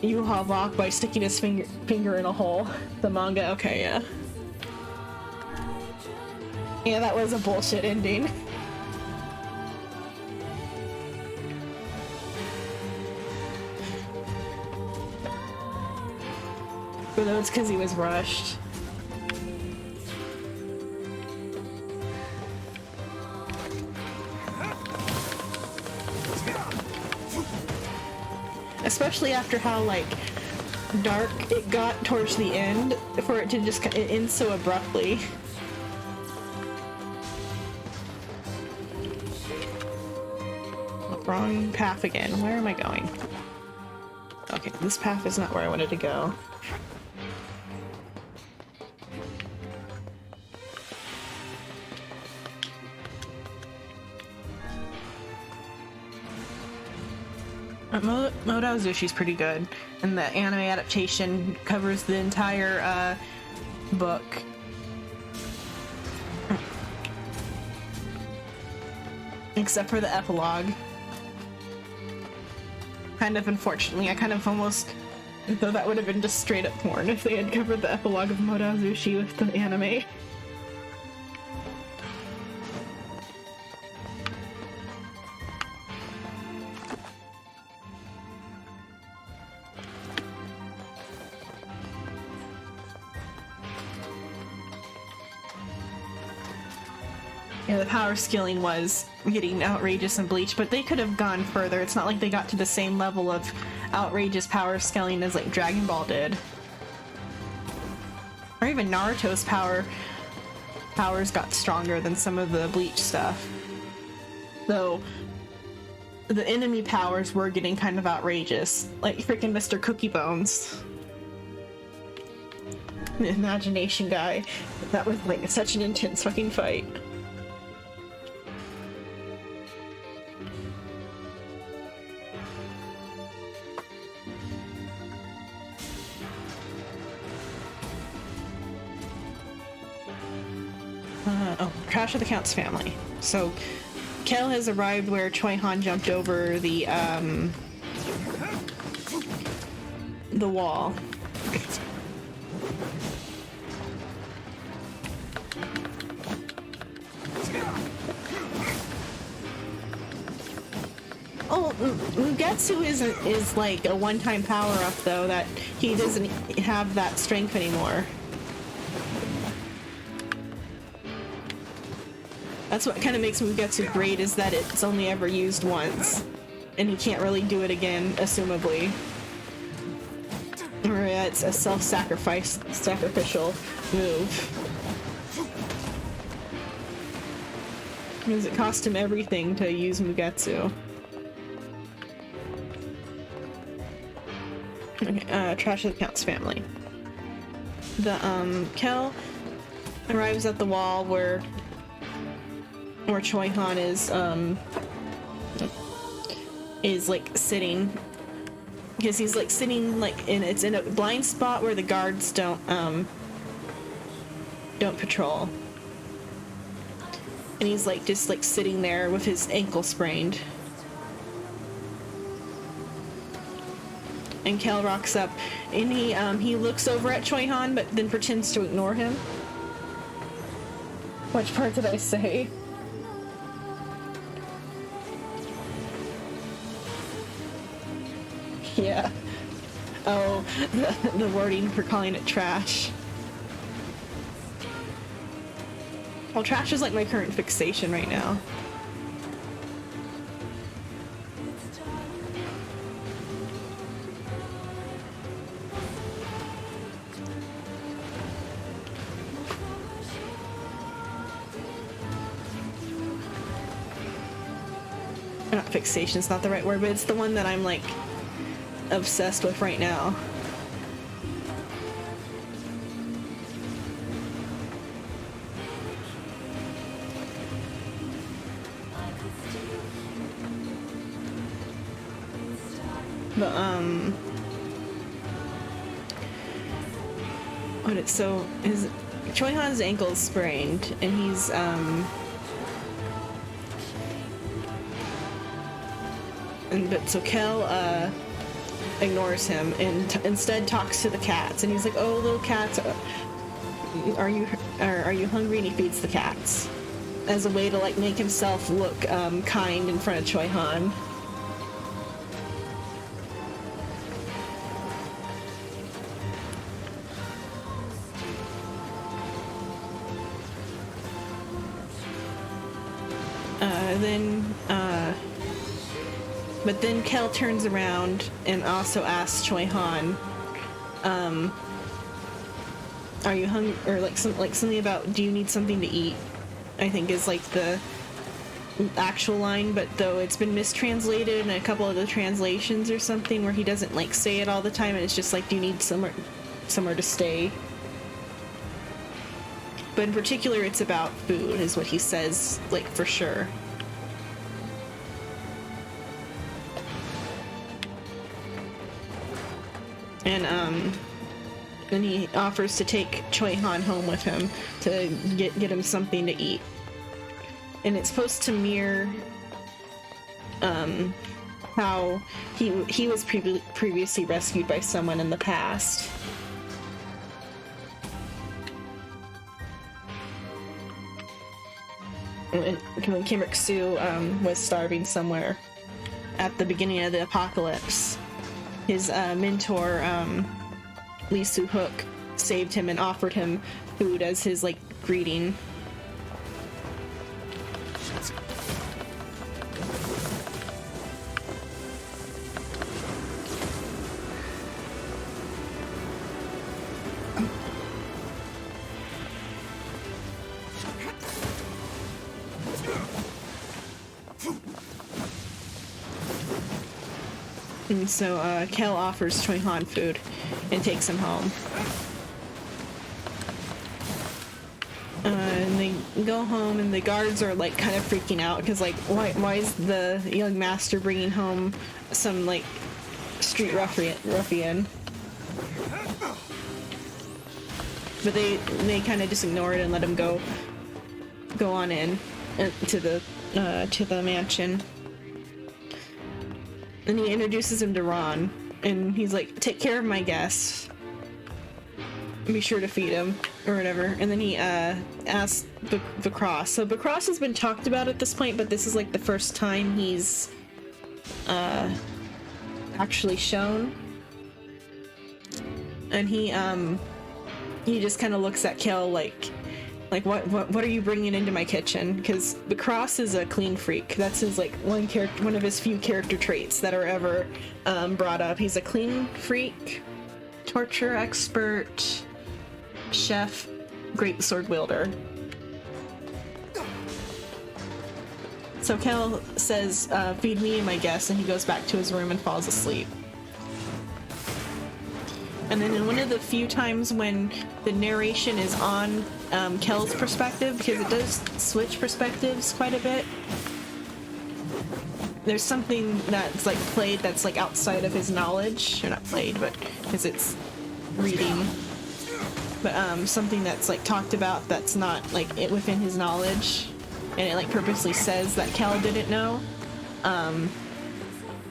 Yuha Rock by sticking his finger in a hole. The manga, okay, yeah. Yeah, that was a bullshit ending. But no, it's because he was rushed. Especially after how, like, dark it got towards the end, for it to just end so abruptly. Wrong path again. Where am I going? Okay, this path is not where I wanted to go. Modao Zushi's pretty good, and the anime adaptation covers the entire book. Except for the epilogue. Kind of unfortunately, I kind of almost thought that would have been just straight up porn if they had covered the epilogue of Modao Zushi with the anime. Yeah, the power scaling was getting outrageous in Bleach, but they could have gone further. It's not like they got to the same level of outrageous power scaling as like Dragon Ball did. Or even Naruto's powers got stronger than some of the Bleach stuff. Though the enemy powers were getting kind of outrageous. Like freaking Mr. Cookie Bones. The imagination guy. That was like such an intense fucking fight. Oh, trash of the Count's family. So, Kel has arrived where Choi Han jumped over the wall. Oh, Mugetsu is like a one-time power-up though, that he doesn't have that strength anymore. That's what kind of makes Mugetsu great, is that it's only ever used once, and he can't really do it again, assumably. Or it's a sacrificial move. Because it cost him everything to use Mugetsu. Okay, trash of the Count's family. The, arrives at the wall where Choi Han is like sitting, because he's like sitting like it's in a blind spot where the guards don't patrol, and he's like just like sitting there with his ankle sprained. And Kel rocks up, and he looks over at Choi Han, but then pretends to ignore him. Which part did I say? Yeah. Oh, the wording for calling it trash. Well, trash is like my current fixation right now. Not fixation, it's not the right word, but it's the one that I'm like obsessed with right now. But what it's so his Choi Han's ankle is sprained, and he's but so Kel ignores him and instead talks to the cats, and he's like, "Oh, little cats, are you hungry?" And he feeds the cats as a way to like make himself look kind in front of Choi Han. But then Kel turns around and also asks Choi Han, "Are you hungry?" Or like something about, "Do you need something to eat?" I think is like the actual line, but though it's been mistranslated in a couple of the translations or something where he doesn't like say it all the time, and it's just like, "Do you need somewhere to stay?" But in particular, it's about food, is what he says, like for sure. And he offers to take Choi Han home with him to get him something to eat. And it's supposed to mirror how he was previously rescued by someone in the past. When Kim Soo was starving somewhere at the beginning of the apocalypse, his mentor, Lee Soo-hook, saved him and offered him food as his, like, greeting. And so Kel offers Choi Han food and takes him home. And they go home, and the guards are like kind of freaking out because like, why is the young master bringing home some like street ruffian? But they kind of just ignore it and let him go. go on in to the mansion. And he introduces him to Ron, and he's like, "Take care of my guests. Be sure to feed him," or whatever. And then he asks Bacross. So Bacross has been talked about at this point, but this is like the first time he's actually shown. And he just kind of looks at Kel like what are you bringing into my kitchen? Because Bacross is a clean freak. That's his like one of his few character traits that are ever brought up. He's a clean freak, torture expert, chef, great sword wielder. So Kel says, "Feed me and my guests," and he goes back to his room and falls asleep. And then in one of the few times when the narration is on Kel's perspective, because it does switch perspectives quite a bit, there's something that's like played that's like outside of his knowledge, or not played, but because it's reading, but something that's like talked about that's not like within his knowledge, and it like purposely says that Kel didn't know,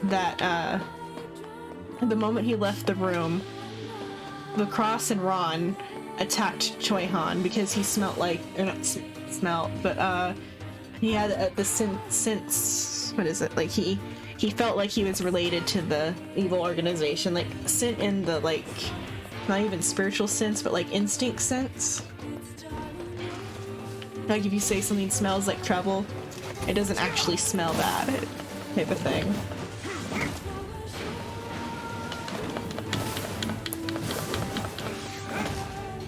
that the moment he left the room, Lacrosse and Ron attacked Choi Han because he smelt like, or not smelt, but he had the sense, what is it, like he felt like he was related to the evil organization, like scent in the like, not even spiritual sense, but like instinct sense. Like if you say something smells like trouble, it doesn't actually smell bad, type of thing.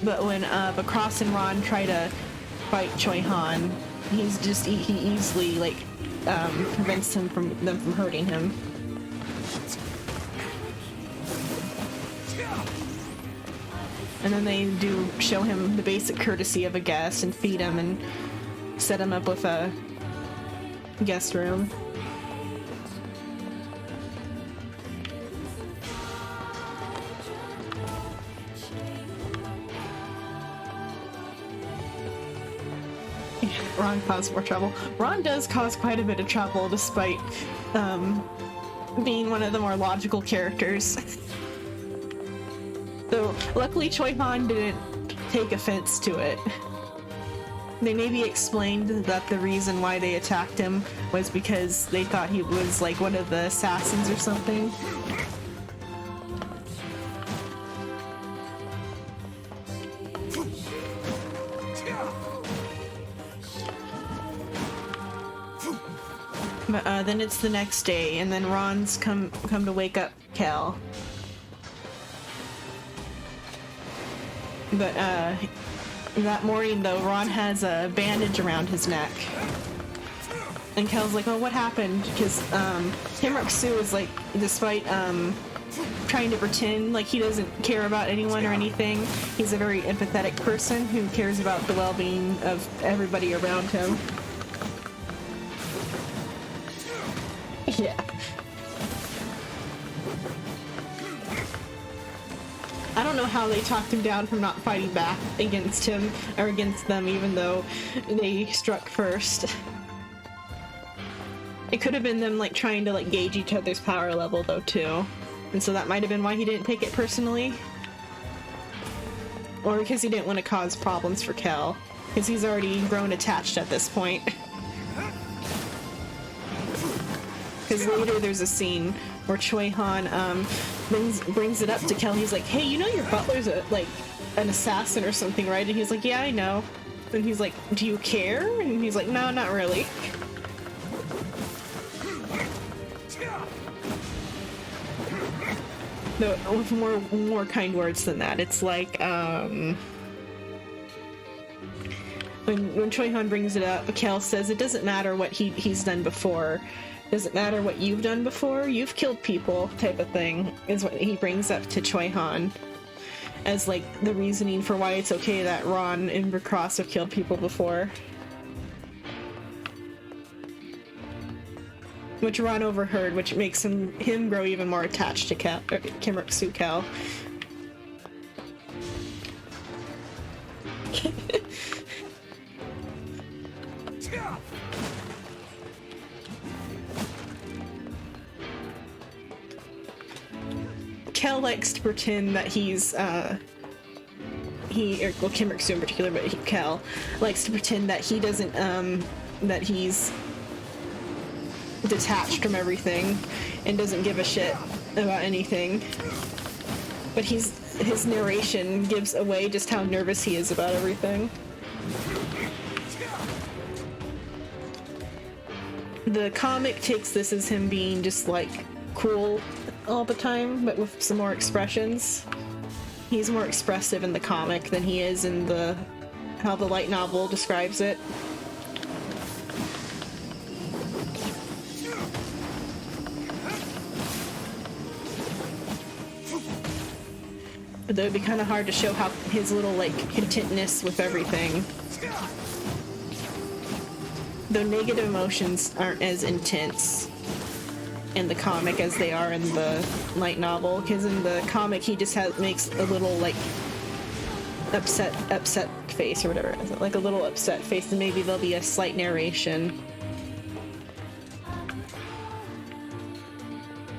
But when Bacross and Ron try to fight Choi Han, he easily like prevents them from hurting him. And then they do show him the basic courtesy of a guest and feed him and set him up with a guest room. Ron caused more trouble. Ron does cause quite a bit of trouble despite being one of the more logical characters. So luckily Choi Han didn't take offense to it. They maybe explained that the reason why they attacked him was because they thought he was like one of the assassins or something. But then it's the next day, and then Ron's come to wake up Kel. But that morning, though, Ron has a bandage around his neck. And Kel's like, "Oh, what happened?" Because Kim Ruk-soo is like, despite trying to pretend like he doesn't care about anyone or anything, he's a very empathetic person who cares about the well-being of everybody around him. Yeah. I don't know how they talked him down from not fighting back against him, or against them, even though they struck first. It could have been them like trying to like gauge each other's power level though too. And so that might have been why he didn't take it personally. Or because he didn't want to cause problems for Kel. Because he's already grown attached at this point. Because later there's a scene where Choi Han brings it up to Kel. He's like, "Hey, you know your butler's like an assassin or something, right?" And he's like, "Yeah, I know." And he's like, "Do you care?" And he's like, "No, not really." No, with more kind words than that. It's like when Choi Han brings it up, Kel says it doesn't matter what he's done before. Doesn't matter what you've done before, you've killed people, type of thing, is what he brings up to Choi Han as like the reasoning for why it's okay that Ron and Bacross have killed people before. Which Ron overheard, which makes him grow even more attached to Kim Ruk-soo Kel. Kel likes to pretend that he's, Kimrick's in particular, but Kel likes to pretend that he doesn't, that he's detached from everything and doesn't give a shit about anything. But his narration gives away just how nervous he is about everything. The comic takes this as him being just like cool all the time, but with some more expressions. He's more expressive in the comic than he is in how the light novel describes it. But though it'd be kind of hard to show how his little like contentness with everything. Though negative emotions aren't as intense in the comic as they are in the light novel, because in the comic he just makes a little like upset face or whatever, like a little upset face, and maybe there'll be a slight narration.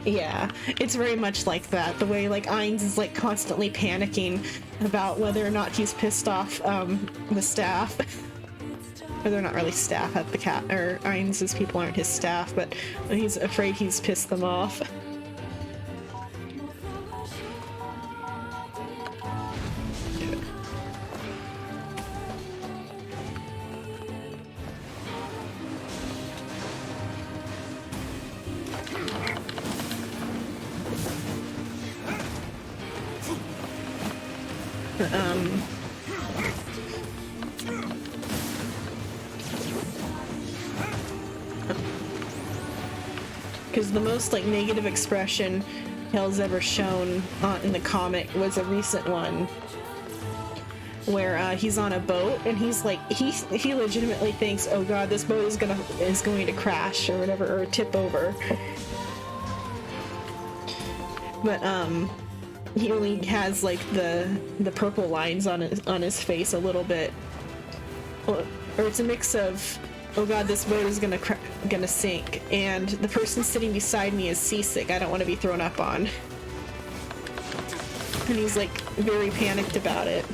Yeah, it's very much like that. The way like Ainz is like constantly panicking about whether or not he's pissed off the staff. Or they're not really staff at the cat, or Ainz's people aren't his staff, but he's afraid he's pissed them off. Because the most like negative expression Kel's ever shown in the comic was a recent one where he's on a boat and he's like he legitimately thinks, oh god, this boat is going to crash or whatever, or tip over. But he only has like the purple lines on his face a little bit, or it's a mix of, oh god, this boat is gonna sink, and the person sitting beside me is seasick, I don't want to be thrown up on. And he's like very panicked about it.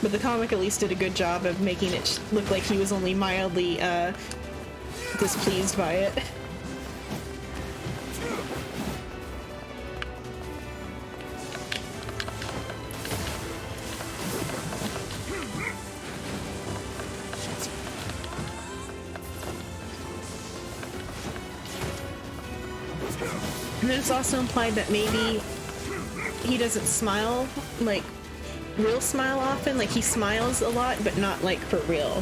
But the comic at least did a good job of making it look like he was only mildly displeased by it. And it's also implied that maybe he doesn't smile, like, real smile often. Like, he smiles a lot, but not, like, for real.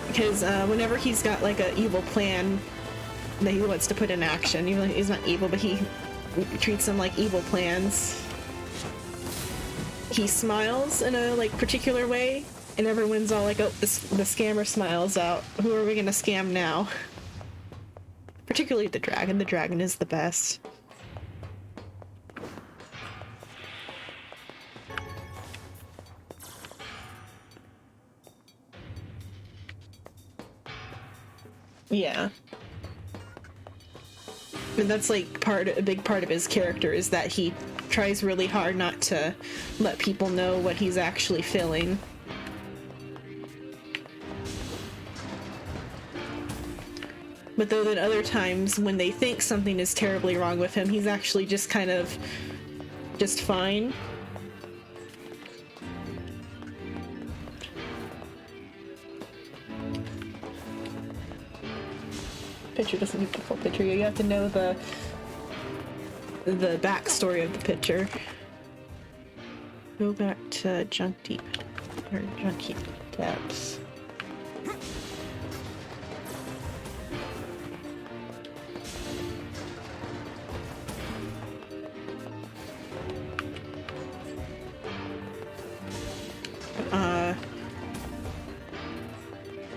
Because whenever he's got, like, an evil plan that he wants to put in action, even though he's not evil, but he treats them like evil plans, he smiles in a, like, particular way, and everyone's all like, oh, the scammer smiles out. Who are we gonna scam now? Particularly the dragon. The dragon is the best. Yeah. And that's like a big part of his character, is that he tries really hard not to let people know what he's actually feeling. But though then other times when they think something is terribly wrong with him, he's actually just kind of just fine. Picture doesn't give the full picture. You have to know the backstory of the picture. Go back to Junk Deep, or Junk Heap tabs.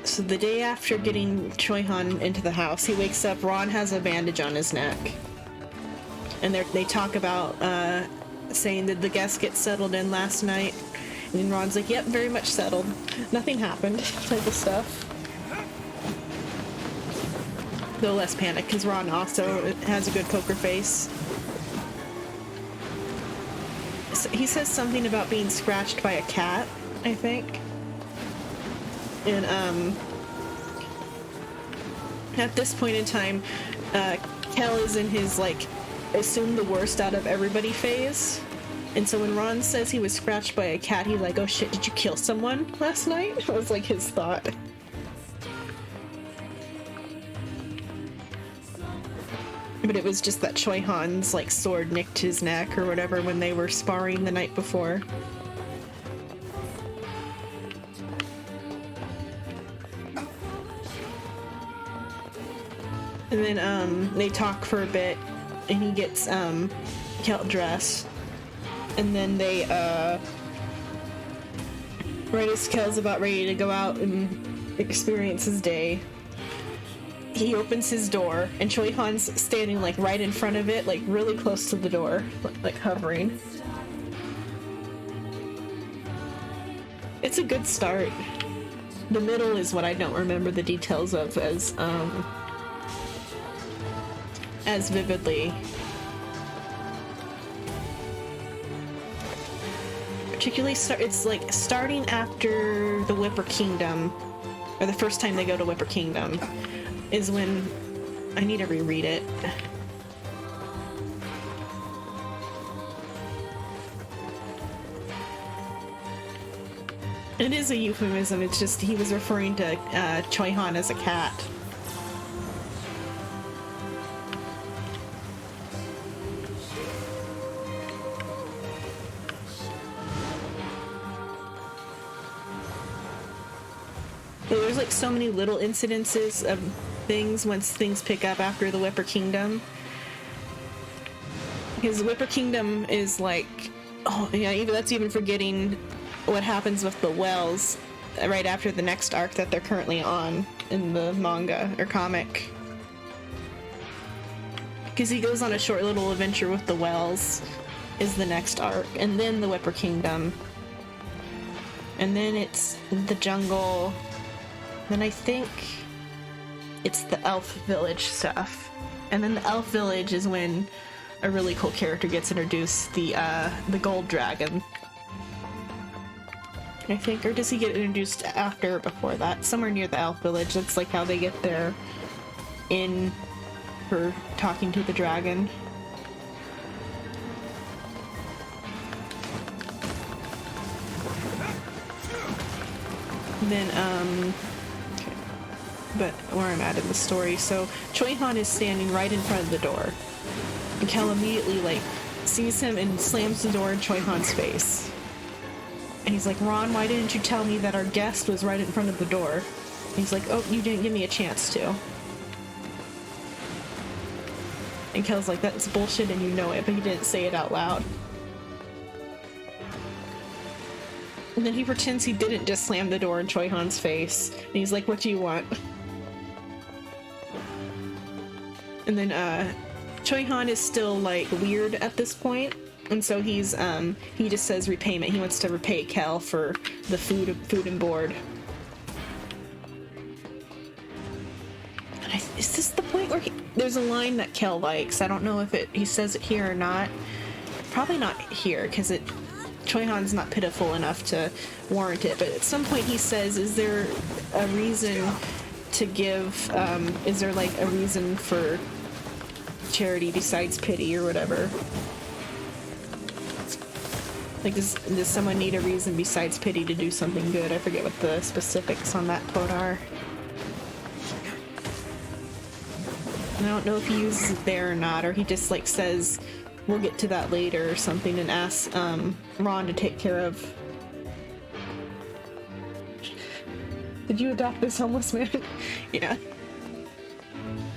So the day after getting Choi-Han into the house, he wakes up, Ron has a bandage on his neck. And they talk about saying that the guests get settled in last night, And then Ron's like, yep, very much settled. Nothing happened, type of stuff. Though less panic, because Ron also has a good poker face. So he says something about being scratched by a cat, I think. And, at this point in time, Kel is in his, like, assume the worst out of everybody phase. And so when Ron says he was scratched by a cat, he's like, oh shit, did you kill someone last night? That was, like, his thought. But it was just that Choi Han's, like, sword nicked his neck or whatever when they were sparring the night before. And then, they talk for a bit, and he gets, Kel dressed. And then they, right as Kel's about ready to go out and experience his day, he opens his door, and Choi Han's standing, like, right in front of it, like, really close to the door, like, hovering. It's a good start. The middle is what I don't remember the details of as vividly. Particularly, it's like starting after the Whipper Kingdom, or the first time they go to Whipper Kingdom, is when I need to reread it. It is a euphemism, it's just he was referring to Choi Han as a cat. There's like so many little incidences of things once things pick up after the Whipper Kingdom. Because Whipper Kingdom is like, oh yeah, that's even forgetting what happens with the Wells right after the next arc that they're currently on in the manga or comic. Because he goes on a short little adventure with the Wells is the next arc, and then the Whipper Kingdom. And then it's the jungle. Then I think it's the Elf Village stuff. And then the Elf Village is when a really cool character gets introduced, the Gold Dragon. I think, or does he get introduced after or before that? Somewhere near the Elf Village. That's like how they get their in for talking to the dragon. And then, but where I'm at in the story, so Choi Han is standing right in front of the door. And Kel immediately, like, sees him and slams the door in Choi Han's face. And he's like, Ron, why didn't you tell me that our guest was right in front of the door? And he's like, oh, you didn't give me a chance to. And Kel's like, that's bullshit and you know it, but he didn't say it out loud. And then he pretends he didn't just slam the door in Choi Han's face. And he's like, what do you want? And then, Choi Han is still, like, weird at this point. And so he's, he just says repayment. He wants to repay Kel for the food and board. And is this the point where there's a line that Kel likes? I don't know if he says it here or not. Probably not here, because Choi Han's not pitiful enough to warrant it. But at some point he says, is there a reason to give, is there, like, a reason for charity besides pity or whatever? Like, does someone need a reason besides pity to do something good? I forget what the specifics on that quote are. And I don't know if he uses it there or not, or he just, like, says, we'll get to that later or something, and asks Ron to take care of... Did you adopt this homeless man? Yeah.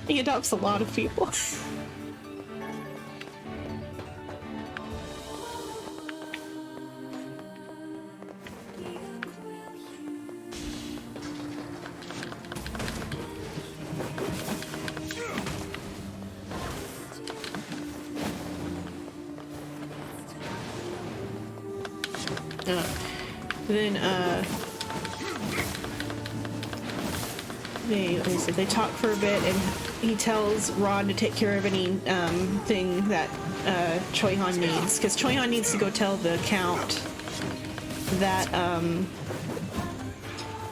He adopts a lot of people. Then they talk for a bit, and he tells Ron to take care of any thing that Choi-Han needs, because Choi-Han needs to go tell the Count that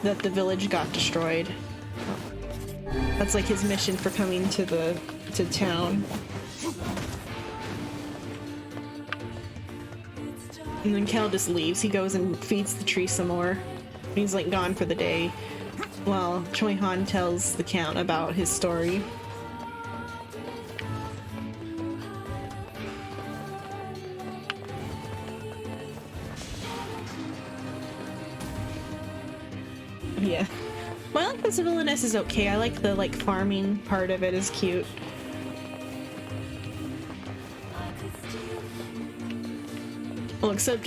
that the village got destroyed. That's like his mission for coming to town. And then Kel just leaves. He goes and feeds the tree some more. He's like gone for the day, while Choi-Han tells the Count about his story. Yeah. Well, I like the villainess is okay. I like the farming part of it is cute. Well, except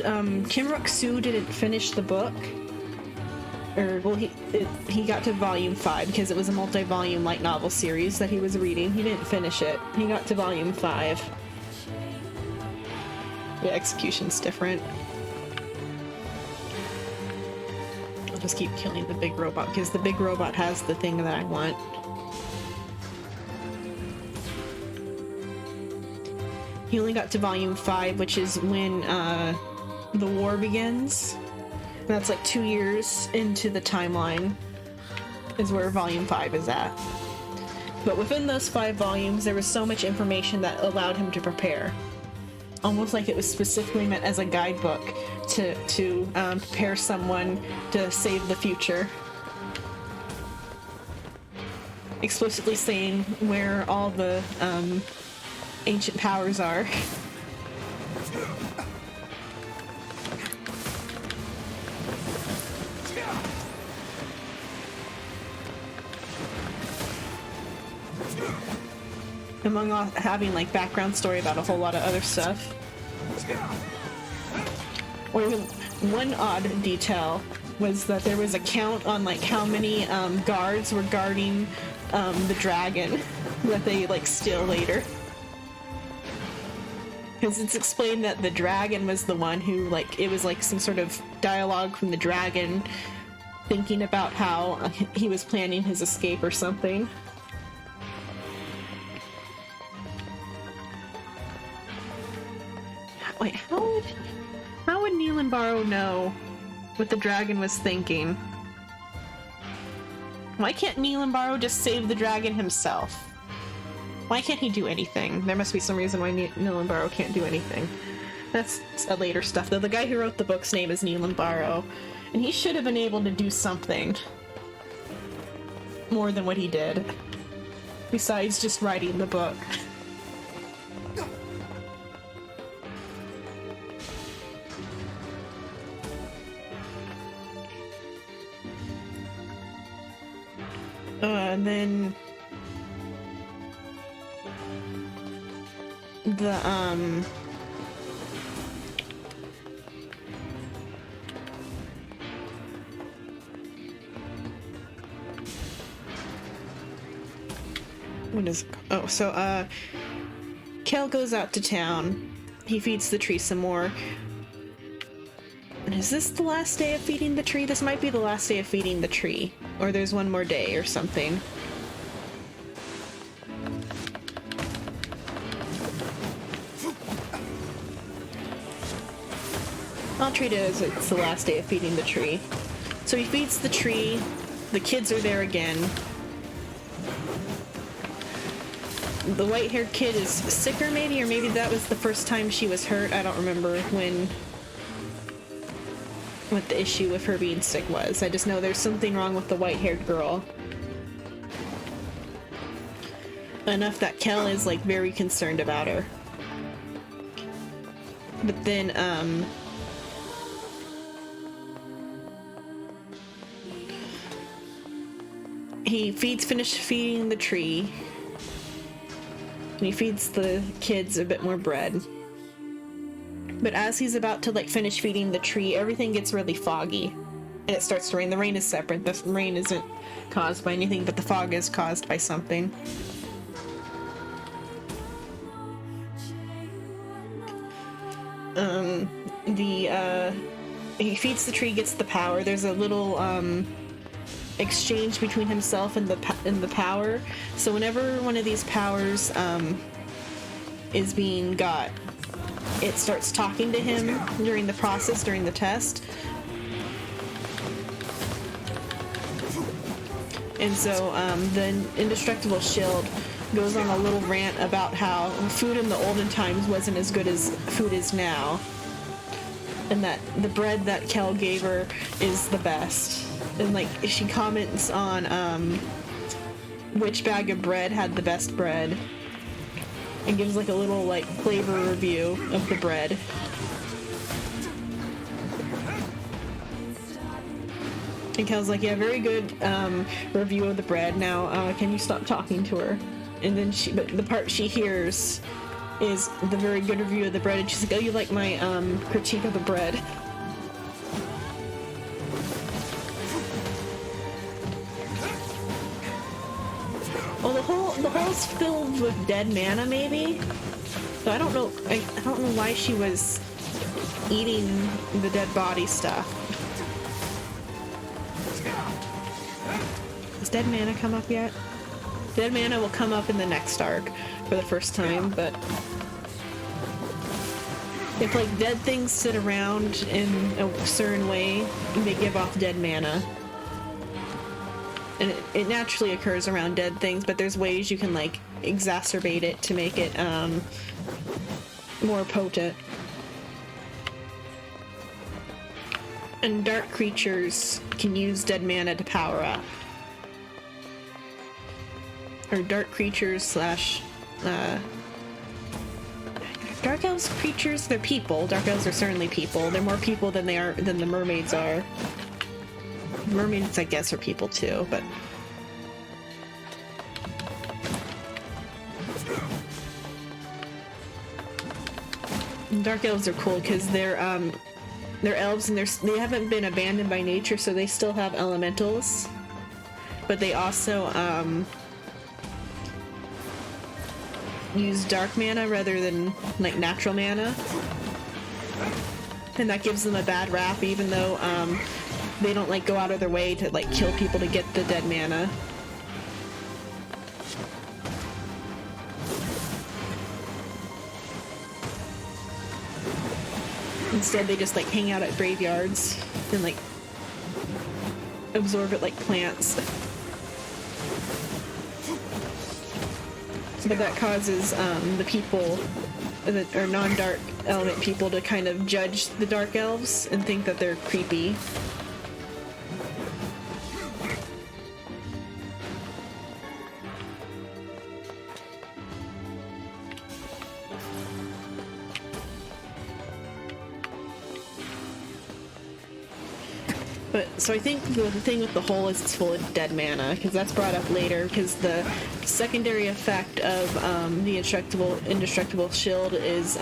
Kim Ruk-soo didn't finish the book. Or, well, he got to volume 5 because it was a multi-volume light novel series that he was reading. He didn't finish it. He got to volume 5. The execution's different. I'll just keep killing the big robot because the big robot has the thing that I want. He only got to volume 5, which is when the war begins. That's like 2 years into the timeline is where volume 5 is at. But within those 5 volumes, there was so much information that allowed him to prepare. Almost like it was specifically meant as a guidebook to prepare someone to save the future. Explicitly saying where all the ancient powers are. Among all, having like background story about a whole lot of other stuff. Or one odd detail was that there was a count on like how many guards were guarding the dragon that they like steal later. Because it's explained that the dragon was the one who, like, it was like some sort of dialogue from the dragon thinking about how he was planning his escape or something. Wait, how would Neil and Barrow know what the dragon was thinking? Why can't Neil and Barrow just save the dragon himself? Why can't he do anything? There must be some reason why Neil and Barrow can't do anything. That's later stuff, though. The guy who wrote the book's name is Neil and Barrow, and he should have been able to do something more than what he did, besides just writing the book. And then the what is Kel goes out to town. He feeds the tree some more. And is this the last day of feeding the tree? This might be the last day of feeding the tree. Or there's one more day or something. I'll treat it as it's the last day of feeding the tree. So he feeds the tree. The kids are there again. The white-haired kid is sicker maybe, or maybe that was the first time she was hurt. I don't remember what the issue with her being sick was. I just know there's something wrong with the white-haired girl. Enough that Kel is like very concerned about her. But then he finished feeding the tree, and he feeds the kids a bit more bread. But as he's about to like finish feeding the tree, everything gets really foggy, and it starts to rain. The rain is separate. The rain isn't caused by anything, but the fog is caused by something. he feeds the tree, gets the power. There's a little exchange between himself and the power. So whenever one of these powers is being got, it starts talking to him during the process, during the test. And so the indestructible shield goes on a little rant about how food in the olden times wasn't as good as food is now. And that the bread that Kel gave her is the best. And like she comments on which bag of bread had the best bread. And gives like a little like flavor review of the bread. And Kel's like, yeah, very good review of the bread. Now, can you stop talking to her? And then but the part she hears is the very good review of the bread, and she's like, oh, you like my critique of the bread? Well, the hole's filled with dead mana, maybe. So I don't know. I don't know why she was eating the dead body stuff. Has dead mana come up yet? Dead mana will come up in the next arc for the first time, but if like dead things sit around in a certain way, they give off dead mana. And it naturally occurs around dead things, but there's ways you can like exacerbate it to make it more potent. And dark creatures can use dead mana to power up. Or dark creatures slash dark elves creatures, they're people. Dark elves are certainly people. They're more people than the mermaids are. Mermaids, I guess, are people too, but dark elves are cool because they're elves and they haven't been abandoned by nature, so they still have elementals, but they also use dark mana rather than like natural mana, and that gives them a bad rap, even though they don't like go out of their way to like kill people to get the dead mana. Instead they just like hang out at graveyards and like absorb it like plants. But that causes the people that are non-dark element people to kind of judge the dark elves and think that they're creepy. But so I think the thing with the hole is it's full of dead mana, because that's brought up later, because the secondary effect of the indestructible shield is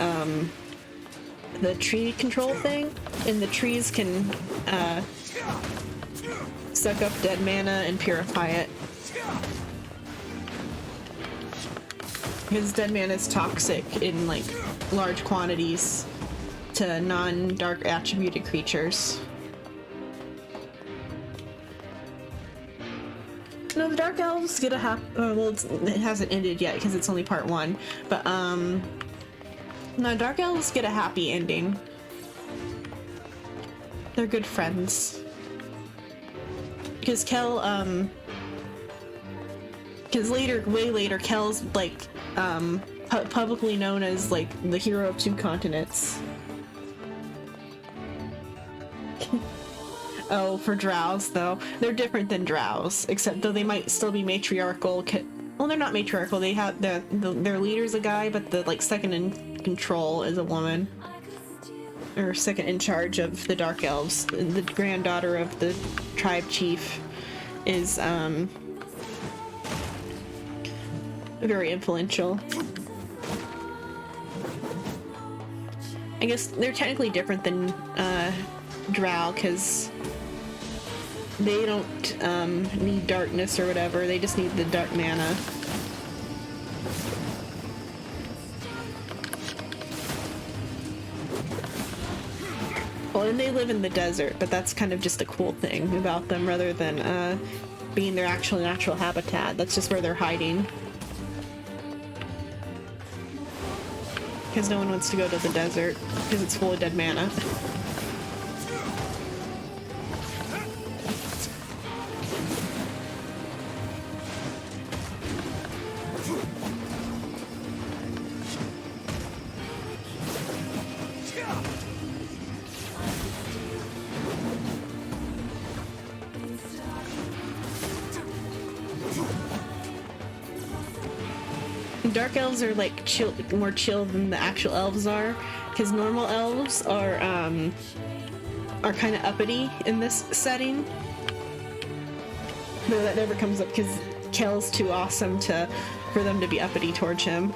the tree control thing, and the trees can suck up dead mana and purify it. Because dead mana is toxic in like large quantities to non-dark attributed creatures. No, the Dark Elves get a well, it hasn't ended yet because it's only part 1. But, no, Dark Elves get a happy ending. They're good friends. Because Kel, because way later, Kel's, like, publicly known as, like, the hero of 2 continents. Oh, for drows, though. They're different than drows, except though they might still be matriarchal. Well, they're not matriarchal. They have their leader's a guy, but the like second in control is a woman, or second in charge of the Dark Elves. The granddaughter of the tribe chief is very influential. I guess they're technically different than drow because they don't need darkness or whatever, they just need the dark mana. Well, Well, and they live in the desert, but that's kind of just a cool thing about them rather than being their actual natural habitat. That's just where they're hiding. Because no one wants to go to the desert, because it's full of dead mana. Dark elves are like more chill than the actual elves are, because normal elves are kind of uppity in this setting. Though that never comes up because Kel's too awesome for them to be uppity towards him.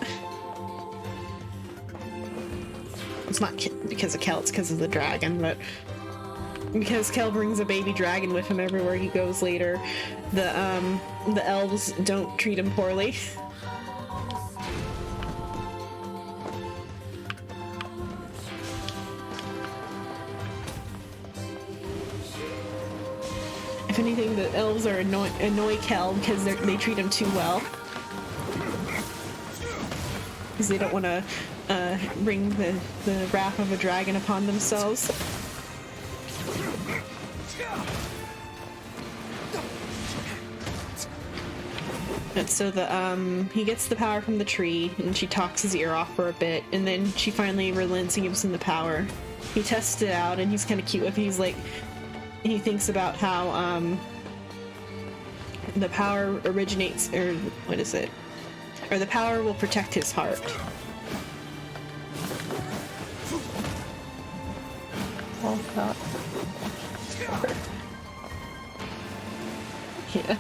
It's not because of Kel, it's because of the dragon, but because Kel brings a baby dragon with him everywhere he goes later, the elves don't treat him poorly. If anything, the elves are annoy Kel because they treat him too well. Because they don't want to bring the wrath of a dragon upon themselves. And so he gets the power from the tree, and she talks his ear off for a bit, and then she finally relents and gives him the power. He tests it out, and he's kind of cute with it. He's like, he thinks about how the power originates, or what is it? Or the power will protect his heart. Oh god. Yeah.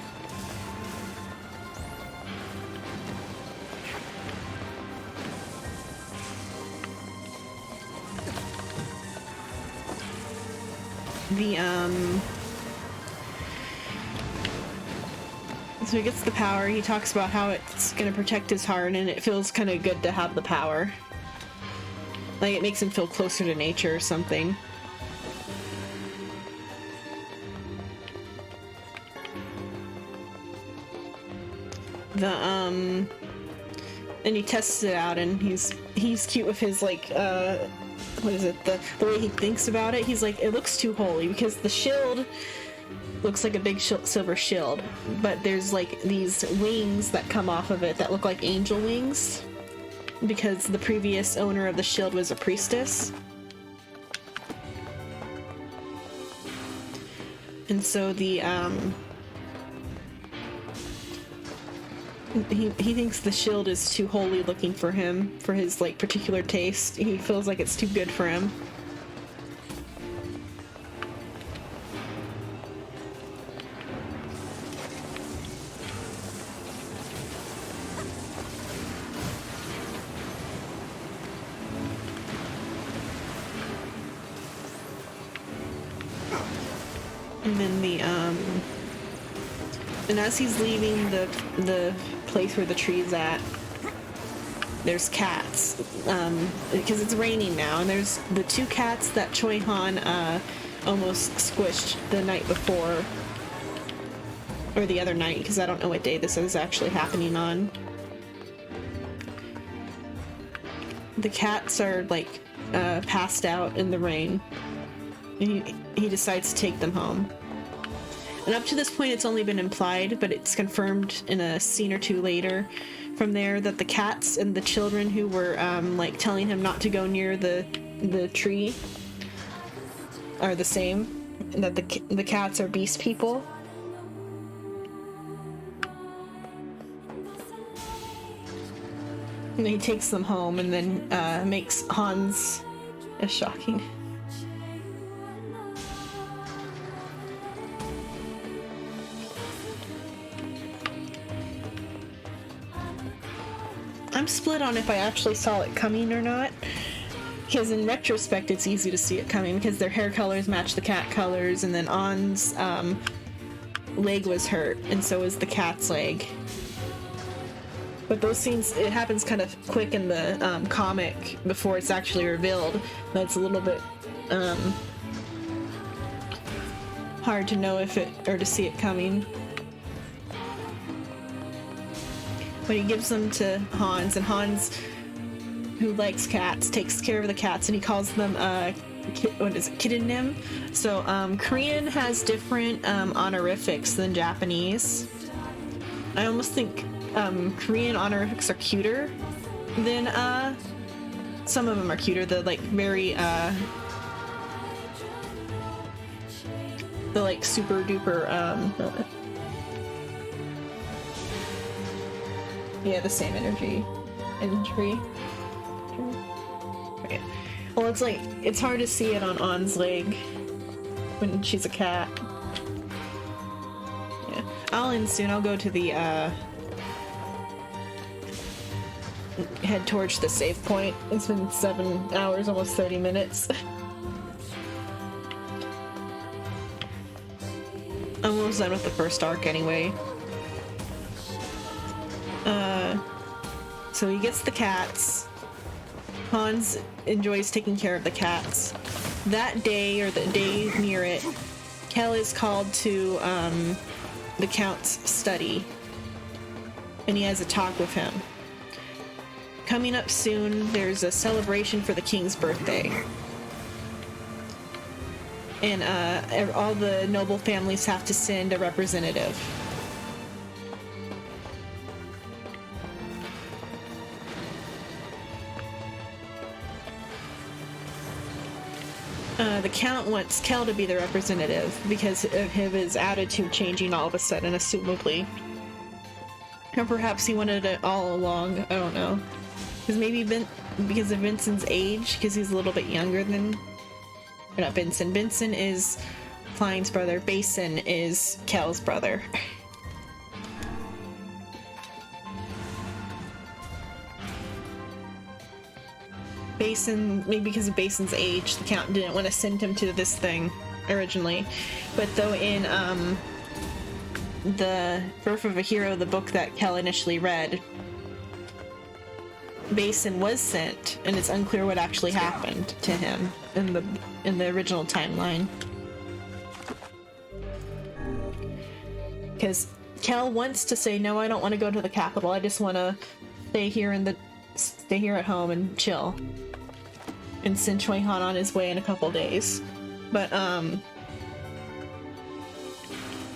So he gets the power, he talks about how it's gonna protect his heart, and it feels kind of good to have the power. Like, it makes him feel closer to nature or something. And he tests it out, and he's cute with his, like, what is it, the way he thinks about it. He's like, it looks too holy, because the shield looks like a big silver shield, but there's like these wings that come off of it that look like angel wings, because the previous owner of the shield was a priestess. And so he thinks the shield is too holy looking for him, for his like particular taste. He feels like it's too good for him. And then and as he's leaving the place where the tree's at, there's cats, because it's raining now, and there's the two cats that Choi Han almost squished the night before, or the other night, because I don't know what day this is actually happening on. The cats are like passed out in the rain, and he decides to take them home. And up to this point, it's only been implied, but it's confirmed in a scene or two later from there that the cats and the children who were like telling him not to go near the tree are the same, and that the cats are beast people. And he takes them home, and then makes Hans a shocking. I'm split on if I actually saw it coming or not, because in retrospect it's easy to see it coming because their hair colors match the cat colors, and then On's leg was hurt, and so was the cat's leg. But those scenes, it happens kind of quick in the comic before it's actually revealed. That's a little bit hard to know if it, or to see it coming. But he gives them to Hans, and Hans, who likes cats, takes care of the cats, and he calls them, what is it, Kiddenim? So, Korean has different, honorifics than Japanese. I almost think, Korean honorifics are cuter than, some of them are cuter, the, like, very, the, like, super duper, yeah, the same energy. Okay. Well, it's like, it's hard to see it on On's leg when she's a cat. Yeah. I'll end soon. I'll go to the, head towards the save point. It's been 7 hours, almost 30 minutes. I'm almost done with the first arc anyway. So he gets the cats. Hans enjoys taking care of the cats. That day, or the day near it, Kel is called to the Count's study, and he has a talk with him. Coming up soon, there's a celebration for the king's birthday. And all the noble families have to send a representative. The Count wants Kel to be the representative because of his attitude changing all of a sudden, assumably. Or perhaps he wanted it all along, I don't know. Because maybe because of Vincent's age, because he's a little bit younger than... Or not Vincent. Vincent is Klein's brother. Basin is Kel's brother. Basin, maybe because of Basin's age, the Count didn't want to send him to this thing originally. But though in the Birth of a Hero, the book that Kel initially read, Basin was sent, and it's unclear what actually happened to him in the original timeline. Because Kel wants to say, no, I don't want to go to the capital. I just want to stay here at home and chill, and send Choi Han on his way in a couple days. But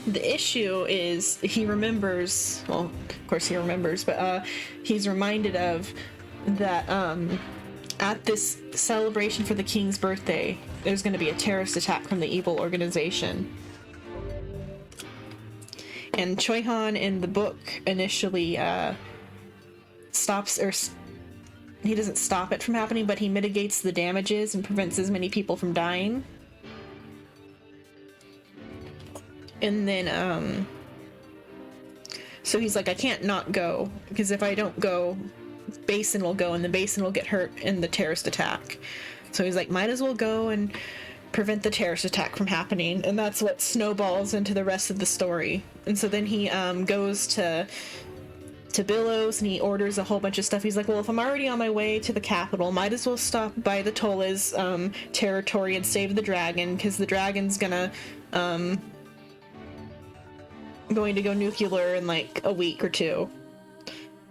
the issue is he remembers. Well, of course he remembers, but he's reminded of that at this celebration for the king's birthday, there's going to be a terrorist attack from the evil organization. And Choi Han in the book initially stops, or he doesn't stop it from happening, but he mitigates the damages and prevents as many people from dying. And then so he's like, I can't not go, because if I don't go, Basin will go, and the Basin will get hurt in the terrorist attack. So he's like, might as well go and prevent the terrorist attack from happening. And that's what snowballs into the rest of the story. And so then he goes to Billows, and he orders a whole bunch of stuff. He's like, well, if I'm already on my way to the capital, might as well stop by the Tola's territory and save the dragon, because the dragon's going to go nuclear in like a week or two.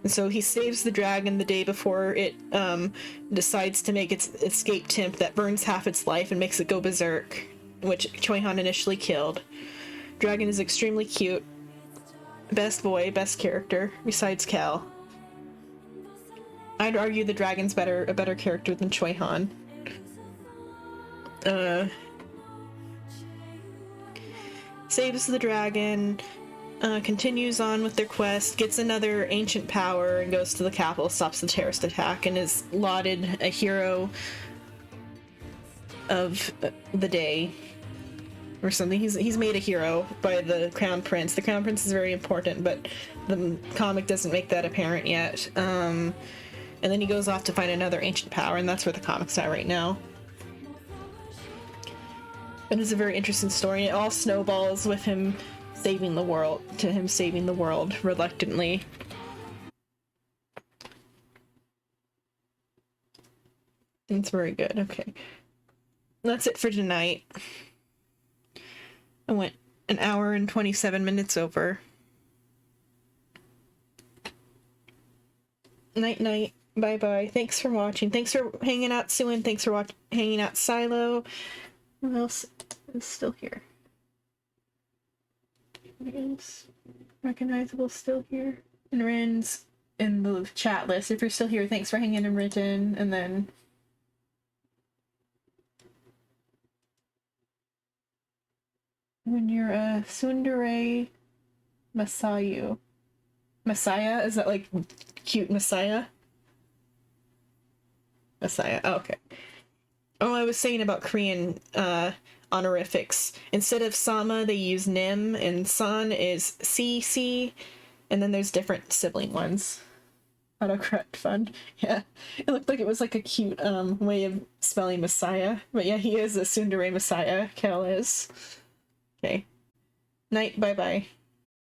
And so he saves the dragon the day before it decides to make its escape temp that burns half its life and makes it go berserk, which Choi Han initially killed. Dragon is extremely cute. Best boy, best character, besides Kel. I'd argue the dragon's a better character than Choi Han. Saves the dragon, continues on with their quest, gets another ancient power, and goes to the capital, stops the terrorist attack, and is lauded a hero of the day. Or something. He's made a hero by the Crown Prince. The Crown Prince is very important, but the comic doesn't make that apparent yet. And then he goes off to find another ancient power, and that's where the comic's at right now. And it's a very interesting story. It all snowballs with him saving the world, reluctantly. It's very good. Okay. That's it for tonight. I went an hour and 27 minutes over. Night night. Bye bye. Thanks for watching. Thanks for hanging out, Suin. Thanks for hanging out, Silo. Who else is still here? Is recognizable still here. And Rin's in the chat list. If you're still here, thanks for hanging in, Rin. And then when you're a Tsundere Masayu. Messiah? Is that like cute Messiah? Messiah. Oh, okay. Oh, I was saying about Korean honorifics. Instead of Sama, they use Nim, and San is CC, and then there's different sibling ones. Autocorrect fun. Yeah. It looked like it was like a cute way of spelling Messiah. But yeah, he is a Tsundere Messiah. Kel is. Okay. Night. Bye-bye.